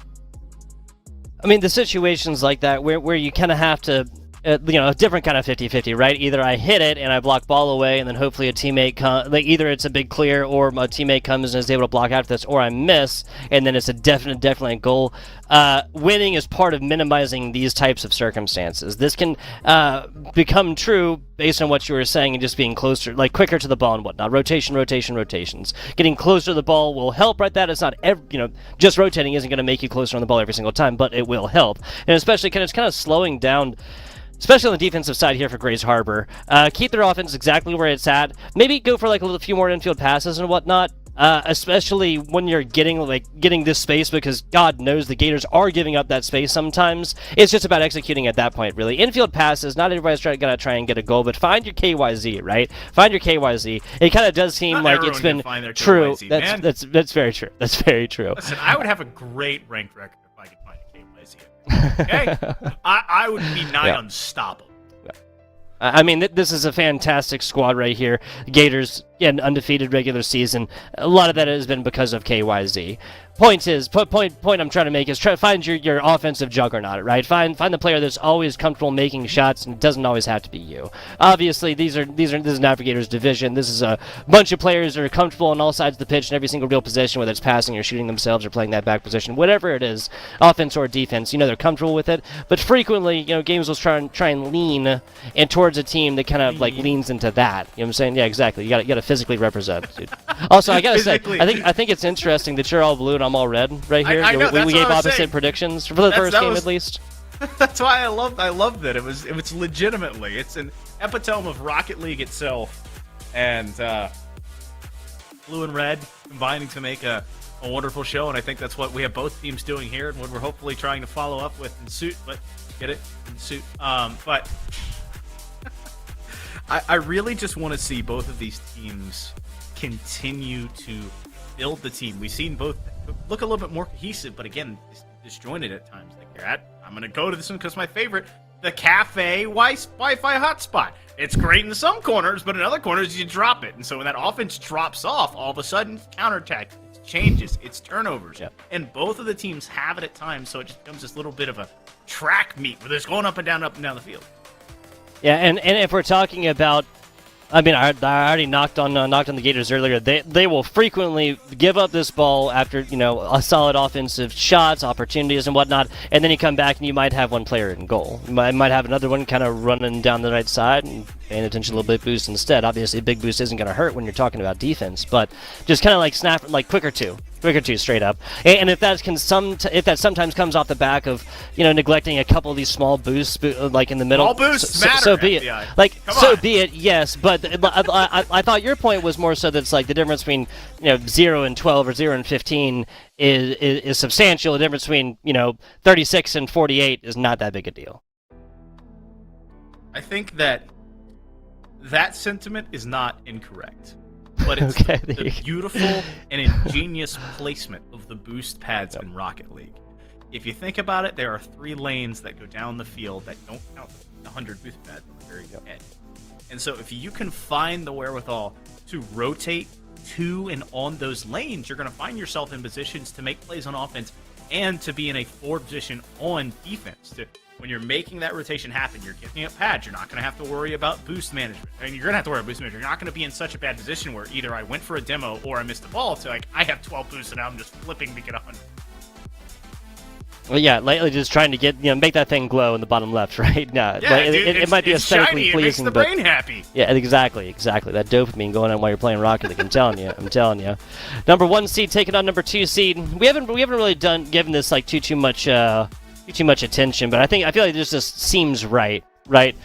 I mean, the situations like that where you kind of have to a different kind of 50-50, right? Either I hit it and I block ball away, and then hopefully a teammate either it's a big clear or a teammate comes and is able to block after this, or I miss, and then it's a definite goal. Winning is part of minimizing these types of circumstances. This can become true based on what you were saying and just being closer, like quicker to the ball and whatnot. Rotations. Getting closer to the ball will help, right? That it's not, just rotating isn't going to make you closer on the ball every single time, but it will help. And especially it's kind of slowing down, especially on the defensive side here for Grays Harbor. Keep their offense exactly where it's at. Maybe go for like a few more infield passes and whatnot. Especially when you're getting this space, because God knows the Gators are giving up that space sometimes. It's just about executing at that point, really. Infield passes, not everybody's gonna try and get a goal, but find your KYZ, right? Find your KYZ. It kind of does seem like it's been true. KYZ, that's very true. That's very true. Listen, I would have a great ranked record if I could find a KYZ. Okay, I would be nigh unstoppable. I mean, this is a fantastic squad right here. Gators, an undefeated regular season. A lot of that has been because of KYZ. Point I'm trying to make is try to find your offensive juggernaut, right? Find the player that's always comfortable making shots, and it doesn't always have to be you. Obviously, this is Navigator's division. This is a bunch of players that are comfortable on all sides of the pitch in every single real position, whether it's passing or shooting themselves or playing that back position, whatever it is, offense or defense. They're comfortable with it. But frequently, games will try and lean and towards a team that kind of leans into that. You know what I'm saying? Yeah, exactly. You got to physically represent. Dude. Also, I gotta say, I think it's interesting that you're all blue and I'm all red right here. I know, we gave opposite predictions for the first game at least. That's why I loved it. It was legitimately. It's an epitome of Rocket League itself, and blue and red combining to make a wonderful show. And I think that's what we have both teams doing here, and what we're hopefully trying to follow up with in suit. But get it in suit. But I really just want to see both of these teams continue to build the team. We've seen both look a little bit more cohesive, but again, disjointed at times. I'm going to go to this one because my favorite, the Cafe Wi-Fi hotspot. It's great in some corners, but in other corners you drop it. And so when that offense drops off, all of a sudden it's counterattack, it's changes, it's turnovers. Yep. And both of the teams have it at times, so it just becomes this little bit of a track meet where there's going up and down the field. Yeah, and if we're talking about, I already knocked on the Gators earlier. They will frequently give up this ball after a solid offensive shots, opportunities, and whatnot, and then you come back and you might have one player in goal. You might have another one kind of running down the right side and paying attention, a little bit boost instead. Obviously, a big boost isn't going to hurt when you're talking about defense, but just kind of like snap, like quicker two straight up. And if that sometimes comes off the back of neglecting a couple of these small boosts, like in the middle, all boosts matter. So be it. Like so be it. Yes, but I thought your point was more so that it's like the difference between 0 and 12 or 0 and 15 is substantial. The difference between 36 and 48 is not that big a deal. I think that sentiment is not incorrect, but it's the beautiful and ingenious placement of the boost pads in Rocket League. If you think about it, there are 3 lanes that go down the field that don't count the 100 boost pads on the very end. And so if you can find the wherewithal to rotate to and on those lanes, you're going to find yourself in positions to make plays on offense and to be in a forward position on defense. When you're making that rotation happen, you're getting up pads. You're not going to have to worry about boost management. I mean, you're going to have to worry about boost management. You're not going to be in such a bad position where either I went for a demo or I missed the ball. So I have 12 boosts and now I'm just flipping to get 100. Well, yeah, lately just trying to get make that thing glow in the bottom left, right? Yeah, dude, it might be aesthetically pleasing, but it makes the brain happy. Yeah, exactly. That dopamine going on while you're playing Rocket League. I'm telling you. Number 1 seed taking on number 2 seed. We haven't really given this like too much attention, but I feel like this just seems right. Like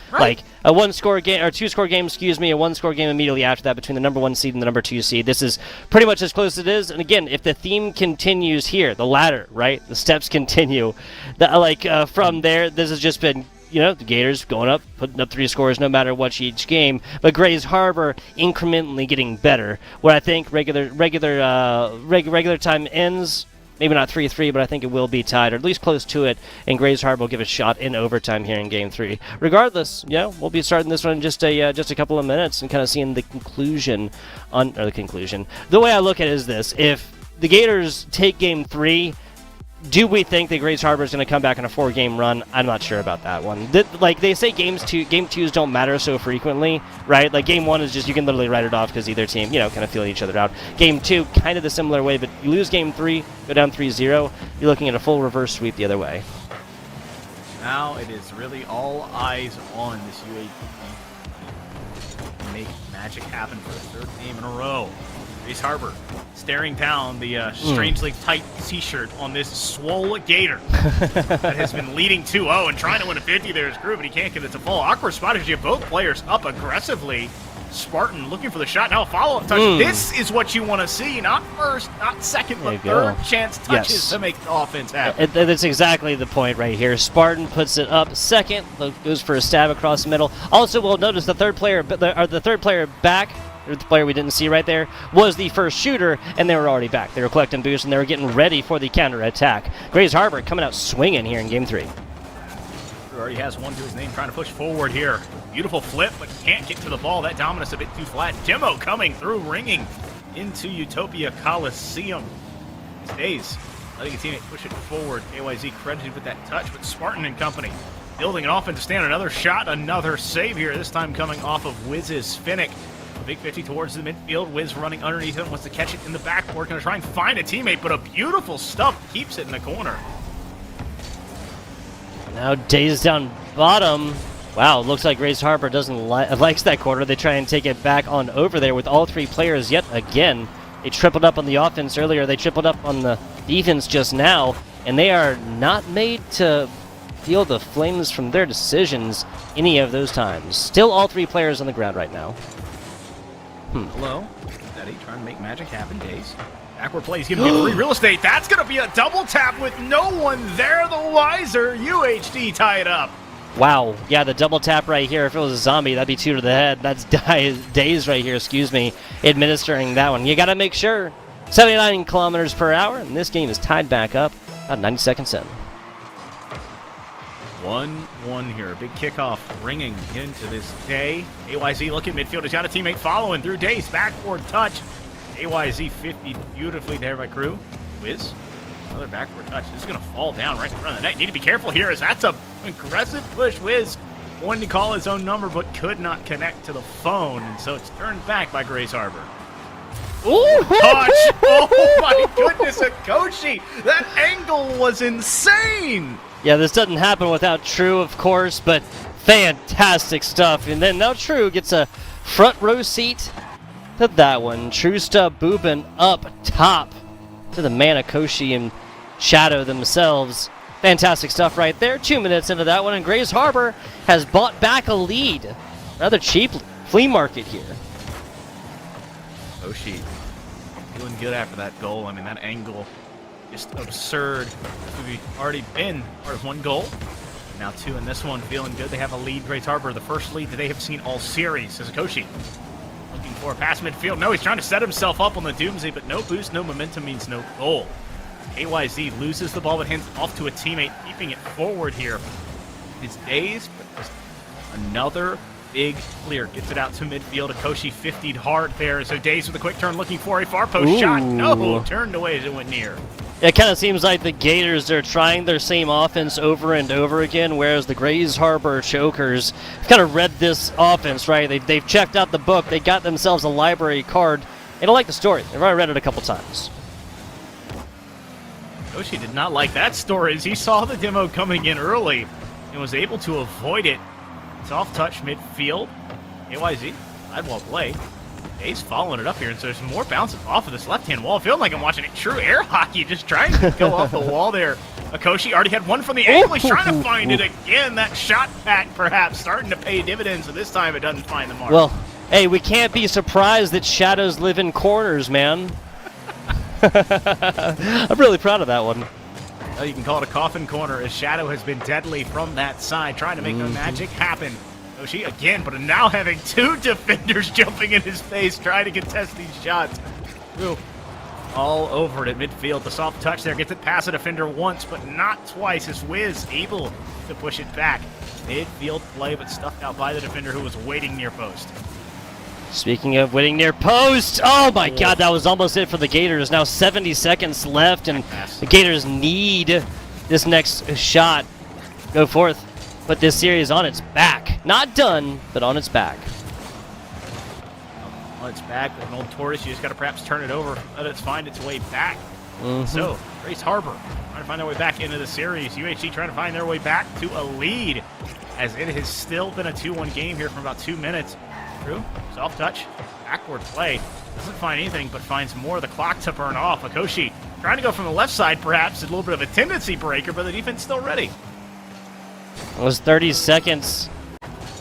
a 1-score game or 2-score game, a 1-score game immediately after that between the number 1 seed and the number 2 seed. This is pretty much as close as it is. And again, if the theme continues here, the ladder, right? The steps continue. From there, this has just been the Gators going up, putting up 3 scores no matter what each game. But Grays Harbor incrementally getting better. Where I think regular time ends. Maybe not 3-3, but I think it will be tied, or at least close to it, and Grays Harbor will give a shot in overtime here in Game 3. Regardless, we'll be starting this one in just a couple of minutes and kind of seeing the conclusion. The way I look at it is this. If the Gators take Game 3, do we think that Grace Harbor is going to come back in a 4-game run? I'm not sure about that one. Like they say, game twos don't matter so frequently, right? Like game 1 is just you can literally write it off because either team, kind of feeling each other out. Game 2, kind of the similar way, but you lose game 3, go down 3-0, you're looking at a full reverse sweep the other way. Now it is really all eyes on this UAP to make magic happen for the 3rd game in a row. Grace Harbor staring down the strangely tight t-shirt on this swole gator that has been leading 2-0 and trying to win a 50 there is Crew, but he can't get it to fall. Awkward spot as you have both players up aggressively. Spartan looking for the shot. Now a follow-up touch. This is what you want to see. Not first, not second, but third chance touches to make the offense happen. That's exactly the point right here. Spartan puts it up second, goes for a stab across the middle. Also, we'll notice the third player back, the player we didn't see right there, was the first shooter, and they were already back. They were collecting boosts, and they were getting ready for the counter-attack. Grace Harbor coming out swinging here in Game 3. Already has one to his name, trying to push forward here. Beautiful flip, but can't get to the ball. That dominance a bit too flat. Demo coming through, ringing into Utopia Coliseum. Stays, letting a teammate push it forward. KYZ credited with that touch, but Spartan and company building it off into stand. Another shot, another save here, this time coming off of Wiz's Finnick. A big 50 towards the midfield. Wiz running underneath him, wants to catch it in the backboard. Going to try and find a teammate, but a beautiful stuff keeps it in the corner. Now Days down bottom. Wow, looks like Grace Harbor doesn't likes that corner. They try and take it back on over there with all 3 players yet again. They tripled up on the offense earlier. They tripled up on the defense just now, and they are not made to feel the flames from their decisions any of those times. Still all 3 players on the ground right now. Hello, Steady trying to make magic happen. Days. Backward play, he's going to get free real estate. That's going to be a double tap with no one there. The wiser UHD tie it up. Wow. Yeah, the double tap right here. If it was a zombie, that'd be 2 to the head. That's Days right here, administering that one. You got to make sure. 79 kilometers per hour, and this game is tied back up about 90 seconds in. 1-1 here. Big kickoff ringing into this day. AYZ looking midfield. He's got a teammate following through Days. Backward touch. AYZ 50 beautifully there by Crew. Wiz, another backward touch. This is going to fall down right in front of the net. Need to be careful here as that's a aggressive push. Wiz wanted to call his own number but could not connect to the phone, and so it's turned back by Grace Harbor. Ooh! Touch! Oh my goodness, Akoshi! That angle was insane! Yeah, this doesn't happen without True, of course, but fantastic stuff. And then now True gets a front row seat to that one. True Stuff Boobin up top to the man Akoshi and Shadow themselves. Fantastic stuff right there. 2 minutes into that one, and Grace Harbor has bought back a lead. Rather cheap flea market here. Akoshi feeling good after that goal. I mean, that angle just absurd. We've already been part of 1 goal. Now 2 in this one. Feeling good. They have a lead. Grace Harbor, the first lead that they have seen all series. As Akoshi looking for a pass midfield. No, he's trying to set himself up on the Doomsday, but no boost, no momentum means no goal. AYZ loses the ball but hands off to a teammate, keeping it forward here. It's Days, but just another big clear. Gets it out to midfield. Akoshi 50'd hard there. So Days with a quick turn looking for a far post shot. No, turned away as it went near. It kind of seems like the Gators are trying their same offense over and over again, whereas the Grace Harbor Chokers kind of read this offense, right? They've checked out the book. They got themselves a library card. They don't like the story. They've already read it a couple times. Akoshi did not like that story as he saw the demo coming in early and was able to avoid it. Soft touch midfield. AYZ, sidewall play. Ace following it up here, and so there's more bouncing off of this left-hand wall. Feeling like I'm watching a true air hockey, just trying to go off the wall there. Akoshi already had one from the angle. He's trying to find it again. That shot pack perhaps starting to pay dividends, and this time it doesn't find the mark. Well, hey, we can't be surprised that shadows live in corners, man. I'm really proud of that one. Well, you can call it a coffin corner as Shadow has been deadly from that side, trying to make the magic happen. Akoshi again, but now having 2 defenders jumping in his face, trying to contest these shots. Ooh. All over it at midfield. The soft touch there gets it past a defender once, but not twice, as Wiz able to push it back. Midfield play, but stuffed out by the defender who was waiting near post. Speaking of winning near post, oh my god, that was almost it for the Gators. Now 70 seconds left, and the Gators need this next shot. Go forth. Put this series on its back. Not done, but on its back. On its back, with an old tortoise, you just got to perhaps turn it over, let it find its way back. So, Grace Harbor trying to find their way back into the series. UHD trying to find their way back to a lead, as it has still been a 2-1 game here for about 2 minutes. True, self-touch, backward play. Doesn't find anything, but finds more of the clock to burn off. Akoshi trying to go from the left side, perhaps, a little bit of a tendency breaker, but the defense still ready. It was 30 seconds.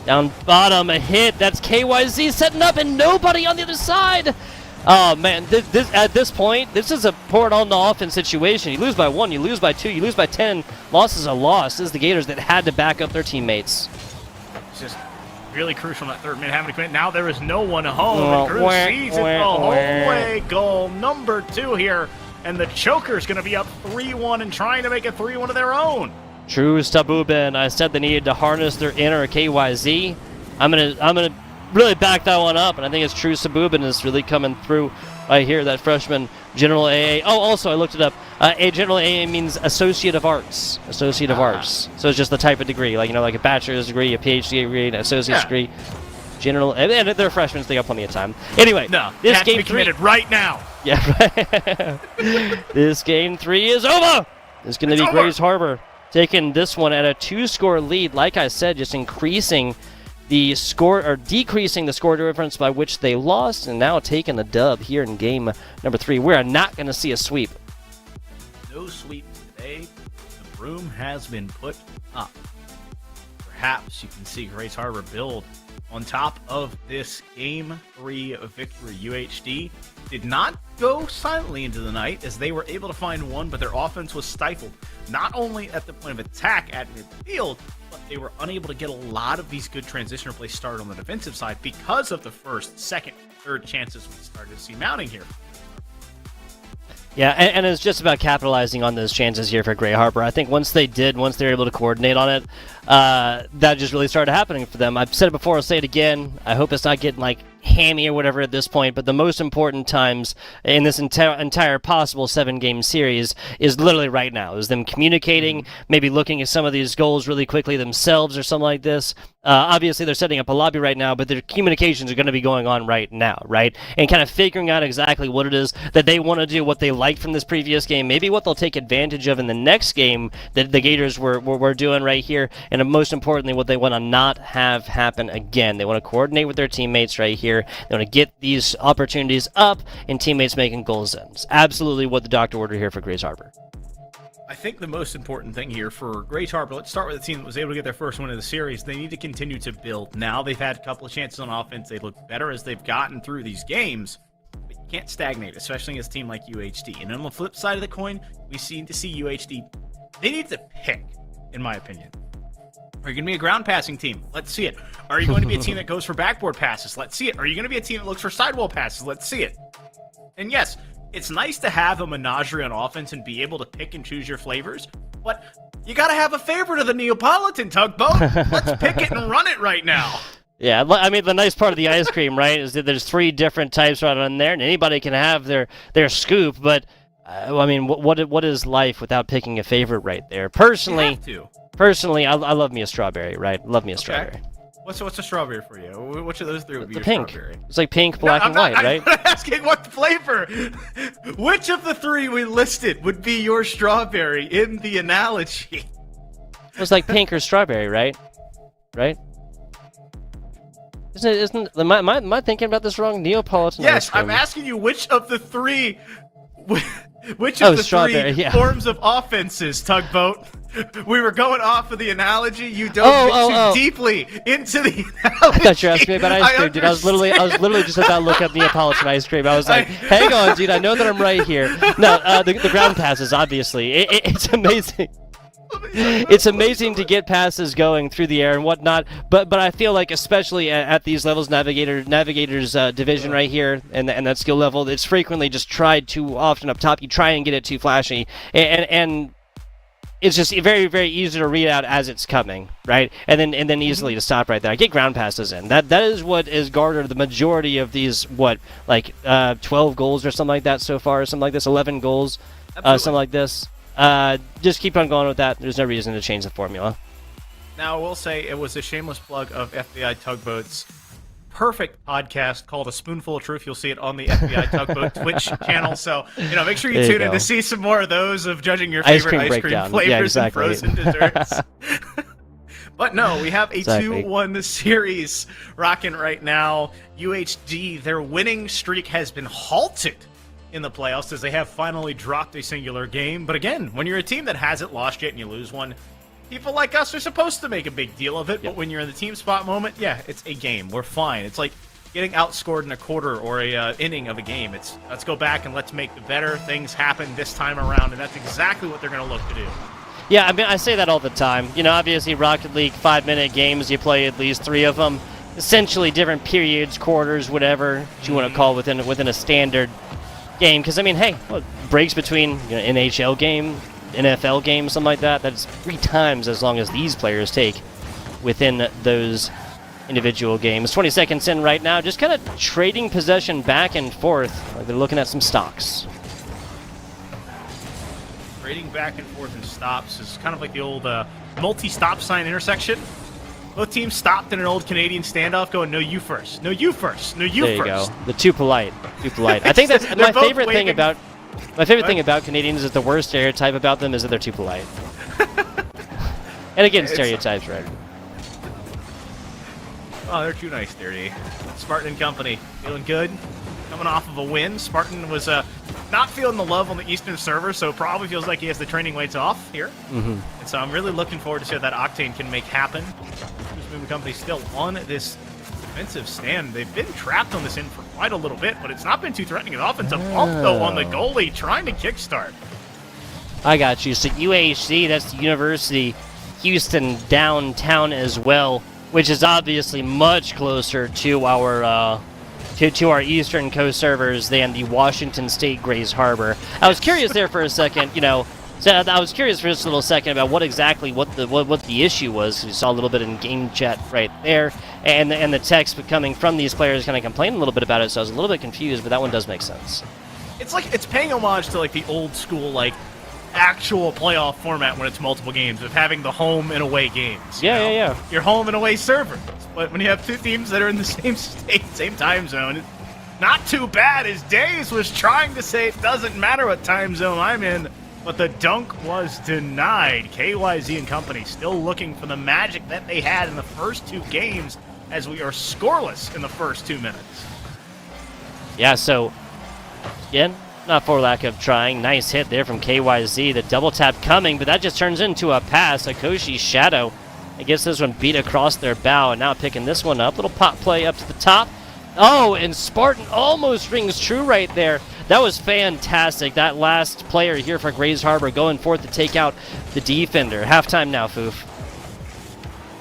Down bottom, a hit. That's KYZ setting up, and nobody on the other side. Oh, man, at this point, this is a pour it on the offense situation. You lose by 1, you lose by 2, you lose by 10. Loss is a loss. This is the Gators that had to back up their teammates. It's just really crucial in that third minute, having to commit. Now there is no one home, and Cruz sees it the whole way. Goal number 2 here, and the Choker's going to be up 3-1 and trying to make it 3-1 of their own. True Stabubin. I said they needed to harness their inner KYZ. I'm gonna really back that one up, and I think it's True Sabubin is really coming through right here. That freshman General AA. Oh, also I looked it up. A General AA means Associate of Arts. Associate of Arts. So it's just the type of degree, like like a bachelor's degree, a PhD degree, an associate's degree. General, and they're freshmen, so they got plenty of time. Anyway, no, this game 3 committed right now. Yeah, right. This game 3 is over. It's going to be Grace Harbor taking this one at a 2-score lead. Like I said, just increasing the score, or decreasing the score difference by which they lost, and now taking the dub here in game number 3. We're not going to see a sweep. No sweep today. The broom has been put up. Perhaps you can see Grace Harbor build on top of this game 3 victory. UHD did not go silently into the night, as they were able to find one, but their offense was stifled, not only at the point of attack at midfield, but they were unable to get a lot of these good transitional plays started on the defensive side because of the first, second, third chances we started to see mounting here. Yeah, and it's just about capitalizing on those chances here for Grace Harbor. I think once they were able to coordinate on it, that just really started happening for them. I've said it before, I'll say it again. I hope it's not getting hammy or whatever at this point, but the most important times in this entire possible 7-game series is literally right now, is them communicating, maybe looking at some of these goals really quickly themselves or something like this. Obviously, they're setting up a lobby right now, but their communications are going to be going on right now, right? And kind of figuring out exactly what it is that they want to do, what they liked from this previous game, maybe what they'll take advantage of in the next game that the Gators were doing right here, and most importantly, what they want to not have happen again. They want to coordinate with their teammates right here. They want to get these opportunities up and teammates making goals in. It's absolutely what the doctor ordered here for Grace Harbor. I think the most important thing here for Grace Harbor, let's start with the team that was able to get their first win of the series. They need to continue to build. Now they've had a couple of chances on offense. They look better as they've gotten through these games, but you can't stagnate, especially against a team like UHD. And on the flip side of the coin, we seem to see UHD, they need to pick, in my opinion. Are you going to be a ground passing team? Let's see it. Are you going to be a team that goes for backboard passes? Let's see it. Are you going to be a team that looks for sidewall passes? Let's see it. And yes, it's nice to have a menagerie on offense and be able to pick and choose your flavors, but you got to have a favorite of the Neapolitan, Tugboat. Let's pick it and run it right now. Yeah, I mean, the nice part of the ice cream, right, is that there's 3 different types right on there, and anybody can have their scoop, but, I mean, what is life without picking a favorite right there? Personally, I love me a strawberry, right? Love me a strawberry. What's a strawberry for you? Which of those 3 would be the your pink. Strawberry? It's like pink, black, and white, right? I'm not asking what flavor. Which of the 3 we listed would be your strawberry in the analogy? It's like pink or strawberry, right? Right? Am I thinking about this wrong? Neapolitan ice cream. Yes, I'm asking you which of the 3... Which of the 3 forms of offenses, Tugboat? We were going off of the analogy. You dove too deeply into the analogy. I thought you were asking me about ice cream, dude. I was literally just about to look up Neapolitan ice cream. I was like, hang on, dude. I know that I'm right here. No, the ground passes, obviously. It's amazing. It's amazing to get passes going through the air and whatnot, but I feel like especially at these levels, Navigators division right here and that skill level, it's frequently just tried too often up top. You try and get it too flashy, and it's just very, very easy to read out as it's coming, right? And then easily to stop right there. I get ground passes in. That is what is garnered the majority of these 12 goals or something like that so far, something like this, 11 goals, something like this. Just keep on going with that. There's no reason to change the formula. Now, I will say it was a shameless plug of FBI Tugboat's perfect podcast called A Spoonful of Truth. You'll see it on the FBI Tugboat Twitch channel. So, make sure you tune in to see some more of those of judging your favorite ice cream flavors and frozen desserts. But no, we have a 2-1 series rocking right now. UHD, their winning streak has been halted in the playoffs as they have finally dropped a singular game. But again, when you're a team that hasn't lost yet and you lose one, people like us are supposed to make a big deal of it. But when you're in the team spot moment, yeah, it's a game. We're fine. It's like getting outscored in a quarter or a inning of a game. It's let's go back and let's make the better things happen this time around, and that's exactly what they're going to look to do. Yeah, I mean, I say that all the time. Obviously, Rocket League 5-minute games, you play at least 3 of them. Essentially different periods, quarters, whatever you want to call within a standard game. Because, I mean, hey, breaks between NHL game, NFL game, something like that, that's 3 times as long as these players take within those individual games. 20 seconds in right now, just kind of trading possession back and forth. Like they're looking at some stocks. Trading back and forth in stops is kind of like the old multi-stop sign intersection. Both teams stopped in an old Canadian standoff going, no, you first. No, you first. No, you first. There you go. The too polite. Too polite. I think that's my favorite thing about... My favorite thing about Canadians is the worst stereotype about them is that they're too polite. And again, stereotypes, right? Oh, they're too nice, Dirty. Spartan and company, feeling good. Coming off of a win. Spartan was not feeling the love on the Eastern server, so probably feels like he has the training weights off here. And so I'm really looking forward to see what that Octane can make happen. Moving company still on this defensive stand. They've been trapped on this end for quite a little bit, but it's not been too threatening. An offensive bump, though, on the goalie, trying to kickstart. I got you. So UHC, that's the University Houston downtown as well, which is obviously much closer to our to our Eastern Coast servers than the Washington State Grays Harbor. I was curious there for a second, So I was curious for just a little second about what the issue was. You saw a little bit in game chat right there, and the text coming from these players kind of complaining a little bit about it. So I was a little bit confused, but that one does make sense. It's like it's paying homage to like the old school actual playoff format when it's multiple games of having the home and away games. Yeah. Your home and away servers, but when you have 2 teams that are in the same state, same time zone, it's not too bad. As Days was trying to say, it doesn't matter what time zone I'm in. But the dunk was denied. KYZ and company still looking for the magic that they had in the first 2 games as we are scoreless in the first 2 minutes. Yeah, so, again, not for lack of trying. Nice hit there from KYZ. The double tap coming, but that just turns into a pass. Akoshi's Shadow, I guess this one beat across their bow, and now picking this one up. Little pop play up to the top. Oh, and Spartan almost rings true right there. That was fantastic. That last player here for Grays Harbor going forth to take out the defender. Halftime now, Foof.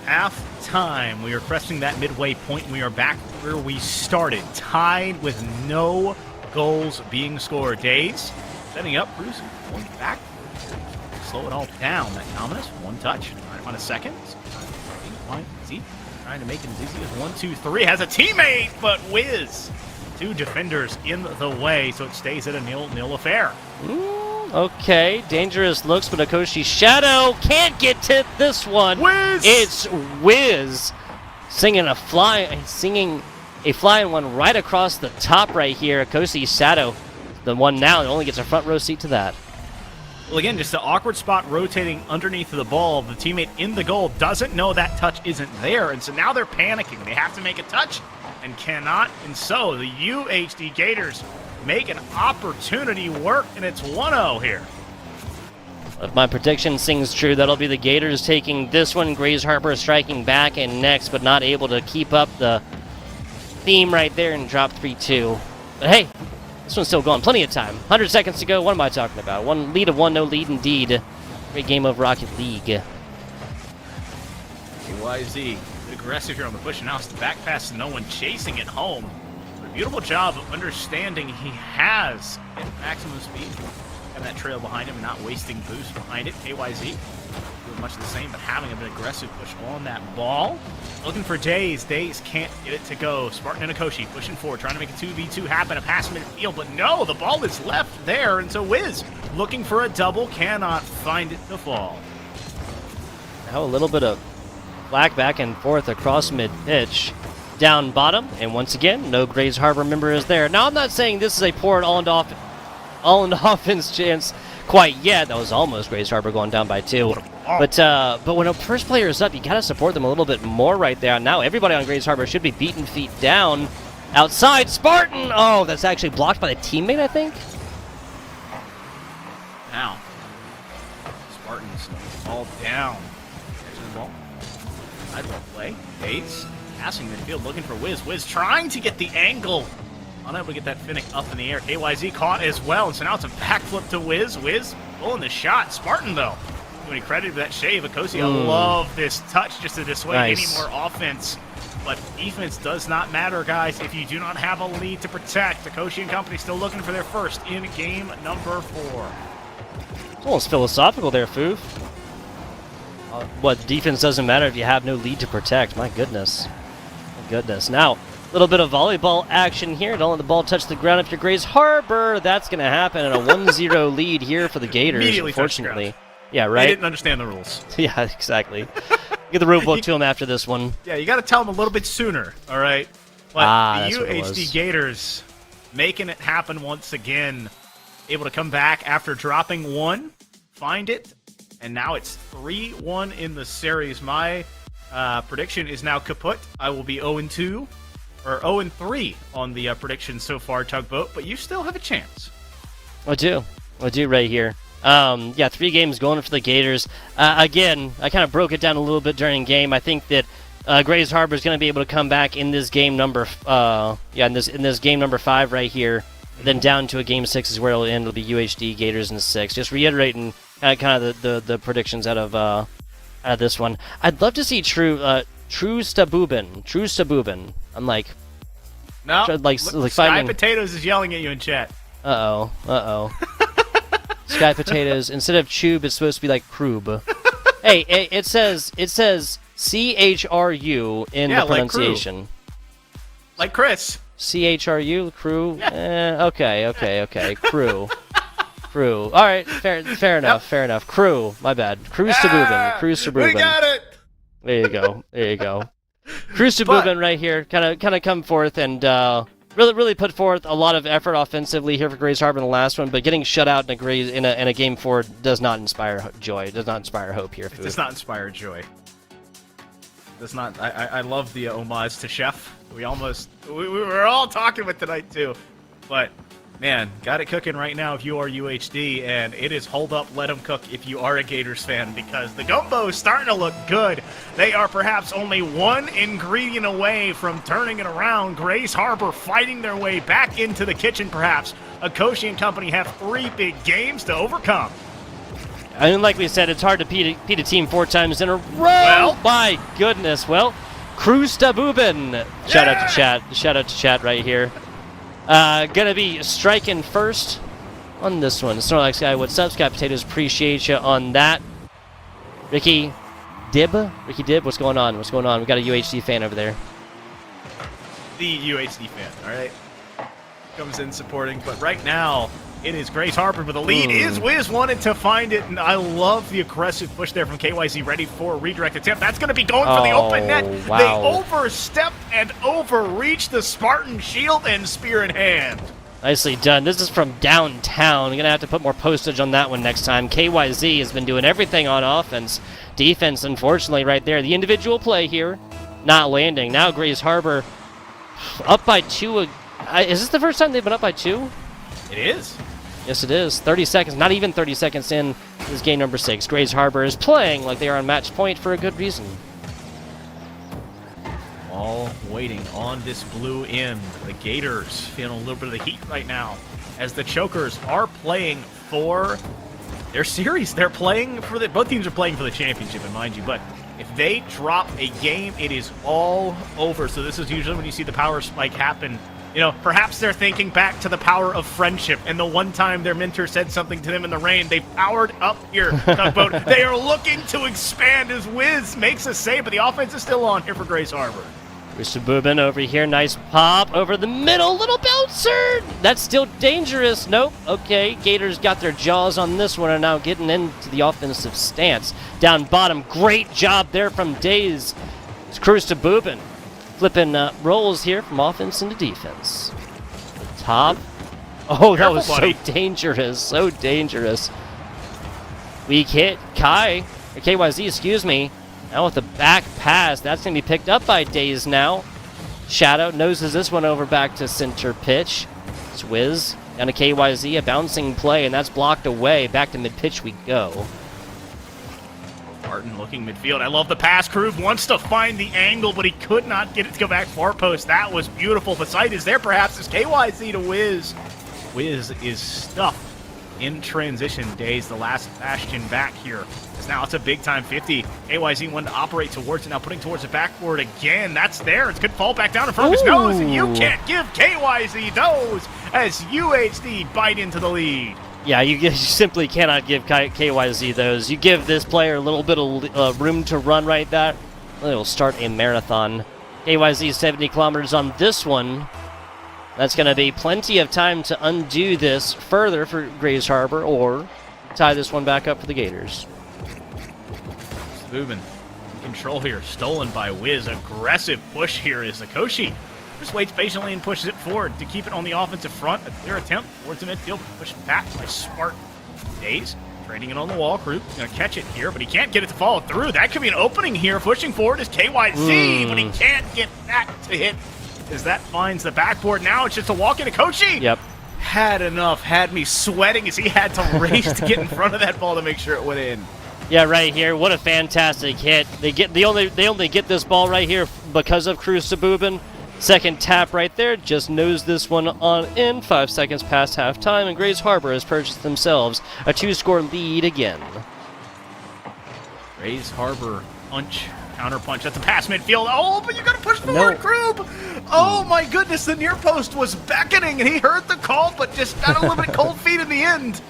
Halftime. We are cresting that midway point, and we are back where we started. Tied with no goals being scored. Days setting up. Bruce going back. Slow it all down. That Dominus. 1 touch. Right on a second. Trying to make it as easy as 1, 2, 3. Has a teammate, but whiz. 2 defenders in the way, so it stays at a 0-0 affair. Okay, dangerous looks, but Akoshi's Shadow can't get to this one. Whiz! It's Whiz singing a flying one right across the top right here. Akoshi's Shadow, the one now that only gets a front row seat to that. Well, again, just an awkward spot rotating underneath the ball. The teammate in the goal doesn't know that touch isn't there, and so now they're panicking. They have to make a touch and cannot, and so the UHD Gators make an opportunity work, and it's 1-0 here. If my prediction sings true, that'll be the Gators taking this one. Grays Harbor striking back and next, but not able to keep up the theme right there and drop 3-2. But hey, this one's still going. Plenty of time. 100 seconds to go. What am I talking about? 1 lead of 1, no lead indeed. Great game of Rocket League. KYZ aggressive here on the push, and now it's the back pass, no one chasing it home. A beautiful job of understanding he has at maximum speed. and that trail behind him and not wasting boost behind it. KYZ doing much the same, but having an aggressive push on that ball. Looking for Days. Days can't get it to go. Spartan and Akoshi pushing forward, trying to make a 2v2 happen, a pass midfield, but no, the ball is left there, and so Wiz looking for a double, cannot find it to fall. Now a little bit of flack back and forth across mid-pitch. Down bottom, and once again, no Grays Harbor member is there. Now, I'm not saying this is a poor all-in offense chance quite yet. That was almost Grays Harbor going down by 2. But when a first player is up, you gotta support them a little bit more right there. Now everybody on Grays Harbor should be beaten feet down. Outside, Spartan! Oh, that's actually blocked by the teammate, I think. Now, Spartans all down. Catching the ball. Sidewalk play. Bates passing midfield, looking for Wiz. Wiz trying to get the angle. Unable to get that Finnick up in the air. KYZ caught as well, and so now it's a backflip to Wiz. Wiz pulling the shot. Spartan, though, doing credit for that shave. Akosi, I love this touch just to dissuade any more offense. But defense does not matter, guys, if you do not have a lead to protect. Akoshi and company still looking for their first in game number 4. It's almost philosophical there, Foof. What, defense doesn't matter if you have no lead to protect. My goodness. My goodness. Now, a little bit of volleyball action here. Don't let the ball touch the ground if you're Grays Harbor. That's going to happen, and a 1-0 lead here for the Gators, unfortunately. Yeah, right? They didn't understand the rules. Yeah, exactly. Get the rule book to them after this one. Yeah, you got to tell them a little bit sooner, all right? But the UHD Gators making it happen once again. Able to come back after dropping 1, find it, and now it's 3-1 in the series. My prediction is now kaput. I will be 0-2, or 0-3 on the prediction so far, Tugboat, but you still have a chance. I do right here. Yeah, 3 games going for the Gators. Again, I kind of broke it down a little bit during game. I think that Grays Harbor is going to be able to come back in this game number, in this game number 5 right here. Then down to a game 6 is where it'll end. It'll be UHD Gators in 6. Just reiterating kind of the predictions out of this one. I'd love to see True Stabubin. I'm like, no, like Sky finding... Potatoes is yelling at you in chat. Uh-oh. Sky Potatoes. Instead of Chube, it's supposed to be like Krub. Hey, it says CHRU in the pronunciation. Like Chris. CHRU, crew? Yeah. Okay. Crew. All right, fair enough. Crew, my bad. Cruise to Boobin. We got it! There you go. Cruise to Boobin right here. Kind of come forth and really put forth a lot of effort offensively here for Grays Harbor in the last one, but getting shut out in a game 4 does not inspire joy. Does not inspire hope here. It does not inspire joy. Does not. I love the homage to Chef. We were all talking with tonight too, but man, got it cooking right now if you are UHD, and it is hold up, let them cook if you are a Gators fan, because the gumbo is starting to look good. They are perhaps only 1 ingredient away from turning it around. Grays Harbor fighting their way back into the kitchen perhaps. Akoshi and company have 3 big games to overcome. I mean, like we said, it's hard to beat a team 4 times in a row. Well, my goodness. Well, Cruz Tabubin. Shout out to chat. Shout out to chat right here. Gonna be striking first on this one. Snorlax guy, what's up? Sky Potatoes, appreciate you on that. Ricky Dib, what's going on? We got a UHD fan over there. The UHD fan, all right? Comes in supporting, but right now it is Grays Harbor with a lead. Is Wiz wanted to find it, and I love the aggressive push there from KYZ, ready for a redirect attempt. That's going to be going for the open net. Wow. They overstep and overreach the Spartan shield and spear in hand. Nicely done. This is from downtown. You're going to have to put more postage on that one next time. KYZ has been doing everything on offense. Defense, unfortunately, right there. The individual play here, not landing. Now Grays Harbor up by 2. Is this the first time they've been up by 2? It is. Yes, it is. 30 seconds, not even 30 seconds in, this game number 6. Grays Harbor is playing like they are on match point for a good reason. All waiting on this blue end. The Gators feeling a little bit of the heat right now as the Chokers are playing for their series. They're playing for both teams are playing for the championship, and mind you, but if they drop a game, it is all over. So this is usually when you see the power spike happen You know, perhaps they're thinking back to the power of friendship and the one time their mentor said something to them in the rain. They powered up here, Tugboat. They are looking to expand as Wiz makes a save, but the offense is still on here for Grace Harbor. Bubin over here, nice pop over the middle, little bouncer. That's still dangerous. Nope. Okay, Gators got their jaws on this one and now getting into the offensive stance. Down bottom, great job there from Days. It's Cruz to Bubin. Flipping rolls here from offense into defense. Top. Oh, that was so dangerous. So dangerous. Weak hit. Kai. Or KYZ, excuse me. Now with the back pass, that's going to be picked up by Days now. Shadow noses this one over back to center pitch. It's Wiz down to KYZ, a bouncing play, and that's blocked away. Back to mid-pitch we go. Martin looking midfield. I love the pass. Kroog wants to find the angle, but he could not get it to go back far post. That was beautiful. The sight is there, perhaps. It's KYZ to Wiz. Wiz is stuffed in transition. Days, the last bastion back here. Now it's a big-time 50. KYZ wanted to operate towards it, now putting towards the backboard again. That's there. It's good fall back down in front of his nose, and you can't give KYZ those as UHD bite into the lead. Yeah, you simply cannot give KYZ those. You give this player a little bit of room to run right there, it'll start a marathon. KYZ 70 kilometers on this one. That's going to be plenty of time to undo this further for Grays Harbor or tie this one back up for the Gators. Bubin in control here, stolen by Wiz. Aggressive push here is Akoshi. Just waits patiently and pushes it forward to keep it on the offensive front. A clear attempt towards the midfield, pushed back by Smart. Days trading it on the wall. Kroog gonna catch it here, but he can't get it to follow through. That could be an opening here. Pushing forward is KYZ, but he can't get that to hit as that finds the backboard. Now it's just a walk in Akoshi. Yep. Had enough, had me sweating as he had to race to get in front of that ball to make sure it went in. Yeah, right here. What a fantastic hit. They only get this ball right here because of Cruz Sabubin. Second tap right there. Just nose this one on in. 5 seconds past halftime, and Grays Harbor has purchased themselves a 2-score lead again. Grays Harbor punch, counter punch. That's a pass midfield. Oh, but you got to push forward, Kroob. Oh my goodness, the near post was beckoning, and he heard the call, but just got a little bit cold feet in the end.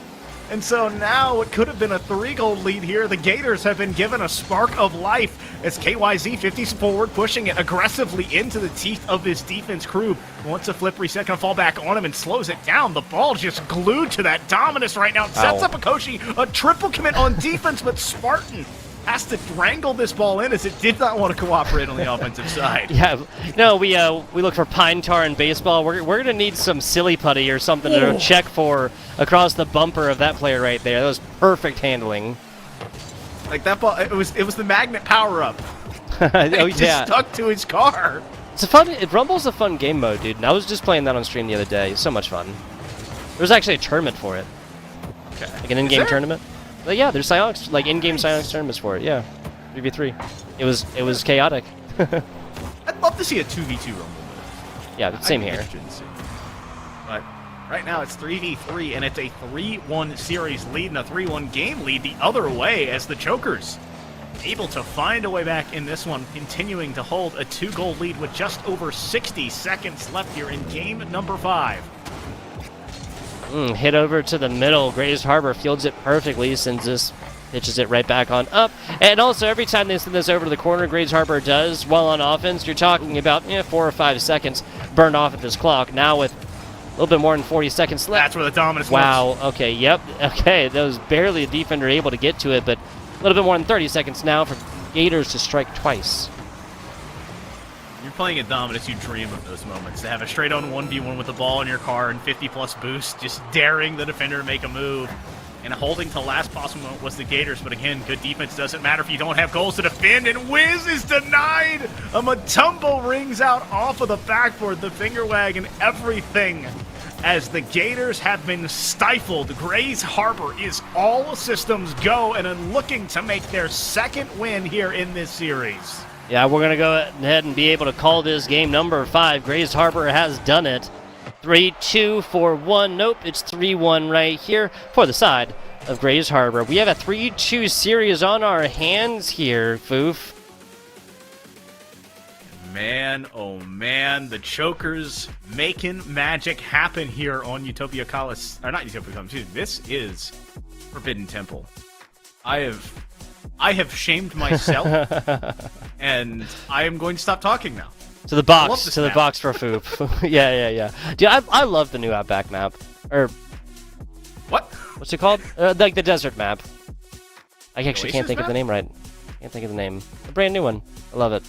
And so now it could have been a 3-goal lead here. The Gators have been given a spark of life as KYZ 50s forward, pushing it aggressively into the teeth of this defense. Crew wants a flip reset, gonna fall back on him and slows it down. The ball just glued to that Dominus right now. It sets up Akoshi, a triple commit on defense, but Spartan has to wrangle this ball in as it did not want to cooperate on the offensive side. Yeah, no, we look for pine tar in baseball. We're gonna need some silly putty or something to check for across the bumper of that player right there. That was perfect handling. Like that ball, it was the magnet power up. It just stuck to his car. It's a fun. Rumble's a fun game mode, dude. And I was just playing that on stream the other day. So much fun. There was actually a tournament for it. Okay. Like an in-game tournament. But yeah, there's Psyonix, like in-game Psyonix tournaments for it. Yeah, 3v3. It was chaotic. I'd love to see a 2v2 Rumble. Yeah, same here. But right now it's 3v3, and it's a 3-1 series lead and a 3-1 game lead the other way as the Chokers able to find a way back in this one, continuing to hold a 2-goal lead with just over 60 seconds left here in game number 5. Hit over to the middle. Grays Harbor fields it perfectly, sends this, pitches it right back on up. And also, every time they send this over to the corner, Grays Harbor does, while on offense, you're talking about 4 or 5 seconds burned off at this clock. Now with a little bit more than 40 seconds left. That's where the Dominus Wow, okay, yep. Okay, that was barely a defender able to get to it, but a little bit more than 30 seconds now for Gators to strike twice. You're playing at Dominus, you dream of those moments. To have a straight-on 1v1 with the ball in your car and 50-plus boost, just daring the defender to make a move. And holding to the last possible moment was the Gators, but again, good defense doesn't matter if you don't have goals to defend, and Wiz is denied! A Matumbo rings out off of the backboard, the finger wag and everything. As the Gators have been stifled, Grays Harbor is all systems go and are looking to make their second win here in this series. Yeah, we're going to go ahead and be able to call this game number 5. Grays Harbor has done it. 3-2 for 1. Nope, it's 3-1 right here for the side of Grays Harbor. We have a 3-2 series on our hands here, Foof. oh man, the Chokers making magic happen here on Utopia Coliseum. Or not Utopia Coliseum, excuse me. This is Forbidden Temple. I have shamed myself, and I am going to stop talking now. To the box for Foop. yeah. Dude, I love the new Outback map. Or What? what's it called? Like the desert map. I actually can't Oasis think of the map? name right. Can't think of the name. A brand new one. I love it.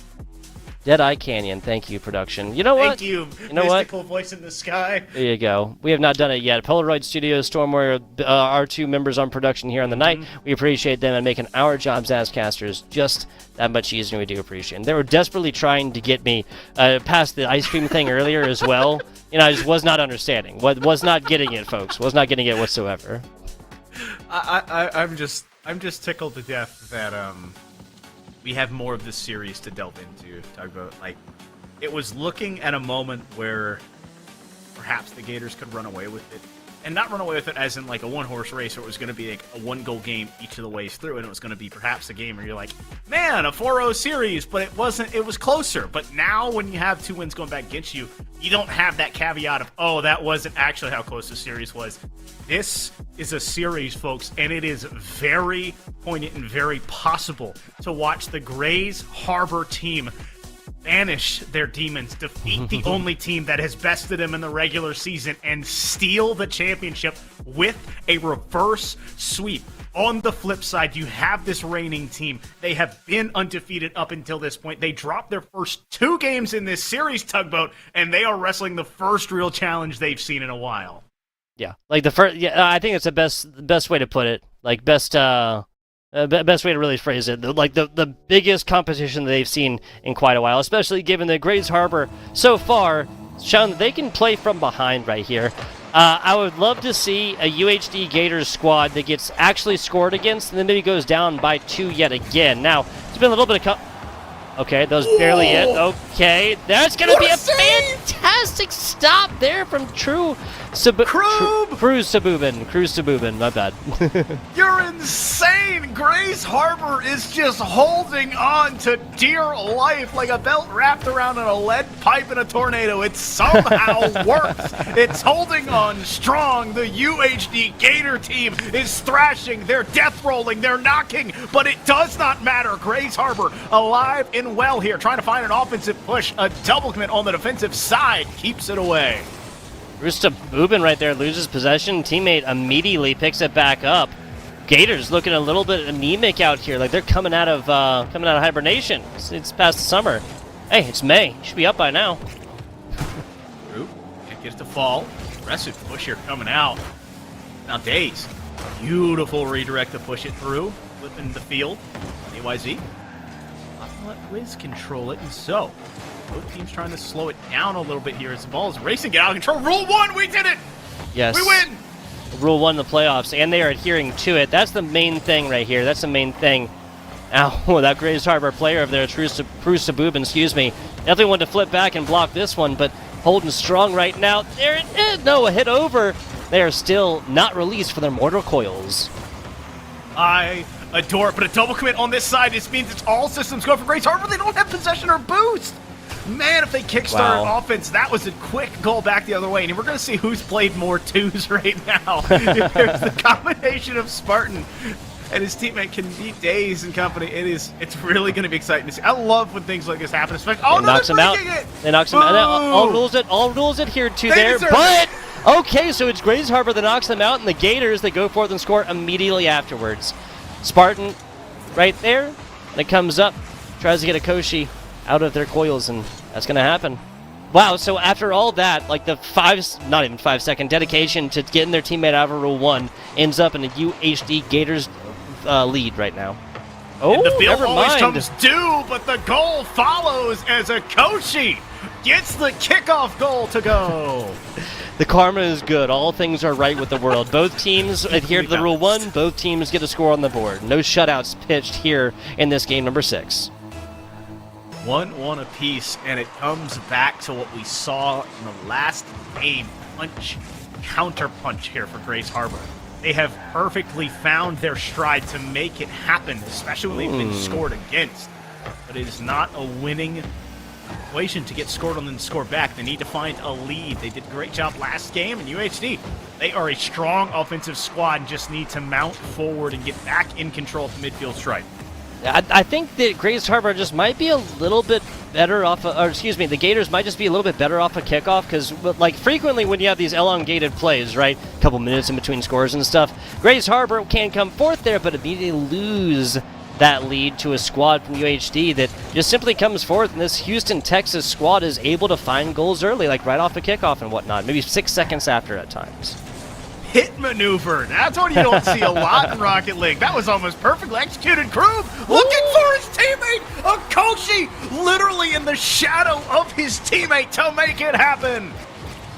Deadeye Canyon. Thank you, production. You know what? Thank you, know what? mystical voice in the sky. There you go. We have not done it yet. Polaroid Studios, Stormware, our two members on production here on the night. We appreciate them and making our jobs as casters just that much easier. We do appreciate it. They were desperately trying to get me past the ice cream thing earlier as well. You know, I just was not understanding. Was not getting it, folks. Was not getting it whatsoever. I'm just tickled to death that we have more of this series to delve into. Talk about, like, it was looking at a moment where perhaps the Gators could run away with it, and not run away with it as in like a one-horse race, where it was going to be like a one-goal game each of the ways through, and it was going to be perhaps a game where you're like, man, a 4-0 series, but it wasn't. It was closer. But now, when you have 2 wins going back against you, you don't have that caveat of, oh, that wasn't actually how close the series was. This is a series, folks, and it is very poignant and very possible to watch the Grays Harbor team banish their demons, defeat the only team that has bested them in the regular season, and steal the championship with a reverse sweep. On the flip side, you have this reigning team. They have been undefeated up until this point. They dropped their first 2 games in this series, Tugboat, and they are wrestling the first real challenge they've seen in a while. Yeah, like the first. Yeah, I think it's the best way to put it. Like best way to really phrase it. Like the biggest competition that they've seen in quite a while, especially given that Grays Harbor so far shown that they can play from behind right here. I would love to see a UHD Gators squad that gets actually scored against and then maybe goes down by 2 yet again. Now, it's been a little bit of okay, that was barely it. Okay, there's going to be a fantastic stop there from Cruz Sabubin, my bad. You're insane! Grays Harbor is just holding on to dear life like a belt wrapped around a lead pipe in a tornado. It somehow works. It's holding on strong. The UHD Gator team is thrashing. They're death rolling. They're knocking. But it does not matter. Grays Harbor alive and well here, trying to find an offensive push. A double commit on the defensive side keeps it away. Roosta Boobin right there loses possession. Teammate immediately picks it back up. Gators looking a little bit anemic out here, like they're coming out of hibernation. It's past the summer. Hey, it's May. Should be up by now. Drew can't get it to fall. Aggressive push here coming out. Now Daze, beautiful redirect to push it through, flipping the field. AYZ. Let Wiz control it, and so both teams trying to slow it down a little bit here as the ball is racing, get out of control. Rule 1, we did it! Yes. We win! Rule 1 in the playoffs, and they are adhering to it. That's the main thing right here. That's the main thing. Ow, that Grays Harbor player over there, Cruz Sabubin, excuse me, definitely wanted to flip back and block this one, but holding strong right now. There it is. No, a hit over. They are still not released for their mortar coils. I adore it, but a double commit on this side. This means it's all systems go for Grays Harbor. They don't have possession or boost. Man, if they kickstart offense, that was a quick goal back the other way. And we're going to see who's played more twos right now. There's the combination of Spartan and his teammate can beat Daze and company. It's really going to be exciting to see. I love when things like this happen. Especially, it knocks him out. It knocks him out. All rules adhered to there. But okay, so it's Grays Harbor that knocks them out, and the Gators that go forth and score immediately afterwards. Spartan right there that comes up, tries to get a Koshi out of their coils, and that's going to happen. Wow, so after all that, like the not even 5 second dedication to getting their teammate out of Rule 1 ends up in a UHD Gators lead right now. Oh, and the bill never always mind. comes due, but the goal follows as a Koshi gets the kickoff goal to go. The karma is good. All things are right with the world. Both teams adhere to the Rule 1. Both teams get a score on the board. No shutouts pitched here in this game number 6. 1-1 apiece, and it comes back to what we saw in the last game. Counter punch here for Grays Harbor. They have perfectly found their stride to make it happen, especially when they've been scored against. But it is not a winning equation to get scored on and score back. They need to find a lead. They did a great job last game, and UHD, they are a strong offensive squad and just need to mount forward and get back in control of the midfield stripe. I think that Grays Harbor just might be a little bit better off, the Gators might just be a little bit better off a kickoff, because like frequently when you have these elongated plays, right, a couple minutes in between scores and stuff, Grays Harbor can come forth there, but immediately lose that lead to a squad from UHD that just simply comes forth, and this Houston, Texas squad is able to find goals early, like right off a kickoff and whatnot, maybe 6 seconds after at times. Hit maneuver. That's what you don't see a lot in Rocket League. That was almost perfectly executed. Krug looking for his teammate. Akoshi literally in the shadow of his teammate to make it happen.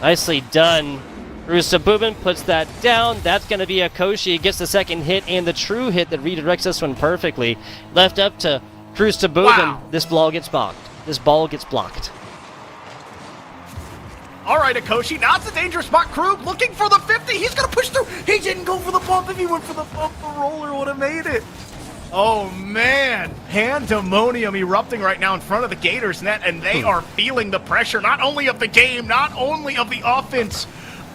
Nicely done. Rusabubin puts that down. That's going to be Akoshi. Gets the second hit and the true hit that redirects this one perfectly. Left up to Rusabubin. Wow. This ball gets blocked. This ball gets blocked. All right, Akoshi, now it's a dangerous spot. Krug looking for the 50. He's going to push through. He didn't go for the bump. If he went for the bump, the roller would have made it. Oh, man. Pandemonium erupting right now in front of the Gators net, and they are feeling the pressure, not only of the game, not only of the offense,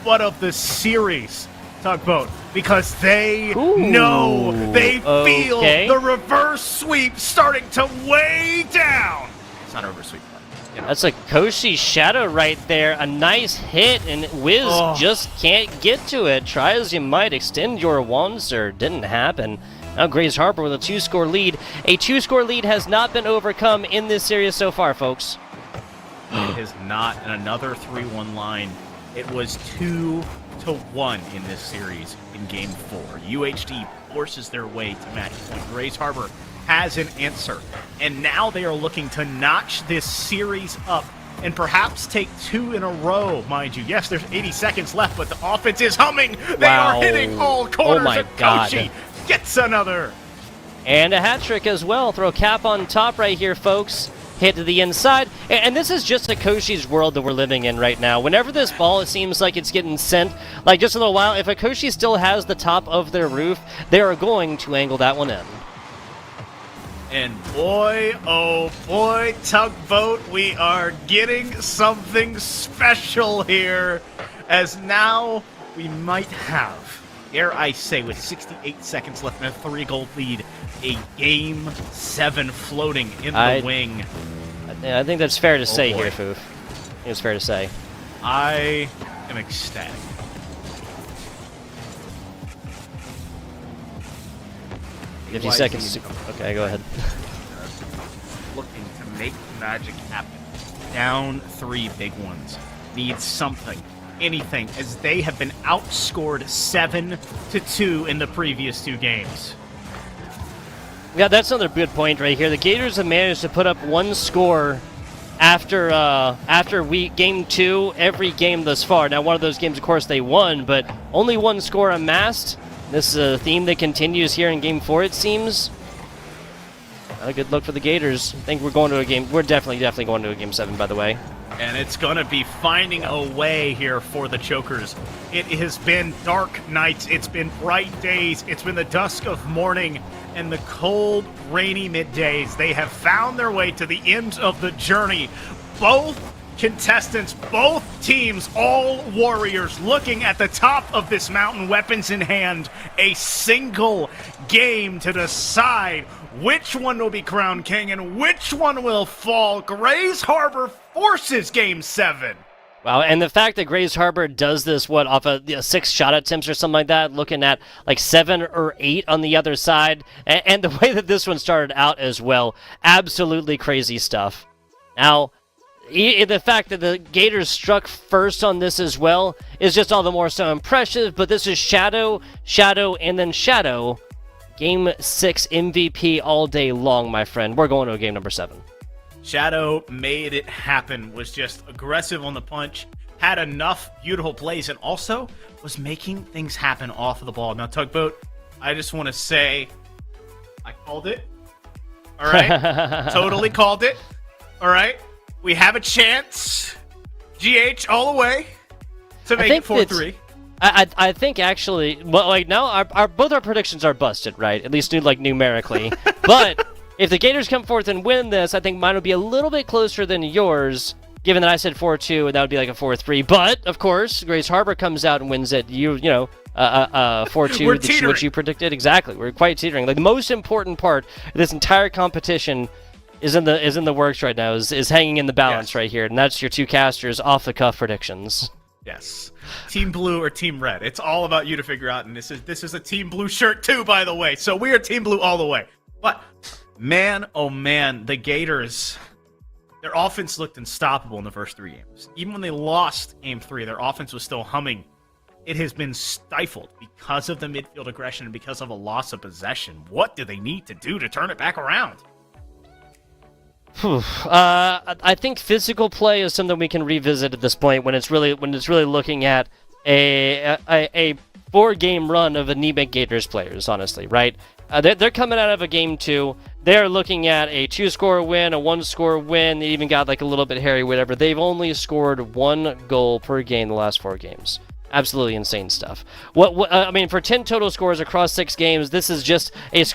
but of the series, Tugboat, because they know, they feel the reverse sweep starting to weigh down. It's not a reverse sweep. That's a Koshi shadow right there. A nice hit, and Wiz just can't get to it. Try as you might, extend your one, sir. Didn't happen. Now Grays Harbor with a 2-score lead. A 2-score lead has not been overcome in this series so far, folks. It is not. And another 3-1 line. It was 2-1 in this series in Game 4. UHD forces their way to match point. Grays Harbor has an answer, and now they are looking to notch this series up and perhaps take 2 in a row, mind you. Yes, there's 80 seconds left, but the offense is humming. They are hitting all corners. Oh my God. Koshi gets another. And a hat trick as well. Throw a cap on top right here, folks. Hit to the inside. And this is just Akoshi's world that we're living in right now. Whenever this ball, it seems like it's getting sent, like just a little while, if Akoshi still has the top of their roof, they are going to angle that one in. And boy, oh boy, Tugboat, we are getting something special here, as now we might have, dare I say, with 68 seconds left and a 3-goal lead, a Game 7 floating in the wing. I think that's fair to say boy. here, Foof. I think it's fair to say. I am ecstatic. 50 seconds. Okay, go ahead. Looking to make magic happen. Down 3 big ones. Need something, anything, as they have been outscored 7-2 in the previous 2 games. Yeah, that's another good point right here. The Gators have managed to put up 1 score after Game 2 every game thus far. Now, one of those games, of course, they won, but only 1 score amassed. This is a theme that continues here in Game 4, it seems. A good look for the Gators. I think we're going to a game. We're definitely going to a Game 7, by the way. And it's going to be finding a way here for the Chokers. It has been dark nights. It's been bright days. It's been the dusk of morning and the cold, rainy middays. They have found their way to the end of the journey. Both contestants, both teams, all warriors, looking at the top of this mountain, weapons in hand. A single game to decide which one will be crowned king and which one will fall. Grays Harbor forces Game 7. Wow, and the fact that Grays Harbor does this, off of 6 shot attempts or something like that, looking at like 7 or 8 on the other side, and the way that this one started out as well, absolutely crazy stuff. Now, the fact that the Gators struck first on this as well is just all the more so impressive, but this is Shadow, and then Shadow. Game 6 MVP all day long, my friend. We're going to a game number 7. Shadow made it happen, was just aggressive on the punch, had enough beautiful plays, and also was making things happen off of the ball. Now, Tugboat, I just want to say, I called it. All right? Totally called it. All right? We have a chance. GH all the way to make it 4-3. I think actually, well, like now both our predictions are busted, right? At least numerically. But If the Gators come forth and win this, I think mine would be a little bit closer than yours, given that I said 4-2, and that would be like a 4-3. But, of course, Grace Harbor comes out and wins it. 4-2, which you predicted. Exactly. We're quite teetering. Like, the most important part of this entire competition is in the works right now, is hanging in the balance right here. And that's your two casters off-the-cuff predictions. Yes. Team Blue or Team Red. It's all about you to figure out, and this is a Team Blue shirt too, by the way. So we are Team Blue all the way. But, man, oh man, the Gators... Their offense looked unstoppable in the first 3 games. Even when they lost Game 3, their offense was still humming. It has been stifled because of the midfield aggression and because of a loss of possession. What do they need to do to turn it back around? I think physical play is something we can revisit at this point when it's really looking at a 4-game run of anemic Gators players, honestly, right? They're coming out of a Game 2. They're looking at a 2-score win, a 1-score win. They even got like a little bit hairy, whatever. They've only scored 1 goal per game the last 4 games. Absolutely insane stuff. I mean, for 10 total scores across 6 games, this is just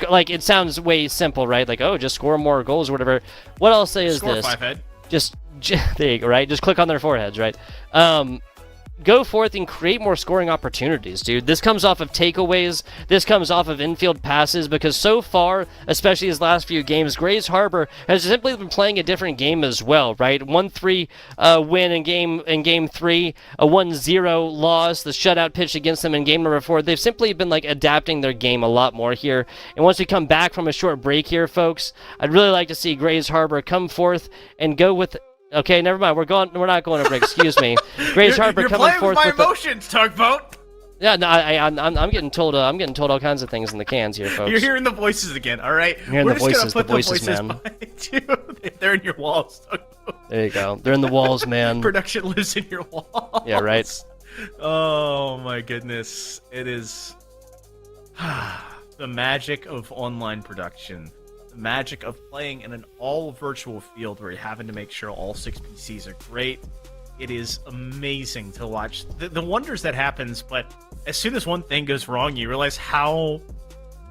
like, it sounds way simple, right? Like, oh, just score more goals or whatever. What I'll say is score this. 5 head. Just there you go, right? Just click on their foreheads, right? Go forth and create more scoring opportunities, dude. This comes off of takeaways. This comes off of infield passes, because so far, especially his last few games, Grace Harbor has simply been playing a different game as well, right? 1-3 win in game 3, a 1-0 loss, the shutout pitch against them in game number 4. They've simply been like adapting their game a lot more here. And once we come back from a short break here, folks, I'd really like to see Grace Harbor come forth and go with... Okay, never mind. We're not going over. Excuse me. Grace Harbor coming forth with... You're playing with my emotions, Tugboat. Yeah, no, I'm getting told. I'm getting told all kinds of things in the cans here, folks. You're hearing the voices again. All right, we're just just gonna gonna put the voices man. behind you. They're in your walls, Tugboat. There you go. They're in the walls, man. Production lives in your walls. Yeah, right. Oh my goodness, it is the magic of online production. The magic of playing in an all-virtual field where you're having to make sure all 6 PCs are great. It is amazing to watch the wonders that happens, but as soon as one thing goes wrong, you realize how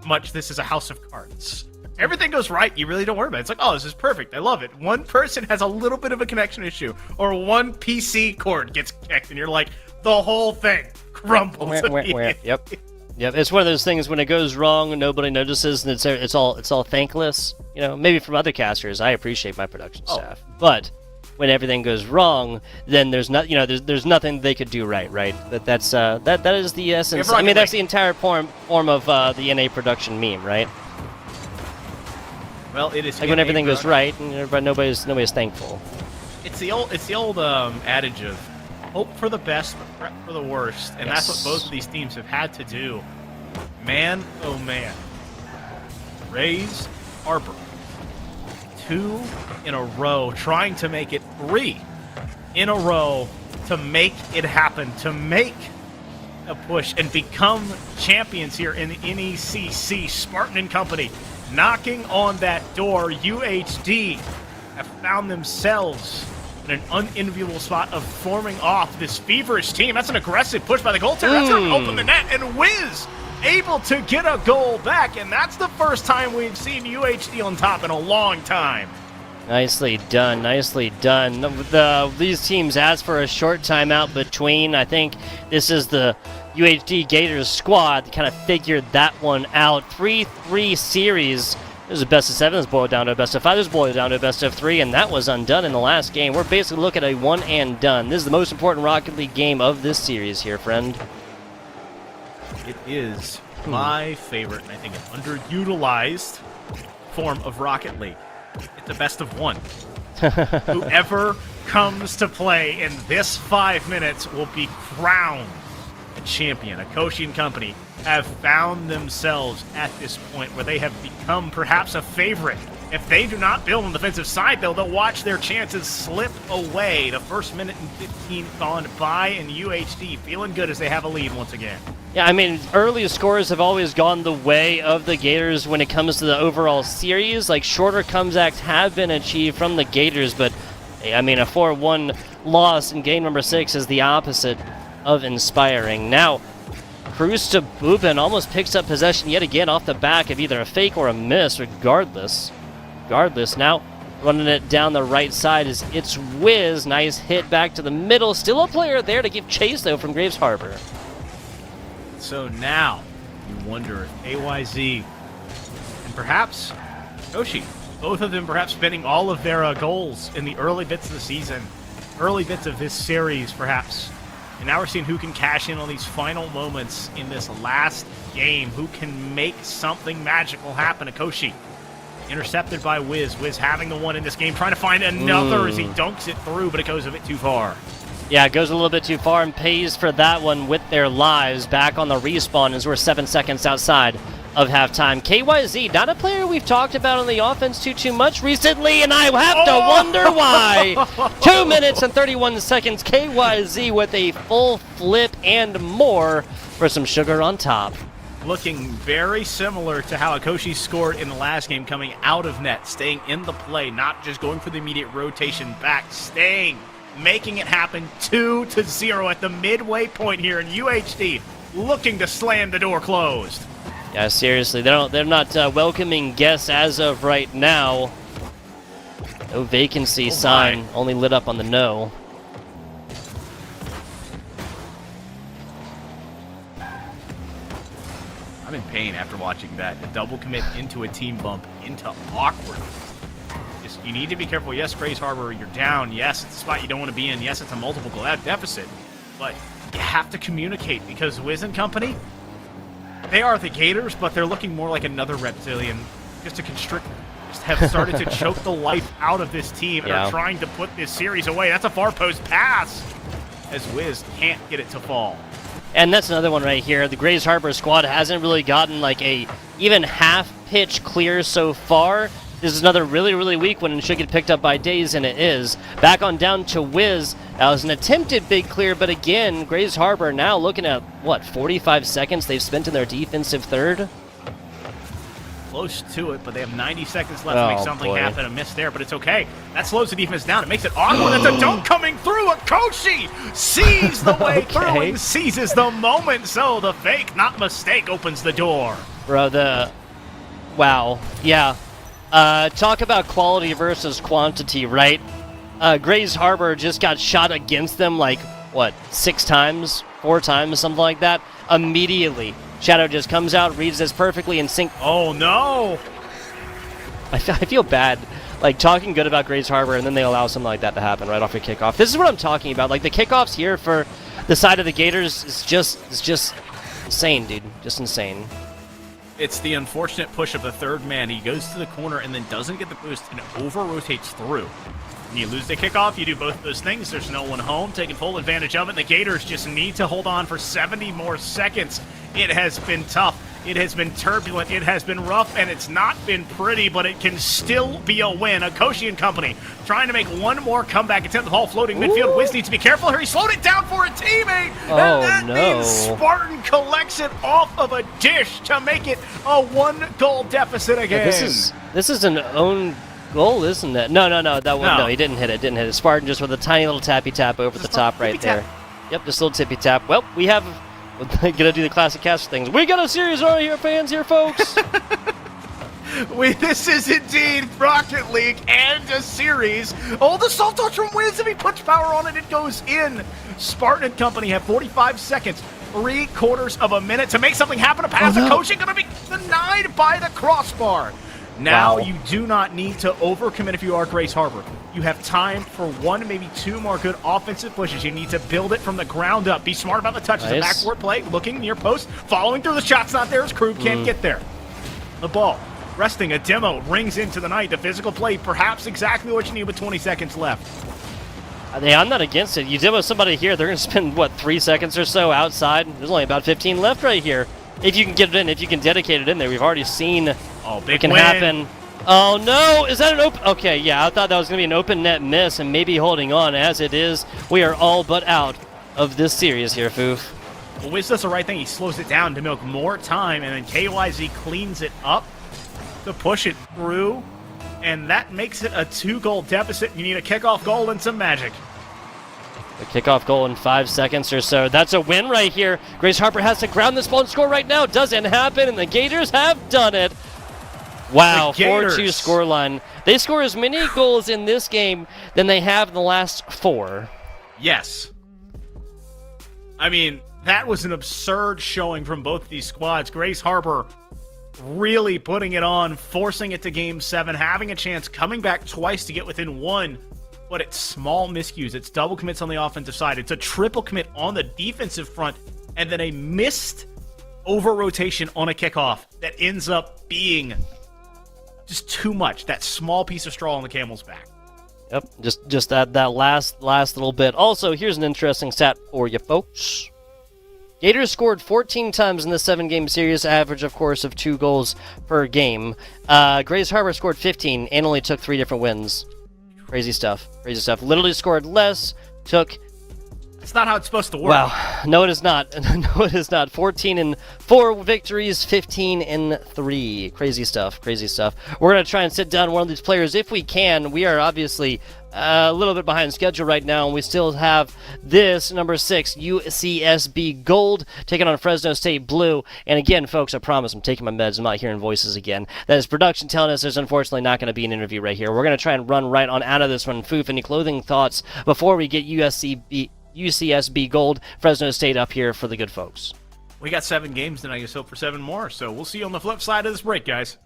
much this is a house of cards. Everything goes right, you really don't worry about it. It's like, oh, this is perfect. I love it. One person has a little bit of a connection issue, or one PC cord gets kicked, and you're like, the whole thing crumbles. Yep, it's one of those things when it goes wrong, nobody notices, and it's all thankless. You know, maybe from other casters, I appreciate my production staff, but when everything goes wrong, then there's there's nothing they could do right. That is the essence. I mean, that's the entire form of the NA production meme, right? Well, it is like when everything goes right, and nobody's thankful. It's the old adage of hope for the best, but prep for the worst, and that's what both of these teams have had to do. Man, oh man. Raise Harbor. 2 in a row, trying to make it 3 in a row to make it happen, to make a push and become champions here in the NECC. Spartan and company knocking on that door. UHD have found themselves in an unenviable spot of forming off this feverish team. That's an aggressive push by the goaltender. That's going to open the net, and Wiz able to get a goal back, and that's the first time we've seen UHD on top in a long time. Nicely done, nicely done. These teams asked for a short timeout between. I think this is the UHD Gators squad that kind of figured that one out. 3-3 series. It was a best of 7. It was boiled down to a best of 5. It was boiled down to a best of 3, and that was undone in the last game. We're basically looking at a one and done. This is the most important Rocket League game of this series here, friend. It is my favorite, and I think an underutilized form of Rocket League. It's a best of 1. Whoever comes to play in this 5 minutes will be crowned a champion. Akoshi and company have found themselves at this point where they have become perhaps a favorite. If they do not build on the defensive side, though, they'll watch their chances slip away. The first minute and 15 gone by, and UHD feeling good as they have a lead once again. Yeah, I mean, early scores have always gone the way of the Gators when it comes to the overall series. Like, shorter comebacks have been achieved from the Gators, but, I mean, a 4-1 loss in game number 6 is the opposite of inspiring. Now, Cruz to Bubin almost picks up possession yet again off the back of either a fake or a miss, regardless. regardless. Now running it down the right side is it's Wiz. Nice hit back to the middle. Still a player there to give chase, though, from Graves Harbor. So now you wonder if AYZ and perhaps Koshi, both of them perhaps spending all of their goals in the early bits of the season, early bits of this series perhaps. And now we're seeing who can cash in on these final moments in this last game. Who can make something magical happen? Koshi intercepted by Wiz. Wiz having the one in this game, trying to find another as he dunks it through, but it goes a bit too far. Yeah, it goes a little bit too far and pays for that one with their lives. Back on the respawn as we're 7 seconds outside of halftime. KYZ, not a player we've talked about on the offense too much recently, and I have to wonder why. 2 minutes and 31 seconds. KYZ with a full flip and more for some sugar on top. Looking very similar to how Akoshi scored in the last game, coming out of net, staying in the play, not just going for the immediate rotation back, staying, making it happen 2-0 at the midway point here in UHD, looking to slam the door closed. Yeah, seriously, they're not welcoming guests as of right now. No vacancy sign, only lit up on the no. I'm in pain after watching that. A double commit into a team bump, into awkward. Just, you need to be careful. Yes, Grace Harbor, you're down. Yes, it's a spot you don't want to be in. Yes, it's a multiple goal deficit. But you have to communicate because Wiz and company, they are the Gators, but they're looking more like another reptilian. Just a constrictor. Just have started to choke the life out of this team and are trying to put this series away. That's a far post pass as Wiz can't get it to fall. And that's another one right here. The Grays Harbor squad hasn't really gotten like a even half pitch clear so far. This is another really weak one and should get picked up by Days, and it is. Back on down to Wiz. That was an attempted big clear, but again, Grays Harbor now looking at, what, 45 seconds they've spent in their defensive third? Close to it, but they have 90 seconds left to make something happen. A miss there, but it's okay. That slows the defense down. It makes it awkward. That's a dunk coming through. Akoshi sees the way through and seizes the moment. So the fake, not mistake, opens the door. Bro, wow. Yeah. Talk about quality versus quantity, right? Grays Harbor just got shot against them like, what, 6 times? 4 times? Something like that? Immediately. Shadow just comes out, reads this perfectly, and sync. Oh, no! I feel bad, like, talking good about Grays Harbor, and then they allow something like that to happen right off your kickoff. This is what I'm talking about. Like, the kickoffs here for the side of the Gators is just insane, dude. Just insane. It's the unfortunate push of the third man. He goes to the corner and then doesn't get the boost and over-rotates through. When you lose the kickoff, you do both of those things. There's no one home, taking full advantage of it. And the Gators just need to hold on for 70 more seconds. It has been tough. It has been turbulent. It has been rough, and it's not been pretty, but it can still be a win. Akoshi and company trying to make one more comeback attempt. The ball floating midfield. Wiz needs to be careful here. He slowed it down for a teammate. And that means Spartan collects it off of a dish to make it a 1-goal deficit again. Yeah, this is an own goal, isn't it? No, that one. No, he didn't hit it. Spartan just with a tiny little tappy tap over the top right there. Yep, just a little tippy tap. Well, we're gonna do the classic cast things. We got a series right here, fans here, folks. This is indeed Rocket League and a series. Oh, the soft touch from Wiz. If he puts power on it, it goes in. Spartan and company have 45 seconds, 3/4 of a minute to make something happen. A pass. Akoshi gonna be denied by the crossbar. Now you do not need to overcommit if you are Grace Harbor. You have time for 1, maybe 2 more good offensive pushes. You need to build it from the ground up. Be smart about the touches. The backboard play, looking near post, following through the shot's not there as Krug can't get there. The ball, resting a demo, rings into the night. The physical play, perhaps exactly what you need with 20 seconds left. I'm not against it. You demo somebody here, they're going to spend, 3 seconds or so outside? There's only about 15 left right here. If you can get it in, if you can dedicate it in there. We've already seen big can win. happen. Oh, no! Is that an open? Okay, yeah, I thought that was going to be an open net miss and maybe holding on. As it is, we are all but out of this series here, Foof. Well, Wiz does the right thing. He slows it down to milk more time, and then KYZ cleans it up to push it through, and that makes it a 2-goal deficit. You need a kickoff goal and some magic. The kickoff goal in 5 seconds or so. That's a win right here. Grace Harbor has to ground this ball and score right now. Doesn't happen, and the Gators have done it. Wow, The Gators. 4-2 scoreline. They score as many goals in this game than they have in the last 4. Yes. I mean, that was an absurd showing from both these squads. Grace Harbor really putting it on, forcing it to Game 7, having a chance, coming back twice to get within 1. But it's small miscues. It's double commits on the offensive side. It's a triple commit on the defensive front. And then a missed over-rotation on a kickoff that ends up being just too much. That small piece of straw on the camel's back. Yep, just that last little bit. Also, here's an interesting stat for you folks. Gators scored 14 times in this 7-game series, average, of course, of 2 goals per game. Grace Harbor scored 15 and only took 3 different wins. Crazy stuff. Crazy stuff. Literally scored less, took... That's not how it's supposed to work. Wow. No, it is not. No, it is not. 14-4 victories, 15-3. Crazy stuff. Crazy stuff. We're going to try and sit down one of these players if we can. We are obviously a little bit behind schedule right now, and we still have this number 6 UCSB Gold taking on Fresno State Blue. And again, folks, I promise I'm taking my meds. I'm not hearing voices again. That is production telling us there's unfortunately not going to be an interview right here. We're going to try and run right on out of this one. Foof, any clothing thoughts before we get UCSB Gold, Fresno State up here for the good folks? We got 7 games tonight, so for 7 more. So we'll see you on the flip side of this break, guys.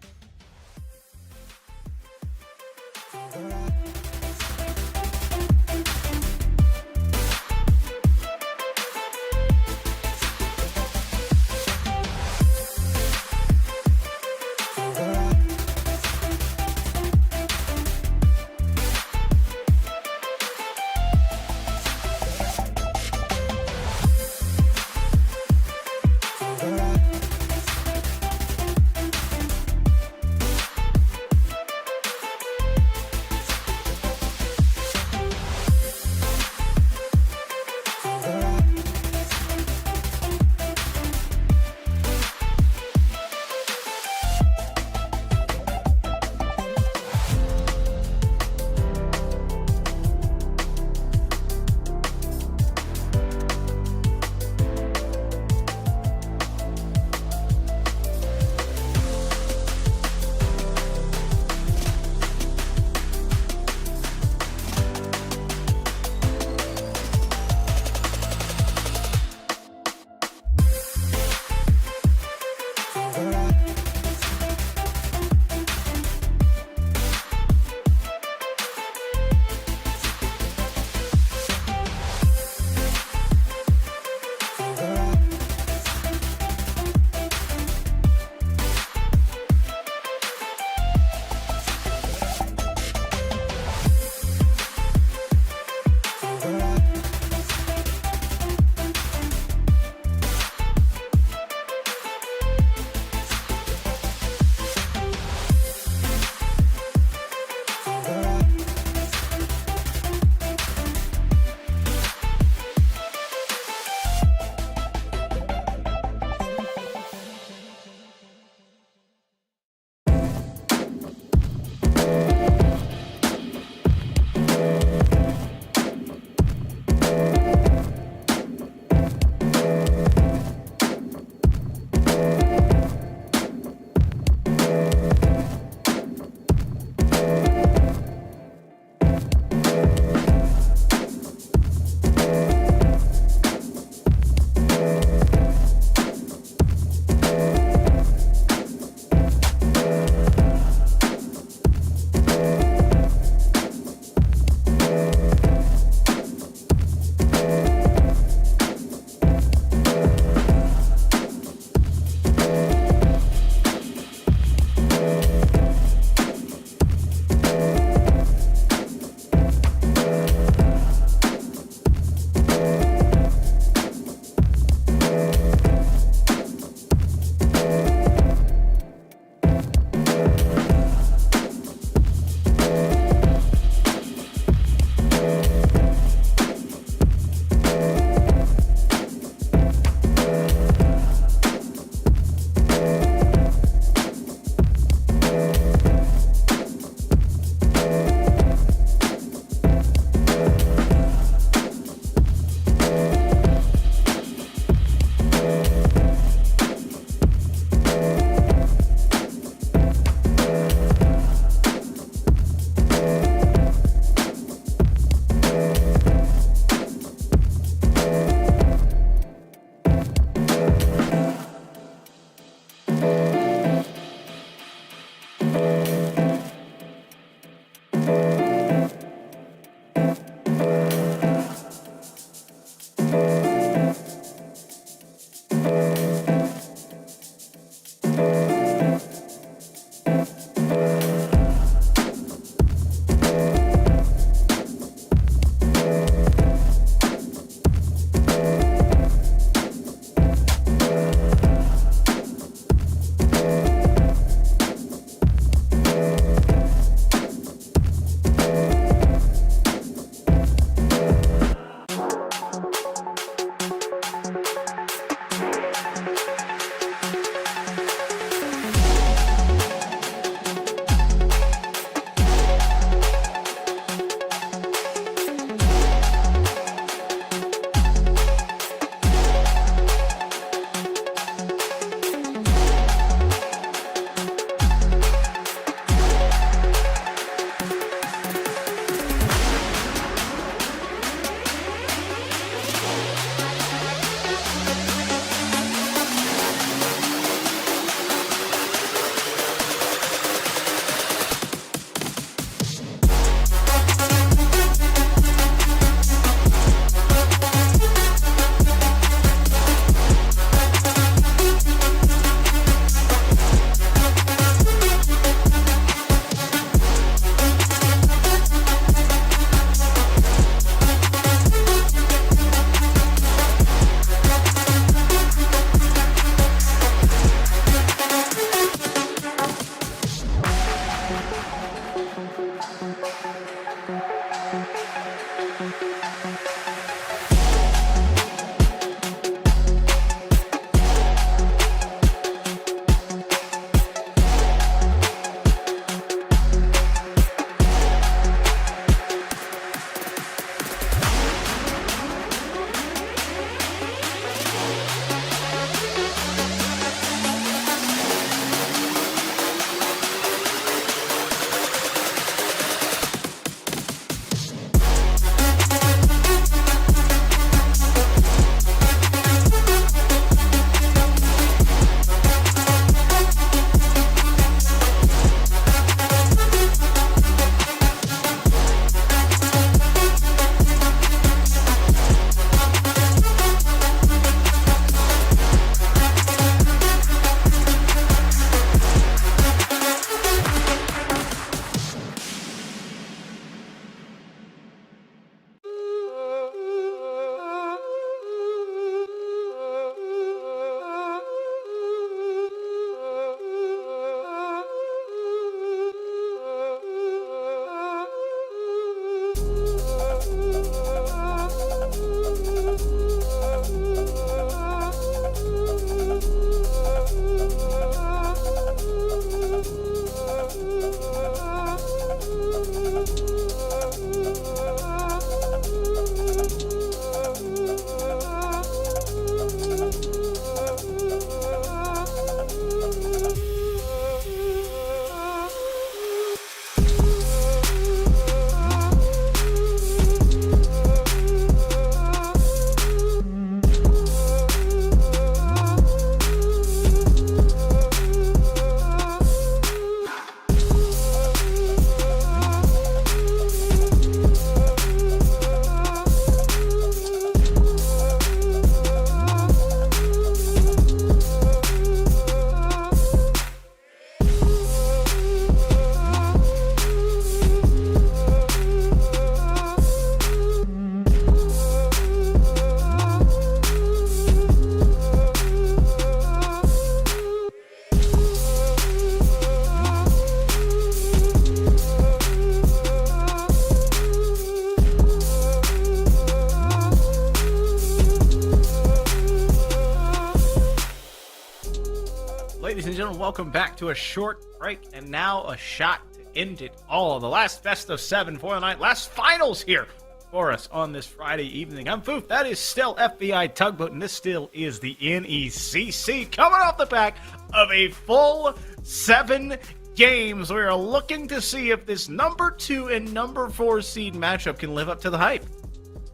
Ladies and gentlemen, welcome back to a short break, and now a shot to end it all. The last best of 7 for the night, last finals here for us on this Friday evening. I'm Foof, that is still FBI Tugboat, and this still is the NECC, coming off the back of a full 7 games. We are looking to see if this number 2 and number 4 seed matchup can live up to the hype.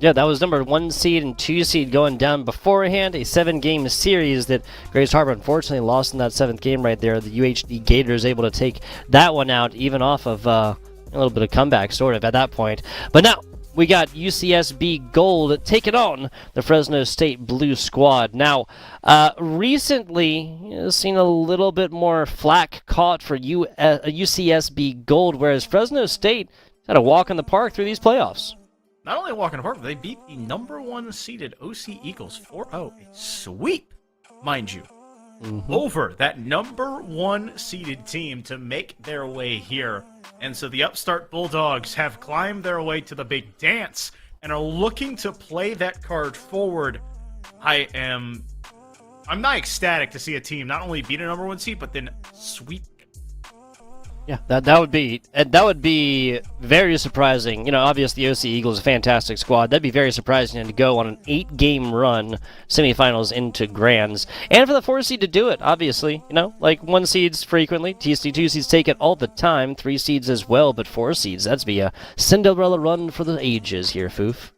Yeah, that was number 1 seed and 2 seed going down beforehand. A 7-game series that Grace Harbor unfortunately lost in that 7th game right there. The UHD Gators able to take that one out, even off of a little bit of comeback, sort of, at that point. But now, we got UCSB Gold taking on the Fresno State Blue Squad. Now, recently, seen a little bit more flack caught for UCSB Gold, whereas Fresno State had a walk in the park through these playoffs. Not only a walk in the park, but they beat the number 1 seeded OC Eagles 4-0. A sweep, mind you, over that number 1 seeded team to make their way here. And so the upstart Bulldogs have climbed their way to the big dance and are looking to play that card forward. I'm not ecstatic to see a team not only beat a number 1 seed, but then sweep. Yeah, that would be very surprising. You know, obviously the OC Eagles is a fantastic squad. That'd be very surprising to go on an 8-game run, semifinals into grands, and for the 4 seed to do it. Obviously, you know, like 1 seeds frequently, 2 seeds take it all the time, 3 seeds as well, but 4 seeds, that'd be a Cinderella run for the ages here, Foof.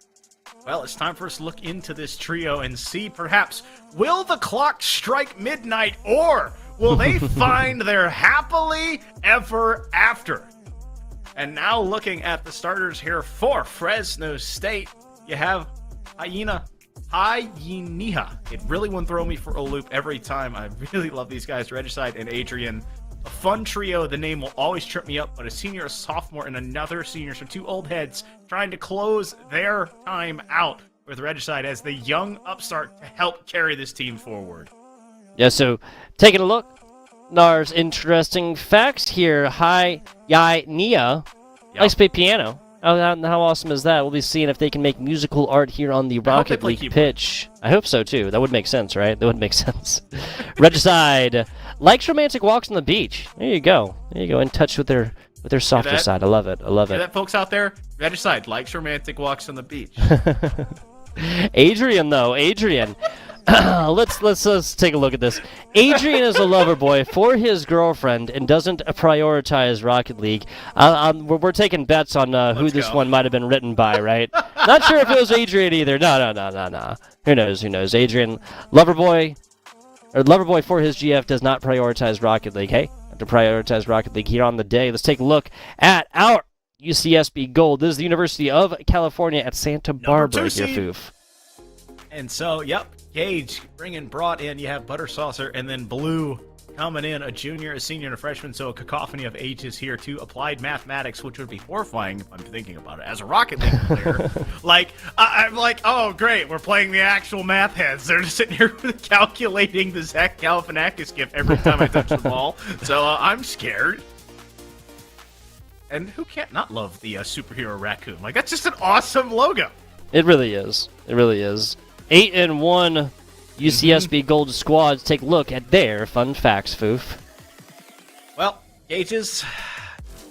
Well, it's time for us to look into this trio and see, perhaps, will the clock strike midnight, or will they find their happily ever after? And now looking at the starters here for Fresno State, you have Hyeniha. It really won't throw me for a loop every time. I really love these guys, Regicide and Adrian. A fun trio. The name will always trip me up, but a senior, a sophomore, and another senior. So 2 old heads trying to close their time out with Regicide as the young upstart to help carry this team forward. Yeah, so taking a look, there's interesting facts here. Hyeniha likes to play piano. How awesome is that? We'll be seeing if they can make musical art here on the Rocket League pitch. I hope so too. That would make sense, right? That would make sense. Regicide likes romantic walks on the beach. There you go. There you go. In touch with their softer side. I love it. I love it. Hear that, folks out there? Regicide likes romantic walks on the beach. Adrian, though. Adrian. Let's take a look at this. Adrian is a lover boy for his girlfriend and doesn't prioritize Rocket League. We're taking bets on who this one might have been written by, right? Not sure if it was Adrian either. No. Who knows? Adrian, lover boy for his GF does not prioritize Rocket League. Hey, have to prioritize Rocket League here on the day. Let's take a look at our UCSB Gold. This is the University of California at Santa Barbara here, Foof. And so, yep, Gage brought in, you have Butter Saucer, and then Blue coming in, a junior, a senior, and a freshman, so a cacophony of ages here to applied mathematics, which would be horrifying if I'm thinking about it. As a Rocket League player, I'm like, oh, great, we're playing the actual math heads. They're just sitting here calculating the Zach Galifianakis gift every time I touch the ball, so I'm scared. And who can't not love the superhero raccoon? Like, that's just an awesome logo. It really is. It really is. 8-1 UCSB Gold squads. Take a look at their fun facts, Foof. Well, Gages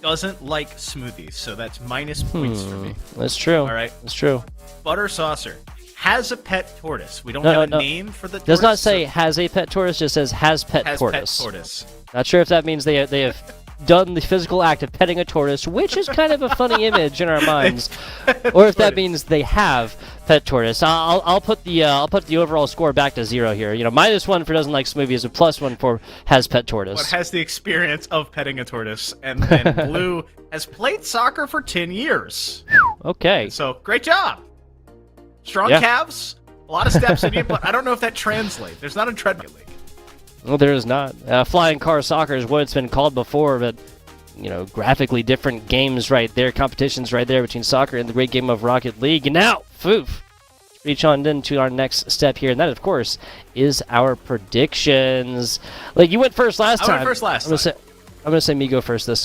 doesn't like smoothies, so that's minus points for me. That's true. All right. That's true. Butter Saucer has a pet tortoise. We don't have a name for the tortoise. Does not say has a pet tortoise, just says has pet tortoise. Pet tortoise. Not sure if that means they have done the physical act of petting a tortoise, which is kind of a funny image in our minds, or if that means they have pet tortoise. I'll put the overall score back to 0 here. You know, -1 for doesn't like smoothies, a +1 for has pet tortoise. What has the experience of petting a tortoise, and then Blue has played soccer for 10 years. Okay. So great job. Strong calves, a lot of steps in you, but I don't know if that translates. There's not a treadmill league. Well, there is not. Flying car soccer is what it's been called before, but, you know, graphically different games right there, competitions right there between soccer and the great game of Rocket League. And now, Foof, reach on into our next step here, and that, of course, is our predictions. Like, you went first last time. I went first last time. I'm gonna say me go first this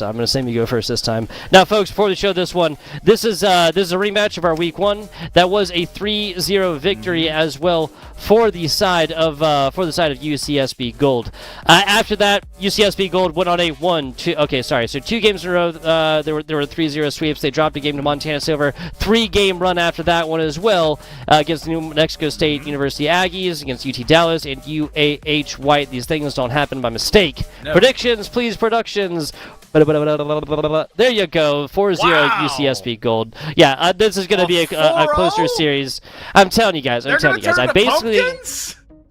time. Now, folks, before we show this one, this is a rematch of our Week 1. That was a 3-0 victory as well for the side of UCSB Gold. After that, UCSB Gold went on a 2 games in a row. There were 3-0 sweeps. They dropped a game to Montana Silver. 3-game run after that one as well against the New Mexico State University Aggies, against UT Dallas and UAH White. These things don't happen by mistake. No. Predictions, please. There you go. 4-0 UCSB Gold. Yeah, this is going to be a closer series. I'm telling you guys.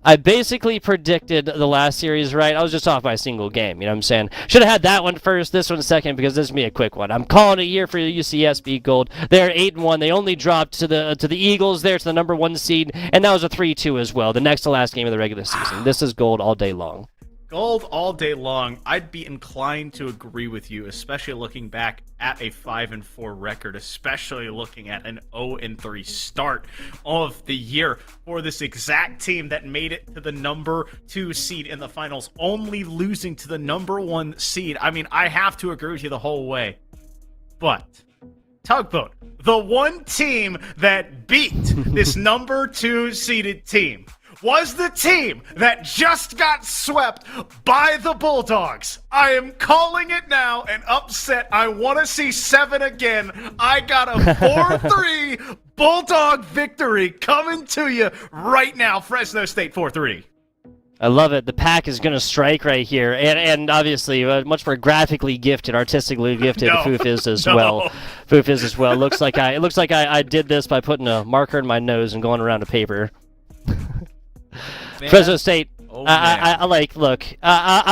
I basically predicted the last series right. I was just off by a single game. You know what I'm saying? Should have had that one first, this one second, because this is going to be a quick one. I'm calling it here for UCSB Gold. They're 8-1. They only dropped to the Eagles there, to the number 1 seed, and that was a 3-2 as well. The next to last game of the regular season. This is Gold all day long. Gold all day long. I'd be inclined to agree with you, especially looking back at a 5-4 record, especially looking at an 0-3 start of the year for this exact team that made it to the number 2 seed in the finals, only losing to the number 1 seed. I mean, I have to agree with you the whole way. But Tugboat, the one team that beat this number 2 seeded team, was the team that just got swept by the Bulldogs. I am calling it now an upset. I want to see 7 again. I got a 4-3 Bulldog victory coming to you right now. Fresno State 4-3. I love it. The pack is going to strike right here. And obviously, much more graphically gifted, artistically gifted, Foof is as well. Foof is as well. It looks like I did this by putting a marker in my nose and going around a paper. Fresno State, I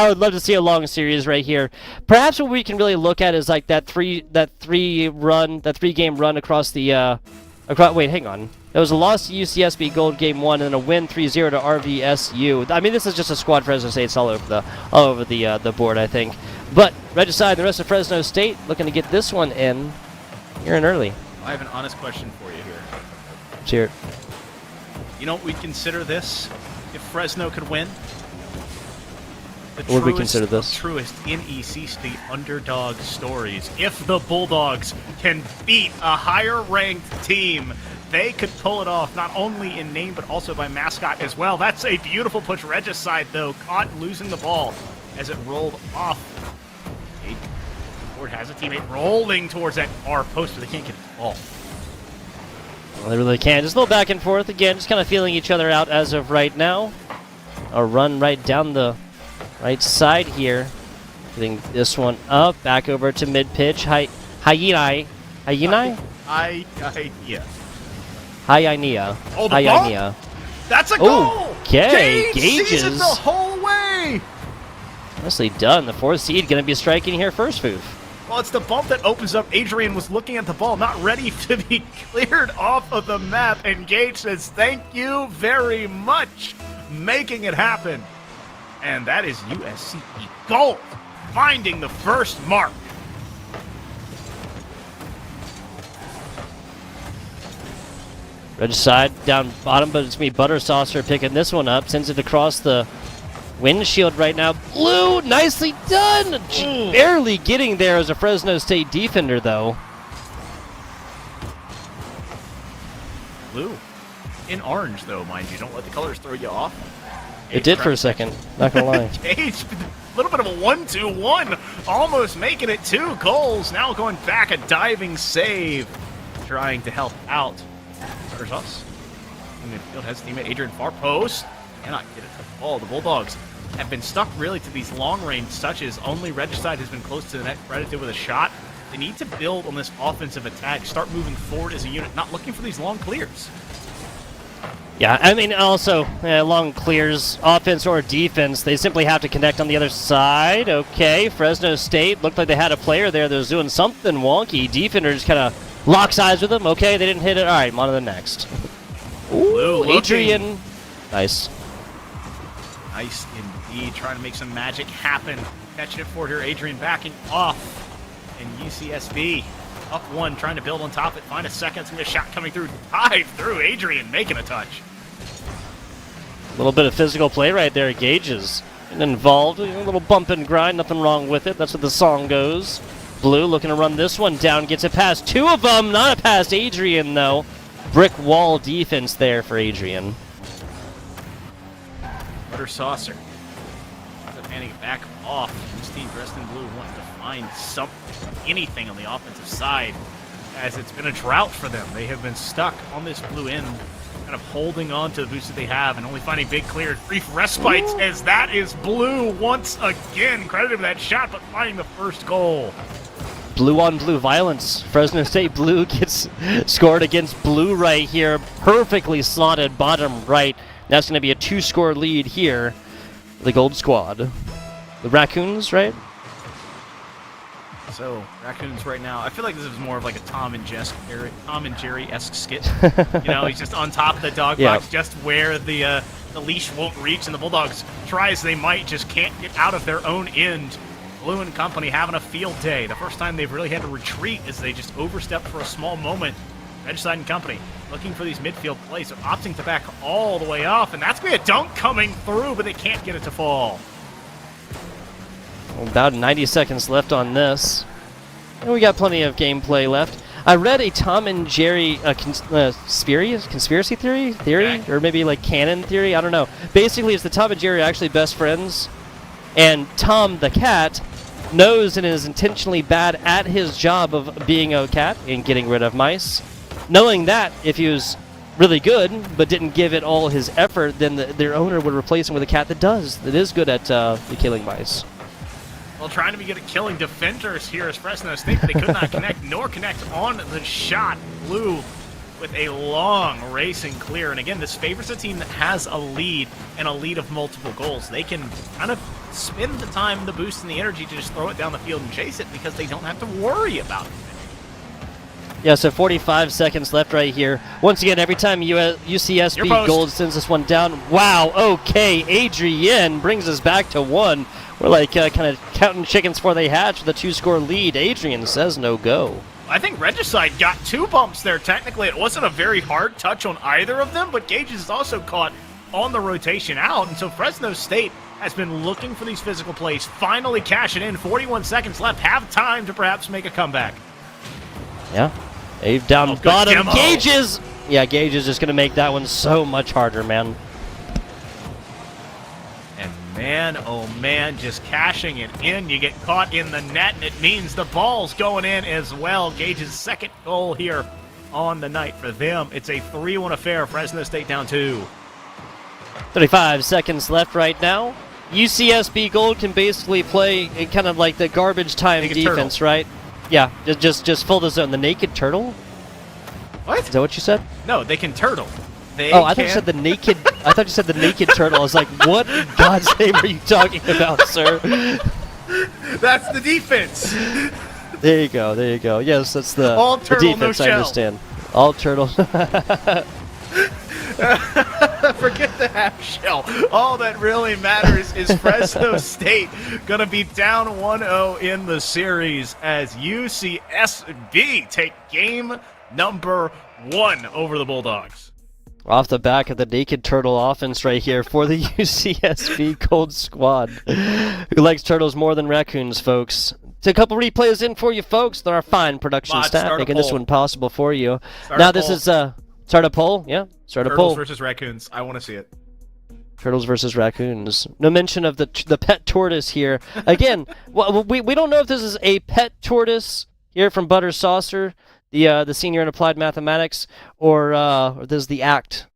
would love to see a long series right here. Perhaps what we can really look at is like that three game run across the wait, hang on. There was a loss to UCSB Gold game 1 and a win 3-0 to RVSU. I mean, this is just a squad Fresno State's all over the board, I think. But Regicide, the rest of Fresno State looking to get this one in. You're in early. I have an honest question for you here. Let's hear it. You know what we'd consider this if Fresno could win? The Would we truest consider of this? truest NECC State underdog stories. If the Bulldogs can beat a higher ranked team, they could pull it off, not only in name, but also by mascot as well. That's a beautiful push. Regicide, though, caught losing the ball as it rolled off. Ford has a teammate rolling towards that far post, but they can't get the ball. Well, they really can. Just a little back and forth again, just kind of feeling each other out as of right now. A run right down the right side here. Getting this one up, back over to mid-pitch. Hyena? Yeah. Hyena. Oh, the Hyena. That's a goal! Okay, Gage sees it Gages. the whole way! Nicely done. The 4th seed going to be striking here first, Foof. Well, it's the bump that opens up. Adrian was looking at the ball, not ready to be cleared off of the map, and Gage says, thank you very much, making it happen. And that is USCE Gold, finding the first mark. Regicide down bottom, but it's going to be Butter Saucer picking this one up. Sends it across the windshield right now. Blue, nicely done! Barely getting there as a Fresno State defender, though. Blue. In orange, though, mind you. Don't let the colors throw you off. It did for a second, not going to lie. Gage, a little bit of a 1-2-1. Almost making it 2 goals. Now going back, a diving save. Trying to help out. Us. In midfield has teammate Adrian far post. Cannot get it to the ball. The Bulldogs have been stuck really to these long range touches. Only Regicide has been close to the net, credited with a shot. They need to build on this offensive attack, start moving forward as a unit, not looking for these long clears. Yeah, I mean, also, long clears, offense or defense, they simply have to connect on the other side. Okay, Fresno State looked like they had a player there that was doing something wonky. Defenders kind of locks eyes with them. Okay, they didn't hit it. All right, on to the next. Ooh, Adrian. Nice. Nice indeed. Trying to make some magic happen. Catching it for here. Adrian backing off. And UCSB up 1, trying to build on top of it. Find a second. Some shot coming through. Dive through. Adrian making a touch. A little bit of physical play right there. Gages involved. A little bump and grind. Nothing wrong with it. That's what the song goes. Blue looking to run this one down, gets it past 2 of them, not a past Adrian though. Brick wall defense there for Adrian. Butter Saucer. Handing it back off. This team dressed in blue wanting to find anything on the offensive side, as it's been a drought for them. They have been stuck on this blue end, kind of holding on to the boost that they have and only finding big clears, brief respites, as that is blue once again. Credited for that shot, but finding the first goal. Blue on blue violence. Fresno State blue gets scored against blue right here. Perfectly slotted bottom right. That's going to be a 2-score lead here. The Gold Squad. The Raccoons, right? So, Raccoons right now, I feel like this is more of like a Tom and Jerry-esque skit. He's just on top of the dog box, just where the leash won't reach, and the Bulldogs, try as they might, just can't get out of their own end. Blue and company having a field day. The first time they've really had to retreat is they just overstepped for a small moment. Regicide and company looking for these midfield plays, so opting to back all the way off, and that's going to be a dunk coming through, but they can't get it to fall. About 90 seconds left on this. And we got plenty of gameplay left. I read a Tom and Jerry conspiracy theory, or maybe like canon theory, I don't know. Basically, it's the Tom and Jerry are actually best friends, and Tom the cat knows and is intentionally bad at his job of being a cat and getting rid of mice. Knowing that if he was really good but didn't give it all his effort, then their owner would replace him with a cat that is good at killing mice. Well, trying to be good at killing defenders here as Fresno State, but they could not connect nor connect on the shot. Blue with a long racing clear, and again, this favors a team that has a lead and a lead of multiple goals. They can kind of spend the time, the boost, and the energy to just throw it down the field and chase it because they don't have to worry about it. Yeah, so 45 seconds left right here. Once again, every time UCSB Gold sends this one down. Wow, okay, Adrian brings us back to 1. We're like kind of counting chickens before they hatch with a 2-score lead. Adrian says no go. I think Regicide got 2 bumps there. Technically, it wasn't a very hard touch on either of them, but Gage is also caught on the rotation out, and so Fresno State has been looking for these physical plays. Finally cash it in. 41 seconds left. Have time to perhaps make a comeback. Yeah. They've down good bottom. demo. Gauges! Yeah, Gage is just going to make that one so much harder, man. And man, oh man, just cashing it in. You get caught in the net, and it means the ball's going in as well. Gage's second goal here on the night for them. It's a 3-1 affair. Fresno State down 2. 35 seconds left right now. UCSB Gold can basically play in kind of like the garbage time Naked defense, turtle. right? Yeah, just fill the zone. The naked turtle? What? Is that what you said? No, they can turtle. Oh, I thought you said the naked. I thought you said the naked turtle. I was like, what in God's name are you talking about, sir? That's the defense. There you go. There you go. Yes, that's the, All the turtle, no defense. I shell. understand. All turtle. Forget the half shell. All that really matters is Fresno State gonna be down 1-0 in the series as UCSB take game number 1 over the Bulldogs. Off the back of the naked turtle offense right here for the UCSB Gold squad. Who likes turtles more than raccoons, folks? It's a couple replays in for you, folks. They're our fine production Mod, staff start a making this poll. one possible for you. Start Now a this poll. is start a poll. Yeah, start a Turtles poll. versus raccoons. I want to see it. Turtles versus raccoons. No mention of the pet tortoise here. Again, we don't know if this is a pet tortoise here from Butter Saucer, the senior in applied mathematics, or this is the act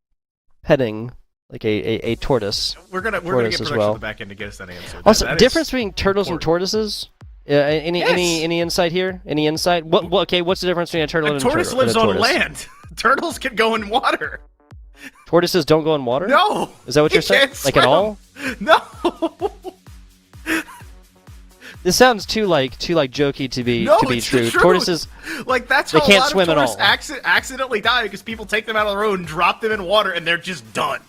petting like a tortoise. We're gonna get Tortoise as production well. on the back end to get us that answer. Also, That is difference between turtles and important. tortoises? Any insight here? Any insight? Okay, what's the difference between a turtle A and tortoise and a lives on tortoise? land. Turtles can go in water. Tortoises don't go in water? No. Is that what they you're saying? can't Like at swim. all? No. This sounds too jokey to be No, to be it's the true. truth. Tortoises, Like that's They how can't a lot swim of at tourists all. accidentally die because people take them out of the road and drop them in water and they're just done.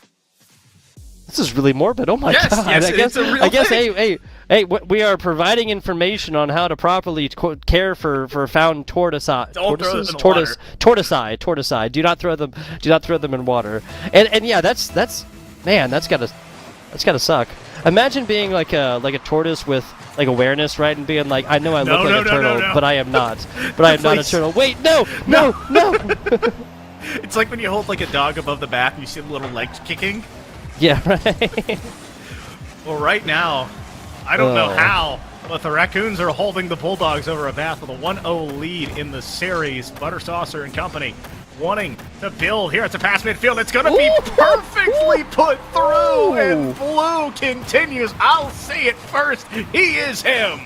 this is really morbid. Oh my Yes, god! yes, I guess, it's a real I guess. thing. Hey, we are providing information on how to properly care for found tortoises. Don't throw them in the Tortoisei. Do not throw them in water. And yeah, that's man, that's gotta suck. Imagine being like a tortoise with like awareness, right, and being like, I know I look like a turtle, but I am not. But I am not a Please. turtle. Wait, no. It's like when you hold like a dog above the bath and you see the little legs kicking. Yeah, right. Well, right now, I don't know Oh. how, but the Raccoons are holding the Bulldogs over a bath with a 1-0 lead in the series. Butter Saucer and company wanting to build. Here it's a pass midfield. It's going to be perfectly put through, and Blue continues. I'll say it first. He is him.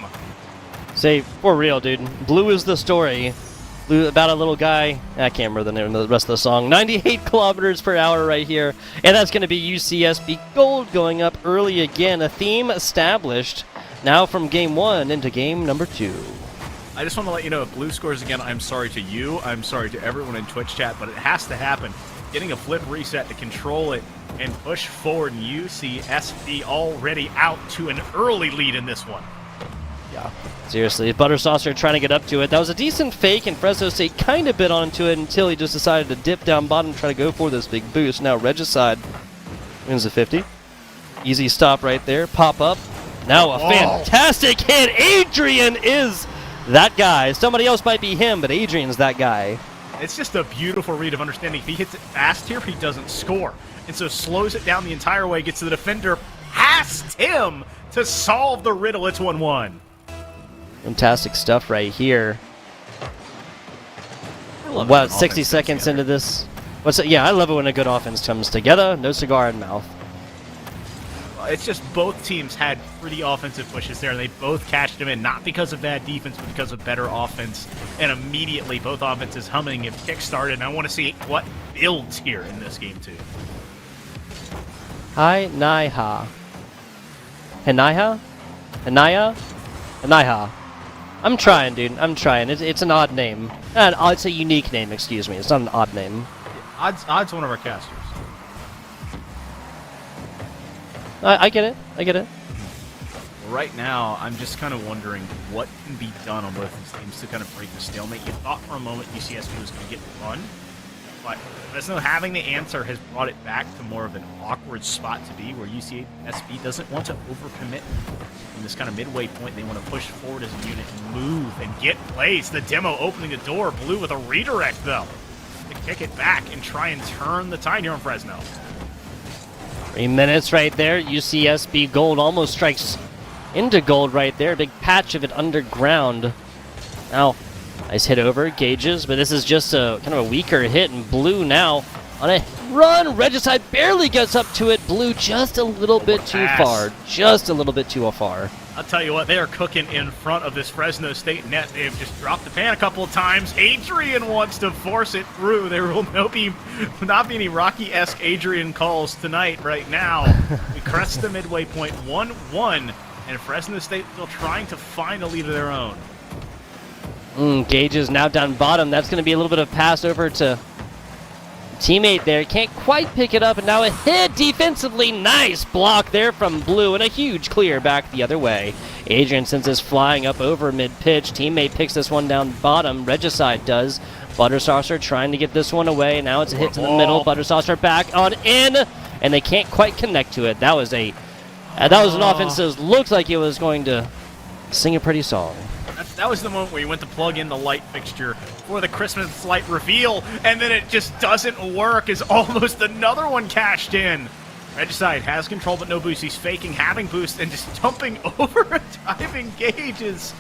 Say, for real, dude. Blue is the story. Blue, about a little guy. I can't remember the name of the rest of the song. 98 kilometers per hour right here. And that's going to be UCSB Gold going up early again. A theme established now from game 1 into game number 2. I just want to let you know, if Blue scores again, I'm sorry to you. I'm sorry to everyone in Twitch chat, but it has to happen. Getting a flip reset to control it and push forward. UCSB already out to an early lead in this one. Yeah. Seriously, Butter Saucer trying to get up to it. That was a decent fake, and Fresno State kind of bit onto it until he just decided to dip down bottom and try to go for this big boost. Now Regicide wins the 50. Easy stop right there. Pop up. Now a fantastic hit. Adrian is that guy. Somebody else might be him, but Adrian's that guy. It's just a beautiful read of understanding. If he hits it fast here, he doesn't score. And so slows it down the entire way, gets to the defender, past him to solve the riddle. It's 1-1. Fantastic stuff right here. love Wow, when 60 offense seconds comes into this. Yeah, I love it when a good offense comes together. No cigar in mouth. It's just both teams had pretty offensive pushes there, and they both cashed them in, not because of bad defense, but because of better offense. And immediately, both offenses humming and kick-started, and I want to see what builds here in this game, too. Hi, Naiha. Hanaiha? Hanaya? Hanaiha. I'm trying, dude. I'm trying. It's an odd name. It's a unique name, excuse me. It's not an odd name. Odd's one of our casters. I get it. I get it. Right now, I'm just kind of wondering what can be done on both these teams to kind of break the stalemate. You thought for a moment UCSB was going to get run, but Fresno having the answer has brought it back to more of an awkward spot to be, where UCSB doesn't want to overcommit in this kind of midway point. They want to push forward as a unit, move, and get plays. The demo opening the door. Blue with a redirect, though, to kick it back and try and turn the tide here on Fresno. 3 minutes right there. UCSB Gold almost strikes into gold right there. Big patch of it underground. Now, nice hit over, Gauges, but this is just a kind of a weaker hit, and Blue now on a run. Regicide barely gets up to it. Blue just a little bit too far. Just a little bit too far. I'll tell you what, they are cooking in front of this Fresno State net. They've just dropped the pan a couple of times. Adrian wants to force it through. There will not be any Rocky-esque Adrian calls tonight right now. We crest the midway point 1-1, and Fresno State still trying to find a lead of their own. Gauges now down bottom. That's going to be a little bit of pass over to teammate there. Can't quite pick it up, and now a hit defensively. Nice block there from Blue, and a huge clear back the other way. Adrian sends this flying up over mid-pitch. Teammate picks this one down bottom. Regicide does. Buttersaucer trying to get this one away. Now it's a hit to the middle. Buttersaucer back on in, and they can't quite connect to it. That was an offense that looked like it was going to sing a pretty song. That was the moment where you went to plug in the light fixture for the Christmas light reveal, and then it just doesn't work as almost another one cashed in. Regicide has control but no boost. He's faking having boost and just jumping over a diving Gauges.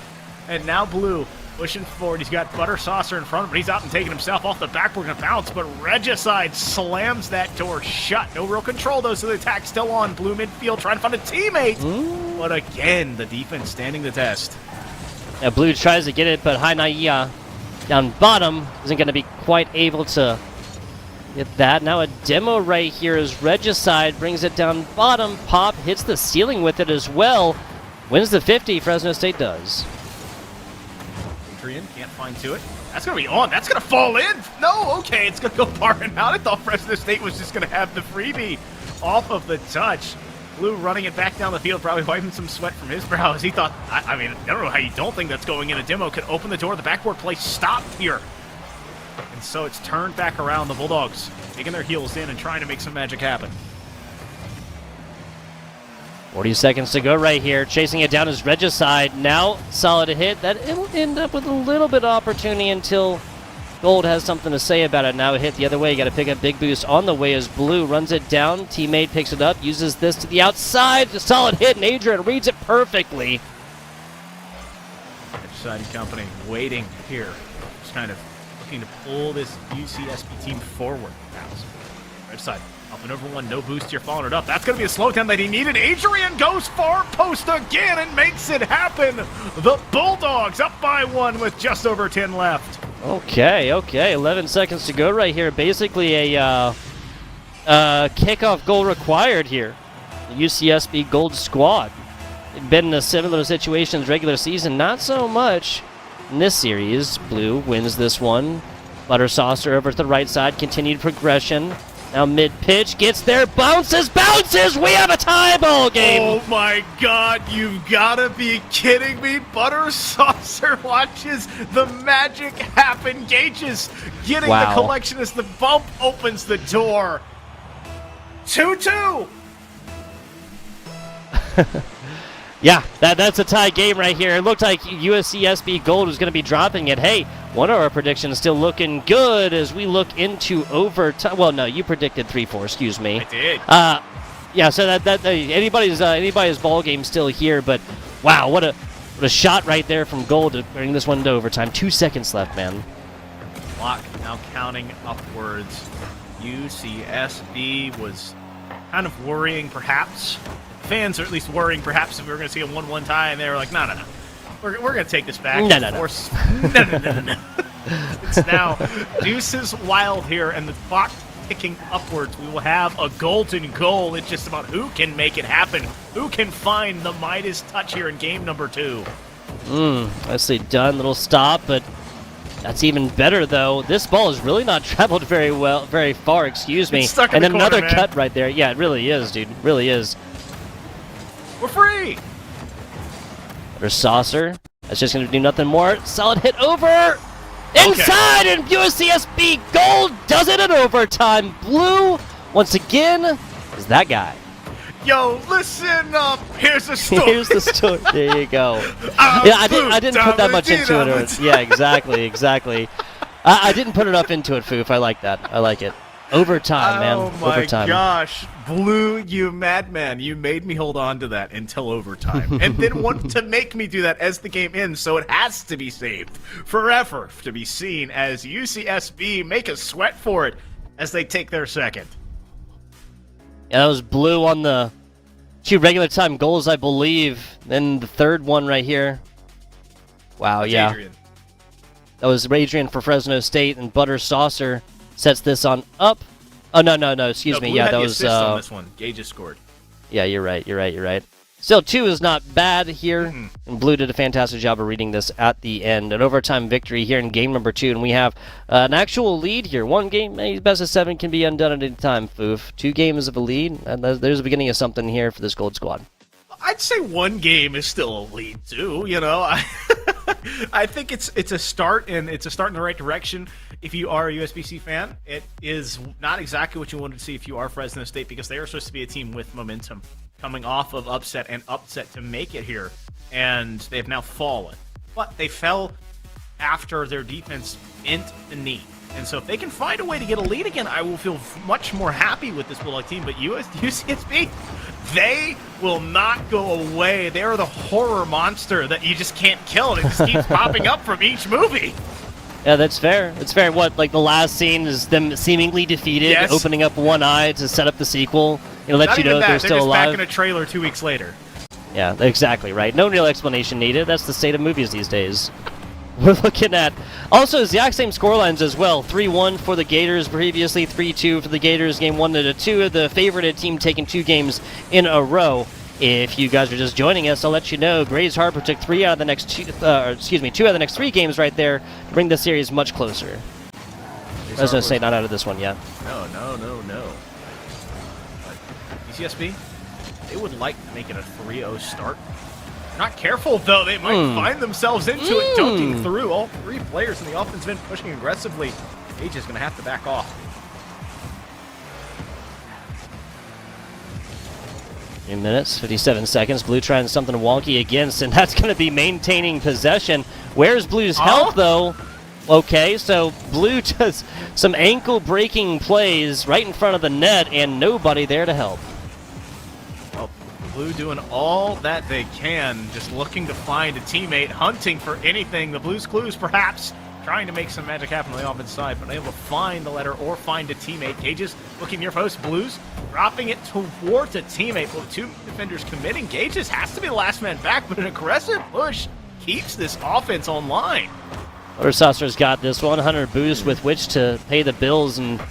And now Blue pushing forward. He's got Buttersaucer in front of him, but he's out and taking himself off the backboard and bounce, but Regicide slams that door shut. No real control though, so the attack's still on. Blue midfield trying to find a teammate. But again, the defense standing the test. Yeah, Blue tries to get it, but Hainaiya down bottom isn't going to be quite able to get that. Now a demo right here as Regicide brings it down bottom. Pop hits the ceiling with it as well. Wins the 50, Fresno State does. Adrian can't find to it. That's going to be on. That's going to fall in. No, okay, it's going to go far and out. I thought Fresno State was just going to have the freebie off of the touch. Blue running it back down the field, probably wiping some sweat from his brow as he thought, I mean, I don't know how you don't think that's going in. A demo could open the door. The backboard play stopped here. And so it's turned back around. The Bulldogs digging their heels in and trying to make some magic happen. 40 seconds to go right here. Chasing it down is Regicide. Now, solid hit. That it'll end up with a little bit of opportunity until Gold has something to say about it. Now a hit the other way. You got to pick up big boost on the way as Blue runs it down. Teammate picks it up, uses this to the outside. A solid hit, and Adrian reads it perfectly. Regicide and company waiting here. Just kind of looking to pull this UCSB team forward. Regicide up and over one, no boost here, following it up. That's going to be a slow down that he needed. Adrian goes far post again and makes it happen. The Bulldogs up by one with just over 10 left. Okay. 11 seconds to go right here. Basically a kickoff goal required here. The UCSB Gold squad. They've been in a similar situations regular season, not so much in this series. Blue wins this one. Buttersaucer over to the right side, continued progression. Now mid-pitch, gets there, bounces! We have a tie ball game! Oh my god, you've gotta be kidding me. Buttersaucer watches the magic happen. Gauges getting the collection as the bump opens the door. 2-2! Yeah, that's a tie game right here. It looked like USCSB Gold was going to be dropping it. Hey, one of our predictions still looking good as we look into overtime. Well, no, you predicted 3-4. Excuse me. I did. Yeah. So that anybody's ball game still here, but wow, what a shot right there from Gold to bring this one to overtime. 2 seconds left, man. Clock now counting upwards. UCSB was kind of worrying, perhaps. Fans are at least worrying, perhaps, if we were going to see a 1-1 tie, and they were like, no. We're going to take this back. No. No. It's now deuces wild here, and the clock ticking upwards. We will have a golden goal. It's just about who can make it happen. Who can find the Midas touch here in game number 2. Let's see, done. Little stop, but that's even better, though. This ball has really not traveled very far, excuse me. It's stuck in and the then corner, another man. cut right there. Yeah, it really is, dude. It really is. We're free! There's Saucer. That's just going to do nothing more. Solid hit over. Inside, and UCSB Gold does it in overtime. Blue, once again, is that guy. Yo, listen up. Here's the story. Here's the story. There you go. Yeah, I didn't put that much into it. Yeah, exactly. I didn't put enough into it, Foof. I like that. I like it. Overtime, man. Oh my Overtime. gosh. Blue, you madman. You made me hold on to that until overtime. And then wanted to make me do that as the game ends, so it has to be saved forever to be seen as UCSB make a sweat for it as they take their second. Yeah, that was Blue on the 2 regular time goals, I believe. Then the third one right here. Wow, That's yeah. Adrian. That was Adrian for Fresno State, and Butter Saucer sets this on up. Oh, no, excuse me. Blue Yeah, had that the was... assist on this one. Gage has scored. Yeah, you're right. Still, 2 is not bad here, and Blue did a fantastic job of reading this at the end. An overtime victory here in game number 2, and we have an actual lead here. 1 game, best of 7 can be undone at any time, Foof. 2 games of a lead, and there's the beginning of something here for this Gold Squad. I'd say 1 game is still a lead, too, you know? I think it's a start, and it's a start in the right direction. If you are a USBC fan, it is not exactly what you wanted to see if you are Fresno State, because they are supposed to be a team with momentum, coming off of upset to make it here, and they have now fallen. But they fell after their defense bent the knee. And so if they can find a way to get a lead again, I will feel much more happy with this Bulldog team. But UCSB, they will not go away. They are the horror monster that you just can't kill, and it just keeps popping up from each movie. Yeah, that's fair. It's fair. What, like the last scene is them seemingly defeated, Yes. opening up one eye to set up the sequel. Let Not you even know that. they're They're still just alive. back in a trailer 2 weeks later. Yeah, exactly right. No real explanation needed. That's the state of movies these days. We're looking at also exact same scorelines as well. 3-1 for the Gators previously, 3-2 for the Gators. Game 1 to 2. The favorited team taking 2 games in a row. If you guys are just joining us, I'll let you know Grays Harper took 2 out of the next 2 out of the next 3 games right there to bring the series much closer. I was going to say not out of this one yet. No. But UCSB, they would like to make it a 3-0 start. Not careful, though. They might find themselves into it, dunking through. All 3 players in the offense have been pushing aggressively. Gage is going to have to back off. 3 minutes, 57 seconds. Blue trying something wonky against, and that's going to be maintaining possession. Where's Blue's health, though? Okay, so Blue does some ankle-breaking plays right in front of the net, and nobody there to help. Well, Blue doing all that they can, just looking to find a teammate, hunting for anything. The Blues Clues, perhaps, trying to make some magic happen on the offense side, but unable to find the letter or find a teammate. Gage's looking near post. Blues dropping it towards a teammate. Well, 2 defenders committing. Gage's has to be the last man back, but an aggressive push keeps this offense online. Saucer's got this 100 boost with which to pay the bills, and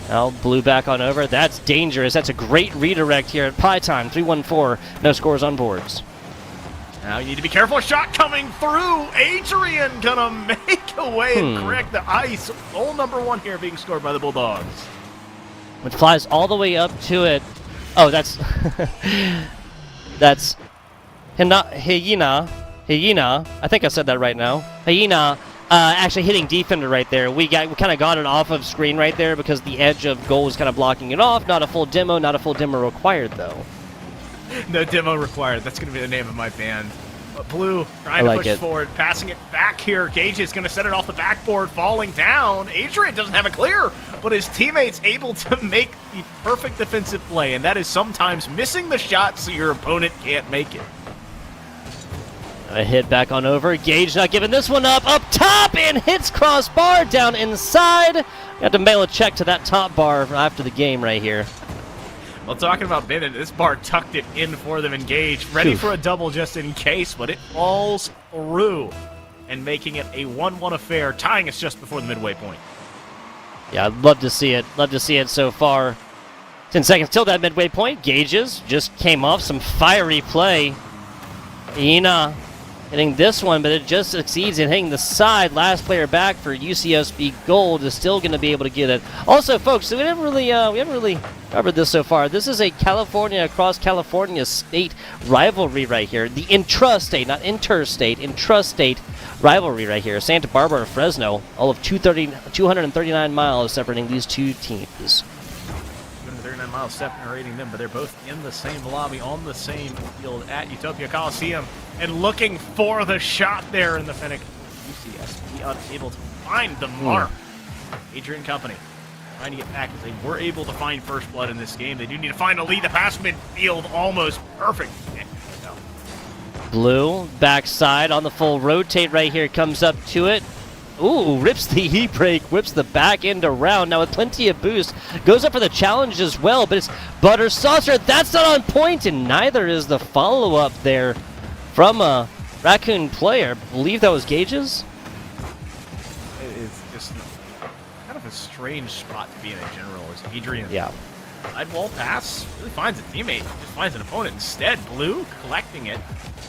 now Blue back on over. That's dangerous. That's a great redirect here at Pie Time. 3-1-4. No scores on boards. Now you need to be careful. Shot coming through. Adrian gonna make a way and correct the ice. Goal number 1 here being scored by the Bulldogs. Which flies all the way up to it. Oh, that's that's Hyena. I think I said that right now. Hyena actually hitting defender right there. We kind of got it off of screen right there because the edge of goal was kind of blocking it off. Not a full demo required though. No demo required. That's going to be the name of my band. But Blue trying to push forward, passing it back here. Gage is going to set it off the backboard, falling down. Adrian doesn't have a clear, but his teammate's able to make the perfect defensive play, and that is sometimes missing the shot so your opponent can't make it. A hit back on over. Gage not giving this one up top, and hits crossbar down inside. Got to mail a check to that top bar after the game right here. Well, talking about Bennett, this bar tucked it in for them, engaged, ready for a double just in case, but it falls through and making it a 1-1 affair, tying us just before the midway point. Yeah, I'd love to see it. Love to see it so far. 10 seconds till that midway point. Gages just came off some fiery play. Ina hitting this one, but it just succeeds in hitting the side. Last player back for UCSB Gold is still going to be able to get it. Also, folks, so we haven't really covered this so far. This is a California across California state rivalry right here. The intrastate, not interstate, intrastate rivalry right here. Santa Barbara and Fresno, all of 239 miles separating these two teams. 239 miles separating them, but they're both in the same lobby on the same field at Utopia Coliseum and looking for the shot there in the Fennec. UCSB unable to find the mark. Adrian Company trying to get back as they were able to find first blood in this game. They do need to find a lead. The pass midfield almost perfect. No. Blue, backside on the full rotate right here, comes up to it. Ooh, rips the e-brake, whips the back end around. Now with plenty of boost, goes up for the challenge as well, but it's Butter Saucer. That's not on point, and neither is the follow-up there from a Raccoon player. I believe that was Gage's? It's just kind of a strange spot to be in general as Adrian. Yeah. Sidewall pass, really finds a teammate, just finds an opponent instead. Blue collecting it.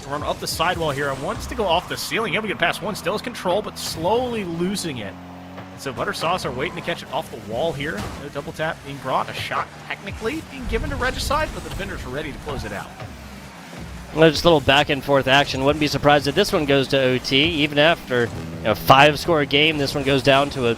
Run up the sidewall here and wants to go off the ceiling. Able to get past one, still has control, but slowly losing it. And so Butter Sauce are waiting to catch it off the wall here. No double tap being brought. A shot technically being given to Regicide, but the defenders are ready to close it out. Well, just a little back and forth action. Wouldn't be surprised if this one goes to OT. Even after a 5-score game, this one goes down to a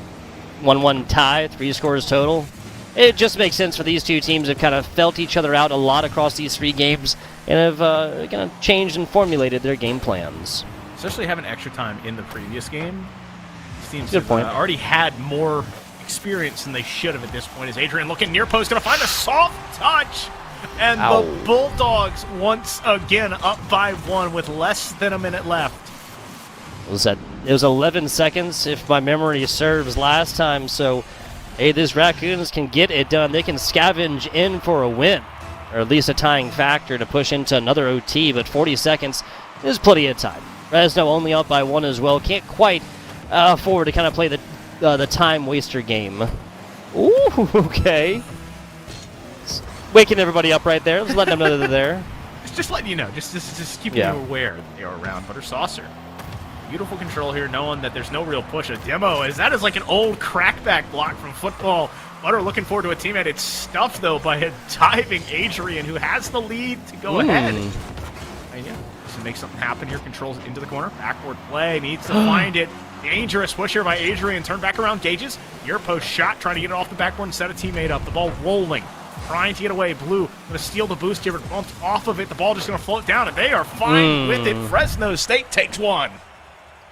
1-1 tie, 3 scores total. It just makes sense for these two teams. Have kind of felt each other out a lot across these 3 games and have kind of changed and formulated their game plans. Especially having extra time in the previous game. These teams Good point. have already had more experience than they should have at this point. As Adrian looking near post, going to find a soft touch. And Ow. the Bulldogs once again up by 1 with less than a minute left. It was 11 seconds, if my memory serves, last time. So, hey, these Raccoons can get it done. They can scavenge in for a win, or at least a tying factor to push into another OT. But 40 seconds is plenty of time. Fresno only up by 1 as well. Can't quite afford to kind of play the time waster game. Ooh, okay. Waking everybody up right there. Let's let them know that they're there. Just letting you know. Just keeping you aware that they are around. Butter Saucer. Beautiful control here, knowing that there's no real push. A demo, as that is like an old crackback block from football. Butter looking forward to a teammate. It's stuffed, though, by a diving Adrian, who has the lead to go ahead. And yeah, to make something happen here, controls it into the corner. Backward play, needs to find it. Dangerous push here by Adrian. Turn back around, Gages. Near post shot, trying to get it off the backboard and set a teammate up. The ball rolling. Trying to get away. Blue going to steal the boost here, but bumped off of it. The ball just going to float down, and they are fine with it. Fresno State takes 1.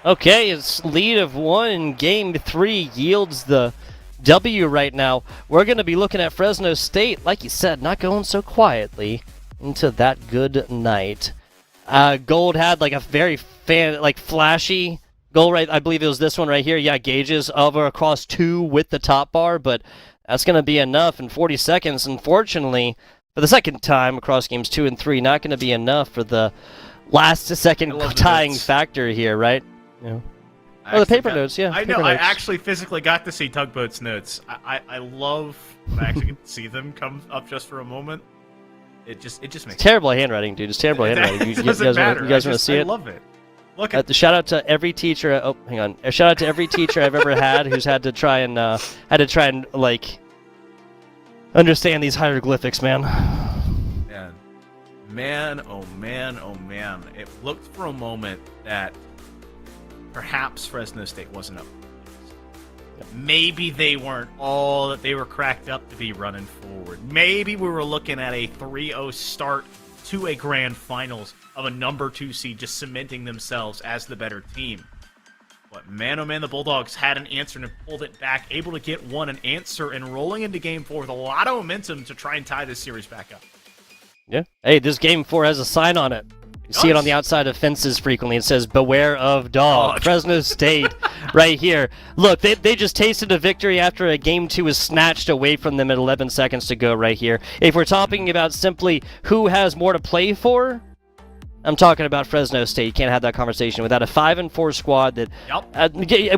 Okay, its lead of 1 in Game 3 yields the W right now. We're going to be looking at Fresno State, like you said, not going so quietly into that good night. Gold had like a very flashy goal, right? I believe it was this one right here. Yeah, Gages over across 2 with the top bar, but that's going to be enough in 40 seconds. Unfortunately, for the second time across games 2 and 3, not going to be enough for the last second tying factor here, right? Yeah. Oh, the paper notes, yeah. I know. I actually physically got to see Tugboat's notes. I love when I actually get to see them come up just for a moment. It just makes it's terrible handwriting, dude. It's terrible handwriting. You guys want to see it? I love it. Look at shout out to every teacher. Oh, hang on. Shout out to every teacher I've ever had who's had to try and like understand these hieroglyphics, man. Man, oh man, oh man. It looked for a moment that perhaps Fresno State wasn't up. Maybe they weren't all that they were cracked up to be running forward. Maybe we were looking at a 3-0 start to a grand finals of a number 2 seed just cementing themselves as the better team. But man, oh man, the Bulldogs had an answer and pulled it back, able to get an answer, and rolling into Game 4 with a lot of momentum to try and tie this series back up. Yeah. Hey, this Game 4 has a sign on it. You see it on the outside of fences frequently. It says, "Beware of dog." Fresno State right here. Look, they just tasted a victory after a Game 2 was snatched away from them at 11 seconds to go right here. If we're talking about simply who has more to play for, I'm talking about Fresno State. You can't have that conversation without a 5-4 squad that,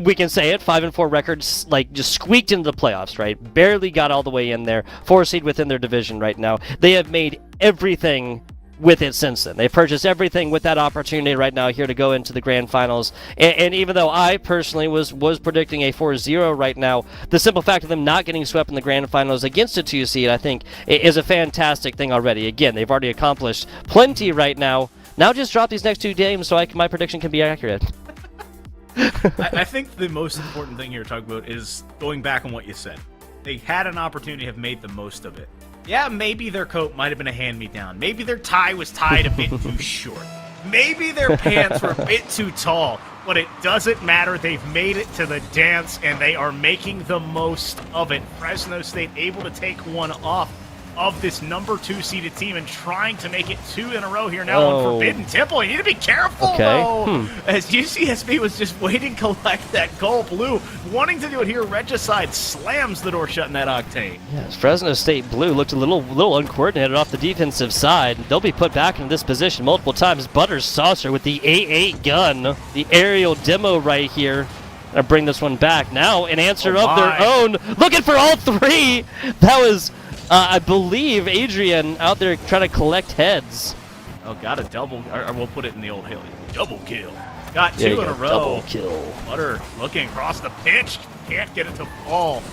we can say it, 5-4 records, like, just squeaked into the playoffs, right? Barely got all the way in there. 4 seed within their division right now. They have made everything with it since then. They've purchased everything with that opportunity right now here to go into the grand finals. And even though I personally was predicting a 4-0 right now, the simple fact of them not getting swept in the grand finals against a 2 seed, I think, is a fantastic thing already. Again, they've already accomplished plenty right now. Now just drop these next 2 games so my prediction can be accurate. I think the most important thing you're talking about is going back on what you said. They had an opportunity, have made the most of it. Yeah, maybe their coat might have been a hand-me-down. Maybe their tie was tied a bit too short. Maybe their pants were a bit too tall. But it doesn't matter. They've made it to the dance, and they are making the most of it. Fresno State able to take one off of this number 2 seeded team and trying to make it 2 in a row here now on Forbidden Temple. You need to be careful, though, as UCSB was just waiting to collect that goal. Blue wanting to do it here. Regicide slams the door shut in that Octane. Yes, Fresno State Blue looked a little uncoordinated off the defensive side. They'll be put back in this position multiple times. Butter Saucer with the A8 gun, the aerial demo right here. Gonna bring this one back now in answer of their own. Looking for all 3. That was... I believe Adrian out there trying to collect heads. Oh, got a double, or we'll put it in the old Haley. Double kill. Got 2 in a row. Double kill. Butter looking across the pitch. Can't get it to fall.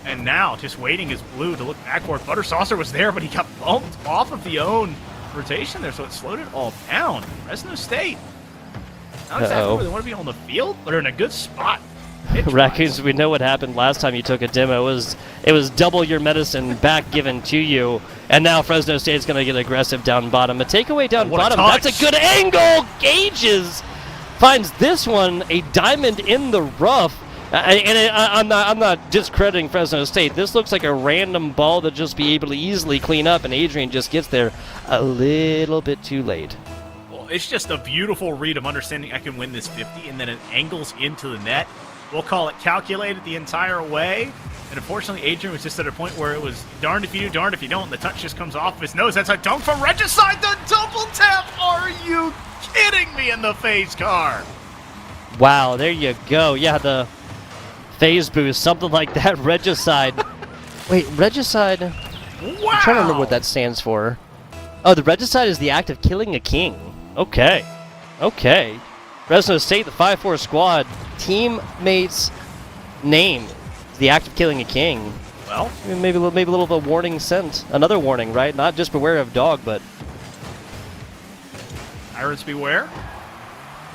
And now just waiting is Blue to look backward. Butter Saucer was there, but he got bumped off of the own rotation there, so it slowed it all down. Fresno State. Not exactly where they want to be on the field, but they're in a good spot. Raccoons, we know what happened last time you took a demo. It was double your medicine back given to you, and now Fresno State's going to get aggressive down bottom. A takeaway down bottom. That's a good angle. Gauges finds this one, a diamond in the rough. I'm not discrediting Fresno State. This looks like a random ball that just be able to easily clean up, and Adrian just gets there a little bit too late. Well, it's just a beautiful read of understanding I can win this 50, and then it angles into the net. We'll call it calculated the entire way. And unfortunately, Adrian was just at a point where it was darned if you do, darned if you don't. The touch just comes off his nose. That's a dunk from Regicide. The double tap. Are you kidding me in the phase car? Wow, there you go. Yeah, the phase boost, something like that. Regicide. Wait, Regicide? Wow. I'm trying to remember what that stands for. Oh, the Regicide is the act of killing a king. Okay. Fresno State, the 5-4 squad, teammates' name, the act of killing a king. Well, maybe a little of a warning sent. Another warning, right? Not just beware of dog, but... Pirates beware.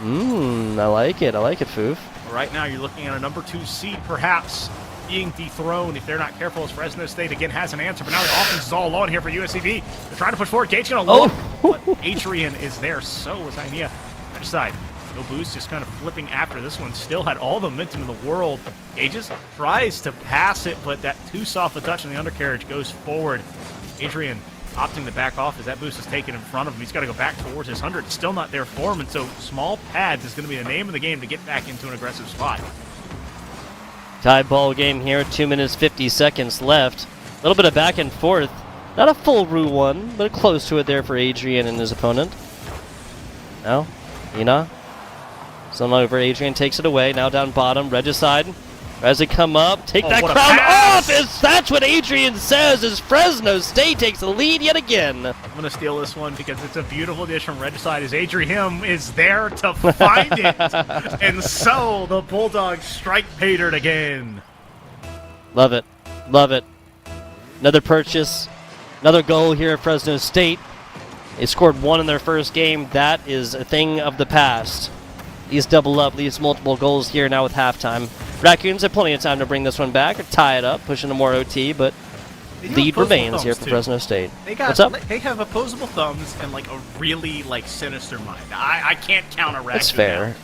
I like it, Foof. Right now, you're looking at a number 2 seed, perhaps being dethroned if they're not careful, as Fresno State again has an answer, but now the offense is all on here for USCB. They're trying to push forward. Gage going to look, but Adrian is there, so is Ainea. Other side. No boost, just kind of flipping after this one. Still had all the momentum in the world. Gages tries to pass it, but that too soft a touch on the undercarriage goes forward. Adrian opting to back off as that boost is taken in front of him. He's got to go back towards his 100. Still not there for him, and so small pads is going to be the name of the game to get back into an aggressive spot. Tie ball game here, 2 minutes 50 seconds left. A little bit of back and forth. Not a full Rue 1, but close to it there for Adrian and his opponent. Now, Ina. Some over Adrian takes it away. Now down bottom, Regicide. As they come up, take that crown off! That's what Adrian says as Fresno State takes the lead yet again. I'm going to steal this one because it's a beautiful dish from Regicide as Adrian is there to find it. And so the Bulldogs strike Patered again. Love it. Another purchase. Another goal here at Fresno State. They scored 1 in their first game. That is a thing of the past. These double up, leaves multiple goals here now with halftime. Raccoons have plenty of time to bring this one back or tie it up, pushing to more OT, but lead remains here for Fresno State. What's up? They have opposable thumbs and like a really sinister mind. I can't count a Raccoon. That's fair.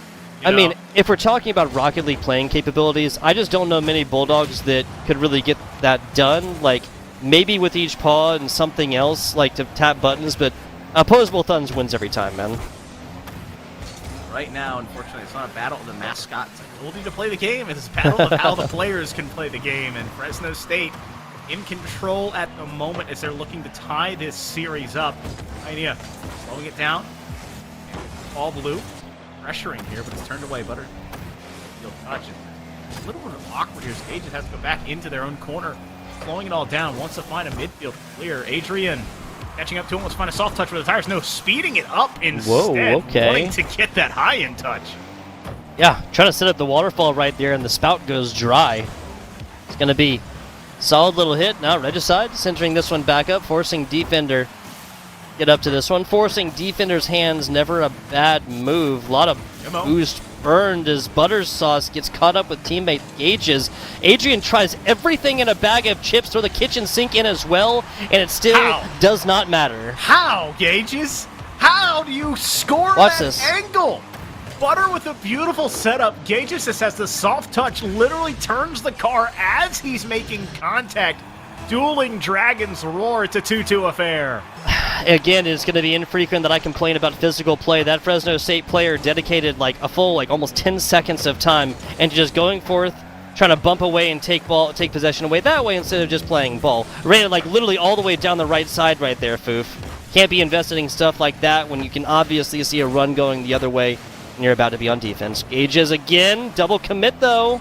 I mean, if we're talking about Rocket League playing capabilities, I just don't know many Bulldogs that could really get that done. Like, maybe with each paw and something else, like to tap buttons, but opposable thumbs wins every time, man. Right now, unfortunately, it's not a battle of the mascots. I told you to play the game. It's a battle of how the players can play the game. And Fresno State in control at the moment as they're looking to tie this series up. Idea. Slowing it down. All Blue. Pressuring here, but it's turned away. Butter. You'll touch it. It's a little bit awkward here. Stages have to go back into their own corner. Slowing it all down. Wants to find a midfield clear. Adrian Catching up to him, let's find a soft touch with the tires. No, speeding it up instead. Whoa, okay. Wanting to get that high-end touch. Yeah, trying to set up the waterfall right there, and the spout goes dry. It's going to be solid little hit. Now Regicide centering this one back up, forcing Defender get up to this one. Forcing Defender's hands, never a bad move. A lot of boost burned as Buttersauce gets caught up with teammate Gages. Adrian tries everything in a bag of chips, throw the kitchen sink in as well, and it still does not matter. How, Gages? How do you score Watch that this. angle? Butter with a beautiful setup. Gages just has the soft touch, literally turns the car as he's making contact. Dueling Dragons roar. It's a 2-2 affair. Again, it's going to be infrequent that I complain about physical play. That Fresno State player dedicated like a full, almost 10 seconds of time and just going forth, trying to bump away and take possession away that way instead of just playing ball. Ran literally all the way down the right side right there, Foof. Can't be invested in stuff like that when you can obviously see a run going the other way and you're about to be on defense. Gages again, double commit though.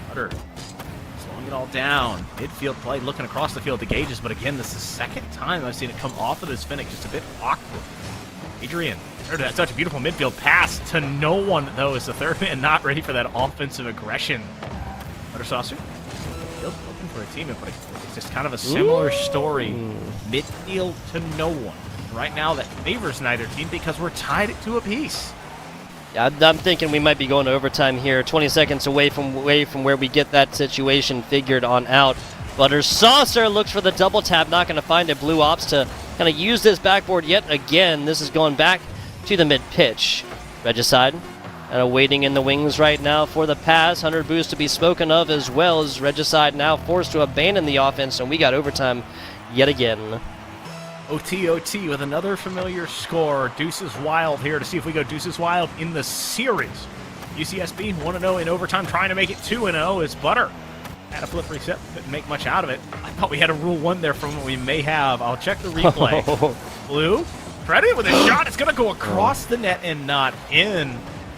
Butter slowing it all down. Midfield play, looking across the field to Gages, but again, this is the second time I've seen it come off of this Finnick, just a bit awkward. Adrian, that's such a beautiful midfield pass to no one, though, as the third man not ready for that offensive aggression. Butter Saucer, midfield looking for a teammate, but it's just kind of a similar story. Midfield to no one. Right now, that favors neither team because we're tied at 2 apiece. Yeah, I'm thinking we might be going to overtime here. 20 seconds away from where we get that situation figured on out. Butter Saucer looks for the double tap, not going to find it. Blue Ops to kind of use this backboard yet again. This is going back to the mid-pitch. Regicide waiting in the wings right now for the pass. 100 boost to be spoken of as well as Regicide now forced to abandon the offense, and we got overtime yet again. OT with another familiar score. Deuces Wild here to see if we go Deuces Wild in the series. UCSB 1-0 in overtime, trying to make it 2-0 as Butter had a flip reset, couldn't make much out of it. I thought we had a Rule 1 there from what we may have. I'll check the replay. Blue, credit with a shot. It's going to go across the net and not in.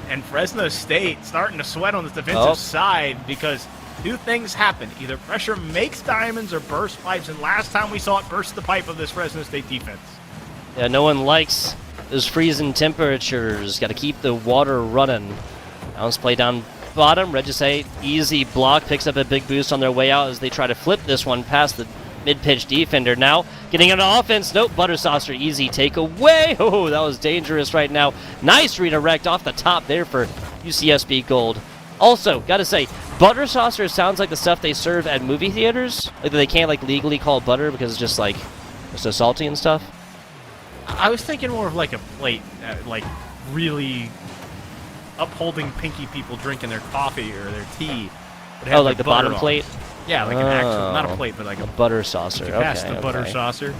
And Fresno State starting to sweat on this defensive side because two things happen. Either pressure makes diamonds or burst pipes, and last time we saw it burst the pipe of this Fresno State defense. Yeah, no one likes those freezing temperatures. Got to keep the water running. Bounce play down bottom. Regicide, easy block, picks up a big boost on their way out as they try to flip this one past the mid-pitch defender. Now, getting into offense. Nope, Butter Saucer, easy takeaway. Oh, that was dangerous right now. Nice redirect off the top there for UCSB Gold. Also, gotta say, Butter Saucer sounds like the stuff they serve at movie theaters. Like they can't legally call it butter because it's just it's so salty and stuff. I was thinking more of like a plate, really upholding pinky people drinking their coffee or their tea. Oh, like the bottom plate? Yeah, like an actual, not a plate, but like a butter saucer. Okay, pass the butter saucer.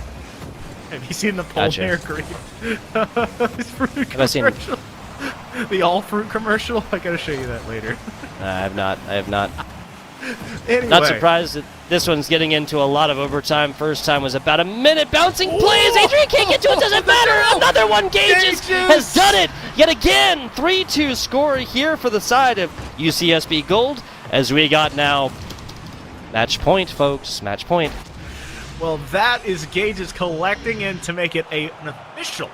Have you seen the Polnair grape? Fruit commercial? The all fruit commercial? I gotta show you that later. I have not. Anyway. Not surprised that this one's getting into a lot of overtime. First time was about a minute. Bouncing plays. Adrian can't get to it. Doesn't matter. Another one. Gages has done it yet again. 3-2 score here for the side of UCSB Gold as we got now match point, folks. Match point. Well, that is Gages collecting in to make it an official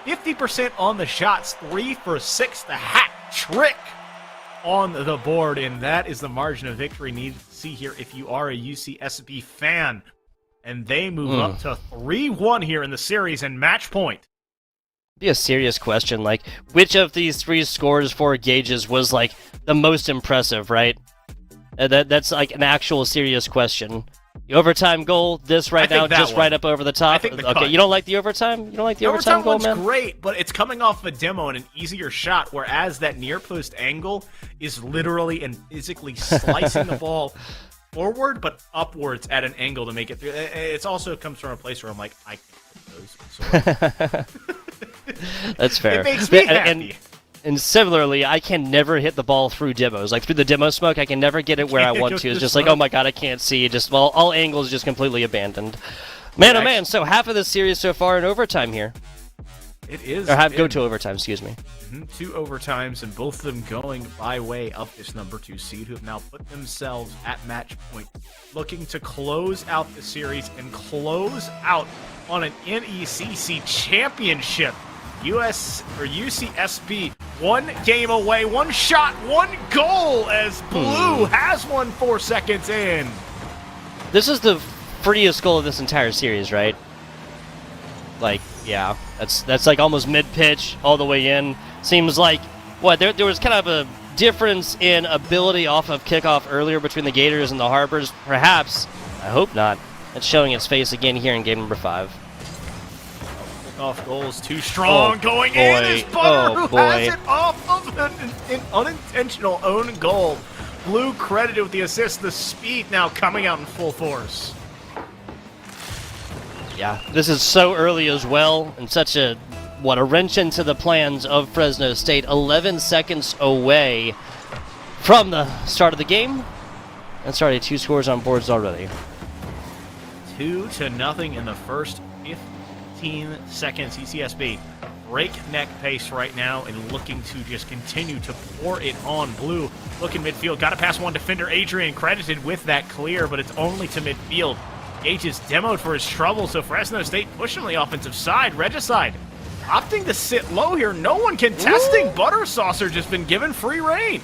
50% on the shots, 3 for 6, the hat trick on the board, and that is the margin of victory needed to see here if you are a UCSB fan. And they move up to 3-1 here in the series and match point. Be a serious question, which of these 3 scores for Gages was the most impressive, right? That's an actual serious question. The overtime goal, this right now, just right up over the top. I think the okay, cut. You don't like the overtime? You don't like the overtime goal, man? One's great, but it's coming off a demo and an easier shot, whereas that near post angle is literally and physically slicing the ball forward, but upwards at an angle to make it through. It also comes from a place where I'm like, I can't put those. That's fair. It makes me happy. And similarly, I can never hit the ball through demos. Through the demo smoke, I can never get it where I want to. It's just oh my god, I can't see. All angles just completely abandoned. Man, oh man, so half of this series so far in overtime here. It is. Or go to overtime, excuse me. 2 overtimes, and both of them going by way of this number 2 seed, who have now put themselves at match point, looking to close out the series and close out on an NECC championship. UCSB 1 game away, 1 shot, 1 goal, as Blue has one 4 seconds in. This is the prettiest goal of this entire series, right? Like, yeah, that's like almost mid-pitch all the way in. Seems like, there was kind of a difference in ability off of kickoff earlier between the Gators and the Harpers. Perhaps, I hope not. It's showing its face again here in game number 5. Off goals too strong, going in is Butter, who has it off of an unintentional own goal. Blue credited with the assist, the speed now coming out in full force. Yeah, this is so early as well, and such a wrench into the plans of Fresno State. 11 seconds away from the start of the game, and started 2 scores on boards already. 2-0 in the first 15 seconds. UCSB breakneck pace right now and looking to just continue to pour it on. Blue looking midfield, got to pass one defender. Adrian credited with that clear, but it's only to midfield. Gage is demoed for his trouble, so Fresno State pushing the offensive side. Regicide opting to sit low here. No one contesting. Butter Saucer just been given free reign.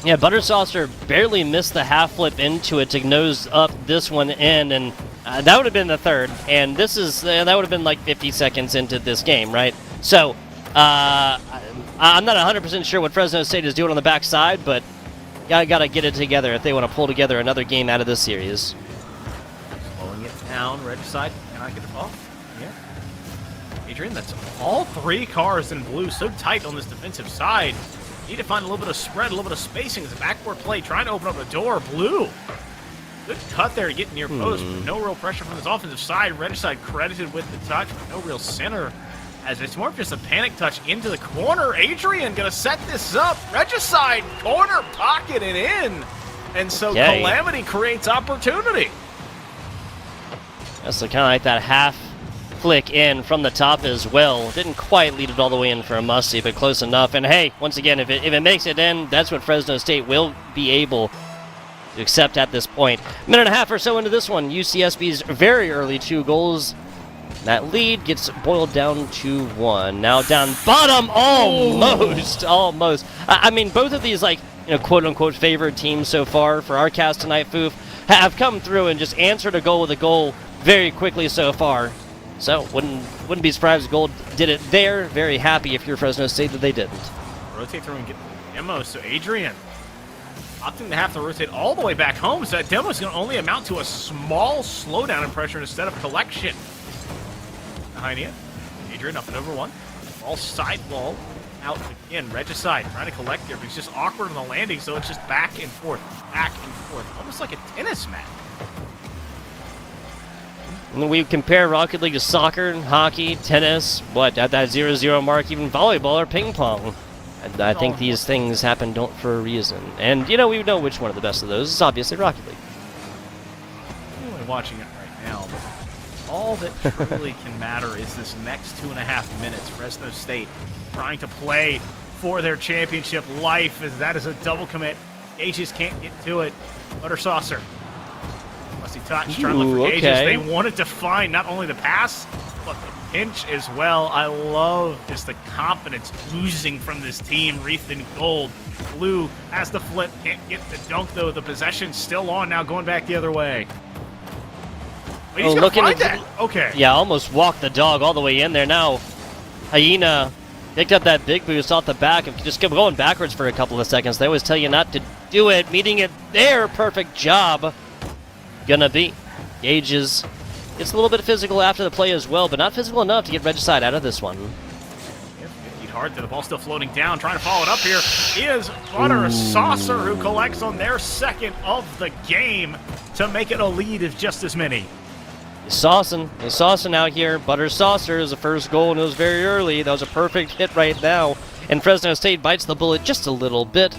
Yeah, Butter Saucer barely missed the half flip into it to nose up this one in, and that would have been the third. And this is that would have been like 50 seconds into this game, right? So I'm not 100% sure what Fresno State is doing on the backside, but gotta get it together if they want to pull together another game out of this series. Slowing it down, Regicide cannot get the ball. Yeah. Adrian, that's all 3 cars in blue, so tight on this defensive side. Need to find a little bit of spread, a little bit of spacing as a backboard play, trying to open up the door. Blue, good cut there to get near post, but no real pressure from this offensive side. Regicide credited with the touch, but no real center, as it's more of just a panic touch into the corner. Adrian gonna set this up. Regicide, corner, pocket, and in. And so Calamity creates opportunity. So kind of like that half flick in from the top as well. Didn't quite lead it all the way in for a must-see, but close enough. And hey, once again, if it makes it in, that's what Fresno State will be able to accept at this point. Minute and a half or so into this one, UCSB's very early 2 goals. That lead gets boiled down to 1. Now down bottom, almost. I mean, both of these, like, quote-unquote favorite teams so far for our cast tonight, Foof, have come through and just answered a goal with a goal very quickly so far. So wouldn't be surprised if Gold did it there. Very happy if you're Fresno State that they didn't. Rotate through and get the demo. So Adrian opting to have to rotate all the way back home. So that demo is going to only amount to a small slowdown in pressure instead of collection. Behind you, Adrian up and over 1. Ball sidewall out again. Regicide trying to collect here, but he's just awkward on the landing. So it's just back and forth, almost like a tennis match. And we compare Rocket League to soccer, hockey, tennis, at that 0-0 mark, even volleyball or ping pong. And I think these things happen for a reason. And, we know which one of the best of those is obviously Rocket League. I'm only watching it right now, but all that truly can matter is this next 2.5 minutes. Fresno State trying to play for their championship life, as that is a double commit. Ages can't get to it. Butter Saucer. Musty touch, trying to look for Ages. They wanted to find not only the pass, but the pinch as well. I love just the confidence oozing from this team, wreathed in gold. Blue has the flip, can't get the dunk though. The possession's still on now, going back the other way. But he's gonna find that. Okay. Yeah, almost walked the dog all the way in there. Now, Hyena picked up that big boost off the back and just kept going backwards for a couple of seconds. They always tell you not to do it. Meeting it there, perfect job. Gonna be. Gages gets a little bit physical after the play as well, but not physical enough to get Regicide out of this one. Hit hard, the ball still floating down, trying to follow it up here is Butter Saucer, who collects on their second of the game to make it a lead of just as many. Saucin out here. Butter Saucer is the first goal, and it was very early. That was a perfect hit right now. And Fresno State bites the bullet just a little bit.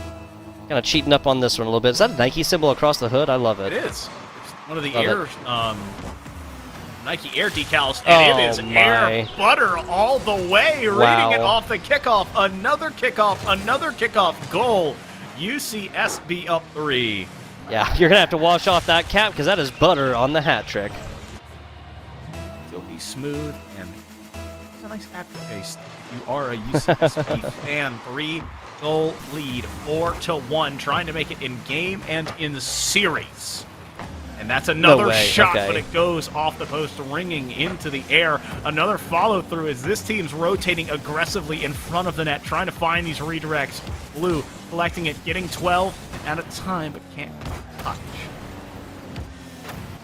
Kind of cheating up on this one a little bit. Is that a Nike symbol across the hood? I love it. It is. It's one of the air Nike Air decals, and it is Air Butter all the way, reading it off the kickoff. Another kickoff goal. UCSB up 3. Yeah, you're gonna have to wash off that cap because that is butter on the hat trick. Silky smooth and a nice aftertaste. You are a UCSB fan. 3-goal lead, 4-1, trying to make it in game and in the series. And that's another shot, but it goes off the post, ringing into the air. Another follow-through as this team's rotating aggressively in front of the net, trying to find these redirects. Blue collecting it, getting 12 at a time, but can't touch.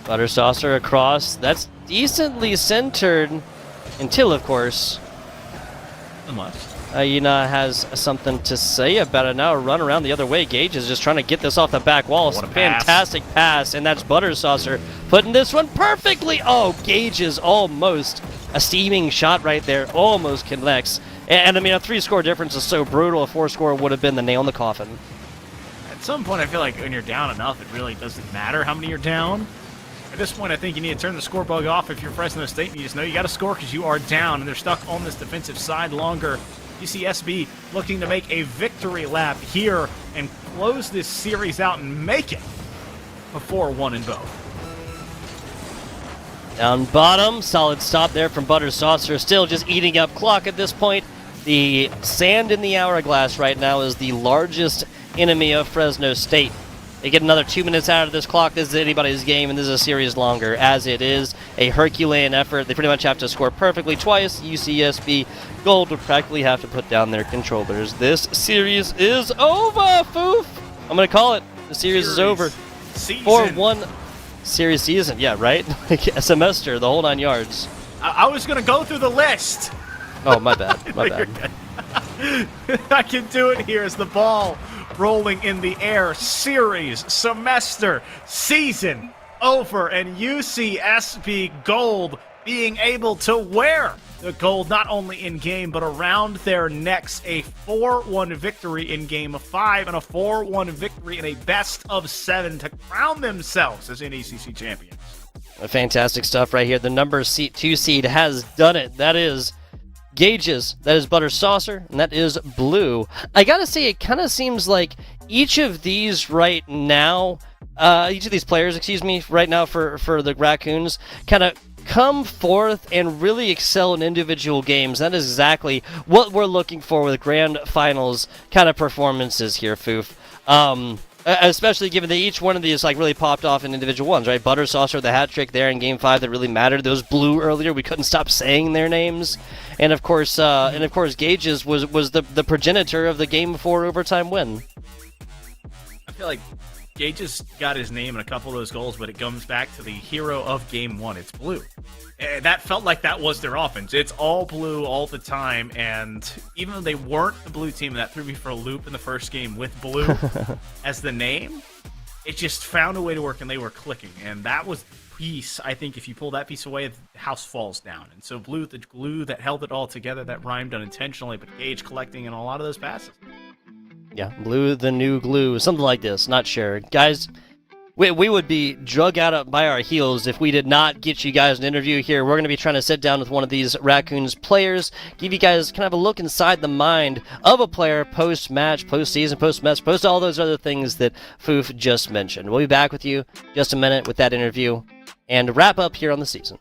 Butter saucer across. That's decently centered until, of course, Unless Aina has something to say about it now. A run around the other way. Gage is just trying to get this off the back wall. What a Fantastic pass, and that's Butter Saucer putting this one perfectly. Oh, Gage is almost a steaming shot right there. Almost connects. And I mean, a 3-score difference is so brutal. A 4-score would have been the nail in the coffin. at some point I feel like when you're down enough, it really doesn't matter how many you're down. At this point, I think you need to turn the score bug off if you're Fresno State, and you just know you got to score because you are down, and they're stuck on this defensive side longer. UCSB looking to make a victory lap here and close this series out and make it a 4-1 in both. Down bottom, solid stop there from Butter Saucer, still just eating up clock at this point. The sand in the hourglass right now is the largest enemy of Fresno State. They get another 2 minutes out of this clock. This is anybody's game, and this is a series longer, as it is a Herculean effort. They pretty much have to score perfectly twice. UCSB Gold would practically have to put down their controllers. This series is over, Foof! I'm going to call it. The series is over. 4-1 series season. Yeah, right? Like a semester, the whole 9 yards. I was going to go through the list. Oh, my bad. My bad. I can do it here as the ball rolling in the air. Series, semester, season over, and UCSB Gold being able to wear the gold not only in game but around their necks. A 4-1 victory in game 5 and a 4-1 victory in a best of 7 to crown themselves as NECC champions. Fantastic stuff right here. The number 2 seed has done it. That is Gages, that is Butter Saucer, and that is Blue. I gotta say, it kind of seems like each of these right now, each of these players, right now for the Raccoons, kind of come forth and really excel in individual games. That is exactly what we're looking for with grand finals kind of performances here, Foof. Especially given that each one of these like really popped off in individual ones, right? Butter Saucer, the hat trick there in Game 5 that really mattered. Those Blue earlier, we couldn't stop saying their names, and of course, Gages was the progenitor of the Game 4 overtime win. I feel like Gages got his name in a couple of those goals, but it comes back to the hero of Game 1. It's Blue. That felt like that was their offense. It's all Blue all the time, and even though they weren't the Blue team, that threw me for a loop in the first game with Blue as the name, it just found a way to work, and they were clicking. And that was the piece, I think, if you pull that piece away, the house falls down. And so Blue, the glue that held it all together, that rhymed unintentionally, but Gage collecting in a lot of those passes. Yeah, Blue, the new glue, something like this, not sure. Guys, we would be drug out by our heels if we did not get you guys an interview here. We're going to be trying to sit down with one of these Raccoons players, give you guys kind of a look inside the mind of a player post-match, post-season, post-match, post all those other things that Foof just mentioned. We'll be back with you just a minute with that interview and wrap up here on the season.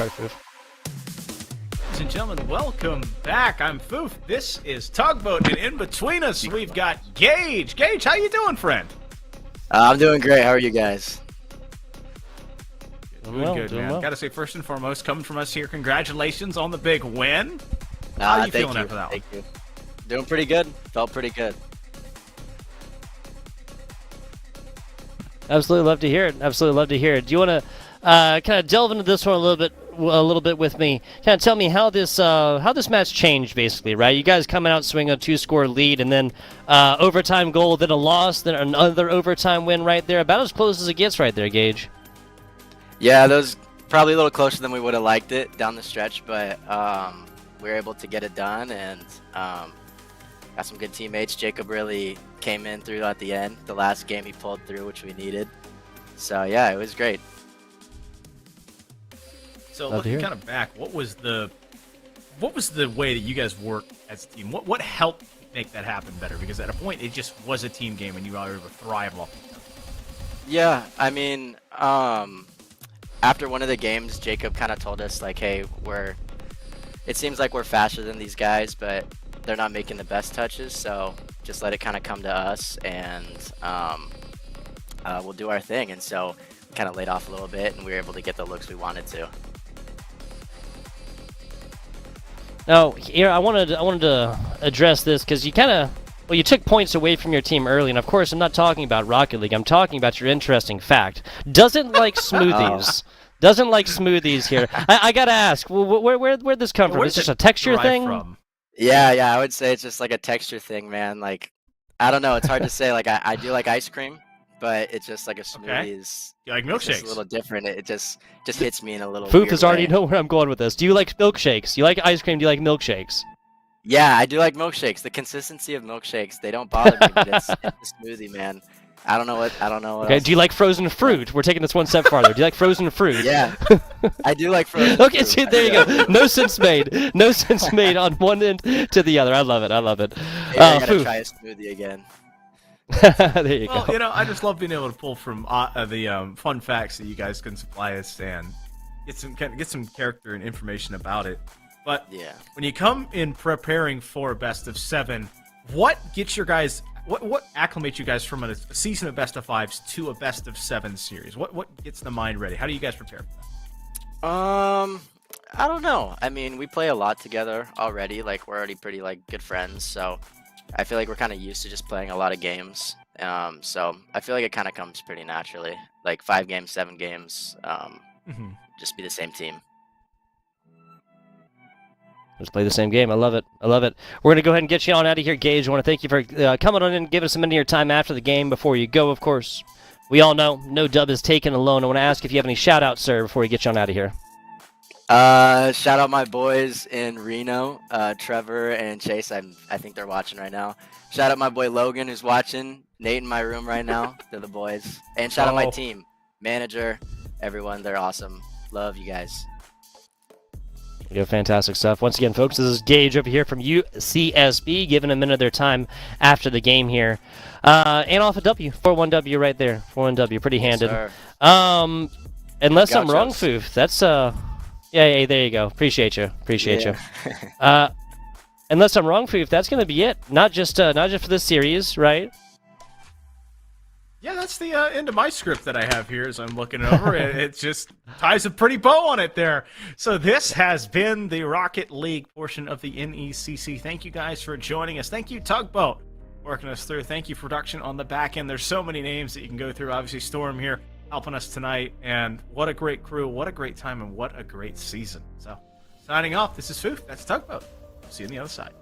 Ladies and gentlemen, welcome back. I'm Foof. This is Tugboat, and in between us, we've got Gage. Gage, how you doing, friend? I'm doing great. How are you guys? Doing good, man. well. Gotta say, first and foremost, coming from us here, congratulations on the big win. How are you feeling after that one? Thank you. Doing pretty good. Felt pretty good. Absolutely love to hear it. Absolutely love to hear it. Do you want to kind of delve into this one a little bit with me? Kind of tell me how this match changed, basically, right? You guys coming out swinging a 2-score lead, and then overtime goal, then a loss, then another overtime win right there. About as close as it gets right there, Gage. Yeah, that was probably a little closer than we would have liked it down the stretch, but we were able to get it done, and got some good teammates. Jacob really came in through at the end. The last game he pulled through, which we needed. So yeah, it was great. So looking kind of back, what was the way that you guys worked as a team? What helped make that happen better? Because at a point, it just was a team game, and you all were able to thrive off each other. Yeah, I mean, after one of the games, Jacob kind of told us, like, hey, it seems like we're faster than these guys, but they're not making the best touches, so just let it kind of come to us, and we'll do our thing. And so kind of laid off a little bit, and we were able to get the looks we wanted to. Now, here I wanted to address this because you kind of, well, you took points away from your team early, and of course I'm not talking about Rocket League. I'm talking about your interesting fact. Doesn't like smoothies. Doesn't like smoothies here. I gotta ask, where'd this come from? Is this just a texture thing? From? Yeah, I would say it's just like a texture thing, man. Like, I don't know, it's hard to say. Like, I do like ice cream, but it's just like a smoothie is You like it's just milkshakes? a little different. It just hits me in a little Foofus weird already way. know where I'm going with this. Do you like milkshakes? You like ice cream? Do you like milkshakes? Yeah, I do like milkshakes. The consistency of milkshakes, they don't bother me, but it's a smoothie, man. I don't know what Okay, else. do you like frozen fruit? We're taking this one step farther. Do you like frozen fruit? Yeah, I do like frozen Okay, fruit. see, there you go. No sense made. No sense made on one end to the other. I love it. I love it. Maybe I gotta Foof. try a smoothie again. There you Well, go. you know, I just love being able to pull from the fun facts that you guys can supply us and get some character and information about it. But Yeah. when you come in preparing for a best of 7, what gets your guys? What acclimates you guys from a season of best of 5s to a best of 7 series? What gets the mind ready? How do you guys prepare for that? I don't know. I mean, we play a lot together already. Like, we're already pretty like good friends, so I feel like we're kind of used to just playing a lot of games. So I feel like it kind of comes pretty naturally. Like 5 games, 7 games, just be the same team. Let's play the same game. I love it. I love it. We're going to go ahead and get you on out of here, Gage. I want to thank you for coming on and giving us a minute of your time after the game before you go, of course. We all know no dub is taken alone. I want to ask if you have any shout-outs, sir, before we get you on out of here. Shout out my boys in Reno, Trevor and Chase. I think they're watching right now. Shout out my boy Logan who's watching. Nate in my room right now. They're the boys. And shout out my team, manager, everyone. They're awesome. Love you guys. Yeah, fantastic stuff. Once again, folks, this is Gage over here from UCSB, giving a minute of their time after the game here. And off a W, 4-1W right there. 4-1W, pretty handed. Sir. Unless I'm wrong, Gauchos. Foof, that's yeah, there you go. Appreciate you. Unless I'm wrong, Foof, that's gonna be it. Not just for this series, right? Yeah, that's the end of my script that I have here as I'm looking over. It just ties a pretty bow on it there. So this has been the Rocket League portion of the NECC. Thank you guys for joining us. Thank you, Tugboat, working us through. Thank you, production on the back end. There's so many names that you can go through. Obviously, Storm here helping us tonight. And what a great crew. What a great time and what a great season. So signing off, this is Foof. That's Tugboat. See you on the other side.